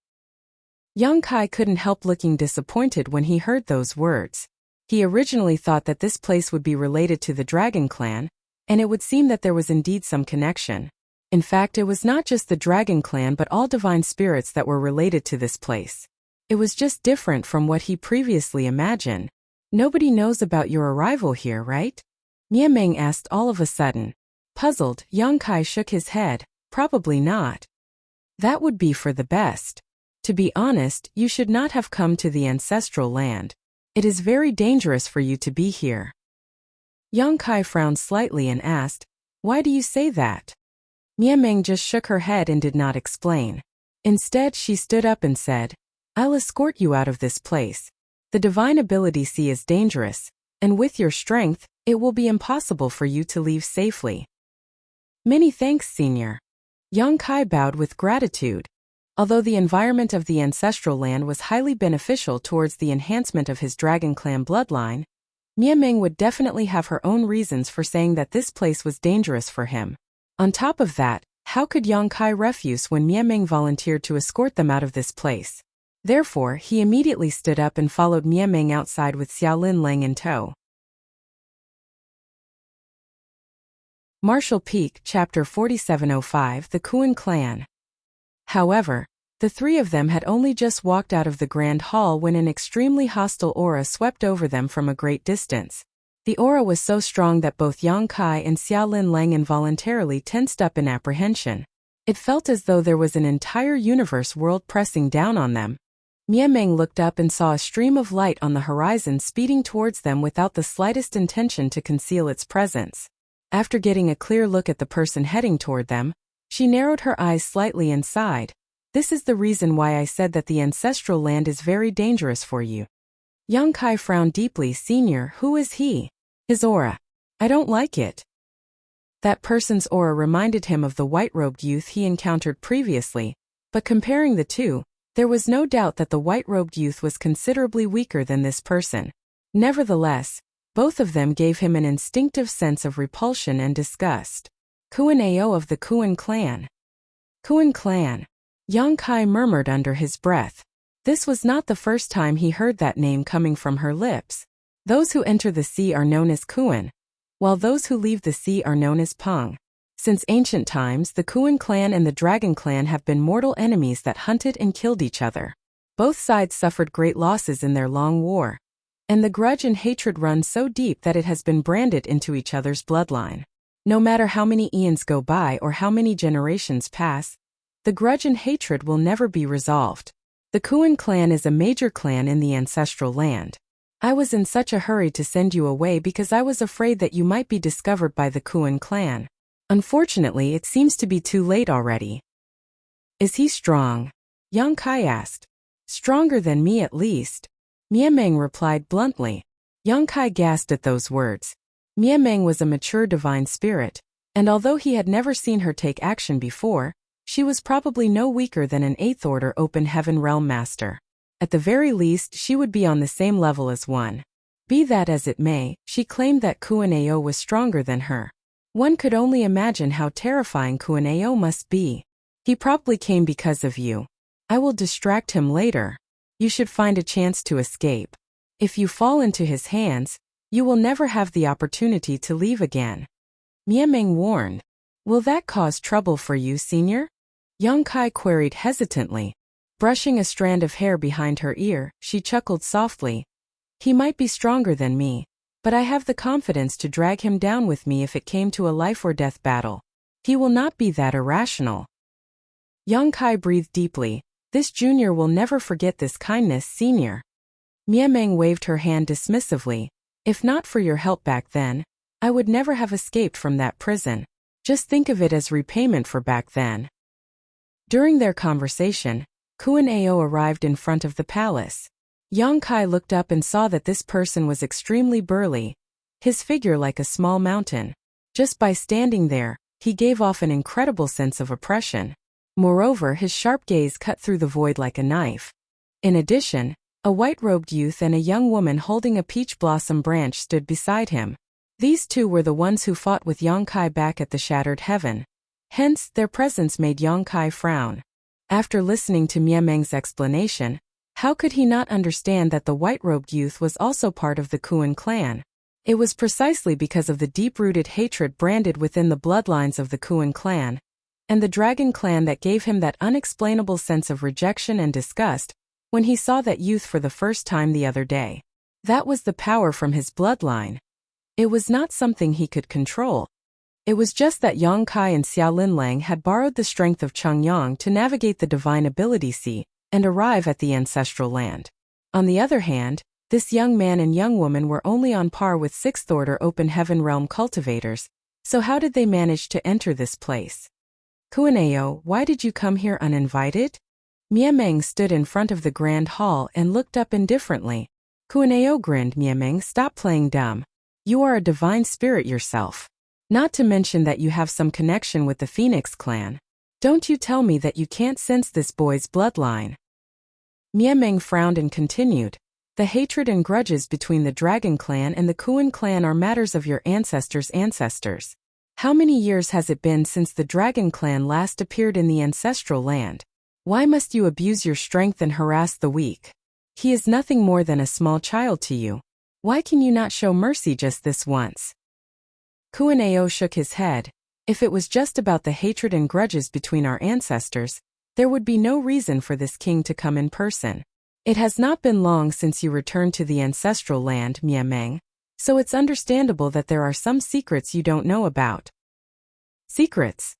Yang Kai couldn't help looking disappointed when he heard those words. He originally thought that this place would be related to the Dragon Clan, and it would seem that there was indeed some connection. In fact, it was not just the Dragon Clan but all divine spirits that were related to this place. It was just different from what he previously imagined. Nobody knows about your arrival here, right? Miameng asked all of a sudden. Puzzled, Yang Kai shook his head. Probably not. That would be for the best. To be honest, you should not have come to the ancestral land. It is very dangerous for you to be here. Yang Kai frowned slightly and asked, "Why do you say that?" Miameng just shook her head and did not explain. Instead, she stood up and said, "I'll escort you out of this place. The divine ability C is dangerous, and with your strength, it will be impossible for you to leave safely." Many thanks, Senior. Yang Kai bowed with gratitude. Although the environment of the ancestral land was highly beneficial towards the enhancement of his Dragon Clan bloodline, Miameng would definitely have her own reasons for saying that this place was dangerous for him. On top of that, how could Yang Kai refuse when Miameng volunteered to escort them out of this place? Therefore, he immediately stood up and followed Miameng outside with Xiaolin Lang in tow. Marshall Peak, Chapter 4705, The Kuan Clan. However, the three of them had only just walked out of the grand hall when an extremely hostile aura swept over them from a great distance. The aura was so strong that both Yang Kai and Xiaolin Lang involuntarily tensed up in apprehension. It felt as though there was an entire universe world pressing down on them. Miemeng looked up and saw a stream of light on the horizon speeding towards them without the slightest intention to conceal its presence. After getting a clear look at the person heading toward them, she narrowed her eyes slightly and sighed. This is the reason why I said that the ancestral land is very dangerous for you. Yang Kai frowned deeply. Senior, who is he? His aura. I don't like it. That person's aura reminded him of the white-robed youth he encountered previously, but comparing the two, there was no doubt that the white-robed youth was considerably weaker than this person. Nevertheless, both of them gave him an instinctive sense of repulsion and disgust. Kuan Ao of the Kuan clan. Kuan clan. Yang Kai murmured under his breath. This was not the first time he heard that name coming from her lips. Those who enter the sea are known as Kuan, while those who leave the sea are known as Peng. Since ancient times, the Kuan clan and the Dragon clan have been mortal enemies that hunted and killed each other. Both sides suffered great losses in their long war, and the grudge and hatred run so deep that it has been branded into each other's bloodline. No matter how many eons go by or how many generations pass, the grudge and hatred will never be resolved. The Kuan clan is a major clan in the ancestral land. I was in such a hurry to send you away because I was afraid that you might be discovered by the Kuan clan. Unfortunately, it seems to be too late already. Is he strong? Yang Kai asked. Stronger than me at least. Miemeng replied bluntly. Yang Kai gasped at those words. Miemeng was a mature divine spirit, and although he had never seen her take action before, she was probably no weaker than an 8th Order Open Heaven Realm Master. At the very least, she would be on the same level as one. Be that as it may, she claimed that Kuan Ao was stronger than her. One could only imagine how terrifying Kuan Ao must be. He probably came because of you. I will distract him later. You should find a chance to escape. If you fall into his hands, you will never have the opportunity to leave again. Miemeng warned. Will that cause trouble for you, senior? Yang Kai queried hesitantly. Brushing a strand of hair behind her ear, she chuckled softly. He might be stronger than me, but I have the confidence to drag him down with me if it came to a life-or-death battle. He will not be that irrational. Yang Kai breathed deeply. This junior will never forget this kindness, senior. Miemeng waved her hand dismissively. If not for your help back then, I would never have escaped from that prison. Just think of it as repayment for back then. During their conversation, Kuan Ao arrived in front of the palace. Yang Kai looked up and saw that this person was extremely burly, his figure like a small mountain. Just by standing there, he gave off an incredible sense of oppression. Moreover, his sharp gaze cut through the void like a knife. In addition, a white-robed youth and a young woman holding a peach blossom branch stood beside him. These two were the ones who fought with Yang Kai back at the Shattered Heaven. Hence, their presence made Yang Kai frown. After listening to Miemeng's explanation, how could he not understand that the white-robed youth was also part of the Kuan clan? It was precisely because of the deep-rooted hatred branded within the bloodlines of the Kuan clan and the Dragon clan that gave him that unexplainable sense of rejection and disgust when he saw that youth for the first time the other day. That was the power from his bloodline. It was not something he could control. It was just that Yang Kai and Xiaolin Lang had borrowed the strength of Chongyang to navigate the Divine Ability Sea and arrive at the ancestral land. On the other hand, this young man and young woman were only on par with 6th Order Open Heaven Realm cultivators, so how did they manage to enter this place? Kuan Ao, why did you come here uninvited? Miemeng stood in front of the grand hall and looked up indifferently. Kuan Ao grinned. Miemeng, stop playing dumb. You are a divine spirit yourself. Not to mention that you have some connection with the Phoenix clan. Don't you tell me that you can't sense this boy's bloodline. Miemeng frowned and continued. The hatred and grudges between the Dragon clan and the Kuan clan are matters of your ancestors' ancestors. How many years has it been since the Dragon clan last appeared in the ancestral land? Why must you abuse your strength and harass the weak? He is nothing more than a small child to you. Why can you not show mercy just this once? Kuan-Ao shook his head. If it was just about the hatred and grudges between our ancestors, there would be no reason for this king to come in person. It has not been long since you returned to the ancestral land, Meng, so it's understandable that there are some secrets you don't know about. Secrets?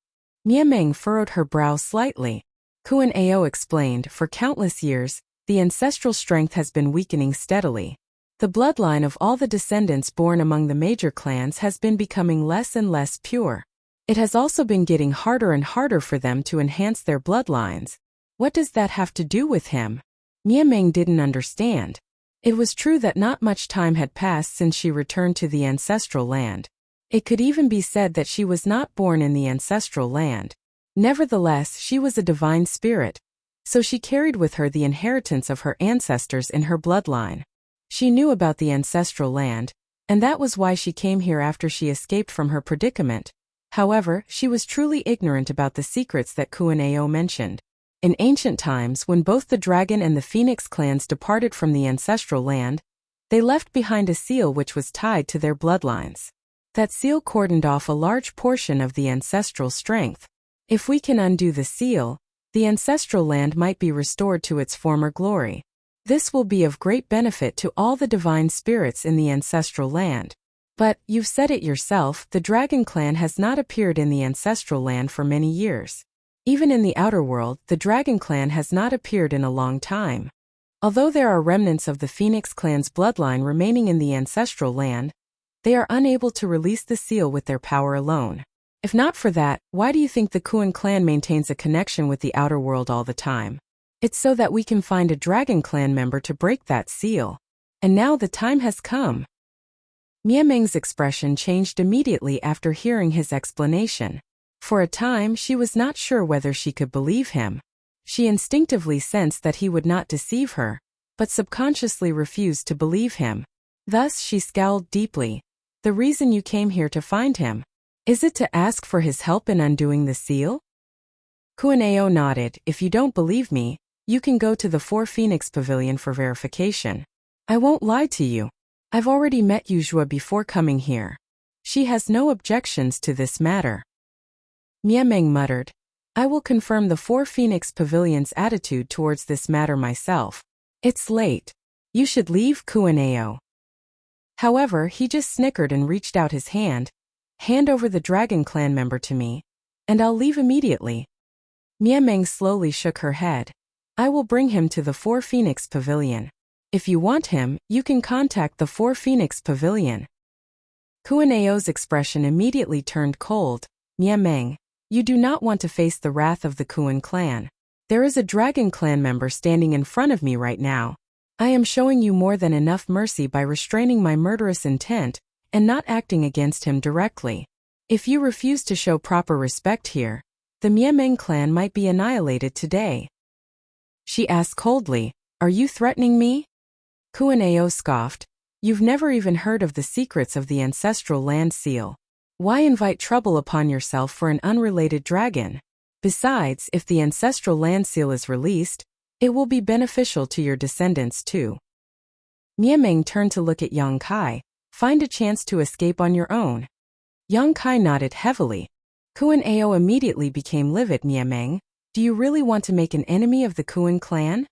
Meng furrowed her brow slightly. Kuan-Ao explained, for countless years, the ancestral strength has been weakening steadily. The bloodline of all the descendants born among the major clans has been becoming less and less pure. It has also been getting harder and harder for them to enhance their bloodlines. What does that have to do with him? Meng didn't understand. It was true that not much time had passed since she returned to the ancestral land. It could even be said that she was not born in the ancestral land. Nevertheless, she was a divine spirit, so she carried with her the inheritance of her ancestors in her bloodline. She knew about the ancestral land, and that was why she came here after she escaped from her predicament. However, she was truly ignorant about the secrets that Kuan-Ao mentioned. In ancient times, when both the dragon and the phoenix clans departed from the ancestral land, they left behind a seal which was tied to their bloodlines. That seal cordoned off a large portion of the ancestral strength. If we can undo the seal, the ancestral land might be restored to its former glory. This will be of great benefit to all the divine spirits in the ancestral land. But, you've said it yourself, the dragon clan has not appeared in the ancestral land for many years. Even in the outer world, the dragon clan has not appeared in a long time. Although there are remnants of the phoenix clan's bloodline remaining in the ancestral land, they are unable to release the seal with their power alone. If not for that, why do you think the Kuan clan maintains a connection with the outer world all the time? It's so that we can find a dragon clan member to break that seal. And now the time has come. Meng's expression changed immediately after hearing his explanation. For a time, she was not sure whether she could believe him. She instinctively sensed that he would not deceive her, but subconsciously refused to believe him. Thus, she scowled deeply. The reason you came here to find him? Is it to ask for his help in undoing the seal? Kuan-Ao nodded. If you don't believe me, you can go to the Four Phoenix Pavilion for verification. I won't lie to you. I've already met Yuzhua before coming here. She has no objections to this matter. Meng muttered. I will confirm the Four Phoenix Pavilion's attitude towards this matter myself. It's late. You should leave, Kuan-Ao. However, he just snickered and reached out his hand. Hand over the dragon clan member to me, and I'll leave immediately. Meng slowly shook her head. I will bring him to the Four Phoenix Pavilion. If you want him, you can contact the Four Phoenix Pavilion. Kuan-Ao's expression immediately turned cold. Meng, you do not want to face the wrath of the Kuan clan. There is a dragon clan member standing in front of me right now. I am showing you more than enough mercy by restraining my murderous intent and not acting against him directly. If you refuse to show proper respect here, the Meng clan might be annihilated today. She asked coldly, Are you threatening me? Kuan-Ao scoffed. You've never even heard of the secrets of the ancestral land seal. Why invite trouble upon yourself for an unrelated dragon? Besides, if the ancestral land seal is released, it will be beneficial to your descendants too. Meng turned to look at Yang Kai. Find a chance to escape on your own. Yang Kai nodded heavily. Kuan-Ao immediately became livid. Meng, do you really want to make an enemy of the Kuan clan?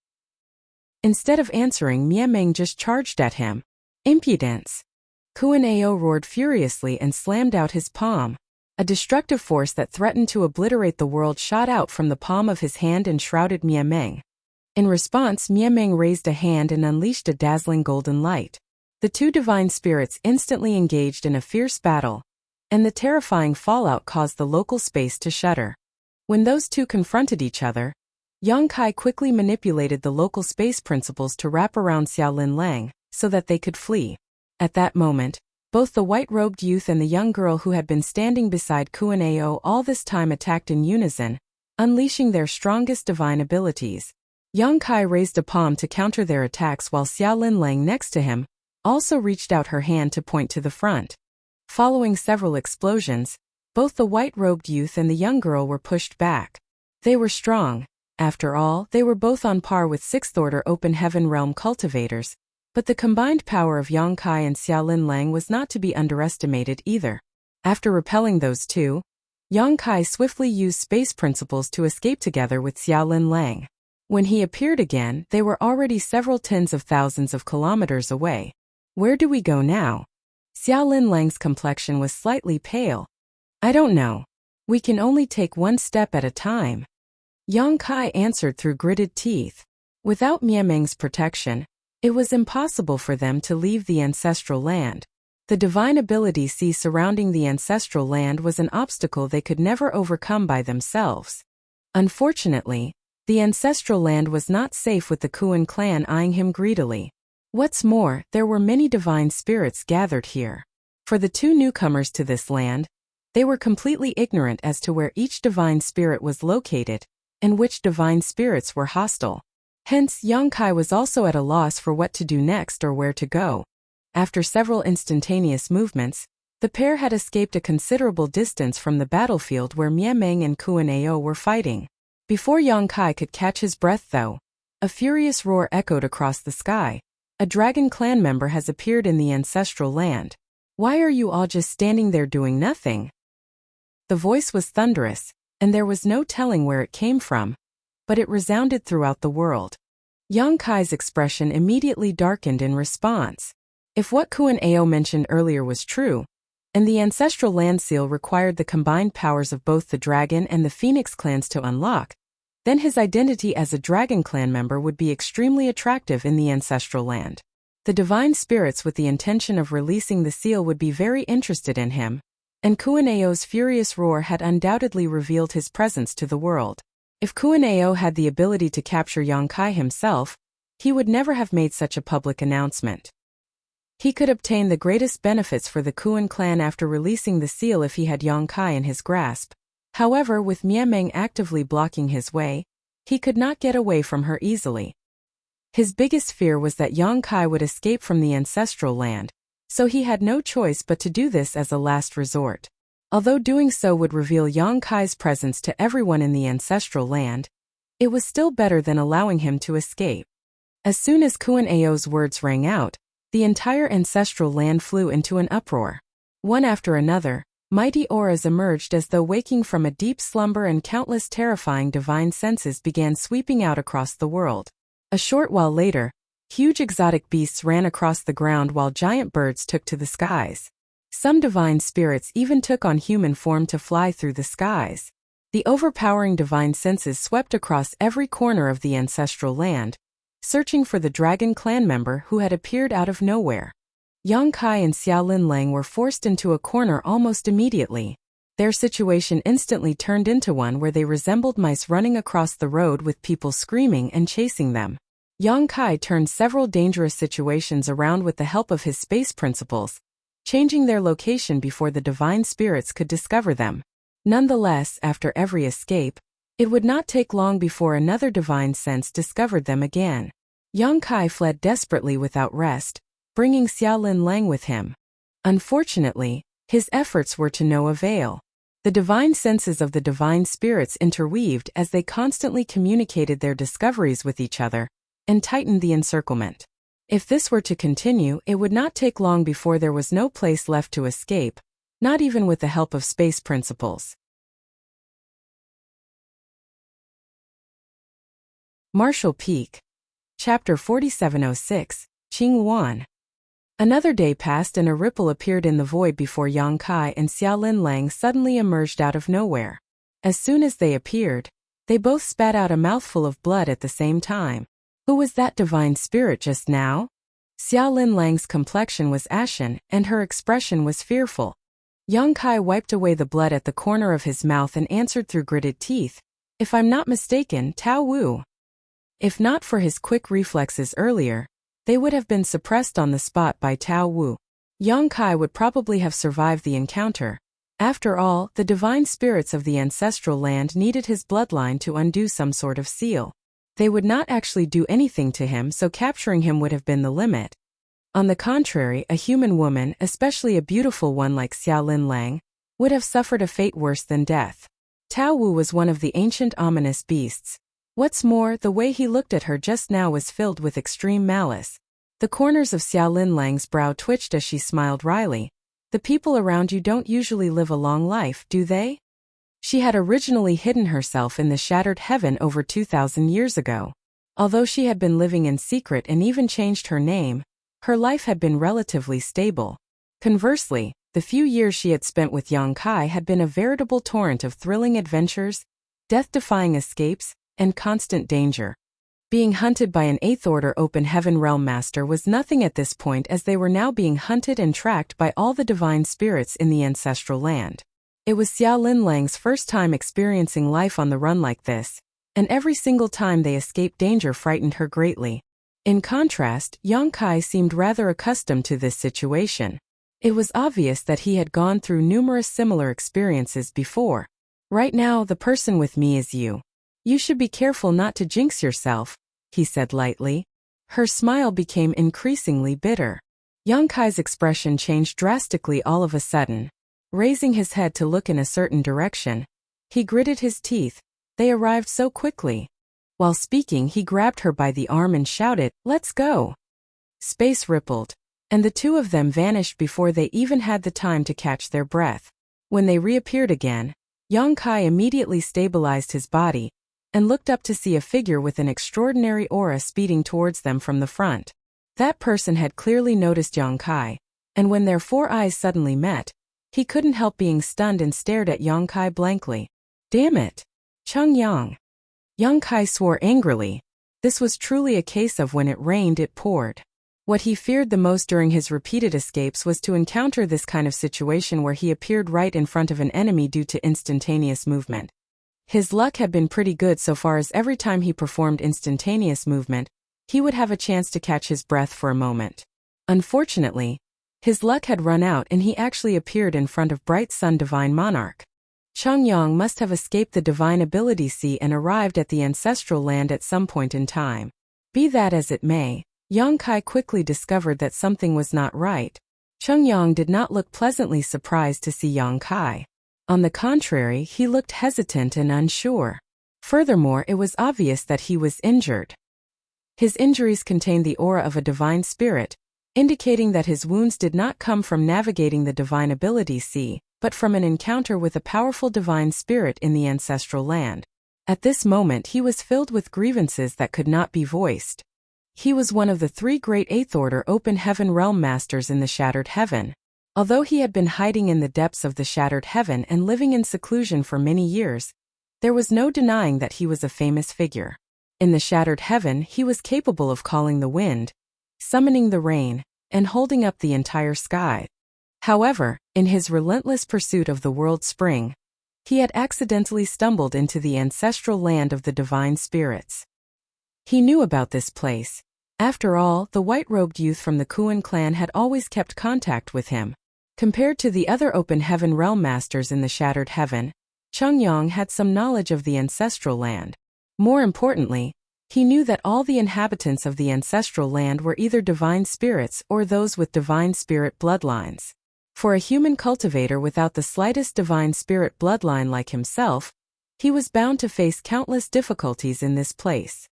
Instead of answering, Meng just charged at him. Impudence! Kuan-Ao roared furiously and slammed out his palm. A destructive force that threatened to obliterate the world shot out from the palm of his hand and shrouded Meng. In response, Meng raised a hand and unleashed a dazzling golden light. The two divine spirits instantly engaged in a fierce battle, and the terrifying fallout caused the local space to shudder. When those two confronted each other, Yang Kai quickly manipulated the local space principles to wrap around Xiaolin Lang, so that they could flee. At that moment, both the white-robed youth and the young girl who had been standing beside Kuan-Ao all this time attacked in unison, unleashing their strongest divine abilities. Yang Kai raised a palm to counter their attacks while Xiaolin Lang next to him also reached out her hand to point to the front. Following several explosions, both the white-robed youth and the young girl were pushed back. They were strong. After all, they were both on par with Sixth-Order Open Heaven Realm cultivators, but the combined power of Yang Kai and Xiaolin Lang was not to be underestimated either. After repelling those two, Yang Kai swiftly used space principles to escape together with Xiaolin Lang. When he appeared again, they were already several tens of thousands of kilometers away. Where do we go now? Xiaolin Lang's complexion was slightly pale. I don't know. We can only take one step at a time. Yang Kai answered through gritted teeth. Without Miameng's protection, it was impossible for them to leave the ancestral land. The divine ability sea surrounding the ancestral land was an obstacle they could never overcome by themselves. Unfortunately, the ancestral land was not safe with the Kuan clan eyeing him greedily. What's more, there were many divine spirits gathered here. For the two newcomers to this land, they were completely ignorant as to where each divine spirit was located, and which divine spirits were hostile. Hence, Yang Kai was also at a loss for what to do next or where to go. After several instantaneous movements, the pair had escaped a considerable distance from the battlefield where Miameng and Kuan Ao were fighting. Before Yang Kai could catch his breath though, a furious roar echoed across the sky. A dragon clan member has appeared in the ancestral land. Why are you all just standing there doing nothing? The voice was thunderous, and there was no telling where it came from, but it resounded throughout the world. Yang Kai's expression immediately darkened in response. If what Kuan Ao mentioned earlier was true, and the ancestral land seal required the combined powers of both the dragon and the phoenix clans to unlock, then his identity as a dragon clan member would be extremely attractive in the ancestral land. The divine spirits with the intention of releasing the seal would be very interested in him, and Kuan Ao's furious roar had undoubtedly revealed his presence to the world. If Kuan Ao had the ability to capture Yang Kai himself, he would never have made such a public announcement. He could obtain the greatest benefits for the Kuan clan after releasing the seal if he had Yang Kai in his grasp. However, with Miameng actively blocking his way, he could not get away from her easily. His biggest fear was that Yang Kai would escape from the ancestral land, so he had no choice but to do this as a last resort. Although doing so would reveal Yang Kai's presence to everyone in the ancestral land, it was still better than allowing him to escape. As soon as Kuan Ao's words rang out, the entire ancestral land flew into an uproar. One after another, mighty auras emerged as though waking from a deep slumber, and countless terrifying divine senses began sweeping out across the world. A short while later, huge exotic beasts ran across the ground while giant birds took to the skies. Some divine spirits even took on human form to fly through the skies. The overpowering divine senses swept across every corner of the ancestral land, searching for the dragon clan member who had appeared out of nowhere. Yang Kai and Xiaolin Lang were forced into a corner almost immediately. Their situation instantly turned into one where they resembled mice running across the road with people screaming and chasing them. Yang Kai turned several dangerous situations around with the help of his space principles, changing their location before the divine spirits could discover them. Nonetheless, after every escape, it would not take long before another divine sense discovered them again. Yang Kai fled desperately without rest, bringing Xiaolin Lang with him. Unfortunately, his efforts were to no avail. The divine senses of the divine spirits interweaved as they constantly communicated their discoveries with each other, and tightened the encirclement. If this were to continue, it would not take long before there was no place left to escape, not even with the help of space principles. Martial Peak. Chapter 4706, Qing Wan. Another day passed and a ripple appeared in the void before Yang Kai and Xiaolin Lang suddenly emerged out of nowhere. As soon as they appeared, they both spat out a mouthful of blood at the same time. Who was that divine spirit just now? Xiaolin Lang's complexion was ashen, and her expression was fearful. Yang Kai wiped away the blood at the corner of his mouth and answered through gritted teeth, "If I'm not mistaken, Tao Wu." If not for his quick reflexes earlier, they would have been suppressed on the spot by Tao Wu. Yang Kai would probably have survived the encounter. After all, the divine spirits of the ancestral land needed his bloodline to undo some sort of seal. They would not actually do anything to him, so capturing him would have been the limit. On the contrary, a human woman, especially a beautiful one like Xiaolin Lang, would have suffered a fate worse than death. Tao Wu was one of the ancient ominous beasts. What's more, the way he looked at her just now was filled with extreme malice. The corners of Xiaolin Lang's brow twitched as she smiled wryly. The people around you don't usually live a long life, do they? She had originally hidden herself in the shattered heaven over 2,000 years ago. Although she had been living in secret and even changed her name, her life had been relatively stable. Conversely, the few years she had spent with Yang Kai had been a veritable torrent of thrilling adventures, death-defying escapes, and constant danger. Being hunted by an Eighth Order Open Heaven Realm Master was nothing at this point, as they were now being hunted and tracked by all the divine spirits in the ancestral land. It was Xiao Linlang's first time experiencing life on the run like this, and every single time they escaped danger frightened her greatly. In contrast, Yang Kai seemed rather accustomed to this situation. It was obvious that he had gone through numerous similar experiences before. Right now, the person with me is you. You should be careful not to jinx yourself, he said lightly. Her smile became increasingly bitter. Yang Kai's expression changed drastically all of a sudden. Raising his head to look in a certain direction, he gritted his teeth. They arrived so quickly. While speaking, he grabbed her by the arm and shouted, "Let's go!" Space rippled, and the two of them vanished before they even had the time to catch their breath. When they reappeared again, Yang Kai immediately stabilized his body and looked up to see a figure with an extraordinary aura speeding towards them from the front. That person had clearly noticed Yang Kai, and when their four eyes suddenly met, he couldn't help being stunned and stared at Yang Kai blankly. "Damn it! Chung Yang!" Yang Kai swore angrily. This was truly a case of when it rained it poured. What he feared the most during his repeated escapes was to encounter this kind of situation where he appeared right in front of an enemy due to instantaneous movement. His luck had been pretty good so far, as every time he performed instantaneous movement, he would have a chance to catch his breath for a moment. Unfortunately, his luck had run out and he actually appeared in front of Bright Sun Divine Monarch. Chung Yang must have escaped the Divine Ability Sea and arrived at the ancestral land at some point in time. Be that as it may, Yang Kai quickly discovered that something was not right. Chung Yang did not look pleasantly surprised to see Yang Kai. On the contrary, he looked hesitant and unsure. Furthermore, it was obvious that he was injured. His injuries contained the aura of a divine spirit, indicating that his wounds did not come from navigating the Divine Ability Sea, but from an encounter with a powerful divine spirit in the ancestral land. At this moment he was filled with grievances that could not be voiced. He was one of the three great Eighth Order Open Heaven Realm Masters in the Shattered Heaven. Although he had been hiding in the depths of the Shattered Heaven and living in seclusion for many years, there was no denying that he was a famous figure. In the Shattered Heaven, he was capable of calling the wind, summoning the rain, and holding up the entire sky. However, in his relentless pursuit of the world spring, he had accidentally stumbled into the ancestral land of the divine spirits. He knew about this place. After all, the white-robed youth from the Kuan clan had always kept contact with him. Compared to the other Open Heaven Realm Masters in the Shattered Heaven, Chung Yang had some knowledge of the ancestral land. More importantly, he knew that all the inhabitants of the ancestral land were either divine spirits or those with divine spirit bloodlines. For a human cultivator without the slightest divine spirit bloodline like himself, he was bound to face countless difficulties in this place.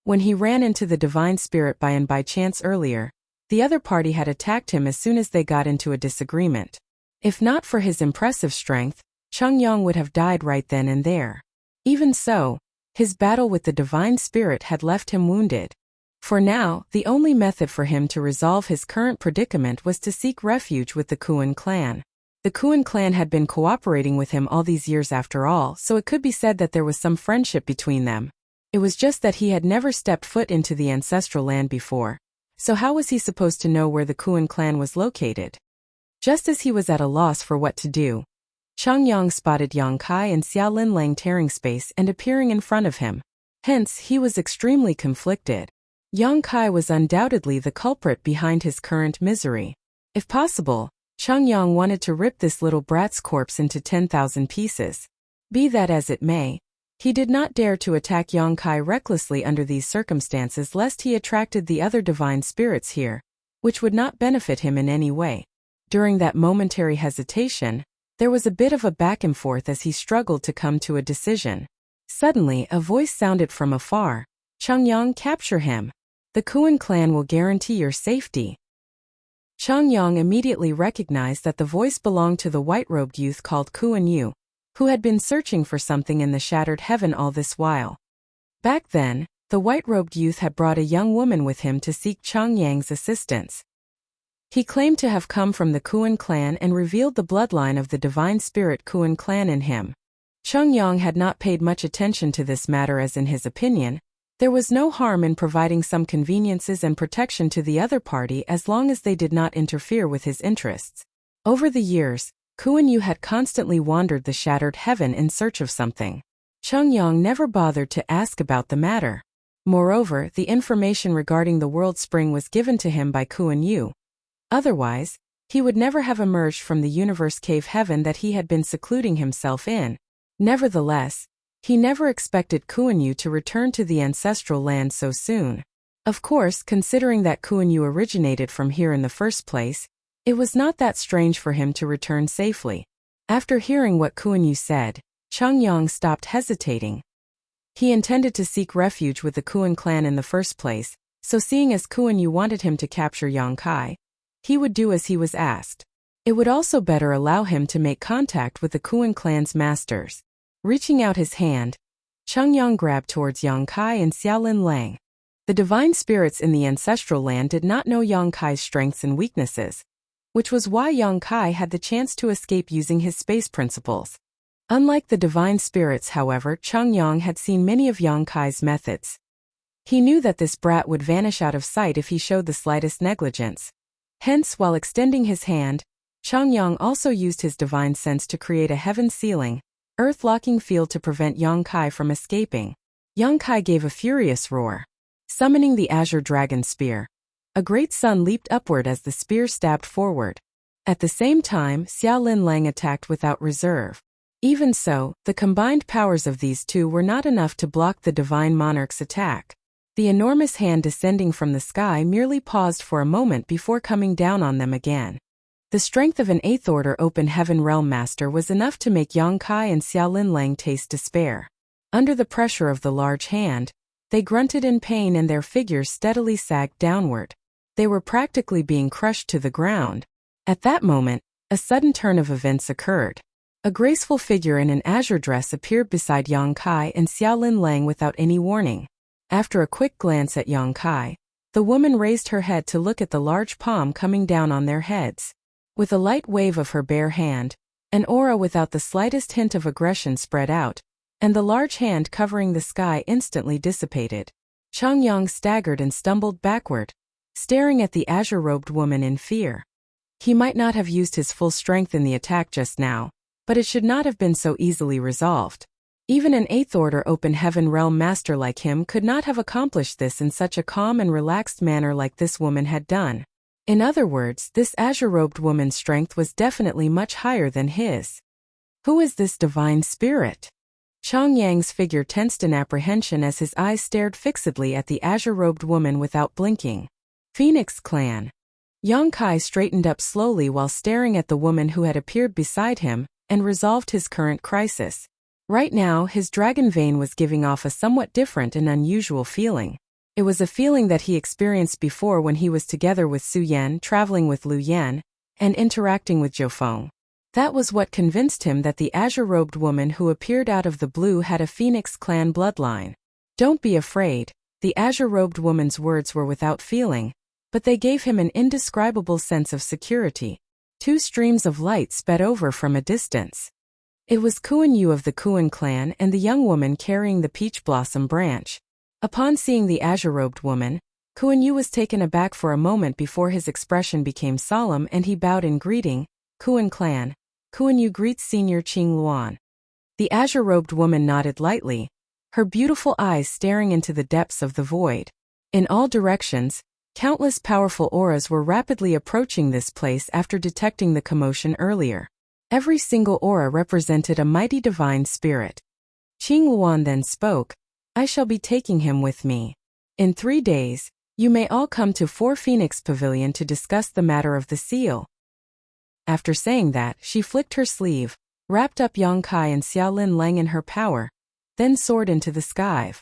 When he ran into the divine spirit by chance earlier, the other party had attacked him as soon as they got into a disagreement. If not for his impressive strength, Chung Yang would have died right then and there. Even so, his battle with the divine spirit had left him wounded. For now, the only method for him to resolve his current predicament was to seek refuge with the Kuan clan. The Kuan clan had been cooperating with him all these years after all, so it could be said that there was some friendship between them. It was just that he had never stepped foot into the ancestral land before. So how was he supposed to know where the Kuan clan was located? Just as he was at a loss for what to do, Chung Yang spotted Yang Kai and Xiao Linlang tearing space and appearing in front of him. Hence, he was extremely conflicted. Yang Kai was undoubtedly the culprit behind his current misery. If possible, Chung Yang wanted to rip this little brat's corpse into 10,000 pieces. Be that as it may, he did not dare to attack Yang Kai recklessly under these circumstances lest he attracted the other divine spirits here, which would not benefit him in any way. During that momentary hesitation, there was a bit of a back and forth as he struggled to come to a decision. Suddenly, a voice sounded from afar. "Chung Yang, capture him. The Kuan clan will guarantee your safety." Chang Yang immediately recognized that the voice belonged to the white-robed youth called Kuan Yu, who had been searching for something in the shattered heaven all this while. Back then, the white-robed youth had brought a young woman with him to seek Chang Yang's assistance. He claimed to have come from the Kuan clan and revealed the bloodline of the divine spirit Kuan clan in him. Chang Yang had not paid much attention to this matter as in his opinion, there was no harm in providing some conveniences and protection to the other party as long as they did not interfere with his interests. Over the years, Kuan Yu had constantly wandered the shattered heaven in search of something. Chang Yang never bothered to ask about the matter. Moreover, the information regarding the world spring was given to him by Kuan Yu. Otherwise, he would never have emerged from the universe cave heaven that he had been secluding himself in. Nevertheless, he never expected Kuan Yu to return to the ancestral land so soon. Of course, considering that Kuan Yu originated from here in the first place, it was not that strange for him to return safely. After hearing what Kuan Yu said, Chang Yang stopped hesitating. He intended to seek refuge with the Kuan clan in the first place, so seeing as Kuan Yu wanted him to capture Yang Kai, he would do as he was asked. It would also better allow him to make contact with the Kuan clan's masters. Reaching out his hand, Chang Yang grabbed towards Yang Kai and Xiaolin Lang. The divine spirits in the ancestral land did not know Yang Kai's strengths and weaknesses, which was why Yang Kai had the chance to escape using his space principles. Unlike the divine spirits, however, Chang Yang had seen many of Yang Kai's methods. He knew that this brat would vanish out of sight if he showed the slightest negligence. Hence, while extending his hand, Chang Yang also used his divine sense to create a heaven sealing, earth-locking field to prevent Yang Kai from escaping. Yang Kai gave a furious roar. Summoning the azure dragon spear, a great sun leaped upward as the spear stabbed forward. At the same time, Xiaolin Lang attacked without reserve. Even so, the combined powers of these two were not enough to block the divine monarch's attack. The enormous hand descending from the sky merely paused for a moment before coming down on them again. The strength of an 8th Order Open Heaven Realm Master was enough to make Yang Kai and Xiaolin Lang taste despair. Under the pressure of the large hand, they grunted in pain and their figures steadily sagged downward. They were practically being crushed to the ground. At that moment, a sudden turn of events occurred. A graceful figure in an azure dress appeared beside Yang Kai and Xiaolin Lang without any warning. After a quick glance at Yang Kai, the woman raised her head to look at the large palm coming down on their heads. With a light wave of her bare hand, an aura without the slightest hint of aggression spread out, and the large hand covering the sky instantly dissipated. Chang Yang staggered and stumbled backward, staring at the azure-robed woman in fear. He might not have used his full strength in the attack just now, but it should not have been so easily resolved. Even an 8th Order Open Heaven Realm Master like him could not have accomplished this in such a calm and relaxed manner like this woman had done. In other words, this azure-robed woman's strength was definitely much higher than his. Who is this divine spirit? Chang Yang's figure tensed in apprehension as his eyes stared fixedly at the azure-robed woman without blinking. Phoenix Clan. Yang Kai straightened up slowly while staring at the woman who had appeared beside him, and resolved his current crisis. Right now, his dragon vein was giving off a somewhat different and unusual feeling. It was a feeling that he experienced before when he was together with Su Yan, traveling with Lu Yan, and interacting with Zhou Feng. That was what convinced him that the azure-robed woman who appeared out of the blue had a Phoenix Clan bloodline. Don't be afraid, the azure-robed woman's words were without feeling, but they gave him an indescribable sense of security. Two streams of light sped over from a distance. It was Kuan Yu of the Kuan clan and the young woman carrying the peach blossom branch. Upon seeing the azure-robed woman, Kuan Yu was taken aback for a moment before his expression became solemn and he bowed in greeting. Kuan clan, Kuan Yu greets Senior Qing Luan. The azure-robed woman nodded lightly, her beautiful eyes staring into the depths of the void. In all directions, countless powerful auras were rapidly approaching this place after detecting the commotion earlier. Every single aura represented a mighty divine spirit. Qing Luan then spoke, I shall be taking him with me. In 3 days, you may all come to 4 Phoenix Pavilion to discuss the matter of the seal. After saying that, she flicked her sleeve, wrapped up Yang Kai and Xiaolin Lang in her power, then soared into the sky.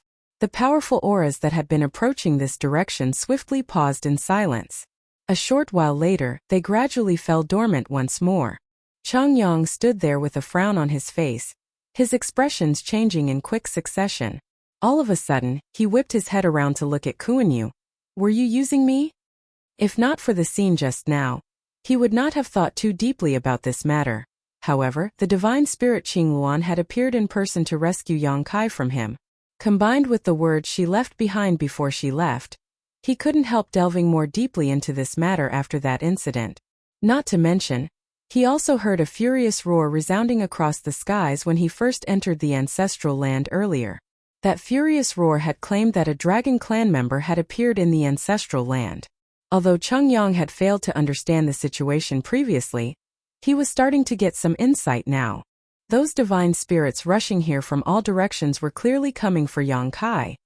The powerful auras that had been approaching this direction swiftly paused in silence. A short while later, they gradually fell dormant once more. Changyang stood there with a frown on his face, his expressions changing in quick succession. All of a sudden, he whipped his head around to look at Kuan-yu. Were you using me? If not for the scene just now, he would not have thought too deeply about this matter. However, the divine spirit Qingluan had appeared in person to rescue Yang Kai from him. Combined with the words she left behind before she left, he couldn't help delving more deeply into this matter after that incident. Not to mention, he also heard a furious roar resounding across the skies when he first entered the ancestral land earlier. That furious roar had claimed that a dragon clan member had appeared in the ancestral land. Although Changyang had failed to understand the situation previously, he was starting to get some insight now. Those divine spirits rushing here from all directions were clearly coming for Yang Kai.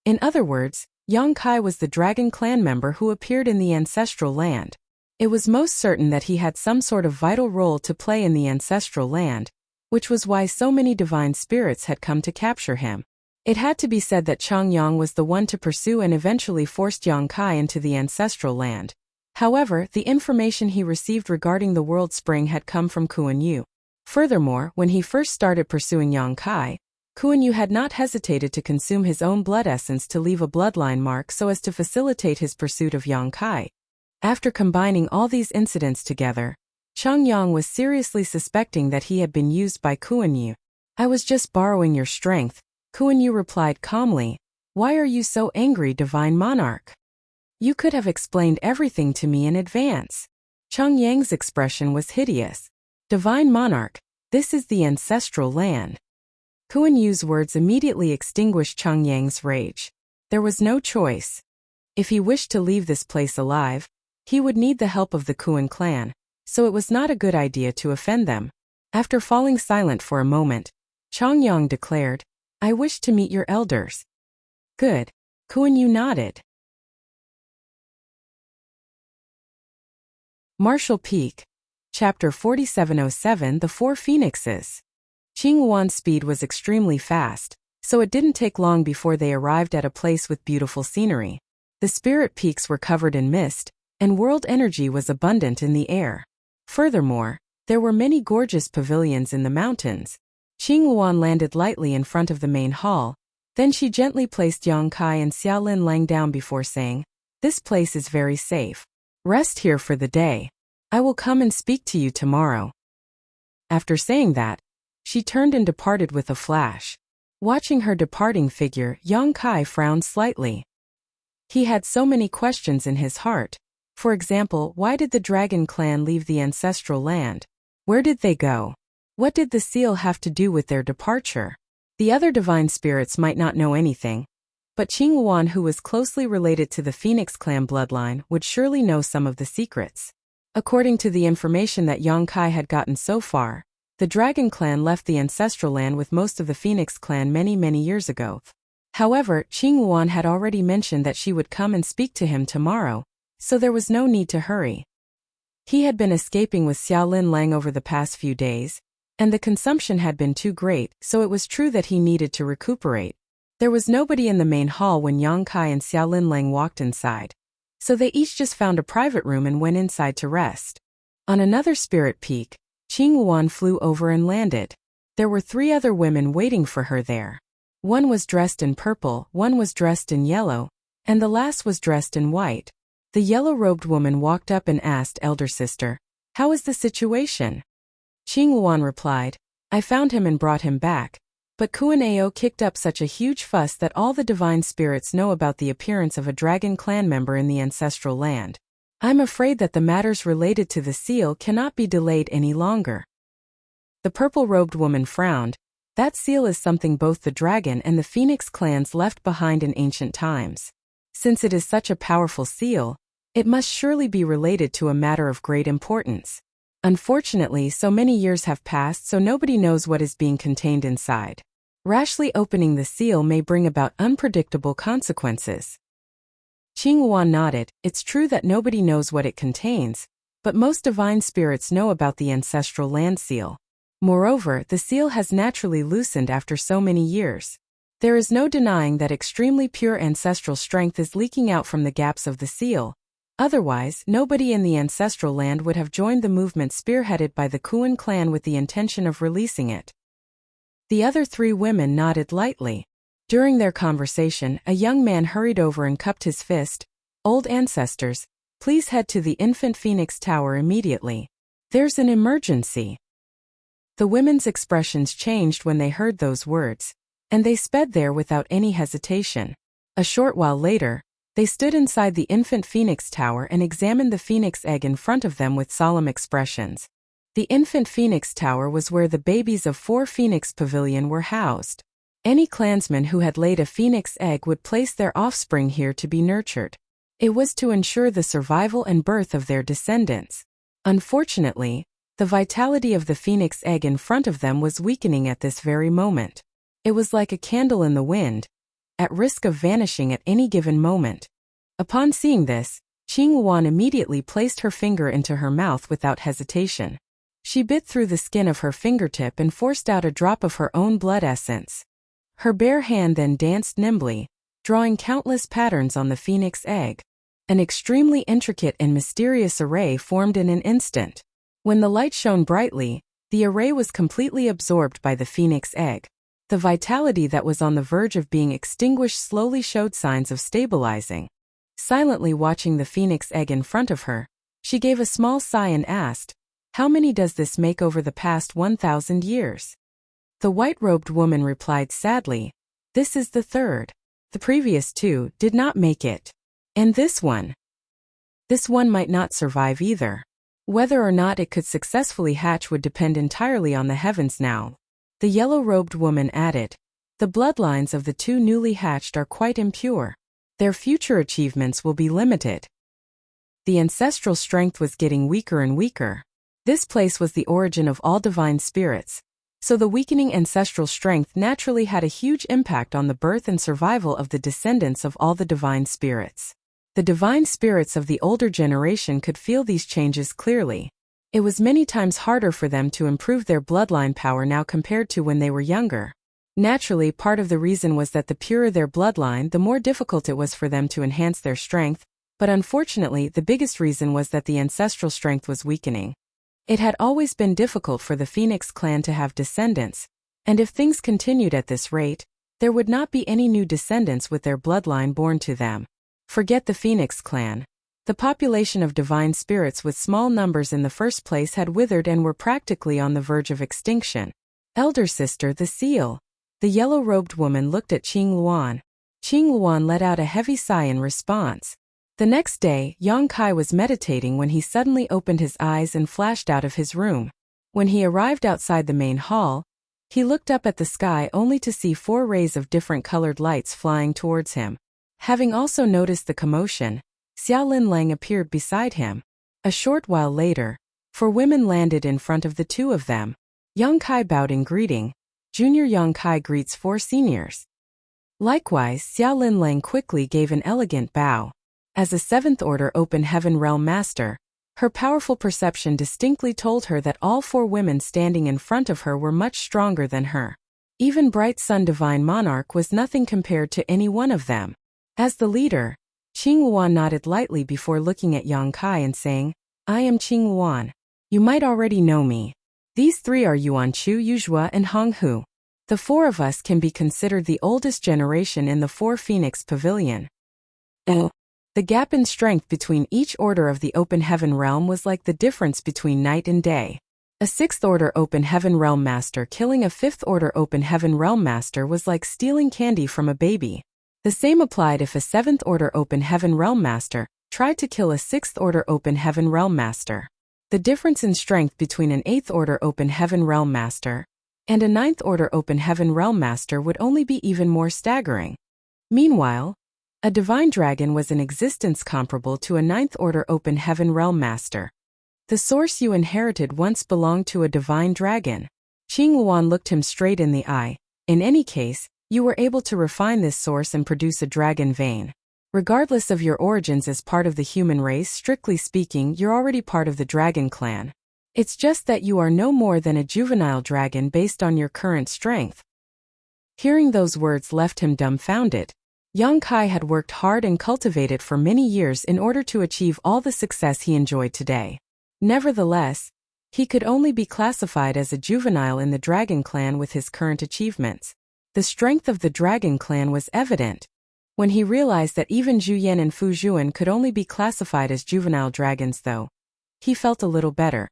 In other words, Yang Kai was the dragon clan member who appeared in the ancestral land. It was most certain that he had some sort of vital role to play in the ancestral land, which was why so many divine spirits had come to capture him. It had to be said that Changyang was the one to pursue and eventually forced Yang Kai into the ancestral land. However, the information he received regarding the world spring had come from Kuan-yu. Furthermore, when he first started pursuing Yang Kai, Kuan-yu had not hesitated to consume his own blood essence to leave a bloodline mark so as to facilitate his pursuit of Yang Kai. After combining all these incidents together, Changyang was seriously suspecting that he had been used by Kuan-yu. I was just borrowing your strength, Kuan-yu replied calmly. Why are you so angry, divine monarch? You could have explained everything to me in advance. Changyang's expression was hideous. Divine monarch, this is the ancestral land. Kuan-yu's words immediately extinguished Changyang's rage. There was no choice. If he wished to leave this place alive, he would need the help of the Kuan clan, so it was not a good idea to offend them. After falling silent for a moment, Changyang declared, I wish to meet your elders. Good. Kuan-yu nodded. Martial Peak. Chapter 4707 The Four Phoenixes. Qingluan's speed was extremely fast, so it didn't take long before they arrived at a place with beautiful scenery. The spirit peaks were covered in mist, and world energy was abundant in the air. Furthermore, there were many gorgeous pavilions in the mountains. Qingluan landed lightly in front of the main hall, then she gently placed Yang Kai and Xiaolin Lang down before saying, This place is very safe. Rest here for the day. I will come and speak to you tomorrow. After saying that, she turned and departed with a flash. Watching her departing figure, Yang Kai frowned slightly. He had so many questions in his heart. For example, why did the dragon clan leave the ancestral land? Where did they go? What did the seal have to do with their departure? The other divine spirits might not know anything, but Qingluan, who was closely related to the Phoenix clan bloodline, would surely know some of the secrets. According to the information that Yang Kai had gotten so far, the dragon clan left the ancestral land with most of the Phoenix clan many years ago. However, Qingluan had already mentioned that she would come and speak to him tomorrow, so there was no need to hurry. He had been escaping with Xiaolin Lang over the past few days, and the consumption had been too great, so it was true that he needed to recuperate. There was nobody in the main hall when Yang Kai and Xiaolin Lang walked inside, so they each just found a private room and went inside to rest. On another spirit peak, Qingluan flew over and landed. There were 3 other women waiting for her there. One was dressed in purple, one was dressed in yellow, and the last was dressed in white. The yellow-robed woman walked up and asked, Elder sister, how is the situation? Qingluan replied, I found him and brought him back, but Kuan-ao kicked up such a huge fuss that all the divine spirits know about the appearance of a dragon clan member in the ancestral land. I'm afraid that the matters related to the seal cannot be delayed any longer. The purple-robed woman frowned. That seal is something both the dragon and the Phoenix clans left behind in ancient times. Since it is such a powerful seal, it must surely be related to a matter of great importance. Unfortunately, so many years have passed, so nobody knows what is being contained inside. Rashly opening the seal may bring about unpredictable consequences. Qingluan nodded. It's true that nobody knows what it contains, but most divine spirits know about the ancestral land seal. Moreover, the seal has naturally loosened after so many years. There is no denying that extremely pure ancestral strength is leaking out from the gaps of the seal. Otherwise, nobody in the ancestral land would have joined the movement spearheaded by the Kuan clan with the intention of releasing it. The other 3 women nodded lightly. During their conversation, a young man hurried over and cupped his fist. "Old ancestors, please head to the Infant Phoenix Tower immediately. There's an emergency." The women's expressions changed when they heard those words, and they sped there without any hesitation. A short while later, they stood inside the Infant Phoenix Tower and examined the phoenix egg in front of them with solemn expressions. The Infant Phoenix Tower was where the babies of 4 Phoenix Pavilion were housed. Any clansman who had laid a phoenix egg would place their offspring here to be nurtured. It was to ensure the survival and birth of their descendants. Unfortunately, the vitality of the phoenix egg in front of them was weakening at this very moment. It was like a candle in the wind, at risk of vanishing at any given moment. Upon seeing this, Qing Wan immediately placed her finger into her mouth without hesitation. She bit through the skin of her fingertip and forced out a drop of her own blood essence. Her bare hand then danced nimbly, drawing countless patterns on the phoenix egg. An extremely intricate and mysterious array formed in an instant. When the light shone brightly, the array was completely absorbed by the phoenix egg. The vitality that was on the verge of being extinguished slowly showed signs of stabilizing. Silently watching the phoenix egg in front of her, she gave a small sigh and asked, "How many does this make over the past 1,000 years?" The white-robed woman replied sadly, "This is the 3rd. The previous 2 did not make it. And this one might not survive either. Whether or not it could successfully hatch would depend entirely on the heavens now." The yellow-robed woman added, "The bloodlines of the 2 newly hatched are quite impure. Their future achievements will be limited." The ancestral strength was getting weaker and weaker. This place was the origin of all divine spirits, so the weakening ancestral strength naturally had a huge impact on the birth and survival of the descendants of all the divine spirits. The divine spirits of the older generation could feel these changes clearly. It was many times harder for them to improve their bloodline power now compared to when they were younger. Naturally, part of the reason was that the purer their bloodline, the more difficult it was for them to enhance their strength, but unfortunately, the biggest reason was that the ancestral strength was weakening. It had always been difficult for the Phoenix clan to have descendants, and if things continued at this rate, there would not be any new descendants with their bloodline born to them. Forget the Phoenix clan. The population of divine spirits with small numbers in the first place had withered and were practically on the verge of extinction. "Elder sister, the seal." The yellow-robed woman looked at Qing Luan. Qing Luan let out a heavy sigh in response. The next day, Yang Kai was meditating when he suddenly opened his eyes and flashed out of his room. When he arrived outside the main hall, he looked up at the sky only to see 4 rays of different colored lights flying towards him. Having also noticed the commotion, Xiao Lin Lang appeared beside him. A short while later, 4 women landed in front of the 2 of them. Yang Kai bowed in greeting. Junior Yang Kai greets 4 seniors. Likewise, Xiao Lin Lang quickly gave an elegant bow. As a 7th Order Open Heaven Realm Master, her powerful perception distinctly told her that all 4 women standing in front of her were much stronger than her. Even Bright Sun Divine Monarch was nothing compared to any one of them. As the leader, Qing Luan nodded lightly before looking at Yang Kai and saying, "I am Qing Luan. You might already know me. These 3 are Yuan Chu, Yuzhua, and Hong Hu. The 4 of us can be considered the oldest generation in the 4 Phoenix Pavilion." The gap in strength between each order of the Open Heaven Realm was like the difference between night and day. A 6th Order Open Heaven Realm Master killing a 5th Order Open Heaven Realm Master was like stealing candy from a baby. The same applied if a 7th Order Open Heaven Realm Master tried to kill a 6th Order Open Heaven Realm Master. The difference in strength between an 8th Order Open Heaven Realm Master and a 9th Order Open Heaven Realm Master would only be even more staggering. Meanwhile, a divine dragon was in existence comparable to a 9th Order Open Heaven Realm Master. The source you inherited once belonged to a divine dragon. Qing Luan looked him straight in the eye. In any case, you were able to refine this source and produce a dragon vein. Regardless of your origins as part of the human race, strictly speaking, you're already part of the dragon clan. It's just that you are no more than a juvenile dragon based on your current strength. Hearing those words left him dumbfounded. Yang Kai had worked hard and cultivated for many years in order to achieve all the success he enjoyed today. Nevertheless, he could only be classified as a juvenile in the Dragon Clan with his current achievements. The strength of the Dragon Clan was evident. When he realized that even Zhu Yan and Fu Zhuan could only be classified as juvenile dragons though, he felt a little better.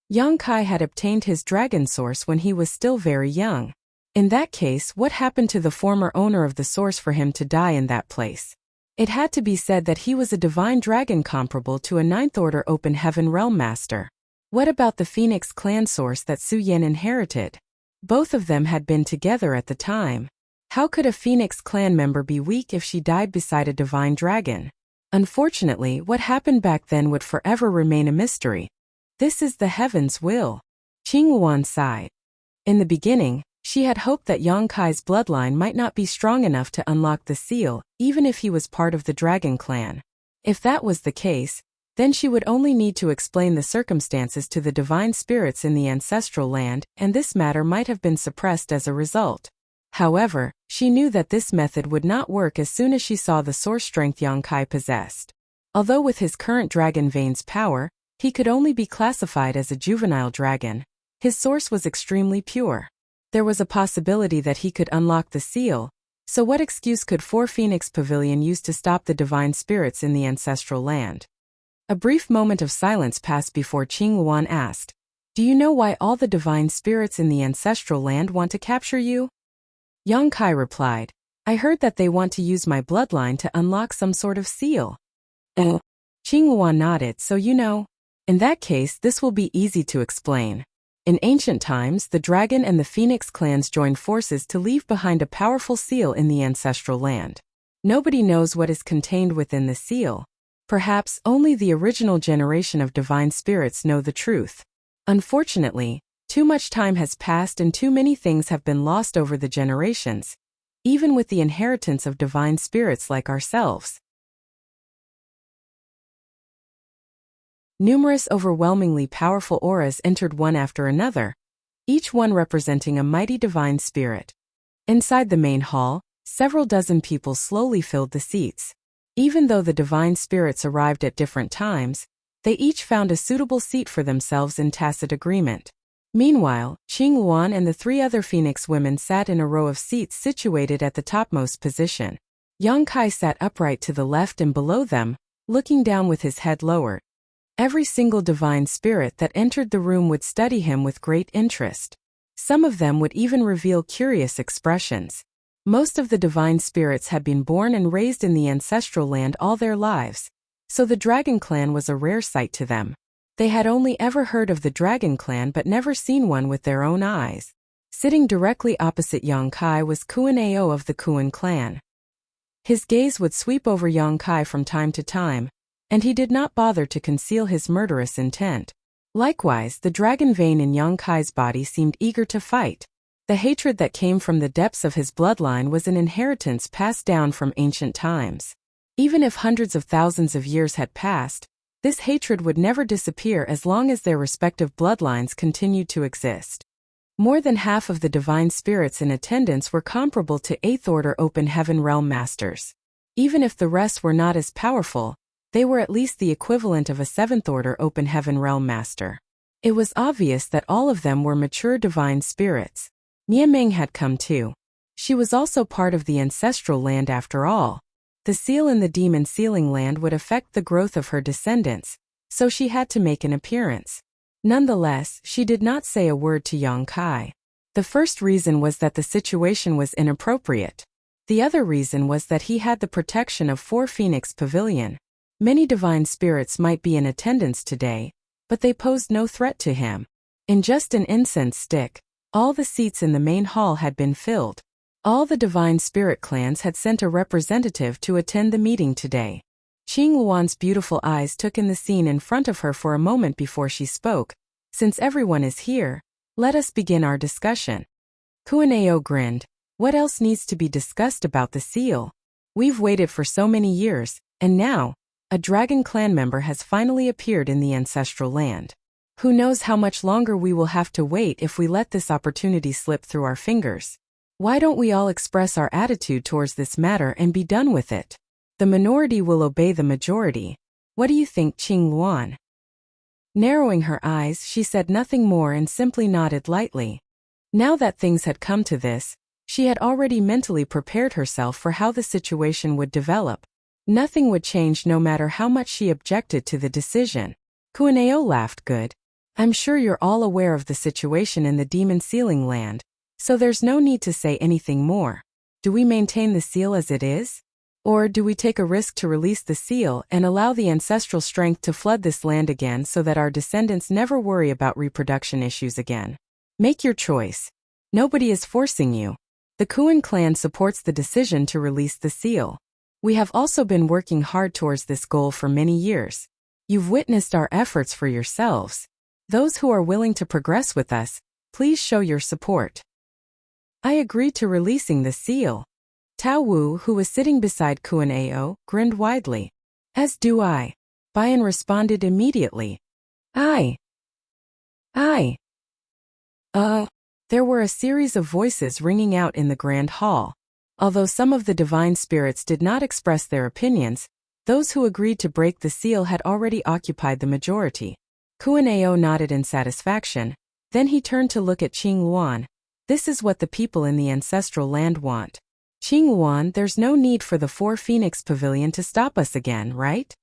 Yang Kai had obtained his dragon source when he was still very young. In that case, what happened to the former owner of the source for him to die in that place? It had to be said that he was a divine dragon comparable to a Ninth Order Open Heaven Realm Master. What about the Phoenix clan source that Su Yan inherited? Both of them had been together at the time. How could a Phoenix clan member be weak if she died beside a divine dragon? Unfortunately, what happened back then would forever remain a mystery. This is the heaven's will. Qinghuan sighed. In the beginning, she had hoped that Yang Kai's bloodline might not be strong enough to unlock the seal, even if he was part of the Dragon Clan. If that was the case, then she would only need to explain the circumstances to the divine spirits in the ancestral land, and this matter might have been suppressed as a result. However, she knew that this method would not work as soon as she saw the source strength Yang Kai possessed. Although with his current dragon vein's power, he could only be classified as a juvenile dragon, his source was extremely pure. There was a possibility that he could unlock the seal, so what excuse could Four Phoenix Pavilion use to stop the divine spirits in the ancestral land? A brief moment of silence passed before Qinghuan asked, "Do you know why all the divine spirits in the ancestral land want to capture you?" Yang Kai replied, "I heard that they want to use my bloodline to unlock some sort of seal." Qinghuan nodded, "So you know. In that case, this will be easy to explain. In ancient times, the dragon and the phoenix clans joined forces to leave behind a powerful seal in the ancestral land. Nobody knows what is contained within the seal. Perhaps only the original generation of divine spirits know the truth. Unfortunately, too much time has passed and too many things have been lost over the generations, even with the inheritance of divine spirits like ourselves." Numerous overwhelmingly powerful auras entered one after another, each one representing a mighty divine spirit. Inside the main hall, several dozen people slowly filled the seats. Even though the divine spirits arrived at different times, they each found a suitable seat for themselves in tacit agreement. Meanwhile, Qinghuan and the three other Phoenix women sat in a row of seats situated at the topmost position. Yang Kai sat upright to the left and below them, looking down with his head lowered. Every single divine spirit that entered the room would study him with great interest. Some of them would even reveal curious expressions. Most of the divine spirits had been born and raised in the ancestral land all their lives, so the Dragon Clan was a rare sight to them. They had only ever heard of the Dragon Clan but never seen one with their own eyes. Sitting directly opposite Yang Kai was Kuan Ao of the Kuan clan. His gaze would sweep over Yang Kai from time to time, and he did not bother to conceal his murderous intent. Likewise, the dragon vein in Yang Kai's body seemed eager to fight. The hatred that came from the depths of his bloodline was an inheritance passed down from ancient times. Even if hundreds of thousands of years had passed, this hatred would never disappear as long as their respective bloodlines continued to exist. More than half of the divine spirits in attendance were comparable to Eighth Order Open Heaven Realm Masters. Even if the rest were not as powerful, they were at least the equivalent of a Seventh Order Open Heaven Realm Master. It was obvious that all of them were mature divine spirits. Niameng had come too. She was also part of the ancestral land after all. The seal in the demon sealing land would affect the growth of her descendants, so she had to make an appearance. Nonetheless, she did not say a word to Yang Kai. The first reason was that the situation was inappropriate. The other reason was that he had the protection of Four Phoenix Pavilion. Many divine spirits might be in attendance today, but they posed no threat to him. In just an incense stick, all the seats in the main hall had been filled. All the divine spirit clans had sent a representative to attend the meeting today. Qinghuan's beautiful eyes took in the scene in front of her for a moment before she spoke. "Since everyone is here, let us begin our discussion." Kuan Ao grinned. "What else needs to be discussed about the seal? We've waited for so many years, and now, a Dragon Clan member has finally appeared in the ancestral land. Who knows how much longer we will have to wait if we let this opportunity slip through our fingers." Why don't we all express our attitude towards this matter and be done with it? The minority will obey the majority. What do you think, Qing Luan? Narrowing her eyes, she said nothing more and simply nodded lightly. Now that things had come to this, she had already mentally prepared herself for how the situation would develop. Nothing would change no matter how much she objected to the decision. Kuaneo laughed. Good. I'm sure you're all aware of the situation in the Demon Sealing Land, so there's no need to say anything more. Do we maintain the seal as it is? Or do we take a risk to release the seal and allow the ancestral strength to flood this land again so that our descendants never worry about reproduction issues again? Make your choice. Nobody is forcing you. The Kuan clan supports the decision to release the seal. We have also been working hard towards this goal for many years. You've witnessed our efforts for yourselves. Those who are willing to progress with us, please show your support. I agree to releasing the seal. Tao Wu, who was sitting beside Kuaneo, grinned widely. As do I. Bayan responded immediately. I. There were a series of voices ringing out in the grand hall. Although some of the divine spirits did not express their opinions, those who agreed to break the seal had already occupied the majority. Kuaneo nodded in satisfaction. Then he turned to look at Qing Luan. This is what the people in the ancestral land want. Qing Luan, there's no need for the 4 Phoenix Pavilion to stop us again, right?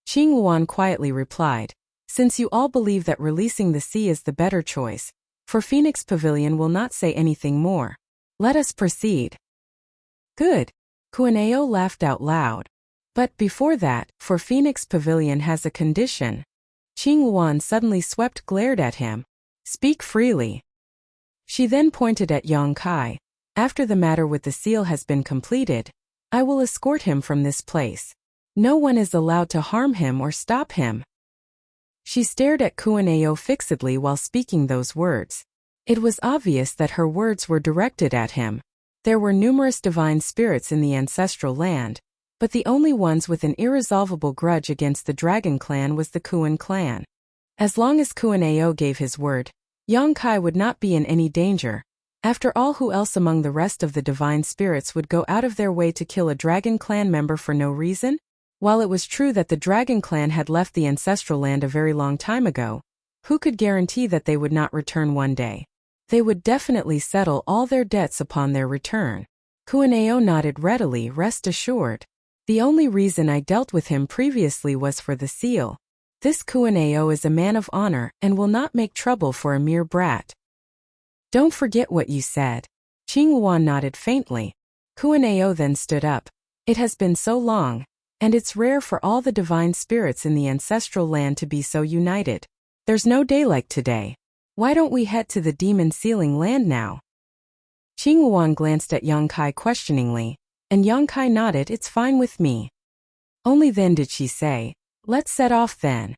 Qing Luan quietly replied. Since you all believe that releasing the sea is the better choice, for Phoenix Pavilion will not say anything more. Let us proceed. Good. Kuaneo laughed out loud. But before that, for Phoenix Pavilion has a condition. Qing Luan suddenly glared at him. Speak freely. She then pointed at Yang Kai. After the matter with the seal has been completed, I will escort him from this place. No one is allowed to harm him or stop him. She stared at Kuaneo fixedly while speaking those words. It was obvious that her words were directed at him. There were numerous divine spirits in the ancestral land, but the only ones with an irresolvable grudge against the Dragon Clan was the Kuan clan. As long as Kuaneo gave his word, Yang Kai would not be in any danger. After all, who else among the rest of the divine spirits would go out of their way to kill a Dragon Clan member for no reason? While it was true that the Dragon Clan had left the ancestral land a very long time ago, who could guarantee that they would not return one day? They would definitely settle all their debts upon their return. Kuaneo nodded readily. Rest assured. The only reason I dealt with him previously was for the seal. This Kuaneo is a man of honor and will not make trouble for a mere brat. Don't forget what you said. Qing Luan nodded faintly. Kuaneo then stood up. It has been so long, and it's rare for all the divine spirits in the ancestral land to be so united. There's no day like today. Why don't we head to the Demon Sealing Land now? Qing Luan glanced at Yang Kai questioningly, and Yang Kai nodded. It's fine with me. Only then did she say, let's set off then.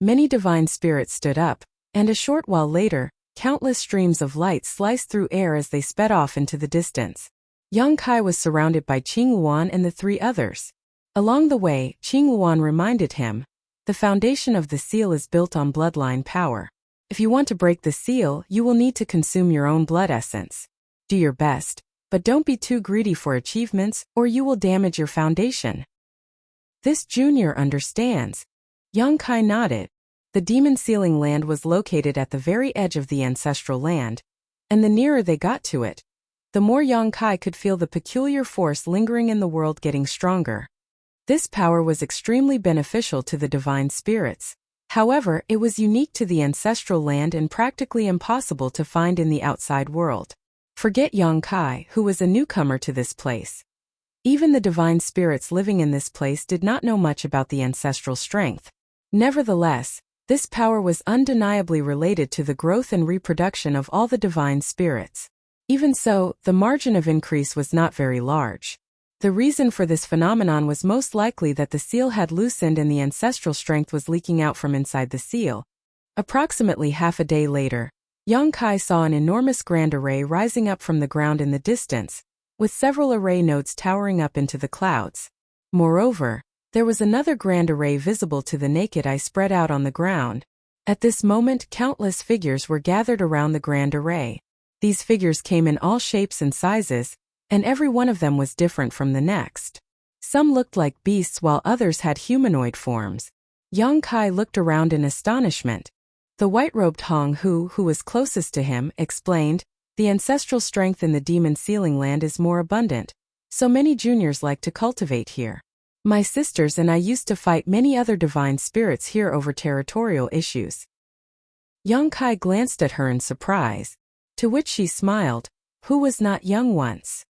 Many divine spirits stood up, and a short while later, countless streams of light sliced through air as they sped off into the distance. Yang Kai was surrounded by Qing Luan and the 3 others. Along the way, Qing Luan reminded him, the foundation of the seal is built on bloodline power. If you want to break the seal, you will need to consume your own blood essence. Do your best, but don't be too greedy for achievements, or you will damage your foundation. This junior understands. Yang Kai nodded. The Demon Sealing Land was located at the very edge of the ancestral land, and the nearer they got to it, the more Yang Kai could feel the peculiar force lingering in the world getting stronger. This power was extremely beneficial to the divine spirits. However, it was unique to the ancestral land and practically impossible to find in the outside world. Forget Yang Kai, who was a newcomer to this place. Even the divine spirits living in this place did not know much about the ancestral strength. Nevertheless, this power was undeniably related to the growth and reproduction of all the divine spirits. Even so, the margin of increase was not very large. The reason for this phenomenon was most likely that the seal had loosened and the ancestral strength was leaking out from inside the seal. Approximately half a day later, Yang Kai saw an enormous grand array rising up from the ground in the distance, with several array nodes towering up into the clouds. Moreover, there was another grand array visible to the naked eye spread out on the ground. At this moment, countless figures were gathered around the grand array. These figures came in all shapes and sizes, and every one of them was different from the next. Some looked like beasts while others had humanoid forms. Yang Kai looked around in astonishment. The white-robed Hong Hu was closest to him, explained, "The ancestral strength in the demon sealing land is more abundant, so many juniors like to cultivate here. My sisters and I used to fight many other divine spirits here over territorial issues." Yang Kai glanced at her in surprise, to which she smiled. Who was not young once?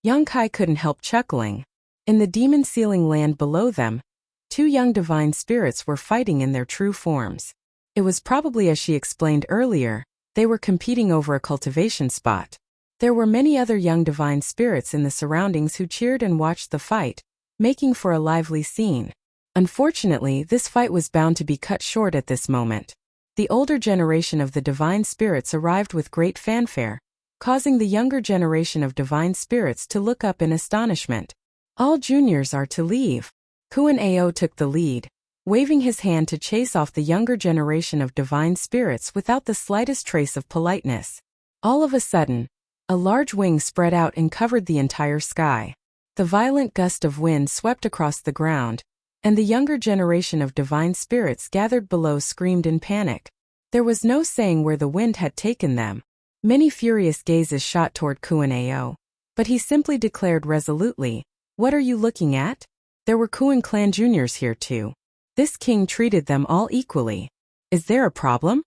Yang Kai couldn't help chuckling. In the demon sealing land below them, two young divine spirits were fighting in their true forms. It was probably as she explained earlier, they were competing over a cultivation spot. There were many other young divine spirits in the surroundings who cheered and watched the fight, making for a lively scene. Unfortunately, this fight was bound to be cut short at this moment. The older generation of the divine spirits arrived with great fanfare, causing the younger generation of divine spirits to look up in astonishment. All juniors are to leave. Kuan Ao took the lead, waving his hand to chase off the younger generation of divine spirits without the slightest trace of politeness. All of a sudden, a large wing spread out and covered the entire sky. The violent gust of wind swept across the ground, and the younger generation of divine spirits gathered below screamed in panic. There was no saying where the wind had taken them. Many furious gazes shot toward Kuan Ao, but he simply declared resolutely, "What are you looking at? There were Kuan clan juniors here too. This king treated them all equally. Is there a problem?"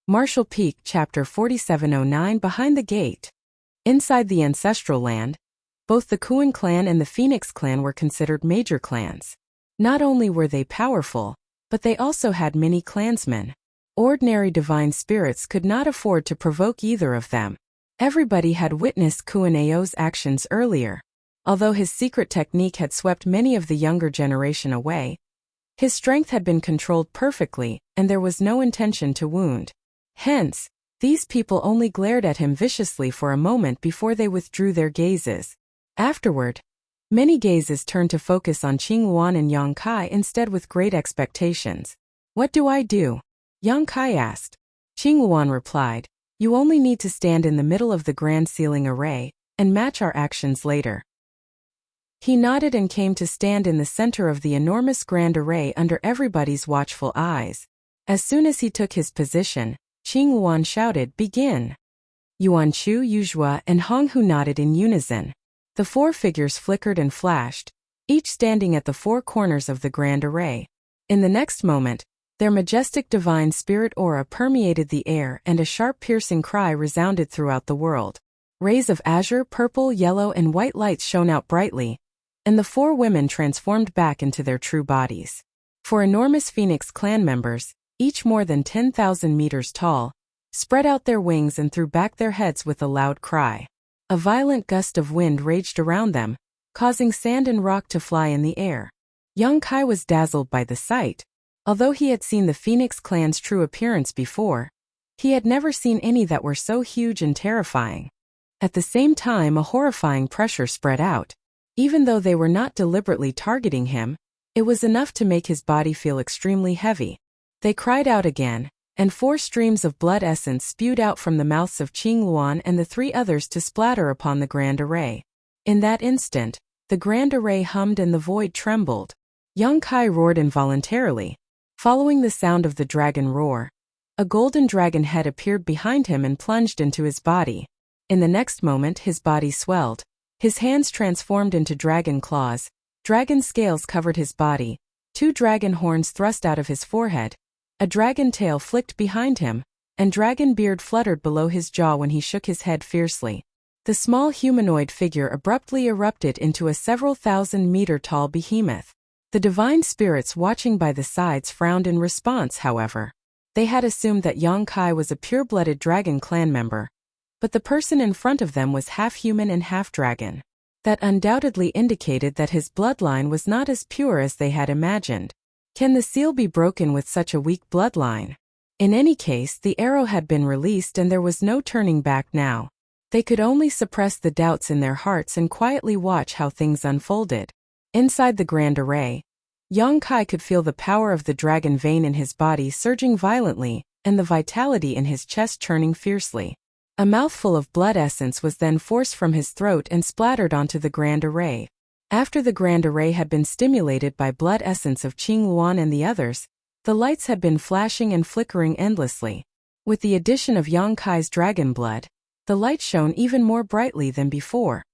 Martial Peak Chapter 4709 Behind the Gate. Inside the ancestral land, both the Kuan clan and the Phoenix clan were considered major clans. Not only were they powerful, but they also had many clansmen. Ordinary divine spirits could not afford to provoke either of them. Everybody had witnessed Kuan Ao's actions earlier. Although his secret technique had swept many of the younger generation away, his strength had been controlled perfectly, and there was no intention to wound. Hence, these people only glared at him viciously for a moment before they withdrew their gazes. Afterward, many gazes turned to focus on Qing Luan and Yang Kai instead with great expectations. "What do I do?" Yang Kai asked. Qing Luan replied, "You only need to stand in the middle of the grand sealing array, and match our actions later." He nodded and came to stand in the center of the enormous grand array under everybody's watchful eyes. As soon as he took his position, Qing Luan shouted, "Begin!" Yuan Chu, Yuzhua, and Hong Hu nodded in unison. The four figures flickered and flashed, each standing at the four corners of the grand array. In the next moment, their majestic divine spirit aura permeated the air and a sharp piercing cry resounded throughout the world. Rays of azure, purple, yellow, and white lights shone out brightly, and the four women transformed back into their true bodies. Four enormous Phoenix clan members, each more than 10,000 meters tall, spread out their wings and threw back their heads with a loud cry. A violent gust of wind raged around them, causing sand and rock to fly in the air. Yang Kai was dazzled by the sight. Although he had seen the Phoenix clan's true appearance before, he had never seen any that were so huge and terrifying. At the same time, a horrifying pressure spread out. Even though they were not deliberately targeting him, it was enough to make his body feel extremely heavy. They cried out again, and 4 streams of blood essence spewed out from the mouths of Qing Luan and the 3 others to splatter upon the grand array. In that instant, the grand array hummed and the void trembled. Yang Kai roared involuntarily. Following the sound of the dragon roar, a golden dragon head appeared behind him and plunged into his body. In the next moment, his body swelled. His hands transformed into dragon claws, dragon scales covered his body, 2 dragon horns thrust out of his forehead, a dragon tail flicked behind him, and dragon beard fluttered below his jaw when he shook his head fiercely. The small humanoid figure abruptly erupted into a several thousand-meter tall behemoth. The divine spirits watching by the sides frowned in response, however. They had assumed that Yang Kai was a pure-blooded dragon clan member, but the person in front of them was half human and half dragon. That undoubtedly indicated that his bloodline was not as pure as they had imagined. Can the seal be broken with such a weak bloodline? In any case, the arrow had been released and there was no turning back now. They could only suppress the doubts in their hearts and quietly watch how things unfolded. Inside the grand array, Yang Kai could feel the power of the dragon vein in his body surging violently, and the vitality in his chest churning fiercely. A mouthful of blood essence was then forced from his throat and splattered onto the grand array. After the grand array had been stimulated by blood essence of Qing Luan and the others, the lights had been flashing and flickering endlessly. With the addition of Yang Kai's dragon blood, the light shone even more brightly than before.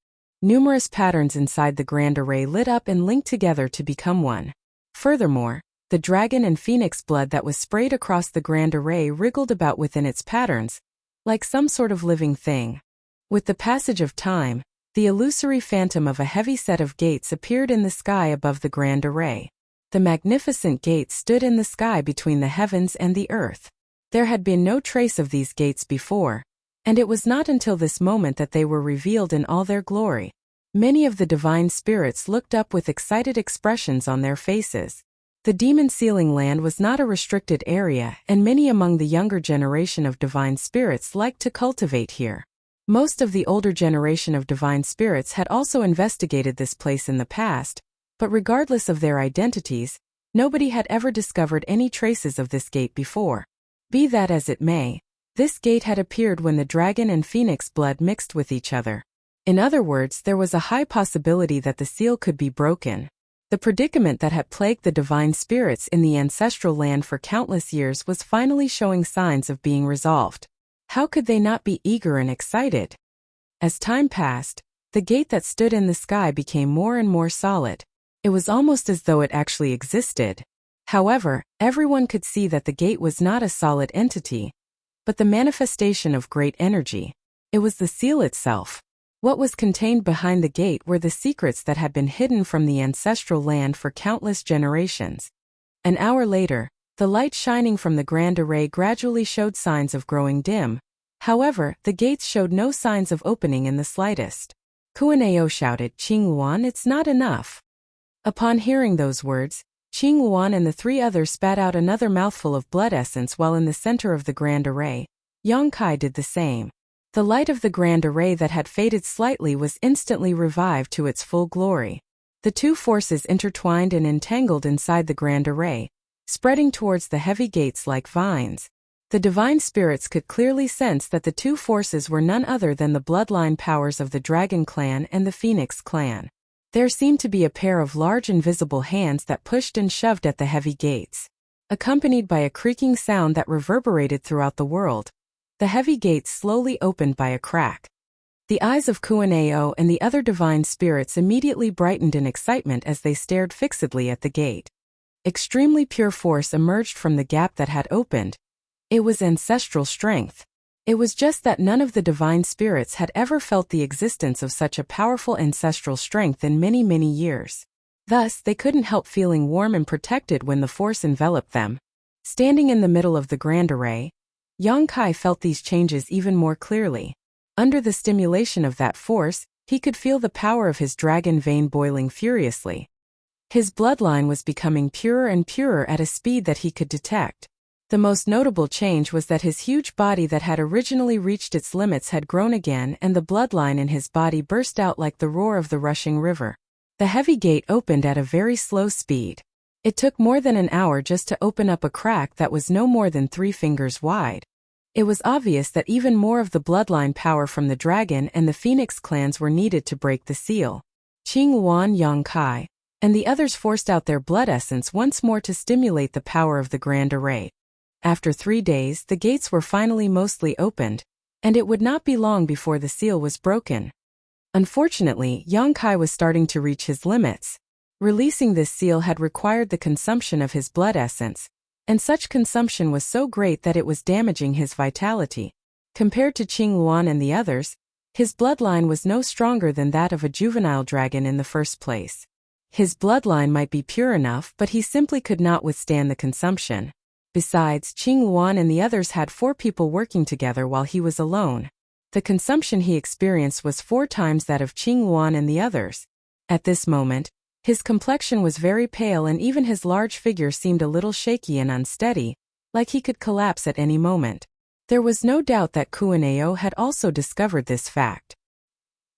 Numerous patterns inside the grand array lit up and linked together to become one. Furthermore, the dragon and phoenix blood that was sprayed across the grand array wriggled about within its patterns, like some sort of living thing. With the passage of time, the illusory phantom of a heavy set of gates appeared in the sky above the grand array. The magnificent gates stood in the sky between the heavens and the earth. There had been no trace of these gates before, and it was not until this moment that they were revealed in all their glory. Many of the divine spirits looked up with excited expressions on their faces. The demon sealing land was not a restricted area, and many among the younger generation of divine spirits liked to cultivate here. Most of the older generation of divine spirits had also investigated this place in the past, but regardless of their identities, nobody had ever discovered any traces of this gate before. Be that as it may, this gate had appeared when the dragon and phoenix blood mixed with each other. In other words, there was a high possibility that the seal could be broken. The predicament that had plagued the divine spirits in the ancestral land for countless years was finally showing signs of being resolved. How could they not be eager and excited? As time passed, the gate that stood in the sky became more and more solid. It was almost as though it actually existed. However, everyone could see that the gate was not a solid entity, but the manifestation of great energy. It was the seal itself. What was contained behind the gate were the secrets that had been hidden from the ancestral land for countless generations. An hour later, the light shining from the grand array gradually showed signs of growing dim. However, the gates showed no signs of opening in the slightest. Kuaneo shouted, "Qing Luan, it's not enough." Upon hearing those words, Qing Luan and the three others spat out another mouthful of blood essence while in the center of the grand array. Yang Kai did the same. The light of the grand array that had faded slightly was instantly revived to its full glory. The two forces intertwined and entangled inside the grand array, spreading towards the heavy gates like vines. The divine spirits could clearly sense that the two forces were none other than the bloodline powers of the Dragon Clan and the Phoenix Clan. There seemed to be a pair of large invisible hands that pushed and shoved at the heavy gates. Accompanied by a creaking sound that reverberated throughout the world, the heavy gates slowly opened by a crack. The eyes of Kuaneo and the other divine spirits immediately brightened in excitement as they stared fixedly at the gate. Extremely pure force emerged from the gap that had opened. It was ancestral strength. It was just that none of the divine spirits had ever felt the existence of such a powerful ancestral strength in many, many years. Thus, they couldn't help feeling warm and protected when the force enveloped them. Standing in the middle of the grand array, Yang Kai felt these changes even more clearly. Under the stimulation of that force, he could feel the power of his dragon vein boiling furiously. His bloodline was becoming purer and purer at a speed that he could detect. The most notable change was that his huge body that had originally reached its limits had grown again, and the bloodline in his body burst out like the roar of the rushing river. The heavy gate opened at a very slow speed. It took more than an hour just to open up a crack that was no more than 3 fingers wide. It was obvious that even more of the bloodline power from the dragon and the Phoenix clans were needed to break the seal. Qing Luan, Yang Kai, and the others forced out their blood essence once more to stimulate the power of the grand array. After 3 days, the gates were finally mostly opened, and it would not be long before the seal was broken. Unfortunately, Yang Kai was starting to reach his limits. Releasing this seal had required the consumption of his blood essence, and such consumption was so great that it was damaging his vitality. Compared to Qing Luan and the others, his bloodline was no stronger than that of a juvenile dragon in the first place. His bloodline might be pure enough, but he simply could not withstand the consumption. Besides, Qing Luan and the others had 4 people working together while he was alone. The consumption he experienced was 4 times that of Qing Luan and the others. At this moment, his complexion was very pale and even his large figure seemed a little shaky and unsteady, like he could collapse at any moment. There was no doubt that Kuaneo had also discovered this fact.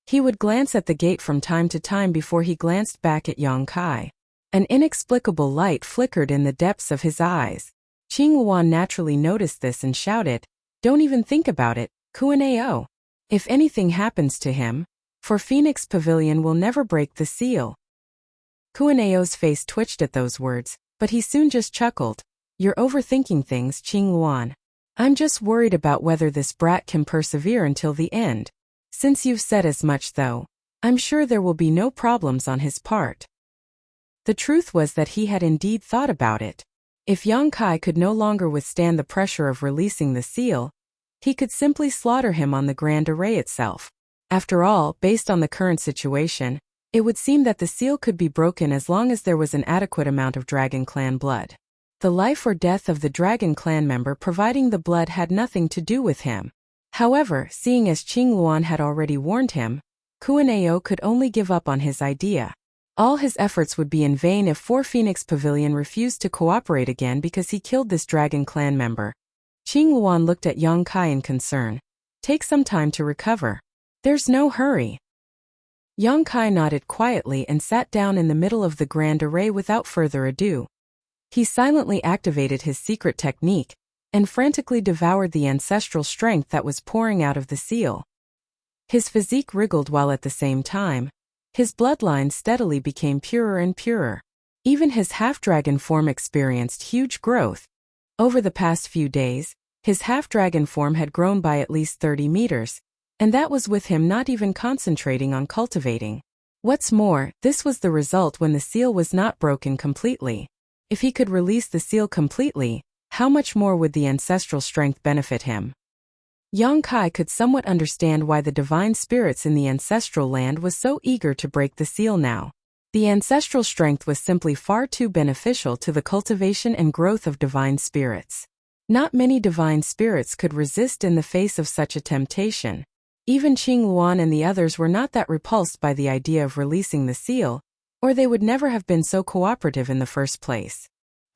He would glance at the gate from time to time before he glanced back at Yang Kai. An inexplicable light flickered in the depths of his eyes. Qing Luan naturally noticed this and shouted, "Don't even think about it, Kuan-ao. If anything happens to him, for Phoenix Pavilion will never break the seal." Kuan-ao's face twitched at those words, but he soon just chuckled. "You're overthinking things, Qing Luan. I'm just worried about whether this brat can persevere until the end. Since you've said as much though, I'm sure there will be no problems on his part." The truth was that he had indeed thought about it. If Yang Kai could no longer withstand the pressure of releasing the seal, he could simply slaughter him on the Grand Array itself. After all, based on the current situation, it would seem that the seal could be broken as long as there was an adequate amount of Dragon Clan blood. The life or death of the Dragon Clan member providing the blood had nothing to do with him. However, seeing as Qing Luan had already warned him, Kuan-ao could only give up on his idea. All his efforts would be in vain if Phoenix Pavilion refused to cooperate again because he killed this Dragon Clan member. Qing Luan looked at Yang Kai in concern. "Take some time to recover. There's no hurry." Yang Kai nodded quietly and sat down in the middle of the Grand Array without further ado. He silently activated his secret technique and frantically devoured the ancestral strength that was pouring out of the seal. His physique wriggled while at the same time, his bloodline steadily became purer and purer. Even his half-dragon form experienced huge growth. Over the past few days, his half-dragon form had grown by at least 30 meters, and that was with him not even concentrating on cultivating. What's more, this was the result when the seal was not broken completely. If he could release the seal completely, how much more would the ancestral strength benefit him? Yang Kai could somewhat understand why the divine spirits in the ancestral land was so eager to break the seal now. The ancestral strength was simply far too beneficial to the cultivation and growth of divine spirits. Not many divine spirits could resist in the face of such a temptation. Even Qing Luan and the others were not that repulsed by the idea of releasing the seal, or they would never have been so cooperative in the first place.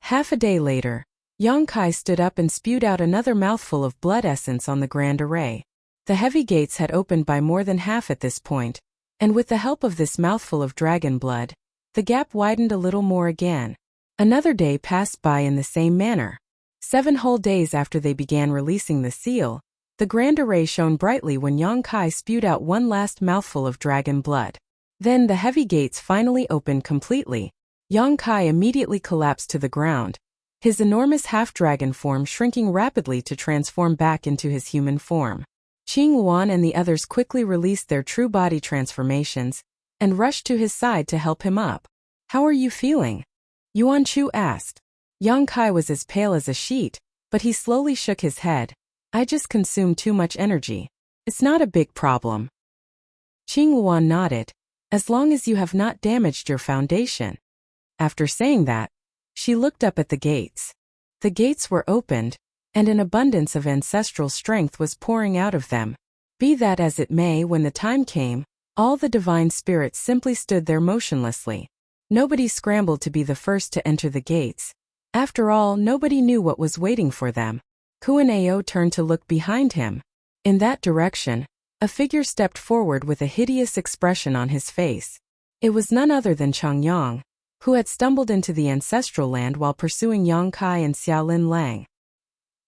Half a day later, Yang Kai stood up and spewed out another mouthful of blood essence on the Grand Array. The heavy gates had opened by more than half at this point, and with the help of this mouthful of dragon blood, the gap widened a little more again. Another day passed by in the same manner. 7 whole days after they began releasing the seal, the Grand Array shone brightly when Yang Kai spewed out one last mouthful of dragon blood. Then the heavy gates finally opened completely. Yang Kai immediately collapsed to the ground, his enormous half-dragon form shrinking rapidly to transform back into his human form. Qing Luan and the others quickly released their true body transformations and rushed to his side to help him up. "How are you feeling?" Yuan Chu asked. Yang Kai was as pale as a sheet, but he slowly shook his head. "I just consumed too much energy. It's not a big problem." Qing Luan nodded. "As long as you have not damaged your foundation." After saying that, she looked up at the gates. The gates were opened, and an abundance of ancestral strength was pouring out of them. Be that as it may, when the time came, all the divine spirits simply stood there motionlessly. Nobody scrambled to be the first to enter the gates. After all, nobody knew what was waiting for them. Kuan-ao turned to look behind him. In that direction, a figure stepped forward with a hideous expression on his face. It was none other than Changyang, who had stumbled into the ancestral land while pursuing Yang Kai and Xiaolin Lang.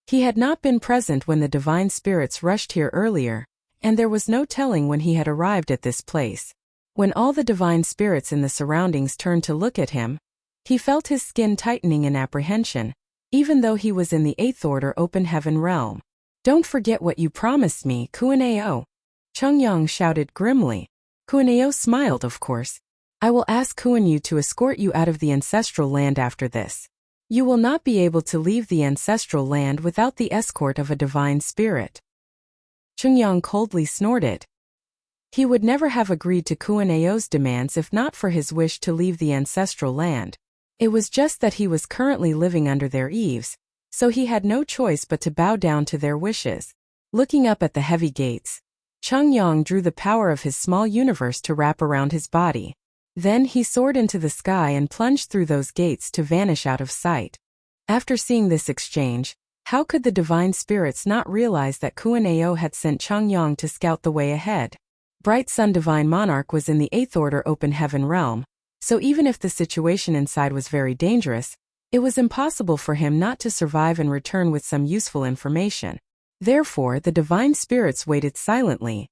He had not been present when the divine spirits rushed here earlier, and there was no telling when he had arrived at this place. When all the divine spirits in the surroundings turned to look at him, he felt his skin tightening in apprehension, even though he was in the 8th Order Open Heaven realm. "Don't forget what you promised me, Kuan-ao," Changyang shouted grimly. Kuan-ao smiled, of course. "I will ask Kuan-yu to escort you out of the ancestral land after this. You will not be able to leave the ancestral land without the escort of a divine spirit." Changyang coldly snorted. He would never have agreed to Kuan-ao's demands if not for his wish to leave the ancestral land. It was just that he was currently living under their eaves, so he had no choice but to bow down to their wishes. Looking up at the heavy gates, Changyang drew the power of his small universe to wrap around his body. Then he soared into the sky and plunged through those gates to vanish out of sight. After seeing this exchange, how could the divine spirits not realize that Kuan-ao had sent Changyang to scout the way ahead? Bright Sun Divine Monarch was in the 8th Order Open Heaven realm, so even if the situation inside was very dangerous, It was impossible for him not to survive and return with some useful information. Therefore, the divine spirits waited silently.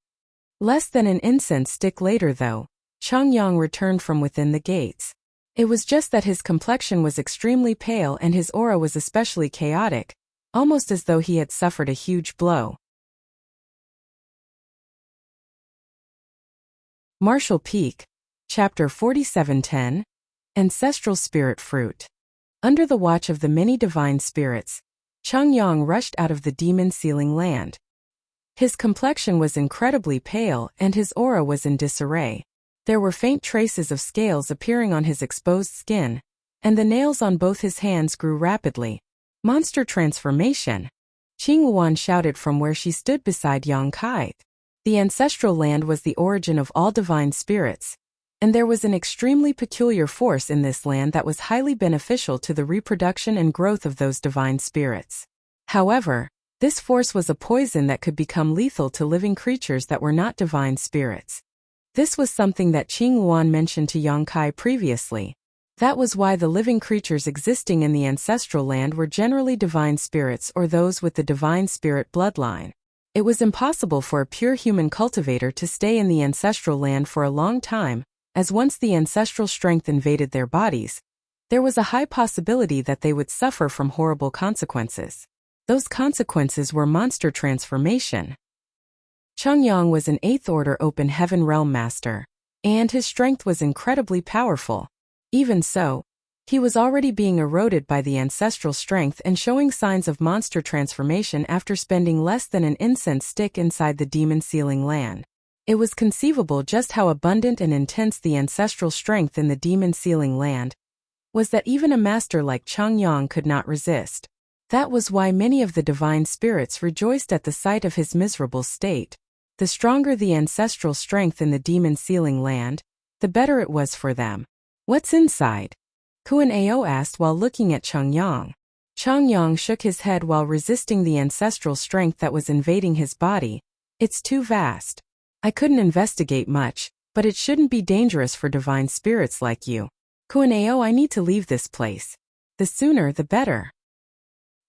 Less than an incense stick later, though, Chongyang returned from within the gates. It was just that his complexion was extremely pale and his aura was especially chaotic, almost as though he had suffered a huge blow. Martial Peak, Chapter 4710, Ancestral Spirit Fruit. Under the watch of the many divine spirits, Chongyang rushed out of the demon-sealing land. His complexion was incredibly pale and his aura was in disarray. There were faint traces of scales appearing on his exposed skin, and the nails on both his hands grew rapidly. Monster transformation! Qinghuan shouted from where she stood beside Yang Kai. The ancestral land was the origin of all divine spirits, and there was an extremely peculiar force in this land that was highly beneficial to the reproduction and growth of those divine spirits. However, this force was a poison that could become lethal to living creatures that were not divine spirits. This was something that Qinghuan mentioned to Yang Kai previously. That was why the living creatures existing in the ancestral land were generally divine spirits or those with the divine spirit bloodline. It was impossible for a pure human cultivator to stay in the ancestral land for a long time, as once the ancestral strength invaded their bodies, there was a high possibility that they would suffer from horrible consequences. Those consequences were monster transformation. Chongyang was an 8th Order Open Heaven Realm Master, and his strength was incredibly powerful. Even so, he was already being eroded by the ancestral strength and showing signs of monster transformation after spending less than an incense stick inside the demon-sealing land. It was conceivable just how abundant and intense the ancestral strength in the demon-sealing land was that even a master like Chongyang could not resist. That was why many of the divine spirits rejoiced at the sight of his miserable state. The stronger the ancestral strength in the demon-sealing land, the better it was for them. What's inside? Kuan Ao asked while looking at Chongyang. Chongyang shook his head while resisting the ancestral strength that was invading his body. It's too vast. I couldn't investigate much, but it shouldn't be dangerous for divine spirits like you. Kuan Ao, I need to leave this place. The sooner the better.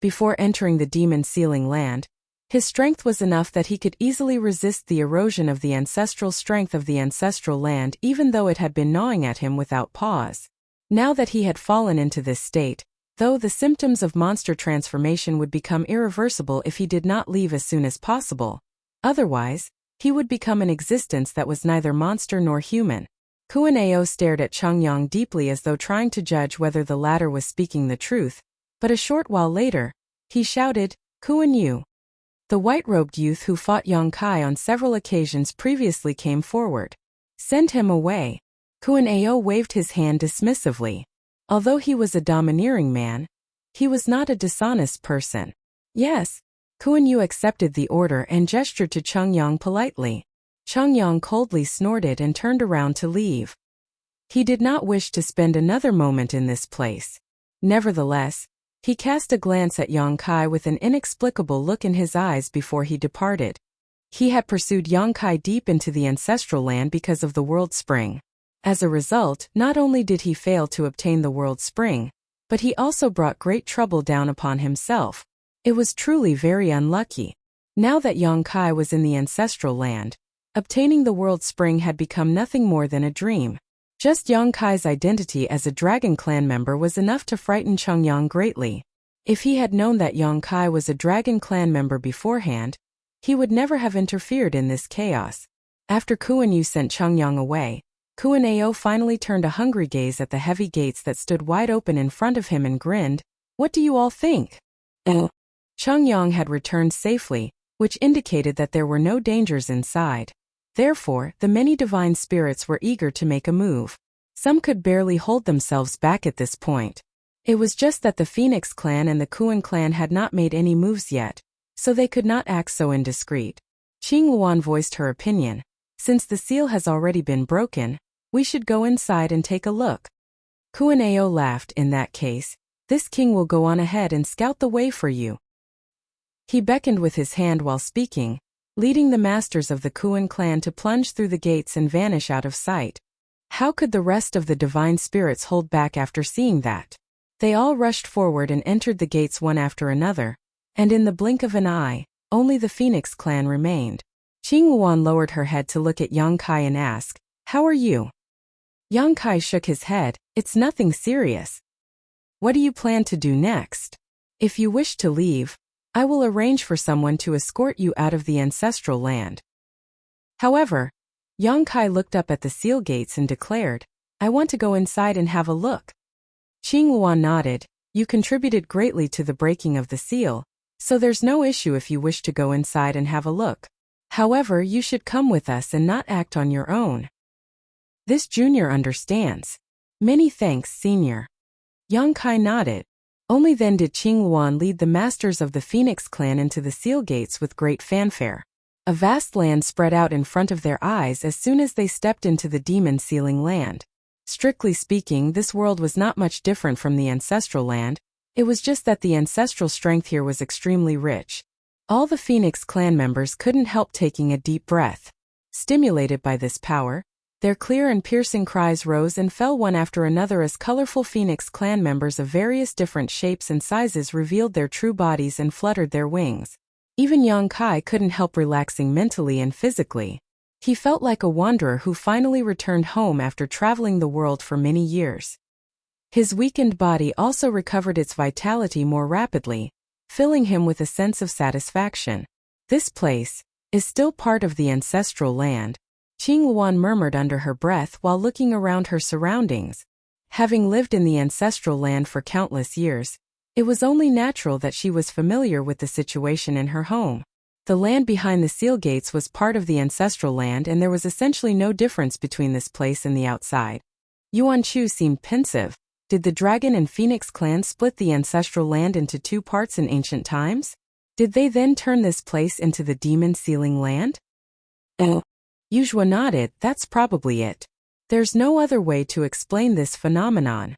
Before entering the demon-sealing land, his strength was enough that he could easily resist the erosion of the ancestral strength of the ancestral land even though it had been gnawing at him without pause. Now that he had fallen into this state, though the symptoms of monster transformation would become irreversible if he did not leave as soon as possible. Otherwise, he would become an existence that was neither monster nor human. Kuan Ao stared at Chongyang deeply as though trying to judge whether the latter was speaking the truth, but a short while later, he shouted, Kuan Yu. The white-robed youth who fought Yang Kai on several occasions previously came forward. Send him away. Kuan Ao waved his hand dismissively. Although he was a domineering man, he was not a dishonest person. Yes. Kuan Yu accepted the order and gestured to Chongyang politely. Chongyang coldly snorted and turned around to leave. He did not wish to spend another moment in this place. Nevertheless, he cast a glance at Yang Kai with an inexplicable look in his eyes before he departed. He had pursued Yang Kai deep into the ancestral land because of the World Spring. As a result, not only did he fail to obtain the World Spring, but he also brought great trouble down upon himself. It was truly very unlucky. Now that Yang Kai was in the ancestral land, obtaining the World Spring had become nothing more than a dream. Just Yang Kai's identity as a Dragon Clan member was enough to frighten Chongyang greatly. If he had known that Yang Kai was a Dragon Clan member beforehand, he would never have interfered in this chaos. After Kuan Yu sent Chongyang away, Kuan Ao finally turned a hungry gaze at the heavy gates that stood wide open in front of him and grinned. What do you all think? Chongyang had returned safely, which indicated that there were no dangers inside. Therefore, the many divine spirits were eager to make a move. Some could barely hold themselves back at this point. It was just that the Phoenix clan and the Kuan clan had not made any moves yet, so they could not act so indiscreet. Qinghuan voiced her opinion. Since the seal has already been broken, we should go inside and take a look. Kuan Ao laughed. In that case, this king will go on ahead and scout the way for you. He beckoned with his hand while speaking, leading the masters of the Kuan clan to plunge through the gates and vanish out of sight. How could the rest of the divine spirits hold back after seeing that? They all rushed forward and entered the gates one after another, and in the blink of an eye, only the Phoenix clan remained. Qing Luan lowered her head to look at Yang Kai and ask, "How are you?" Yang Kai shook his head, "It's nothing serious." "What do you plan to do next?" "If you wish to leave, I will arrange for someone to escort you out of the ancestral land." However, Yang Kai looked up at the seal gates and declared, "I want to go inside and have a look." Qing Luan nodded, "You contributed greatly to the breaking of the seal, so there's no issue if you wish to go inside and have a look. However, you should come with us and not act on your own." "This junior understands. Many thanks, senior." Yang Kai nodded. Only then did Qing Luan lead the masters of the Phoenix clan into the seal gates with great fanfare. A vast land spread out in front of their eyes as soon as they stepped into the demon sealing land. Strictly speaking, this world was not much different from the ancestral land. It was just that the ancestral strength here was extremely rich. All the Phoenix clan members couldn't help taking a deep breath. Stimulated by this power, their clear and piercing cries rose and fell one after another as colorful Phoenix clan members of various different shapes and sizes revealed their true bodies and fluttered their wings. Even Yang Kai couldn't help relaxing mentally and physically. He felt like a wanderer who finally returned home after traveling the world for many years. His weakened body also recovered its vitality more rapidly, filling him with a sense of satisfaction. "This place is still part of the ancestral land," Qing Luan murmured under her breath while looking around her surroundings. Having lived in the ancestral land for countless years, it was only natural that she was familiar with the situation in her home. The land behind the seal gates was part of the ancestral land, and there was essentially no difference between this place and the outside. Yuan Chu seemed pensive. Did the dragon and Phoenix clans split the ancestral land into two parts in ancient times? Did they then turn this place into the demon sealing land? Yuzhua nodded, "That's probably it. There's no other way to explain this phenomenon."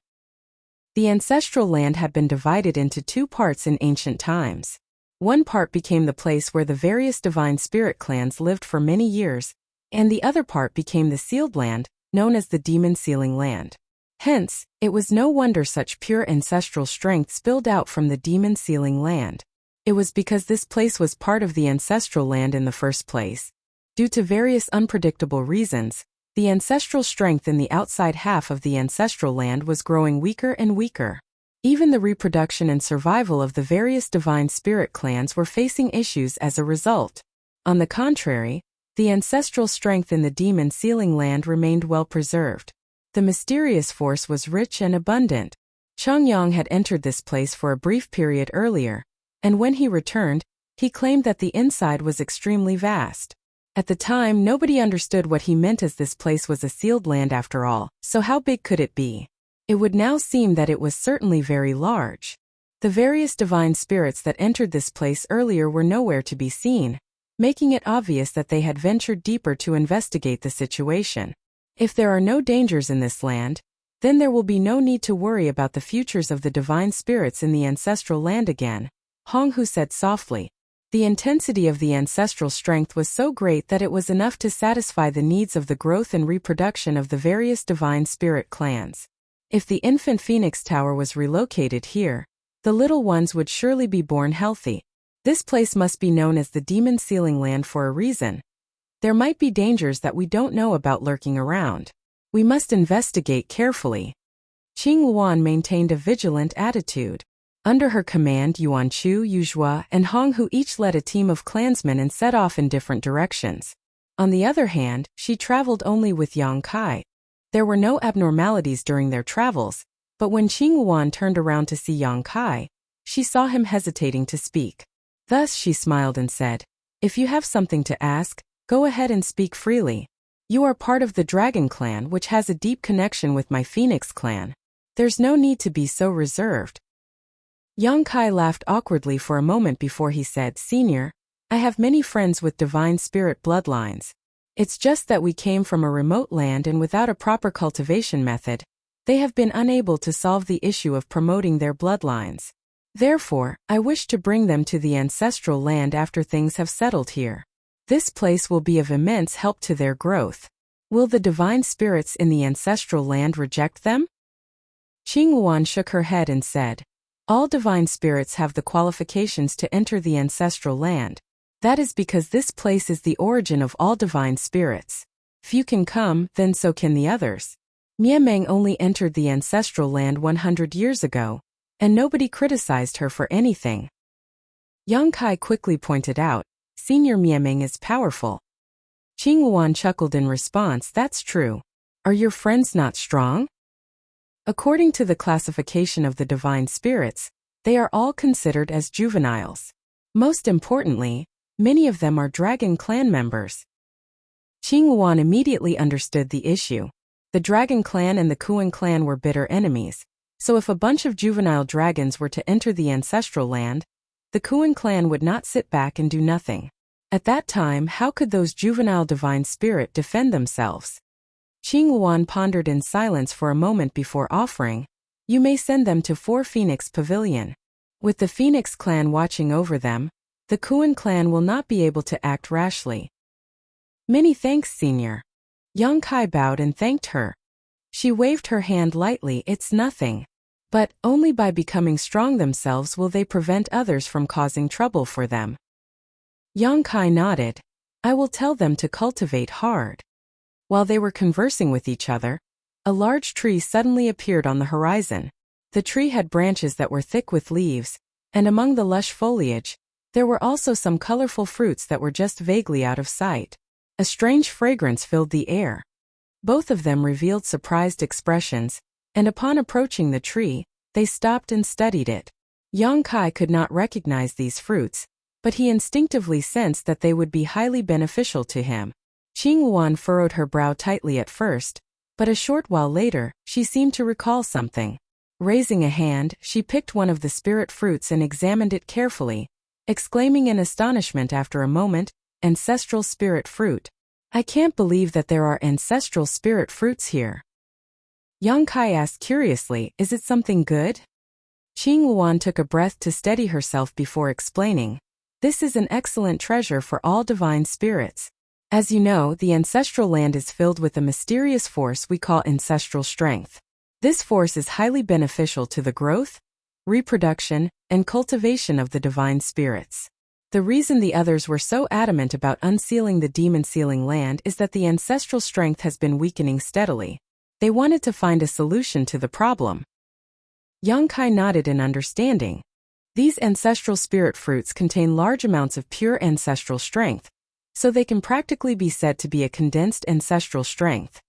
The ancestral land had been divided into two parts in ancient times. One part became the place where the various divine spirit clans lived for many years, and the other part became the sealed land, known as the demon sealing land. Hence, it was no wonder such pure ancestral strength spilled out from the demon sealing land. It was because this place was part of the ancestral land in the first place. Due to various unpredictable reasons, the ancestral strength in the outside half of the ancestral land was growing weaker and weaker. Even the reproduction and survival of the various divine spirit clans were facing issues as a result. On the contrary, the ancestral strength in the demon sealing land remained well preserved. The mysterious force was rich and abundant. Chongyang had entered this place for a brief period earlier, and when he returned, he claimed that the inside was extremely vast. At the time, nobody understood what he meant, as this place was a sealed land after all, so how big could it be? It would now seem that it was certainly very large. The various divine spirits that entered this place earlier were nowhere to be seen, making it obvious that they had ventured deeper to investigate the situation. If there are no dangers in this land, then there will be no need to worry about the futures of the divine spirits in the ancestral land again, Hong Hu said softly. The intensity of the ancestral strength was so great that it was enough to satisfy the needs of the growth and reproduction of the various divine spirit clans. If the infant Phoenix Tower was relocated here, the little ones would surely be born healthy. This place must be known as the demon sealing land for a reason. There might be dangers that we don't know about lurking around. We must investigate carefully. Qing Luan maintained a vigilant attitude. Under her command, Yuan Chu, Yuzhua, and Hong Hu each led a team of clansmen and set off in different directions. On the other hand, she traveled only with Yang Kai. There were no abnormalities during their travels, but when Qing Luan turned around to see Yang Kai, she saw him hesitating to speak. Thus she smiled and said, "If you have something to ask, go ahead and speak freely. You are part of the Dragon clan, which has a deep connection with my Phoenix clan. There's no need to be so reserved." Yang Kai laughed awkwardly for a moment before he said, "Senior, I have many friends with divine spirit bloodlines. It's just that we came from a remote land, and without a proper cultivation method, they have been unable to solve the issue of promoting their bloodlines. Therefore, I wish to bring them to the ancestral land after things have settled here. This place will be of immense help to their growth. Will the divine spirits in the ancestral land reject them?" Qing Yuan shook her head and said, all divine spirits have the qualifications to enter the ancestral land. That is because this place is the origin of all divine spirits. If you can come, then so can the others. Miameng only entered the ancestral land 100 years ago, and nobody criticized her for anything. Yang Kai quickly pointed out, Senior Miameng is powerful. Qing Yuan chuckled in response, that's true. Are your friends not strong? According to the classification of the divine spirits, they are all considered as juveniles. Most importantly, many of them are Dragon Clan members. Qing Yuan immediately understood the issue. The Dragon Clan and the Kuan Clan were bitter enemies, so if a bunch of juvenile dragons were to enter the ancestral land, the Kuan Clan would not sit back and do nothing. At that time, how could those juvenile divine spirit defend themselves? Qing Yuan pondered in silence for a moment before offering, you may send them to 4 Phoenix Pavilion. With the Phoenix Clan watching over them, the Kuan Clan will not be able to act rashly. Many thanks, Senior. Yang Kai bowed and thanked her. She waved her hand lightly, it's nothing. But only by becoming strong themselves will they prevent others from causing trouble for them. Yang Kai nodded. I will tell them to cultivate hard. While they were conversing with each other, a large tree suddenly appeared on the horizon. The tree had branches that were thick with leaves, and among the lush foliage, there were also some colorful fruits that were just vaguely out of sight. A strange fragrance filled the air. Both of them revealed surprised expressions, and upon approaching the tree, they stopped and studied it. Yang Kai could not recognize these fruits, but he instinctively sensed that they would be highly beneficial to him. Qing Yuan furrowed her brow tightly at first, but a short while later, she seemed to recall something. Raising a hand, she picked one of the spirit fruits and examined it carefully, exclaiming in astonishment after a moment, ancestral spirit fruit. I can't believe that there are ancestral spirit fruits here. Yang Kai asked curiously, is it something good? Qing Yuan took a breath to steady herself before explaining. This is an excellent treasure for all divine spirits. As you know, the ancestral land is filled with a mysterious force we call ancestral strength. This force is highly beneficial to the growth, reproduction, and cultivation of the divine spirits. The reason the others were so adamant about unsealing the demon-sealing land is that the ancestral strength has been weakening steadily. They wanted to find a solution to the problem. Yang Kai nodded in understanding. These ancestral spirit fruits contain large amounts of pure ancestral strength, so they can practically be said to be a condensed ancestral strength.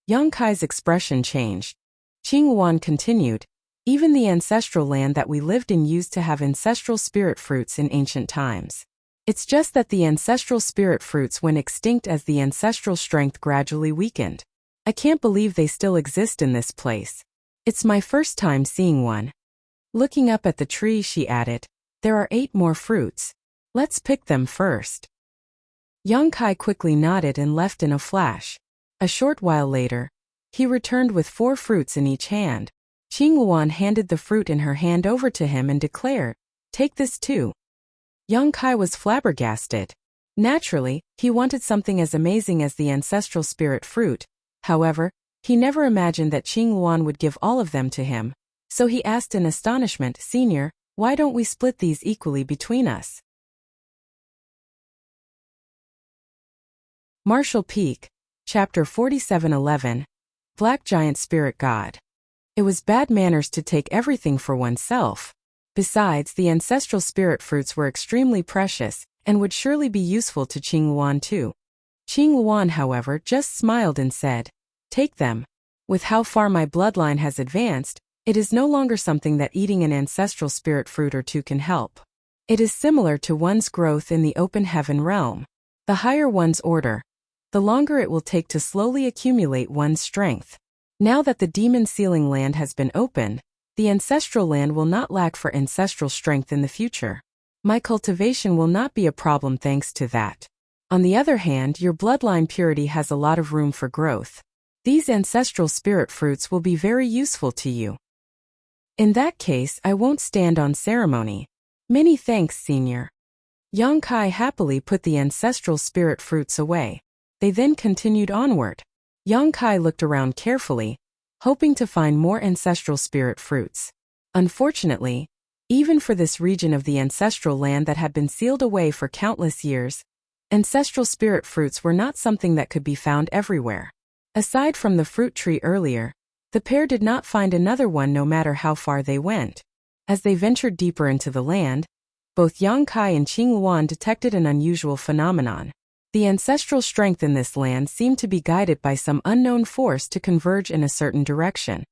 Yang Kai's expression changed. Qing Yuan continued, even the ancestral land that we lived in used to have ancestral spirit fruits in ancient times. It's just that the ancestral spirit fruits went extinct as the ancestral strength gradually weakened. I can't believe they still exist in this place. It's my first time seeing one. Looking up at the tree, she added, there are 8 more fruits. Let's pick them first. Yang Kai quickly nodded and left in a flash. A short while later, he returned with 4 fruits in each hand. Qing Yuan handed the fruit in her hand over to him and declared, take this too. Yang Kai was flabbergasted. Naturally, he wanted something as amazing as the ancestral spirit fruit. However, he never imagined that Qing Yuan would give all of them to him. So he asked in astonishment, Senior, why don't we split these equally between us? Martial Peak, Chapter 4711, Black Giant Spirit God. It was bad manners to take everything for oneself. Besides, the ancestral spirit fruits were extremely precious, and would surely be useful to Qing Yuan too. Qing Yuan, however, just smiled and said, take them. With how far my bloodline has advanced, it is no longer something that eating an ancestral spirit fruit or 2 can help. It is similar to one's growth in the open heaven realm. The higher one's order, the longer it will take to slowly accumulate one's strength. Now that the demon-sealing land has been opened, the ancestral land will not lack for ancestral strength in the future. My cultivation will not be a problem thanks to that. On the other hand, your bloodline purity has a lot of room for growth. These ancestral spirit fruits will be very useful to you. In that case, I won't stand on ceremony. Many thanks, Senior. Yang Kai happily put the ancestral spirit fruits away. They then continued onward. Yang Kai looked around carefully, hoping to find more ancestral spirit fruits. Unfortunately, even for this region of the ancestral land that had been sealed away for countless years, ancestral spirit fruits were not something that could be found everywhere. Aside from the fruit tree earlier, the pair did not find another one no matter how far they went. As they ventured deeper into the land, both Yang Kai and Qing Luan detected an unusual phenomenon. The ancestral strength in this land seemed to be guided by some unknown force to converge in a certain direction.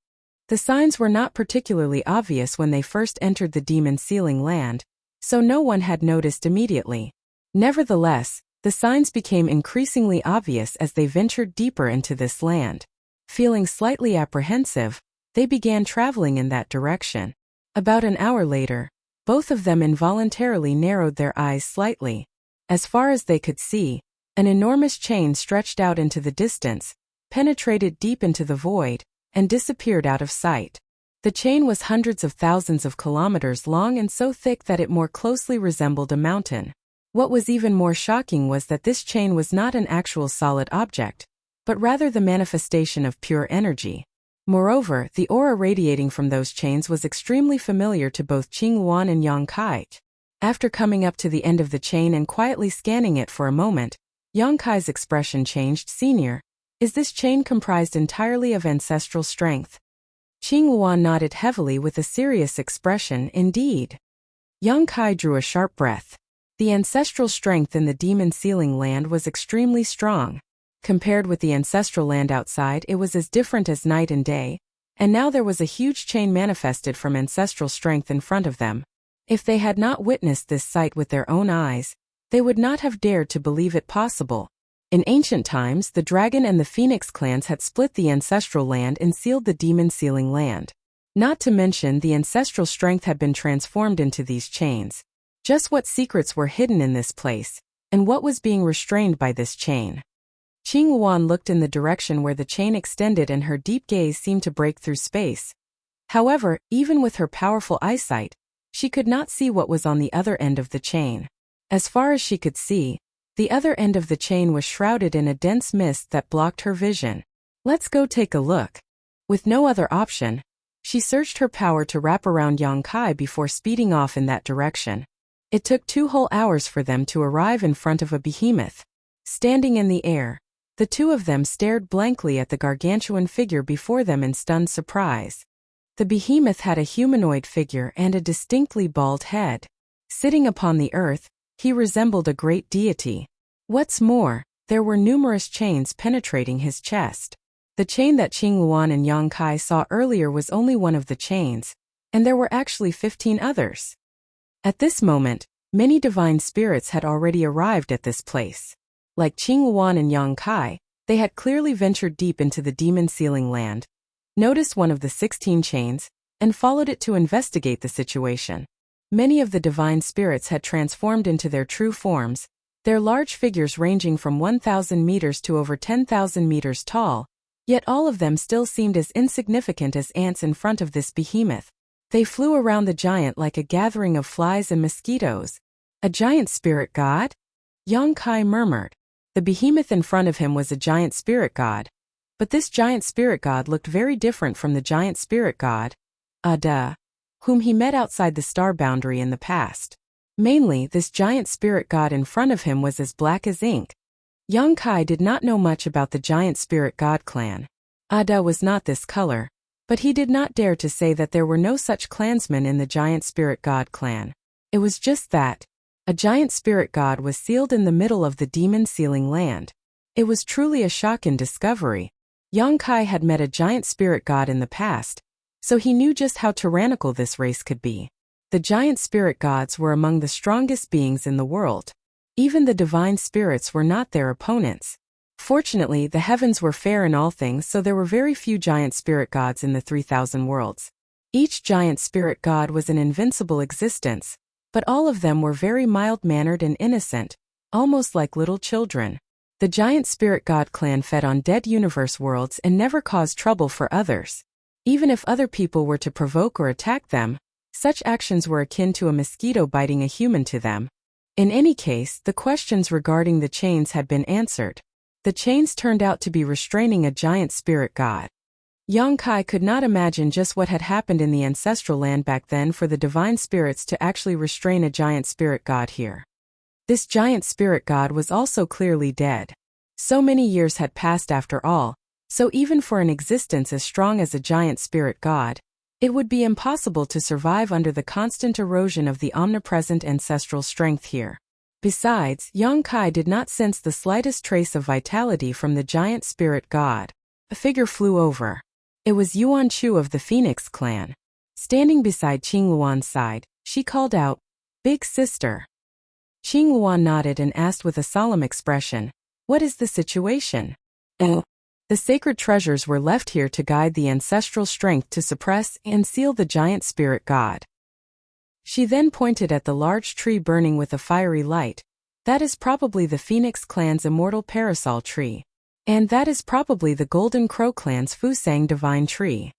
The signs were not particularly obvious when they first entered the demon sealing land, so no one had noticed immediately. Nevertheless, the signs became increasingly obvious as they ventured deeper into this land. Feeling slightly apprehensive, they began traveling in that direction. About an hour later, both of them involuntarily narrowed their eyes slightly. As far as they could see, an enormous chain stretched out into the distance, penetrated deep into the void, and disappeared out of sight. The chain was hundreds of thousands of kilometers long and so thick that it more closely resembled a mountain. What was even more shocking was that this chain was not an actual solid object, but rather the manifestation of pure energy. Moreover, the aura radiating from those chains was extremely familiar to both Qing Luan and Yang Kai. After coming up to the end of the chain and quietly scanning it for a moment, Yang Kai's expression changed. "Senior, is this chain comprised entirely of ancestral strength?" Qing Luan nodded heavily with a serious expression. "Indeed." Yang Kai drew a sharp breath. The ancestral strength in the demon sealing land was extremely strong. Compared with the ancestral land outside, it was as different as night and day, and now there was a huge chain manifested from ancestral strength in front of them. If they had not witnessed this sight with their own eyes, they would not have dared to believe it possible. In ancient times, the dragon and the phoenix clans had split the ancestral land and sealed the demon sealing land. Not to mention, the ancestral strength had been transformed into these chains. Just what secrets were hidden in this place, and what was being restrained by this chain? Qing Luan looked in the direction where the chain extended and her deep gaze seemed to break through space. However, even with her powerful eyesight, she could not see what was on the other end of the chain. As far as she could see, the other end of the chain was shrouded in a dense mist that blocked her vision. "Let's go take a look." With no other option, she surged her power to wrap around Yang Kai before speeding off in that direction. It took 2 whole hours for them to arrive in front of a behemoth. Standing in the air, the two of them stared blankly at the gargantuan figure before them in stunned surprise. The behemoth had a humanoid figure and a distinctly bald head. Sitting upon the earth, he resembled a great deity. What's more, there were numerous chains penetrating his chest. The chain that Qing Luan and Yang Kai saw earlier was only one of the chains, and there were actually 15 others. At this moment, many divine spirits had already arrived at this place. Like Qing Luan and Yang Kai, they had clearly ventured deep into the demon sealing land, noticed one of the 16 chains, and followed it to investigate the situation. Many of the divine spirits had transformed into their true forms, their large figures ranging from 1,000 meters to over 10,000 meters tall, yet all of them still seemed as insignificant as ants in front of this behemoth. They flew around the giant like a gathering of flies and mosquitoes. "A giant spirit god?" Yang Kai murmured. The behemoth in front of him was a giant spirit god. But this giant spirit god looked very different from the giant spirit god, Ada, whom he met outside the star boundary in the past. Mainly, this giant spirit god in front of him was as black as ink. Yang Kai did not know much about the giant spirit god clan. Ada was not this color, but he did not dare to say that there were no such clansmen in the giant spirit god clan. It was just that a giant spirit god was sealed in the middle of the demon sealing land. It was truly a shock and discovery. Yang Kai had met a giant spirit god in the past, so he knew just how tyrannical this race could be. The giant spirit gods were among the strongest beings in the world. Even the divine spirits were not their opponents. Fortunately, the heavens were fair in all things, so there were very few giant spirit gods in the 3,000 worlds. Each giant spirit god was an invincible existence, but all of them were very mild-mannered and innocent, almost like little children. The giant spirit god clan fed on dead universe worlds and never caused trouble for others. Even if other people were to provoke or attack them, such actions were akin to a mosquito biting a human to them. In any case, the questions regarding the chains had been answered. The chains turned out to be restraining a giant spirit god. Yongkai could not imagine just what had happened in the ancestral land back then for the divine spirits to actually restrain a giant spirit god here. This giant spirit god was also clearly dead. So many years had passed after all, so even for an existence as strong as a giant spirit god, it would be impossible to survive under the constant erosion of the omnipresent ancestral strength here. Besides, Yongkai did not sense the slightest trace of vitality from the giant spirit god. A figure flew over. It was Yuan Chu of the Phoenix clan. Standing beside Qingluan's side, she called out, "Big sister." Qingluan nodded and asked with a solemn expression, "What is the situation?" "Oh, the sacred treasures were left here to guide the ancestral strength to suppress and seal the giant spirit god." She then pointed at the large tree burning with a fiery light. "That is probably the Phoenix clan's immortal parasol tree. And that is probably the Golden Crow clan's Fusang divine tree."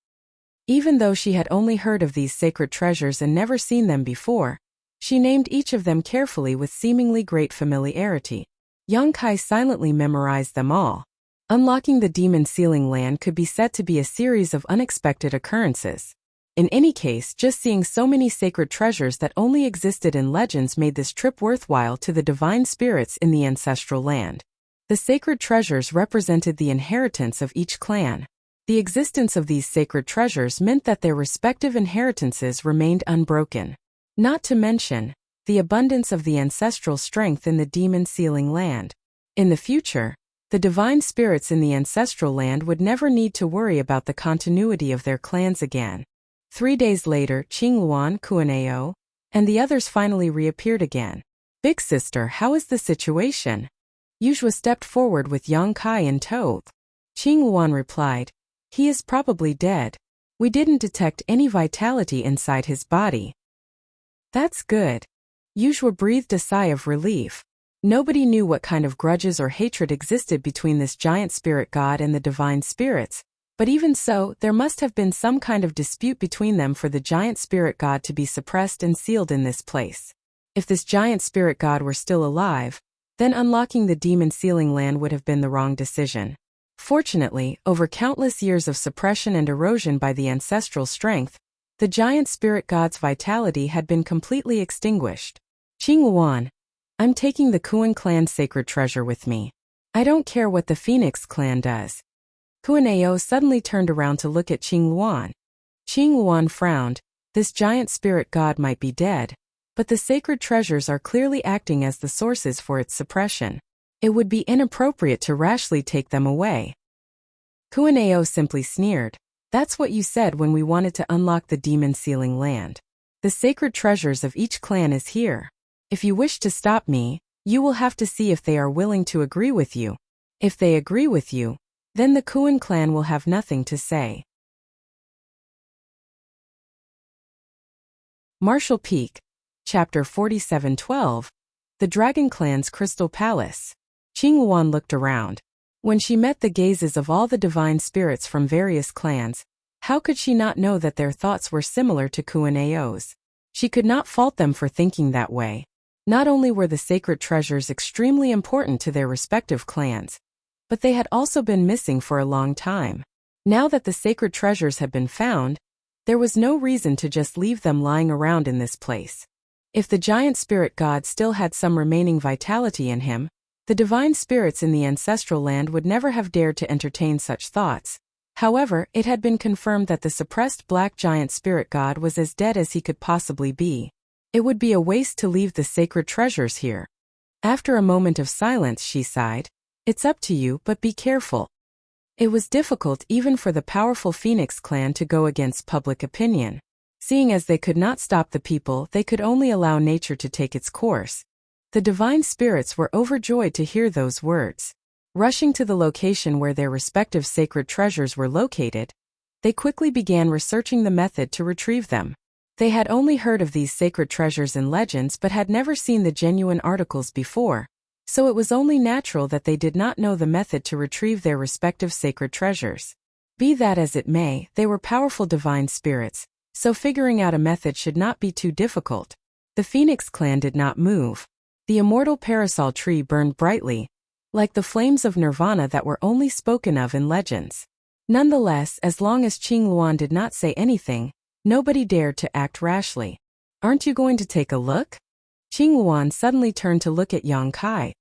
Even though she had only heard of these sacred treasures and never seen them before, she named each of them carefully with seemingly great familiarity. Yongkai silently memorized them all. Unlocking the demon sealing land could be said to be a series of unexpected occurrences. In any case, just seeing so many sacred treasures that only existed in legends made this trip worthwhile to the divine spirits in the ancestral land. The sacred treasures represented the inheritance of each clan. The existence of these sacred treasures meant that their respective inheritances remained unbroken. Not to mention, the abundance of the ancestral strength in the demon sealing land. In the future, the divine spirits in the ancestral land would never need to worry about the continuity of their clans again. 3 days later, Qingluan, Kuaneo, and the others finally reappeared again. "Big sister, how is the situation?" Yuzhua stepped forward with Yongkai in tow. Qingluan replied, "He is probably dead. We didn't detect any vitality inside his body." "That's good." Yuzhua breathed a sigh of relief. Nobody knew what kind of grudges or hatred existed between this giant spirit god and the divine spirits, but even so, there must have been some kind of dispute between them for the giant spirit god to be suppressed and sealed in this place. If this giant spirit god were still alive, then unlocking the demon sealing land would have been the wrong decision. Fortunately, over countless years of suppression and erosion by the ancestral strength, the giant spirit god's vitality had been completely extinguished. "Qingluan, I'm taking the Kuan clan's sacred treasure with me. I don't care what the Phoenix clan does." Kuaneo suddenly turned around to look at Qingluan. Qingluan frowned. This giant spirit god might be dead, but the sacred treasures are clearly acting as the sources for its suppression. It would be inappropriate to rashly take them away. Kuaneo simply sneered. "That's what you said when we wanted to unlock the demon sealing land. The sacred treasures of each clan is here. If you wish to stop me, you will have to see if they are willing to agree with you. If they agree with you, then the Kuan clan will have nothing to say." Martial Peak, Chapter 47:12, The Dragon Clan's Crystal Palace. Qingluan looked around. When she met the gazes of all the divine spirits from various clans, how could she not know that their thoughts were similar to Kuaneo's? She could not fault them for thinking that way. Not only were the sacred treasures extremely important to their respective clans, but they had also been missing for a long time. Now that the sacred treasures had been found, there was no reason to just leave them lying around in this place. If the giant spirit god still had some remaining vitality in him, the divine spirits in the ancestral land would never have dared to entertain such thoughts. However, it had been confirmed that the suppressed black giant spirit god was as dead as he could possibly be. It would be a waste to leave the sacred treasures here. After a moment of silence, she sighed. "It's up to you, but be careful." It was difficult even for the powerful Phoenix clan to go against public opinion. Seeing as they could not stop the people, they could only allow nature to take its course. The divine spirits were overjoyed to hear those words. Rushing to the location where their respective sacred treasures were located, they quickly began researching the method to retrieve them. They had only heard of these sacred treasures in legends but had never seen the genuine articles before, so it was only natural that they did not know the method to retrieve their respective sacred treasures. Be that as it may, they were powerful divine spirits, so figuring out a method should not be too difficult. The Phoenix clan did not move. The immortal parasol tree burned brightly, like the flames of nirvana that were only spoken of in legends. Nonetheless, as long as Qing Luan did not say anything, nobody dared to act rashly. "Aren't you going to take a look?" Qing Luan suddenly turned to look at Yang Kai.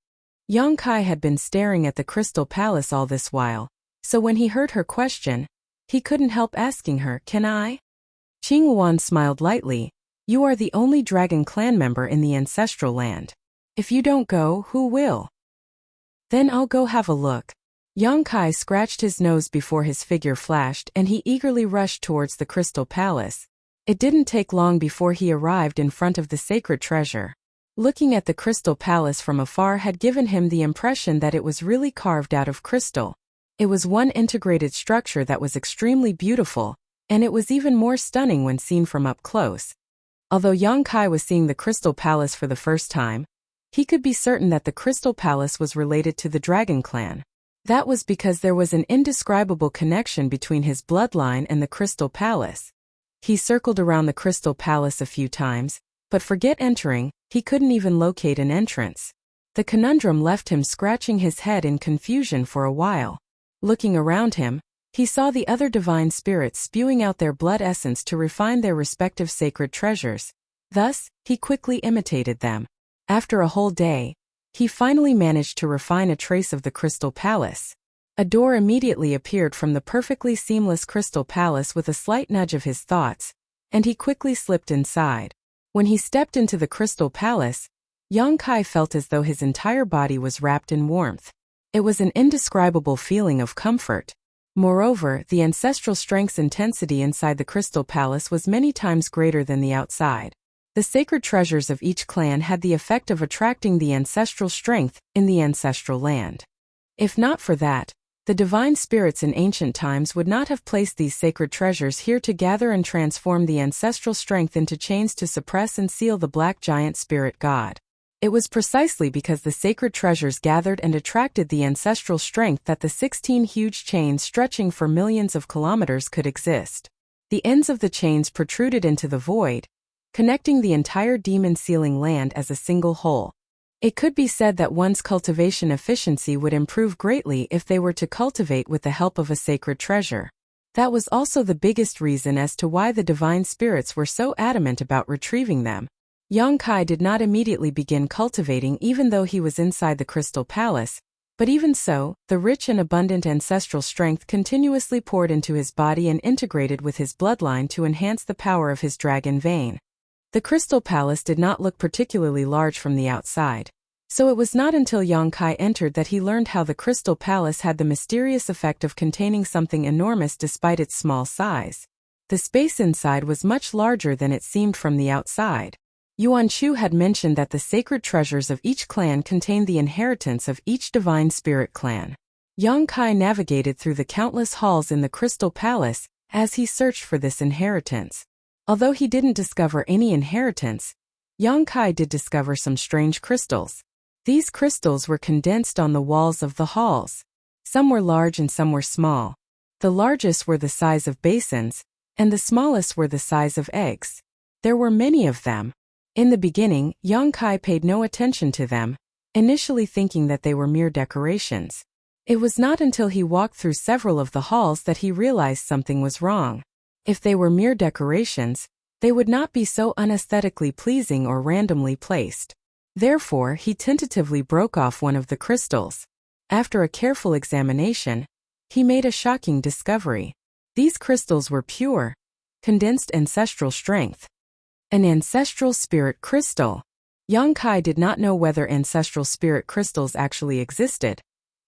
Yang Kai had been staring at the Crystal Palace all this while, so when he heard her question, he couldn't help asking her, "Can I?" Qing Luan smiled lightly. "You are the only dragon clan member in the ancestral land. If you don't go, who will?" "Then I'll go have a look." Yang Kai scratched his nose before his figure flashed and he eagerly rushed towards the Crystal Palace. It didn't take long before he arrived in front of the sacred treasure. Looking at the Crystal Palace from afar had given him the impression that it was really carved out of crystal. It was one integrated structure that was extremely beautiful, and it was even more stunning when seen from up close. Although Yang Kai was seeing the Crystal Palace for the first time, he could be certain that the Crystal Palace was related to the Dragon Clan. That was because there was an indescribable connection between his bloodline and the Crystal Palace. He circled around the Crystal Palace a few times, but forget entering, he couldn't even locate an entrance. The conundrum left him scratching his head in confusion for a while. Looking around him, he saw the other divine spirits spewing out their blood essence to refine their respective sacred treasures. Thus, he quickly imitated them. After a whole day, he finally managed to refine a trace of the Crystal Palace. A door immediately appeared from the perfectly seamless Crystal Palace with a slight nudge of his thoughts, and he quickly slipped inside. When he stepped into the Crystal Palace, Yang Kai felt as though his entire body was wrapped in warmth. It was an indescribable feeling of comfort. Moreover, the ancestral strength's intensity inside the Crystal Palace was many times greater than the outside. The sacred treasures of each clan had the effect of attracting the ancestral strength in the ancestral land. If not for that, the divine spirits in ancient times would not have placed these sacred treasures here to gather and transform the ancestral strength into chains to suppress and seal the black giant spirit god. It was precisely because the sacred treasures gathered and attracted the ancestral strength that the 16 huge chains stretching for millions of kilometers could exist. The ends of the chains protruded into the void, connecting the entire demon-sealing land as a single whole. It could be said that one's cultivation efficiency would improve greatly if they were to cultivate with the help of a sacred treasure. That was also the biggest reason as to why the divine spirits were so adamant about retrieving them. Yang Kai did not immediately begin cultivating even though he was inside the Crystal Palace, but even so, the rich and abundant ancestral strength continuously poured into his body and integrated with his bloodline to enhance the power of his dragon vein. The Crystal Palace did not look particularly large from the outside, so it was not until Yang Kai entered that he learned how the Crystal Palace had the mysterious effect of containing something enormous despite its small size. The space inside was much larger than it seemed from the outside. Yuan Chu had mentioned that the sacred treasures of each clan contained the inheritance of each divine spirit clan. Yang Kai navigated through the countless halls in the Crystal Palace as he searched for this inheritance. Although he didn't discover any inheritance, Yang Kai did discover some strange crystals. These crystals were condensed on the walls of the halls. Some were large and some were small. The largest were the size of basins, and the smallest were the size of eggs. There were many of them. In the beginning, Yang Kai paid no attention to them, initially thinking that they were mere decorations. It was not until he walked through several of the halls that he realized something was wrong. If they were mere decorations, they would not be so unaesthetically pleasing or randomly placed. Therefore, he tentatively broke off one of the crystals. After a careful examination, he made a shocking discovery. These crystals were pure, condensed ancestral strength. An ancestral spirit crystal. Yang Kai did not know whether ancestral spirit crystals actually existed,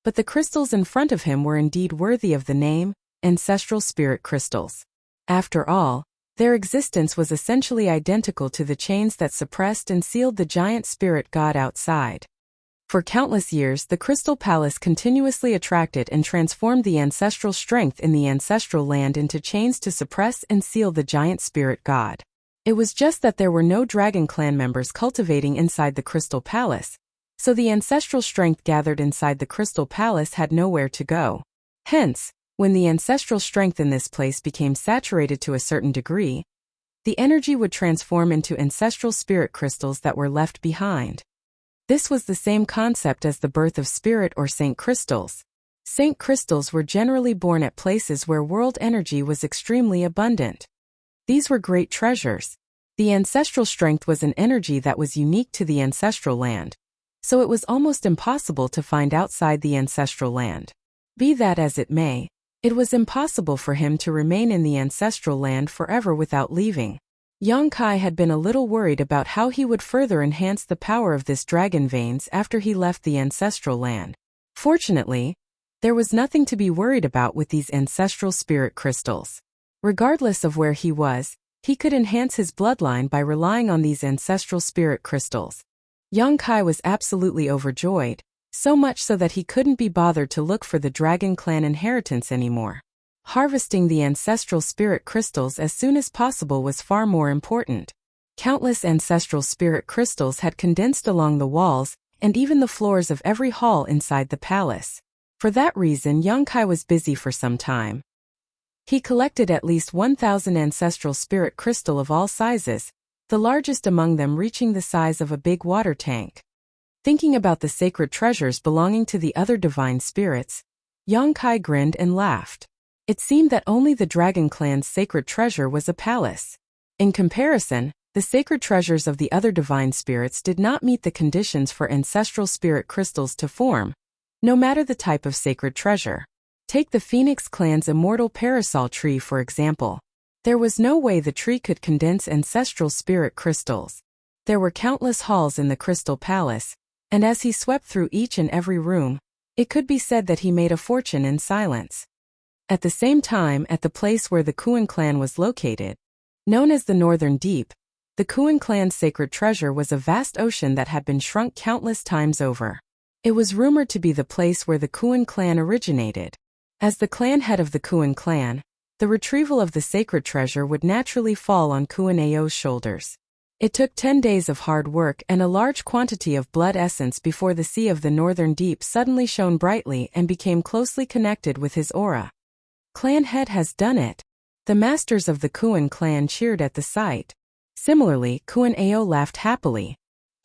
but the crystals in front of him were indeed worthy of the name, ancestral spirit crystals. After all, their existence was essentially identical to the chains that suppressed and sealed the giant spirit god outside. For countless years, the Crystal Palace continuously attracted and transformed the ancestral strength in the ancestral land into chains to suppress and seal the giant spirit god. It was just that there were no Dragon Clan members cultivating inside the Crystal Palace, so the ancestral strength gathered inside the Crystal Palace had nowhere to go. Hence, when the ancestral strength in this place became saturated to a certain degree, the energy would transform into ancestral spirit crystals that were left behind. This was the same concept as the birth of spirit or saint crystals. Saint crystals were generally born at places where world energy was extremely abundant. These were great treasures. The ancestral strength was an energy that was unique to the ancestral land, so it was almost impossible to find outside the ancestral land. Be that as it may, it was impossible for him to remain in the ancestral land forever without leaving. Yang Kai had been a little worried about how he would further enhance the power of this dragon veins after he left the ancestral land. Fortunately, there was nothing to be worried about with these ancestral spirit crystals. Regardless of where he was, he could enhance his bloodline by relying on these ancestral spirit crystals. Yang Kai was absolutely overjoyed, so much so that he couldn't be bothered to look for the Dragon Clan inheritance anymore. Harvesting the ancestral spirit crystals as soon as possible was far more important. Countless ancestral spirit crystals had condensed along the walls and even the floors of every hall inside the palace. For that reason, Yang Kai was busy for some time. He collected at least 1,000 ancestral spirit crystal of all sizes, the largest among them reaching the size of a big water tank. Thinking about the sacred treasures belonging to the other divine spirits, Yang Kai grinned and laughed. It seemed that only the Dragon Clan's sacred treasure was a palace. In comparison, the sacred treasures of the other divine spirits did not meet the conditions for ancestral spirit crystals to form, no matter the type of sacred treasure. Take the Phoenix Clan's immortal parasol tree for example. There was no way the tree could condense ancestral spirit crystals. There were countless halls in the Crystal Palace, and as he swept through each and every room, it could be said that he made a fortune in silence. At the same time, at the place where the Kuan clan was located, known as the Northern Deep, the Kuan clan's sacred treasure was a vast ocean that had been shrunk countless times over. It was rumored to be the place where the Kuan clan originated. As the clan head of the Kuan clan, the retrieval of the sacred treasure would naturally fall on Kuan Ao's shoulders. It took 10 days of hard work and a large quantity of blood essence before the sea of the Northern Deep suddenly shone brightly and became closely connected with his aura. Clan head has done it. The masters of the Kuan clan cheered at the sight. Similarly, Kuan Ao laughed happily.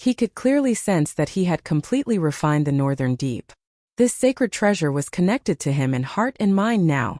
He could clearly sense that he had completely refined the Northern Deep. This sacred treasure was connected to him in heart and mind now.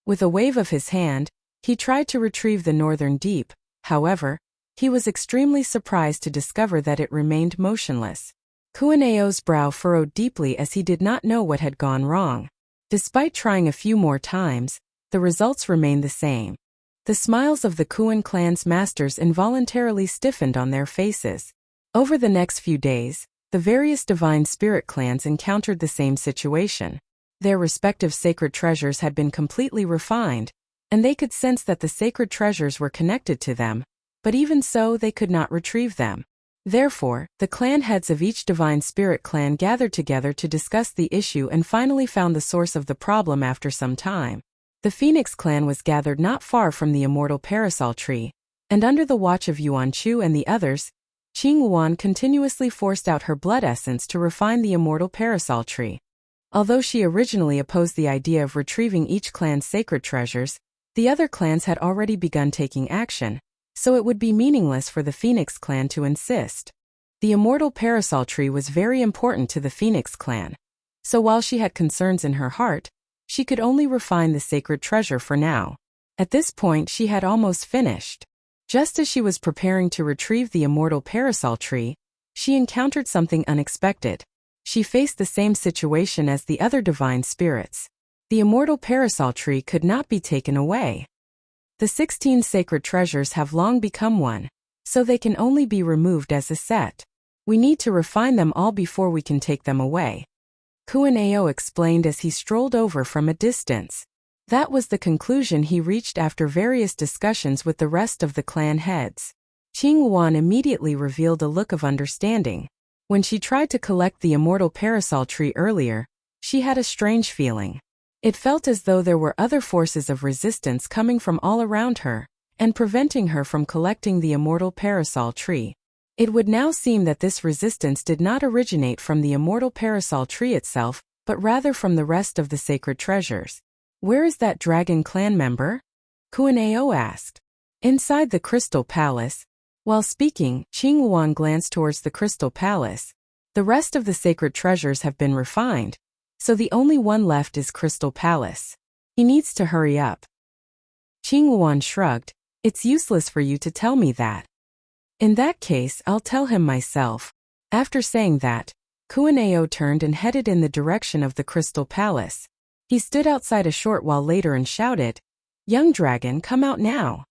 With a wave of his hand, he tried to retrieve the Northern Deep. However, he was extremely surprised to discover that it remained motionless. Kuan Ao's brow furrowed deeply as he did not know what had gone wrong. Despite trying a few more times, the results remained the same. The smiles of the Kuan clan's masters involuntarily stiffened on their faces. Over the next few days, the various divine spirit clans encountered the same situation. Their respective sacred treasures had been completely refined, and they could sense that the sacred treasures were connected to them, but even so they could not retrieve them. Therefore, the clan heads of each divine spirit clan gathered together to discuss the issue and finally found the source of the problem after some time. The Phoenix clan was gathered not far from the immortal parasol tree, and under the watch of Yuan Chu and the others, Qing Wuan continuously forced out her blood essence to refine the immortal parasol tree. Although she originally opposed the idea of retrieving each clan's sacred treasures, the other clans had already begun taking action, so it would be meaningless for the Phoenix clan to insist. The immortal parasol tree was very important to the Phoenix clan, so while she had concerns in her heart, she could only refine the sacred treasure for now. At this point she had almost finished. Just as she was preparing to retrieve the immortal parasol tree, she encountered something unexpected. She faced the same situation as the other divine spirits. The immortal parasol tree could not be taken away. The 16 sacred treasures have long become one, so they can only be removed as a set. We need to refine them all before we can take them away. Kuan Ao explained as he strolled over from a distance. That was the conclusion he reached after various discussions with the rest of the clan heads. Qing Wuan immediately revealed a look of understanding. When she tried to collect the immortal parasol tree earlier, she had a strange feeling. It felt as though there were other forces of resistance coming from all around her, and preventing her from collecting the immortal parasol tree. It would now seem that this resistance did not originate from the immortal parasol tree itself, but rather from the rest of the sacred treasures. Where is that Dragon Clan member? Kuan Ao asked. Inside the Crystal Palace. While speaking, Qing Wuan glanced towards the Crystal Palace. The rest of the sacred treasures have been refined, So the only one left is Crystal Palace. He needs to hurry up. Qingluan shrugged. It's useless for you to tell me that. In that case, I'll tell him myself. After saying that, Kuaneo turned and headed in the direction of the Crystal Palace. He stood outside a short while later and shouted, "Young dragon, come out now."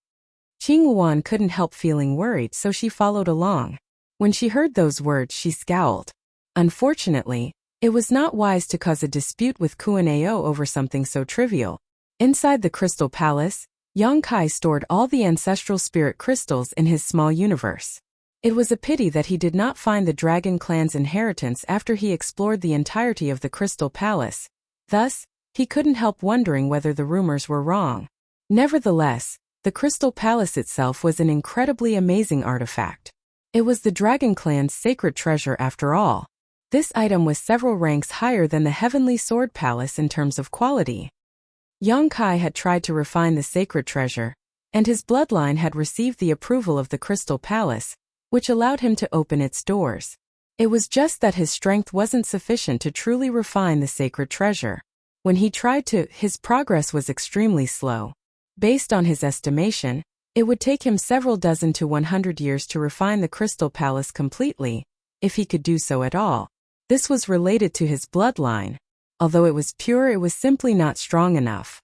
Qingluan couldn't help feeling worried, so she followed along. When she heard those words, she scowled. Unfortunately, it was not wise to cause a dispute with Kuaneo over something so trivial. Inside the Crystal Palace, Yang Kai stored all the ancestral spirit crystals in his small universe. It was a pity that he did not find the Dragon Clan's inheritance after he explored the entirety of the Crystal Palace. Thus, he couldn't help wondering whether the rumors were wrong. Nevertheless, the Crystal Palace itself was an incredibly amazing artifact. It was the Dragon Clan's sacred treasure after all. This item was several ranks higher than the Heavenly Sword Palace in terms of quality. Yang Kai had tried to refine the sacred treasure, and his bloodline had received the approval of the Crystal Palace, which allowed him to open its doors. It was just that his strength wasn't sufficient to truly refine the sacred treasure. When he tried to, his progress was extremely slow. Based on his estimation, it would take him several dozen to 100 years to refine the Crystal Palace completely, if he could do so at all. This was related to his bloodline. Although it was pure, it was simply not strong enough.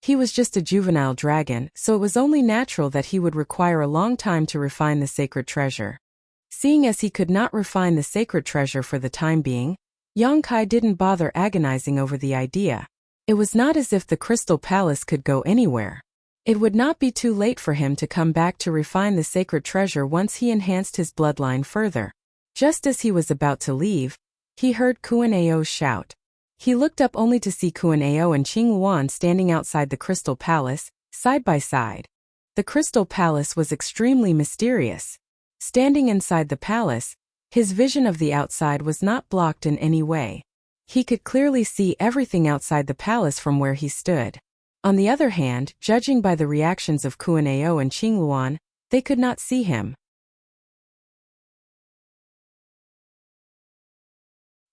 He was just a juvenile dragon, so it was only natural that he would require a long time to refine the sacred treasure. Seeing as he could not refine the sacred treasure for the time being, Yang Kai didn't bother agonizing over the idea. It was not as if the Crystal Palace could go anywhere. It would not be too late for him to come back to refine the sacred treasure once he enhanced his bloodline further. Just as he was about to leave, he heard Kuaneo shout. He looked up only to see Kuaneo and Qingluan standing outside the Crystal Palace, side by side. The Crystal Palace was extremely mysterious. Standing inside the palace, his vision of the outside was not blocked in any way. He could clearly see everything outside the palace from where he stood. On the other hand, judging by the reactions of Kuaneo and Qingluan, they could not see him.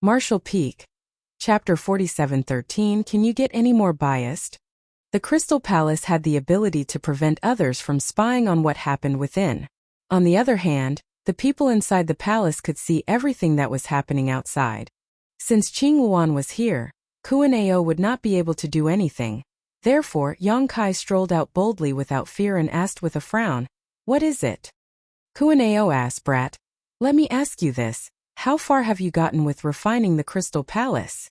Martial Peak. Chapter 47:13. Can you get any more biased? The Crystal Palace had the ability to prevent others from spying on what happened within. On the other hand, the people inside the palace could see everything that was happening outside. Since Qingluan was here, Kuaneo would not be able to do anything. Therefore, Yang Kai strolled out boldly without fear and asked with a frown, "What is it?" Kuaneo asked, "Brat, let me ask you this. How far have you gotten with refining the Crystal Palace?"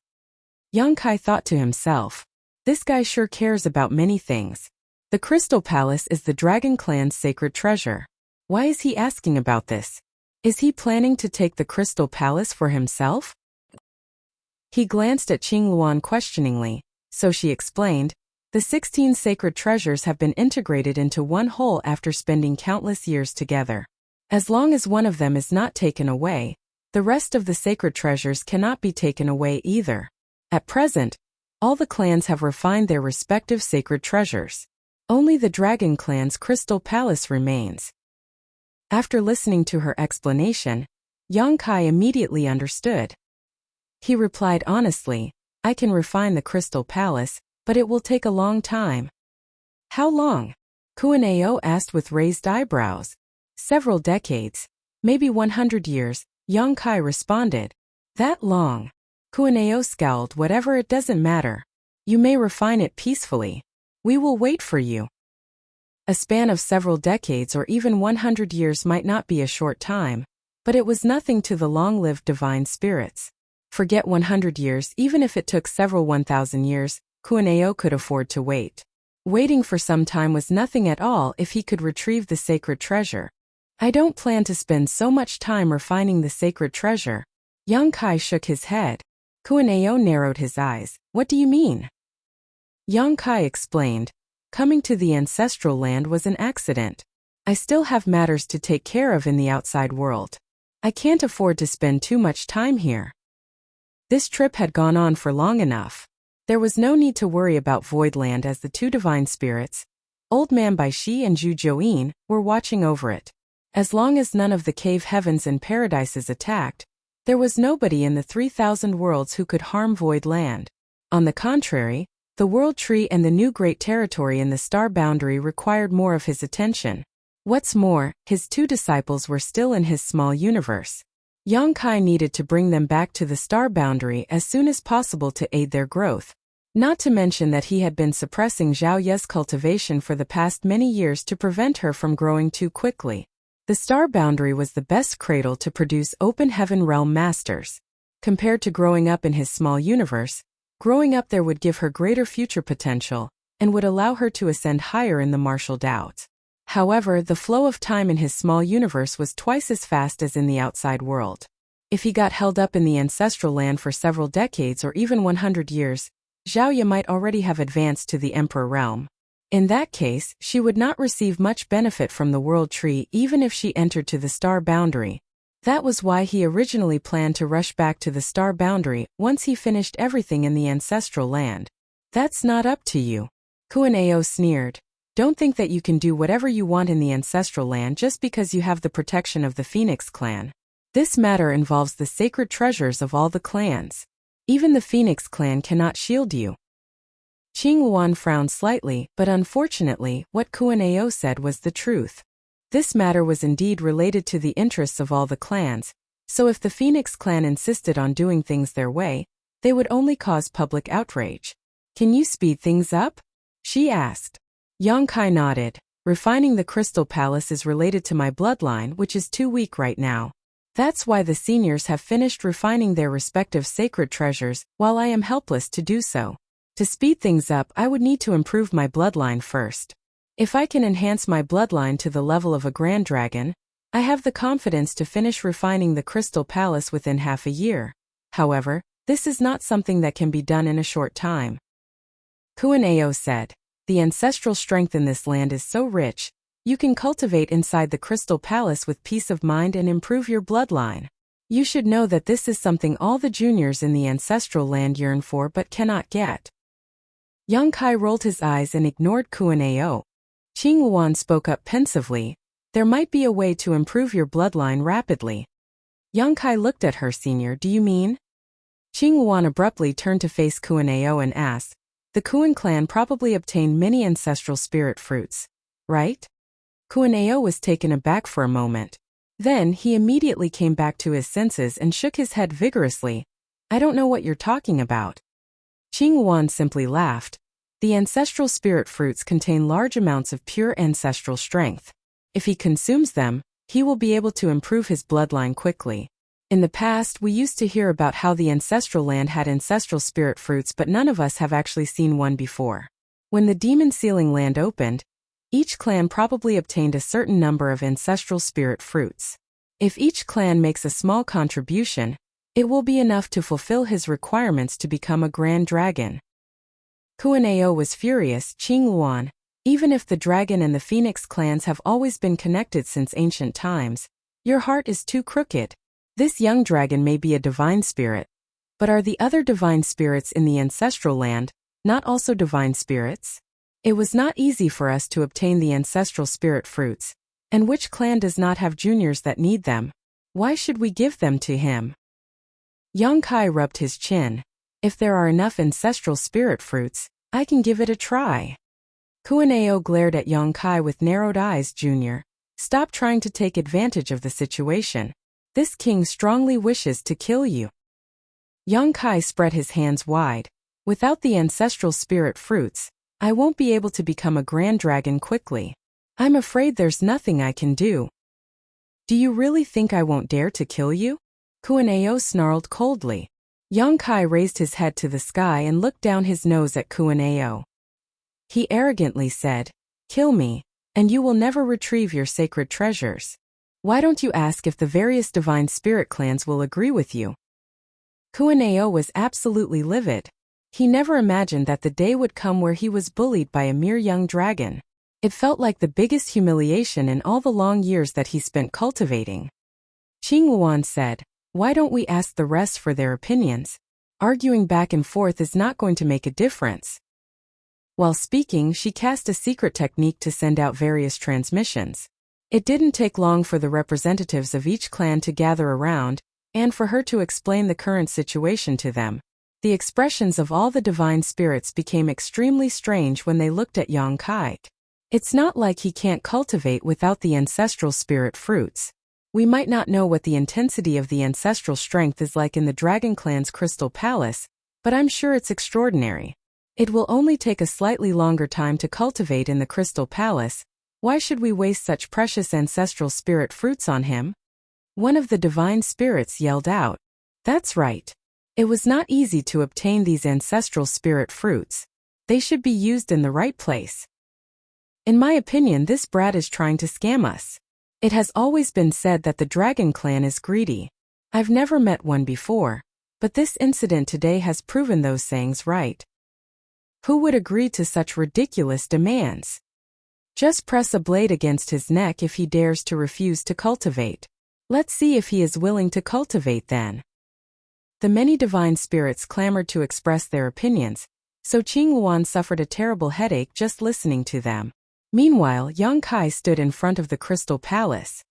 Yang Kai thought to himself, this guy sure cares about many things. The Crystal Palace is the Dragon Clan's sacred treasure. Why is he asking about this? Is he planning to take the Crystal Palace for himself? He glanced at Qingluan questioningly, so she explained, the 16 sacred treasures have been integrated into one whole after spending countless years together. As long as one of them is not taken away, the rest of the sacred treasures cannot be taken away either. At present, all the clans have refined their respective sacred treasures. Only the Dragon Clan's Crystal Palace remains. After listening to her explanation, Yang Kai immediately understood. He replied honestly, "I can refine the Crystal Palace, but it will take a long time." "How long?" Kuaneo asked with raised eyebrows. "Several decades. Maybe 100 years, Yang Kai responded. "That long?" Kuaneo scowled. "Whatever, it doesn't matter. You may refine it peacefully. We will wait for you." A span of several decades or even 100 years might not be a short time, but it was nothing to the long-lived divine spirits. Forget 100 years, even if it took several 1,000 years, Kuaneo could afford to wait. Waiting for some time was nothing at all if he could retrieve the sacred treasure. "I don't plan to spend so much time refining the sacred treasure." Yang Kai shook his head. Kuaneo narrowed his eyes. "What do you mean?" Yang Kai explained, "Coming to the ancestral land was an accident. I still have matters to take care of in the outside world. I can't afford to spend too much time here." This trip had gone on for long enough. There was no need to worry about Voidland as the two divine spirits, Old Man Baishi and Zhu Join, were watching over it. As long as none of the cave heavens and paradises attacked, There was nobody in the 3,000 worlds who could harm Void Land. On the contrary, the World Tree and the new great territory in the star boundary required more of his attention. What's more, his two disciples were still in his small universe. Yang Kai needed to bring them back to the star boundary as soon as possible to aid their growth. Not to mention that he had been suppressing Zhao Ye's cultivation for the past many years to prevent her from growing too quickly. The star boundary was the best cradle to produce open heaven realm masters. Compared to growing up in his small universe, growing up there would give her greater future potential, and would allow her to ascend higher in the martial doubts. However, the flow of time in his small universe was twice as fast as in the outside world. If he got held up in the ancestral land for several decades or even 100 years, Zhao Ye might already have advanced to the Emperor realm. In that case, she would not receive much benefit from the World Tree even if she entered to the star boundary. That was why he originally planned to rush back to the star boundary once he finished everything in the ancestral land. That's not up to you. Kuan-Ao sneered. Don't think that you can do whatever you want in the ancestral land just because you have the protection of the Phoenix clan. This matter involves the sacred treasures of all the clans. Even the Phoenix clan cannot shield you. Qing Wan frowned slightly, but unfortunately, what Kuan-Ao said was the truth. This matter was indeed related to the interests of all the clans, so if the Phoenix clan insisted on doing things their way, they would only cause public outrage. Can you speed things up? She asked. Yang Kai nodded. Refining the Crystal Palace is related to my bloodline, which is too weak right now. That's why the seniors have finished refining their respective sacred treasures, while I am helpless to do so. To speed things up, I would need to improve my bloodline first. If I can enhance my bloodline to the level of a Grand Dragon, I have the confidence to finish refining the Crystal Palace within half a year. However, this is not something that can be done in a short time. Kuan-Ao said. The ancestral strength in this land is so rich, you can cultivate inside the Crystal Palace with peace of mind and improve your bloodline. You should know that this is something all the juniors in the ancestral land yearn for but cannot get. Yang Kai rolled his eyes and ignored Kuan-Ao. Qing Wan spoke up pensively. There might be a way to improve your bloodline rapidly. Yang Kai looked at her. Senior, do you mean? Qing Wan abruptly turned to face Kuan-Ao and asked, the Kuan clan probably obtained many ancestral spirit fruits, right? Kuan-Ao was taken aback for a moment. Then he immediately came back to his senses and shook his head vigorously. I don't know what you're talking about. Qing Wan simply laughed. The ancestral spirit fruits contain large amounts of pure ancestral strength. If he consumes them, he will be able to improve his bloodline quickly. In the past, we used to hear about how the ancestral land had ancestral spirit fruits, but none of us have actually seen one before. When the Demon Sealing Land opened, each clan probably obtained a certain number of ancestral spirit fruits. If each clan makes a small contribution, it will be enough to fulfill his requirements to become a Grand Dragon. Kuan-Ao was furious. Qing Wan, even if the dragon and the Phoenix clans have always been connected since ancient times, your heart is too crooked. This young dragon may be a divine spirit, but are the other divine spirits in the ancestral land not also divine spirits? It was not easy for us to obtain the ancestral spirit fruits, and which clan does not have juniors that need them? Why should we give them to him? Yang Kai rubbed his chin. If there are enough ancestral spirit fruits, I can give it a try. Kuan-Ao glared at Yang Kai with narrowed eyes. Junior, stop trying to take advantage of the situation. This king strongly wishes to kill you. Yang Kai spread his hands wide. Without the ancestral spirit fruits, I won't be able to become a Grand Dragon quickly. I'm afraid there's nothing I can do. Do you really think I won't dare to kill you? Kuan-Ao snarled coldly. Yang Kai raised his head to the sky and looked down his nose at Kuan-Ao. He arrogantly said, kill me, and you will never retrieve your sacred treasures. Why don't you ask if the various divine spirit clans will agree with you? Kuan-Ao was absolutely livid. He never imagined that the day would come where he was bullied by a mere young dragon. It felt like the biggest humiliation in all the long years that he spent cultivating. Qing Wan said, why don't we ask the rest for their opinions? Arguing back and forth is not going to make a difference. While speaking, she cast a secret technique to send out various transmissions. It didn't take long for the representatives of each clan to gather around, and for her to explain the current situation to them. The expressions of all the divine spirits became extremely strange when they looked at Yang Kai. It's not like he can't cultivate without the ancestral spirit fruits. We might not know what the intensity of the ancestral strength is like in the Dragon Clan's Crystal Palace, but I'm sure it's extraordinary. It will only take a slightly longer time to cultivate in the Crystal Palace. Why should we waste such precious ancestral spirit fruits on him? One of the divine spirits yelled out. That's right. It was not easy to obtain these ancestral spirit fruits. They should be used in the right place. In my opinion, this brat is trying to scam us. It has always been said that the Dragon Clan is greedy. I've never met one before, but this incident today has proven those sayings right. Who would agree to such ridiculous demands? Just press a blade against his neck if he dares to refuse to cultivate. Let's see if he is willing to cultivate then. The many divine spirits clamored to express their opinions, so Qing Luan suffered a terrible headache just listening to them. Meanwhile, Yang Kai stood in front of the Crystal Palace.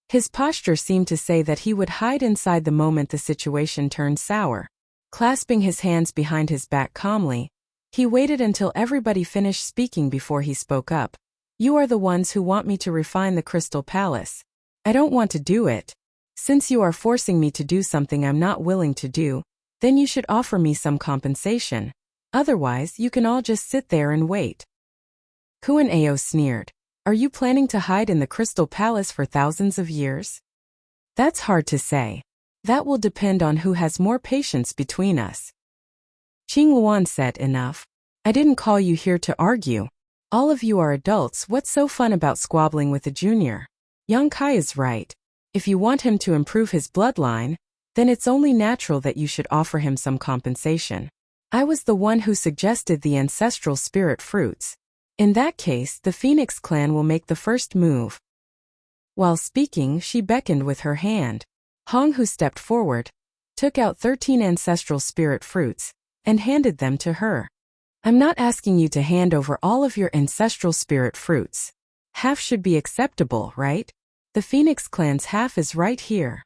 His posture seemed to say that he would hide inside the moment the situation turned sour. Clasping his hands behind his back calmly, he waited until everybody finished speaking before he spoke up. You are the ones who want me to refine the Crystal Palace. I don't want to do it. Since you are forcing me to do something I'm not willing to do, then you should offer me some compensation. Otherwise, you can all just sit there and wait. Kuan Ao sneered. Are you planning to hide in the Crystal Palace for thousands of years? That's hard to say. That will depend on who has more patience between us. Qing Luan said, enough. I didn't call you here to argue. All of you are adults. What's so fun about squabbling with a junior? Yang Kai is right. If you want him to improve his bloodline, then it's only natural that you should offer him some compensation. I was the one who suggested the ancestral spirit fruits. In that case, the Phoenix clan will make the first move. While speaking, she beckoned with her hand. Hong, who stepped forward, took out 13 ancestral spirit fruits and handed them to her. I'm not asking you to hand over all of your ancestral spirit fruits. Half should be acceptable, right? The Phoenix clan's half is right here.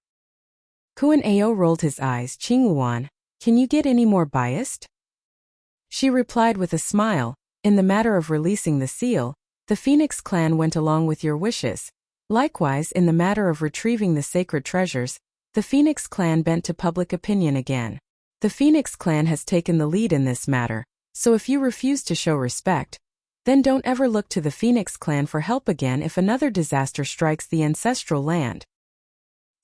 Kuan Ao rolled his eyes. Qing Luan, can you get any more biased? She replied with a smile. In the matter of releasing the seal, the Phoenix clan went along with your wishes. Likewise, in the matter of retrieving the sacred treasures, the Phoenix clan bent to public opinion again. The Phoenix clan has taken the lead in this matter, so if you refuse to show respect, then don't ever look to the Phoenix clan for help again if another disaster strikes the ancestral land.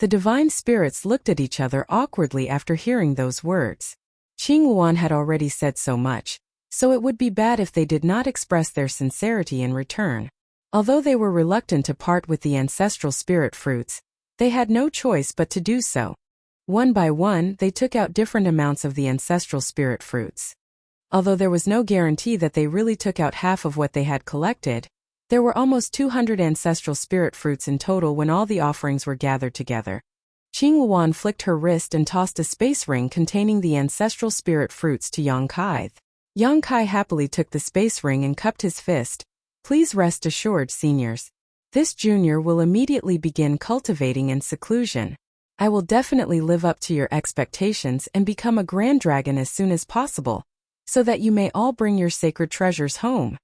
The divine spirits looked at each other awkwardly after hearing those words. Qing Luan had already said so much, so it would be bad if they did not express their sincerity in return. Although they were reluctant to part with the ancestral spirit fruits, they had no choice but to do so. One by one, they took out different amounts of the ancestral spirit fruits. Although there was no guarantee that they really took out half of what they had collected, there were almost 200 ancestral spirit fruits in total when all the offerings were gathered together. Qing Luan flicked her wrist and tossed a space ring containing the ancestral spirit fruits to Yang Kai. Yang Kai happily took the space ring and cupped his fist. Please rest assured, seniors. This junior will immediately begin cultivating in seclusion. I will definitely live up to your expectations and become a grand dragon as soon as possible, so that you may all bring your sacred treasures home.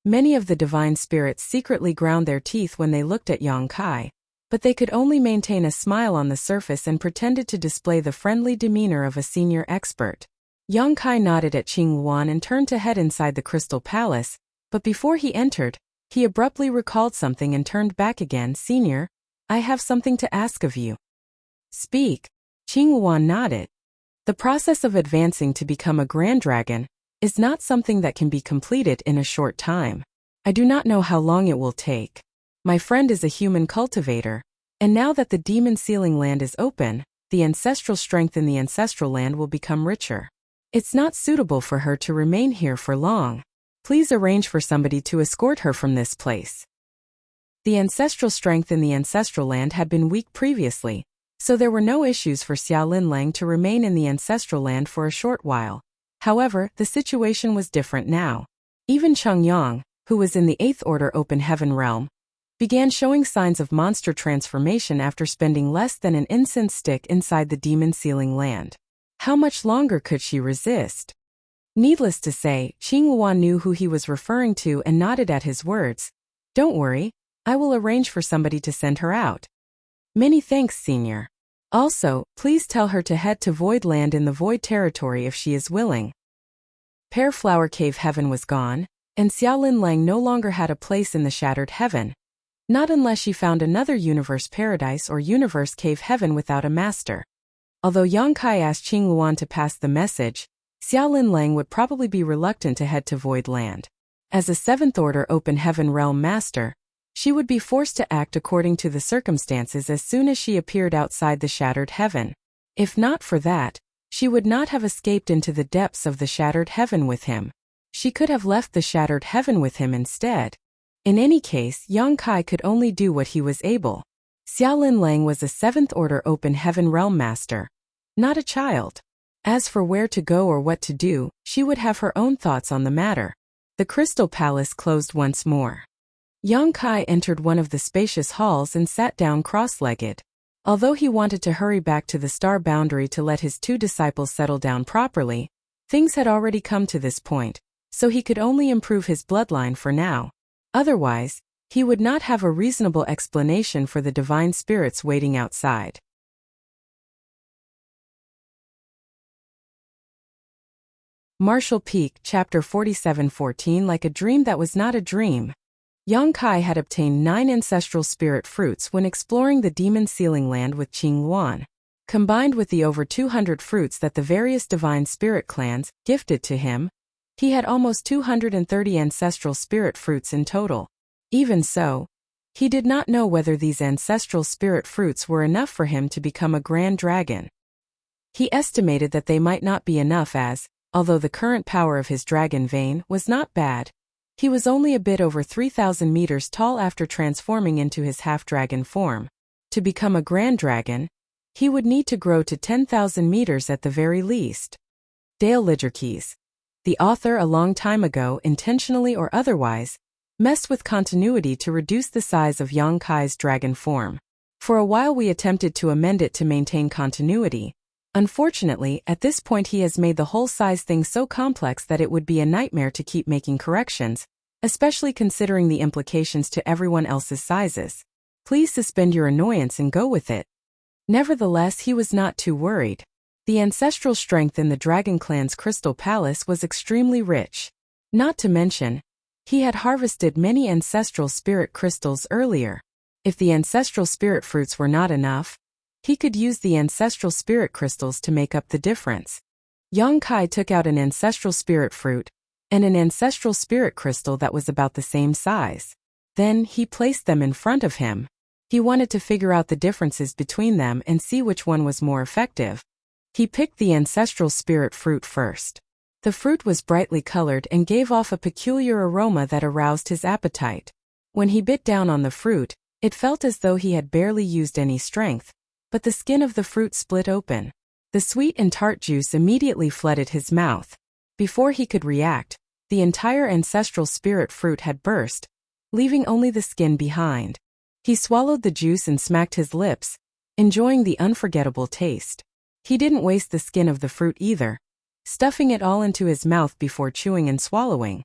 Many of the divine spirits secretly ground their teeth when they looked at Yang Kai, but they could only maintain a smile on the surface and pretended to display the friendly demeanor of a senior expert. Yang Kai nodded at Qing Luan and turned to head inside the Crystal Palace, but before he entered, he abruptly recalled something and turned back again. Senior, I have something to ask of you. Speak. Qing Luan nodded. The process of advancing to become a grand dragon is not something that can be completed in a short time. I do not know how long it will take. My friend is a human cultivator, and now that the demon sealing land is open, the ancestral strength in the ancestral land will become richer. It's not suitable for her to remain here for long. Please arrange for somebody to escort her from this place. The ancestral strength in the ancestral land had been weak previously, so there were no issues for Xiaolin Lang to remain in the ancestral land for a short while. However, the situation was different now. Even Cheng Yang, who was in the 8th Order Open Heaven realm, began showing signs of monster transformation after spending less than an incense stick inside the demon sealing land. How much longer could she resist? Needless to say, Qingyuan knew who he was referring to and nodded at his words. Don't worry, I will arrange for somebody to send her out. Many thanks, Senior. Also, please tell her to head to Void Land in the Void Territory if she is willing. Pear Flower Cave Heaven was gone, and Xiaolin Lang no longer had a place in the Shattered Heaven. Not unless she found another Universe Paradise or Universe Cave Heaven without a master. Although Yang Kai asked Qingyuan to pass the message, Xiaolin Lang would probably be reluctant to head to Void Land. As a 7th Order Open Heaven Realm Master, she would be forced to act according to the circumstances as soon as she appeared outside the Shattered Heaven. If not for that, she would not have escaped into the depths of the Shattered Heaven with him. She could have left the Shattered Heaven with him instead. In any case, Yang Kai could only do what he was able. Xiaolin Lang was a 7th Order Open Heaven Realm Master, not a child. As for where to go or what to do, she would have her own thoughts on the matter. The Crystal Palace closed once more. Yang Kai entered one of the spacious halls and sat down cross-legged. Although he wanted to hurry back to the star boundary to let his 2 disciples settle down properly, things had already come to this point, so he could only improve his bloodline for now. Otherwise, he would not have a reasonable explanation for the divine spirits waiting outside. Martial Peak, Chapter 47:14. Like a dream that was not a dream. Yang Kai had obtained 9 ancestral spirit fruits when exploring the demon sealing land with Qingyuan. Combined with the over 200 fruits that the various divine spirit clans gifted to him, he had almost 230 ancestral spirit fruits in total. Even so, he did not know whether these ancestral spirit fruits were enough for him to become a grand dragon. He estimated that they might not be enough as, although the current power of his dragon vein was not bad, he was only a bit over 3,000 meters tall after transforming into his half-dragon form. To become a grand dragon, he would need to grow to 10,000 meters at the very least. Dale Lidgerkeys, the author a long time ago, intentionally or otherwise, messed with continuity to reduce the size of Yang Kai's dragon form. For a while we attempted to amend it to maintain continuity. Unfortunately, at this point he has made the whole size thing so complex that it would be a nightmare to keep making corrections, especially considering the implications to everyone else's sizes. Please suspend your annoyance and go with it. Nevertheless, he was not too worried. The ancestral strength in the Dragon Clan's Crystal Palace was extremely rich. Not to mention, he had harvested many ancestral spirit crystals earlier. If the ancestral spirit fruits were not enough, he could use the ancestral spirit crystals to make up the difference. Yang Kai took out an ancestral spirit fruit and an ancestral spirit crystal that was about the same size. Then he placed them in front of him. He wanted to figure out the differences between them and see which one was more effective. He picked the ancestral spirit fruit first. The fruit was brightly colored and gave off a peculiar aroma that aroused his appetite. When he bit down on the fruit, it felt as though he had barely used any strength, but the skin of the fruit split open. The sweet and tart juice immediately flooded his mouth. Before he could react, the entire ancestral spirit fruit had burst, leaving only the skin behind. He swallowed the juice and smacked his lips, enjoying the unforgettable taste. He didn't waste the skin of the fruit either, stuffing it all into his mouth before chewing and swallowing.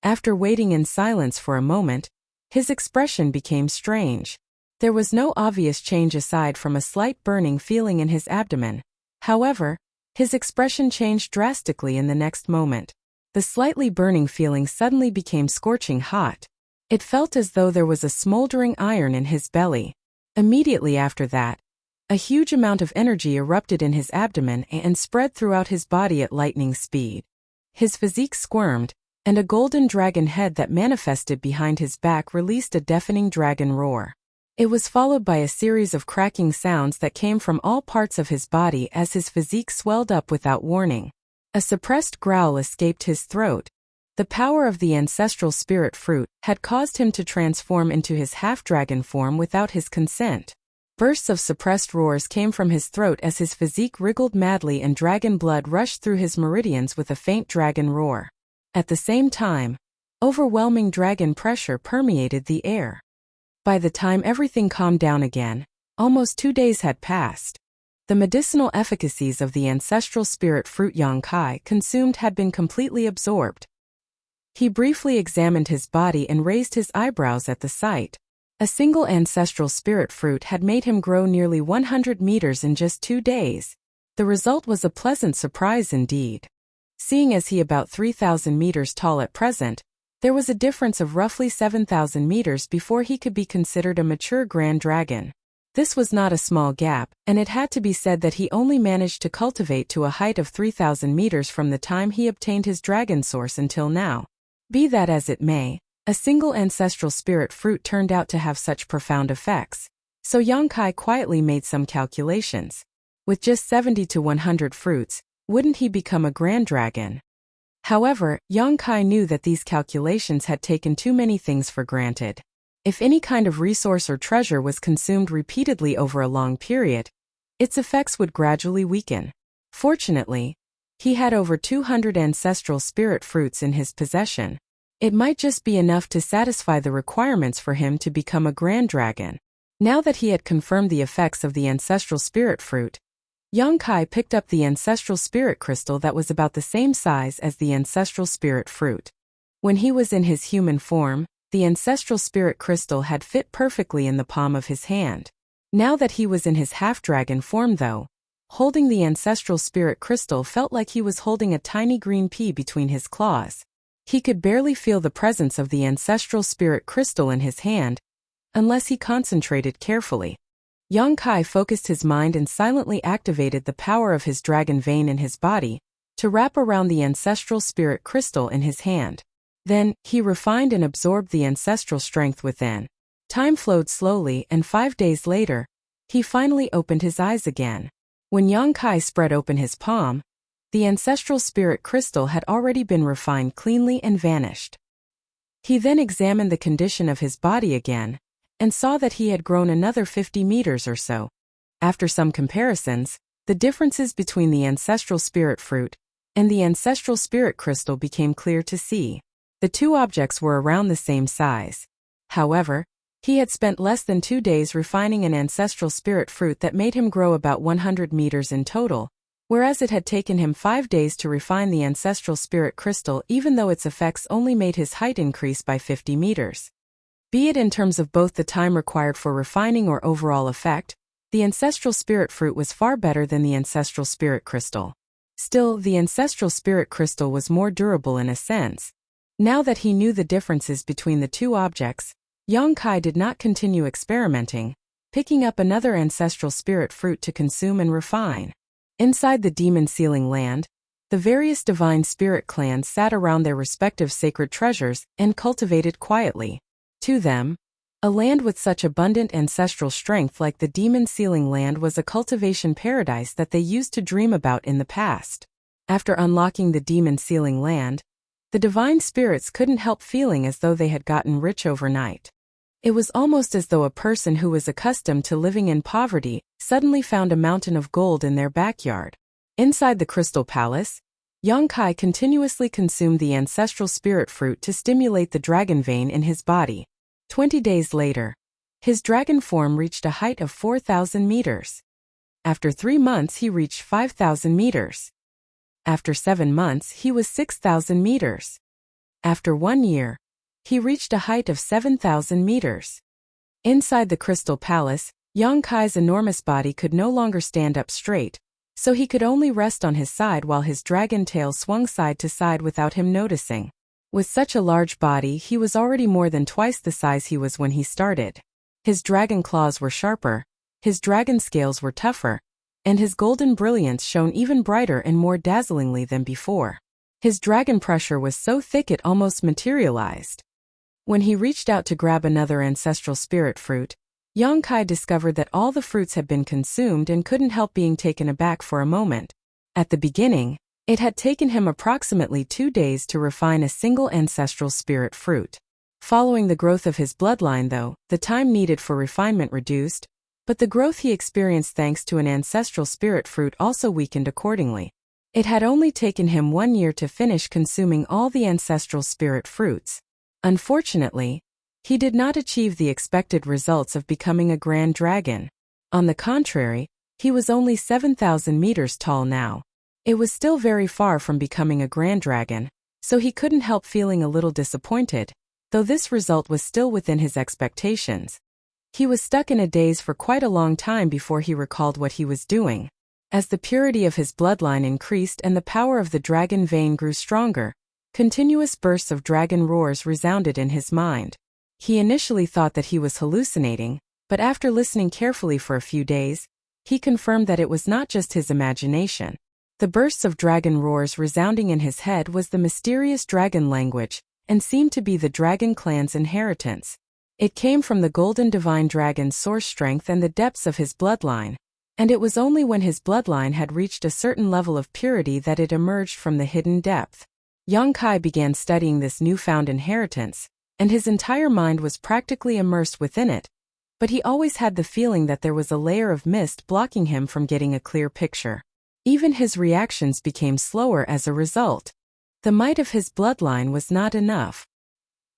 After waiting in silence for a moment, his expression became strange. There was no obvious change aside from a slight burning feeling in his abdomen. However, his expression changed drastically in the next moment. The slightly burning feeling suddenly became scorching hot. It felt as though there was a smoldering iron in his belly. Immediately after that, a huge amount of energy erupted in his abdomen and spread throughout his body at lightning speed. His physique squirmed, and a golden dragon head that manifested behind his back released a deafening dragon roar. It was followed by a series of cracking sounds that came from all parts of his body as his physique swelled up without warning. A suppressed growl escaped his throat. The power of the ancestral spirit fruit had caused him to transform into his half-dragon form without his consent. Bursts of suppressed roars came from his throat as his physique wriggled madly and dragon blood rushed through his meridians with a faint dragon roar. At the same time, overwhelming dragon pressure permeated the air. By the time everything calmed down again, almost 2 days had passed. The medicinal efficacies of the ancestral spirit fruit Yang Kai consumed had been completely absorbed. He briefly examined his body and raised his eyebrows at the sight. A single ancestral spirit fruit had made him grow nearly 100 meters in just 2 days. The result was a pleasant surprise indeed. Seeing as he about 3,000 meters tall at present, there was a difference of roughly 7,000 meters before he could be considered a mature grand dragon. This was not a small gap, and it had to be said that he only managed to cultivate to a height of 3,000 meters from the time he obtained his dragon source until now. Be that as it may, a single ancestral spirit fruit turned out to have such profound effects. So Yang Kai quietly made some calculations. With just 70 to 100 fruits, wouldn't he become a grand dragon? However, Yang Kai knew that these calculations had taken too many things for granted. If any kind of resource or treasure was consumed repeatedly over a long period, its effects would gradually weaken. Fortunately, he had over 200 ancestral spirit fruits in his possession. It might just be enough to satisfy the requirements for him to become a grand dragon. Now that he had confirmed the effects of the ancestral spirit fruit, Yang Kai picked up the ancestral spirit crystal that was about the same size as the ancestral spirit fruit. When he was in his human form, the ancestral spirit crystal had fit perfectly in the palm of his hand. Now that he was in his half-dragon form though, holding the ancestral spirit crystal felt like he was holding a tiny green pea between his claws. He could barely feel the presence of the ancestral spirit crystal in his hand, unless he concentrated carefully. Yang Kai focused his mind and silently activated the power of his dragon vein in his body to wrap around the ancestral spirit crystal in his hand. Then, he refined and absorbed the ancestral strength within. Time flowed slowly, and 5 days later, he finally opened his eyes again. When Yang Kai spread open his palm, the ancestral spirit crystal had already been refined cleanly and vanished. He then examined the condition of his body again, and saw that he had grown another 50 meters or so. After some comparisons, the differences between the ancestral spirit fruit and the ancestral spirit crystal became clear to see. The two objects were around the same size. However, he had spent less than 2 days refining an ancestral spirit fruit that made him grow about 100 meters in total, whereas it had taken him 5 days to refine the ancestral spirit crystal even though its effects only made his height increase by 50 meters. Be it in terms of both the time required for refining or overall effect, the ancestral spirit fruit was far better than the ancestral spirit crystal. Still, the ancestral spirit crystal was more durable in a sense. Now that he knew the differences between the two objects, Yang Kai did not continue experimenting, picking up another ancestral spirit fruit to consume and refine. Inside the demon sealing land, the various divine spirit clans sat around their respective sacred treasures and cultivated quietly. To them, a land with such abundant ancestral strength like the demon sealing land was a cultivation paradise that they used to dream about in the past. After unlocking the demon sealing land, the divine spirits couldn't help feeling as though they had gotten rich overnight. It was almost as though a person who was accustomed to living in poverty suddenly found a mountain of gold in their backyard. Inside the Crystal Palace, Yang Kai continuously consumed the ancestral spirit fruit to stimulate the dragon vein in his body. 20 days later, his dragon form reached a height of 4,000 meters. After 3 months he reached 5,000 meters. After 7 months he was 6,000 meters. After 1 year, he reached a height of 7,000 meters. Inside the Crystal Palace, Yang Kai's enormous body could no longer stand up straight, so he could only rest on his side while his dragon tail swung side to side without him noticing. With such a large body, he was already more than twice the size he was when he started. His dragon claws were sharper, his dragon scales were tougher, and his golden brilliance shone even brighter and more dazzlingly than before. His dragon pressure was so thick it almost materialized. When he reached out to grab another ancestral spirit fruit, Yang Kai discovered that all the fruits had been consumed and couldn't help being taken aback for a moment. At the beginning, it had taken him approximately 2 days to refine a single ancestral spirit fruit. Following the growth of his bloodline though, the time needed for refinement reduced, but the growth he experienced thanks to an ancestral spirit fruit also weakened accordingly. It had only taken him 1 year to finish consuming all the ancestral spirit fruits. Unfortunately, He did not achieve the expected results of becoming a grand dragon. On the contrary, he was only 7,000 meters tall now. It was still very far from becoming a grand dragon, so he couldn't help feeling a little disappointed, though this result was still within his expectations. He was stuck in a daze for quite a long time before he recalled what he was doing. As the purity of his bloodline increased and the power of the dragon vein grew stronger, continuous bursts of dragon roars resounded in his mind. He initially thought that he was hallucinating, but after listening carefully for a few days, he confirmed that it was not just his imagination. The bursts of dragon roars resounding in his head was the mysterious dragon language, and seemed to be the dragon clan's inheritance. It came from the golden divine dragon's source strength and the depths of his bloodline, and it was only when his bloodline had reached a certain level of purity that it emerged from the hidden depth. Yang Kai began studying this newfound inheritance, and his entire mind was practically immersed within it, but he always had the feeling that there was a layer of mist blocking him from getting a clear picture. Even his reactions became slower as a result. The might of his bloodline was not enough.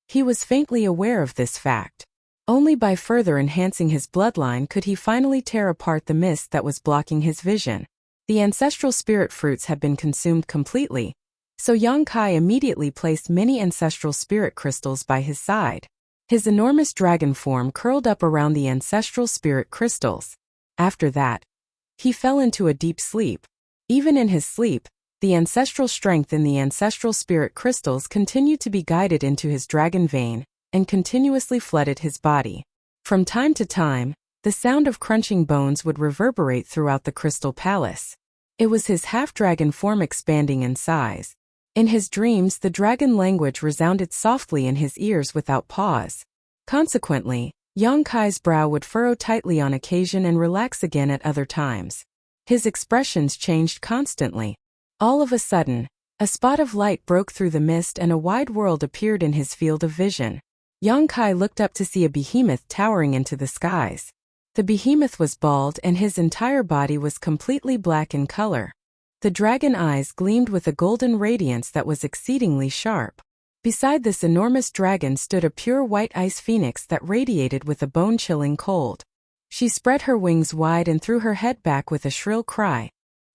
He was faintly aware of this fact. Only by further enhancing his bloodline could he finally tear apart the mist that was blocking his vision. The ancestral spirit fruits had been consumed completely, so Yang Kai immediately placed many ancestral spirit crystals by his side. His enormous dragon form curled up around the ancestral spirit crystals. After that, he fell into a deep sleep. Even in his sleep, the ancestral strength in the ancestral spirit crystals continued to be guided into his dragon vein, and continuously flooded his body. From time to time, the sound of crunching bones would reverberate throughout the crystal palace. It was his half-dragon form expanding in size. In his dreams, the dragon language resounded softly in his ears without pause. Consequently, Yang Kai's brow would furrow tightly on occasion and relax again at other times. His expressions changed constantly. All of a sudden, a spot of light broke through the mist and a wide world appeared in his field of vision. Yang Kai looked up to see a behemoth towering into the skies. The behemoth was bald and his entire body was completely black in color. The dragon eyes gleamed with a golden radiance that was exceedingly sharp. Beside this enormous dragon stood a pure white ice phoenix that radiated with a bone-chilling cold. She spread her wings wide and threw her head back with a shrill cry.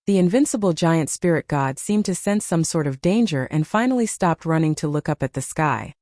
The invincible giant spirit god seemed to sense some sort of danger and finally stopped running to look up at the sky.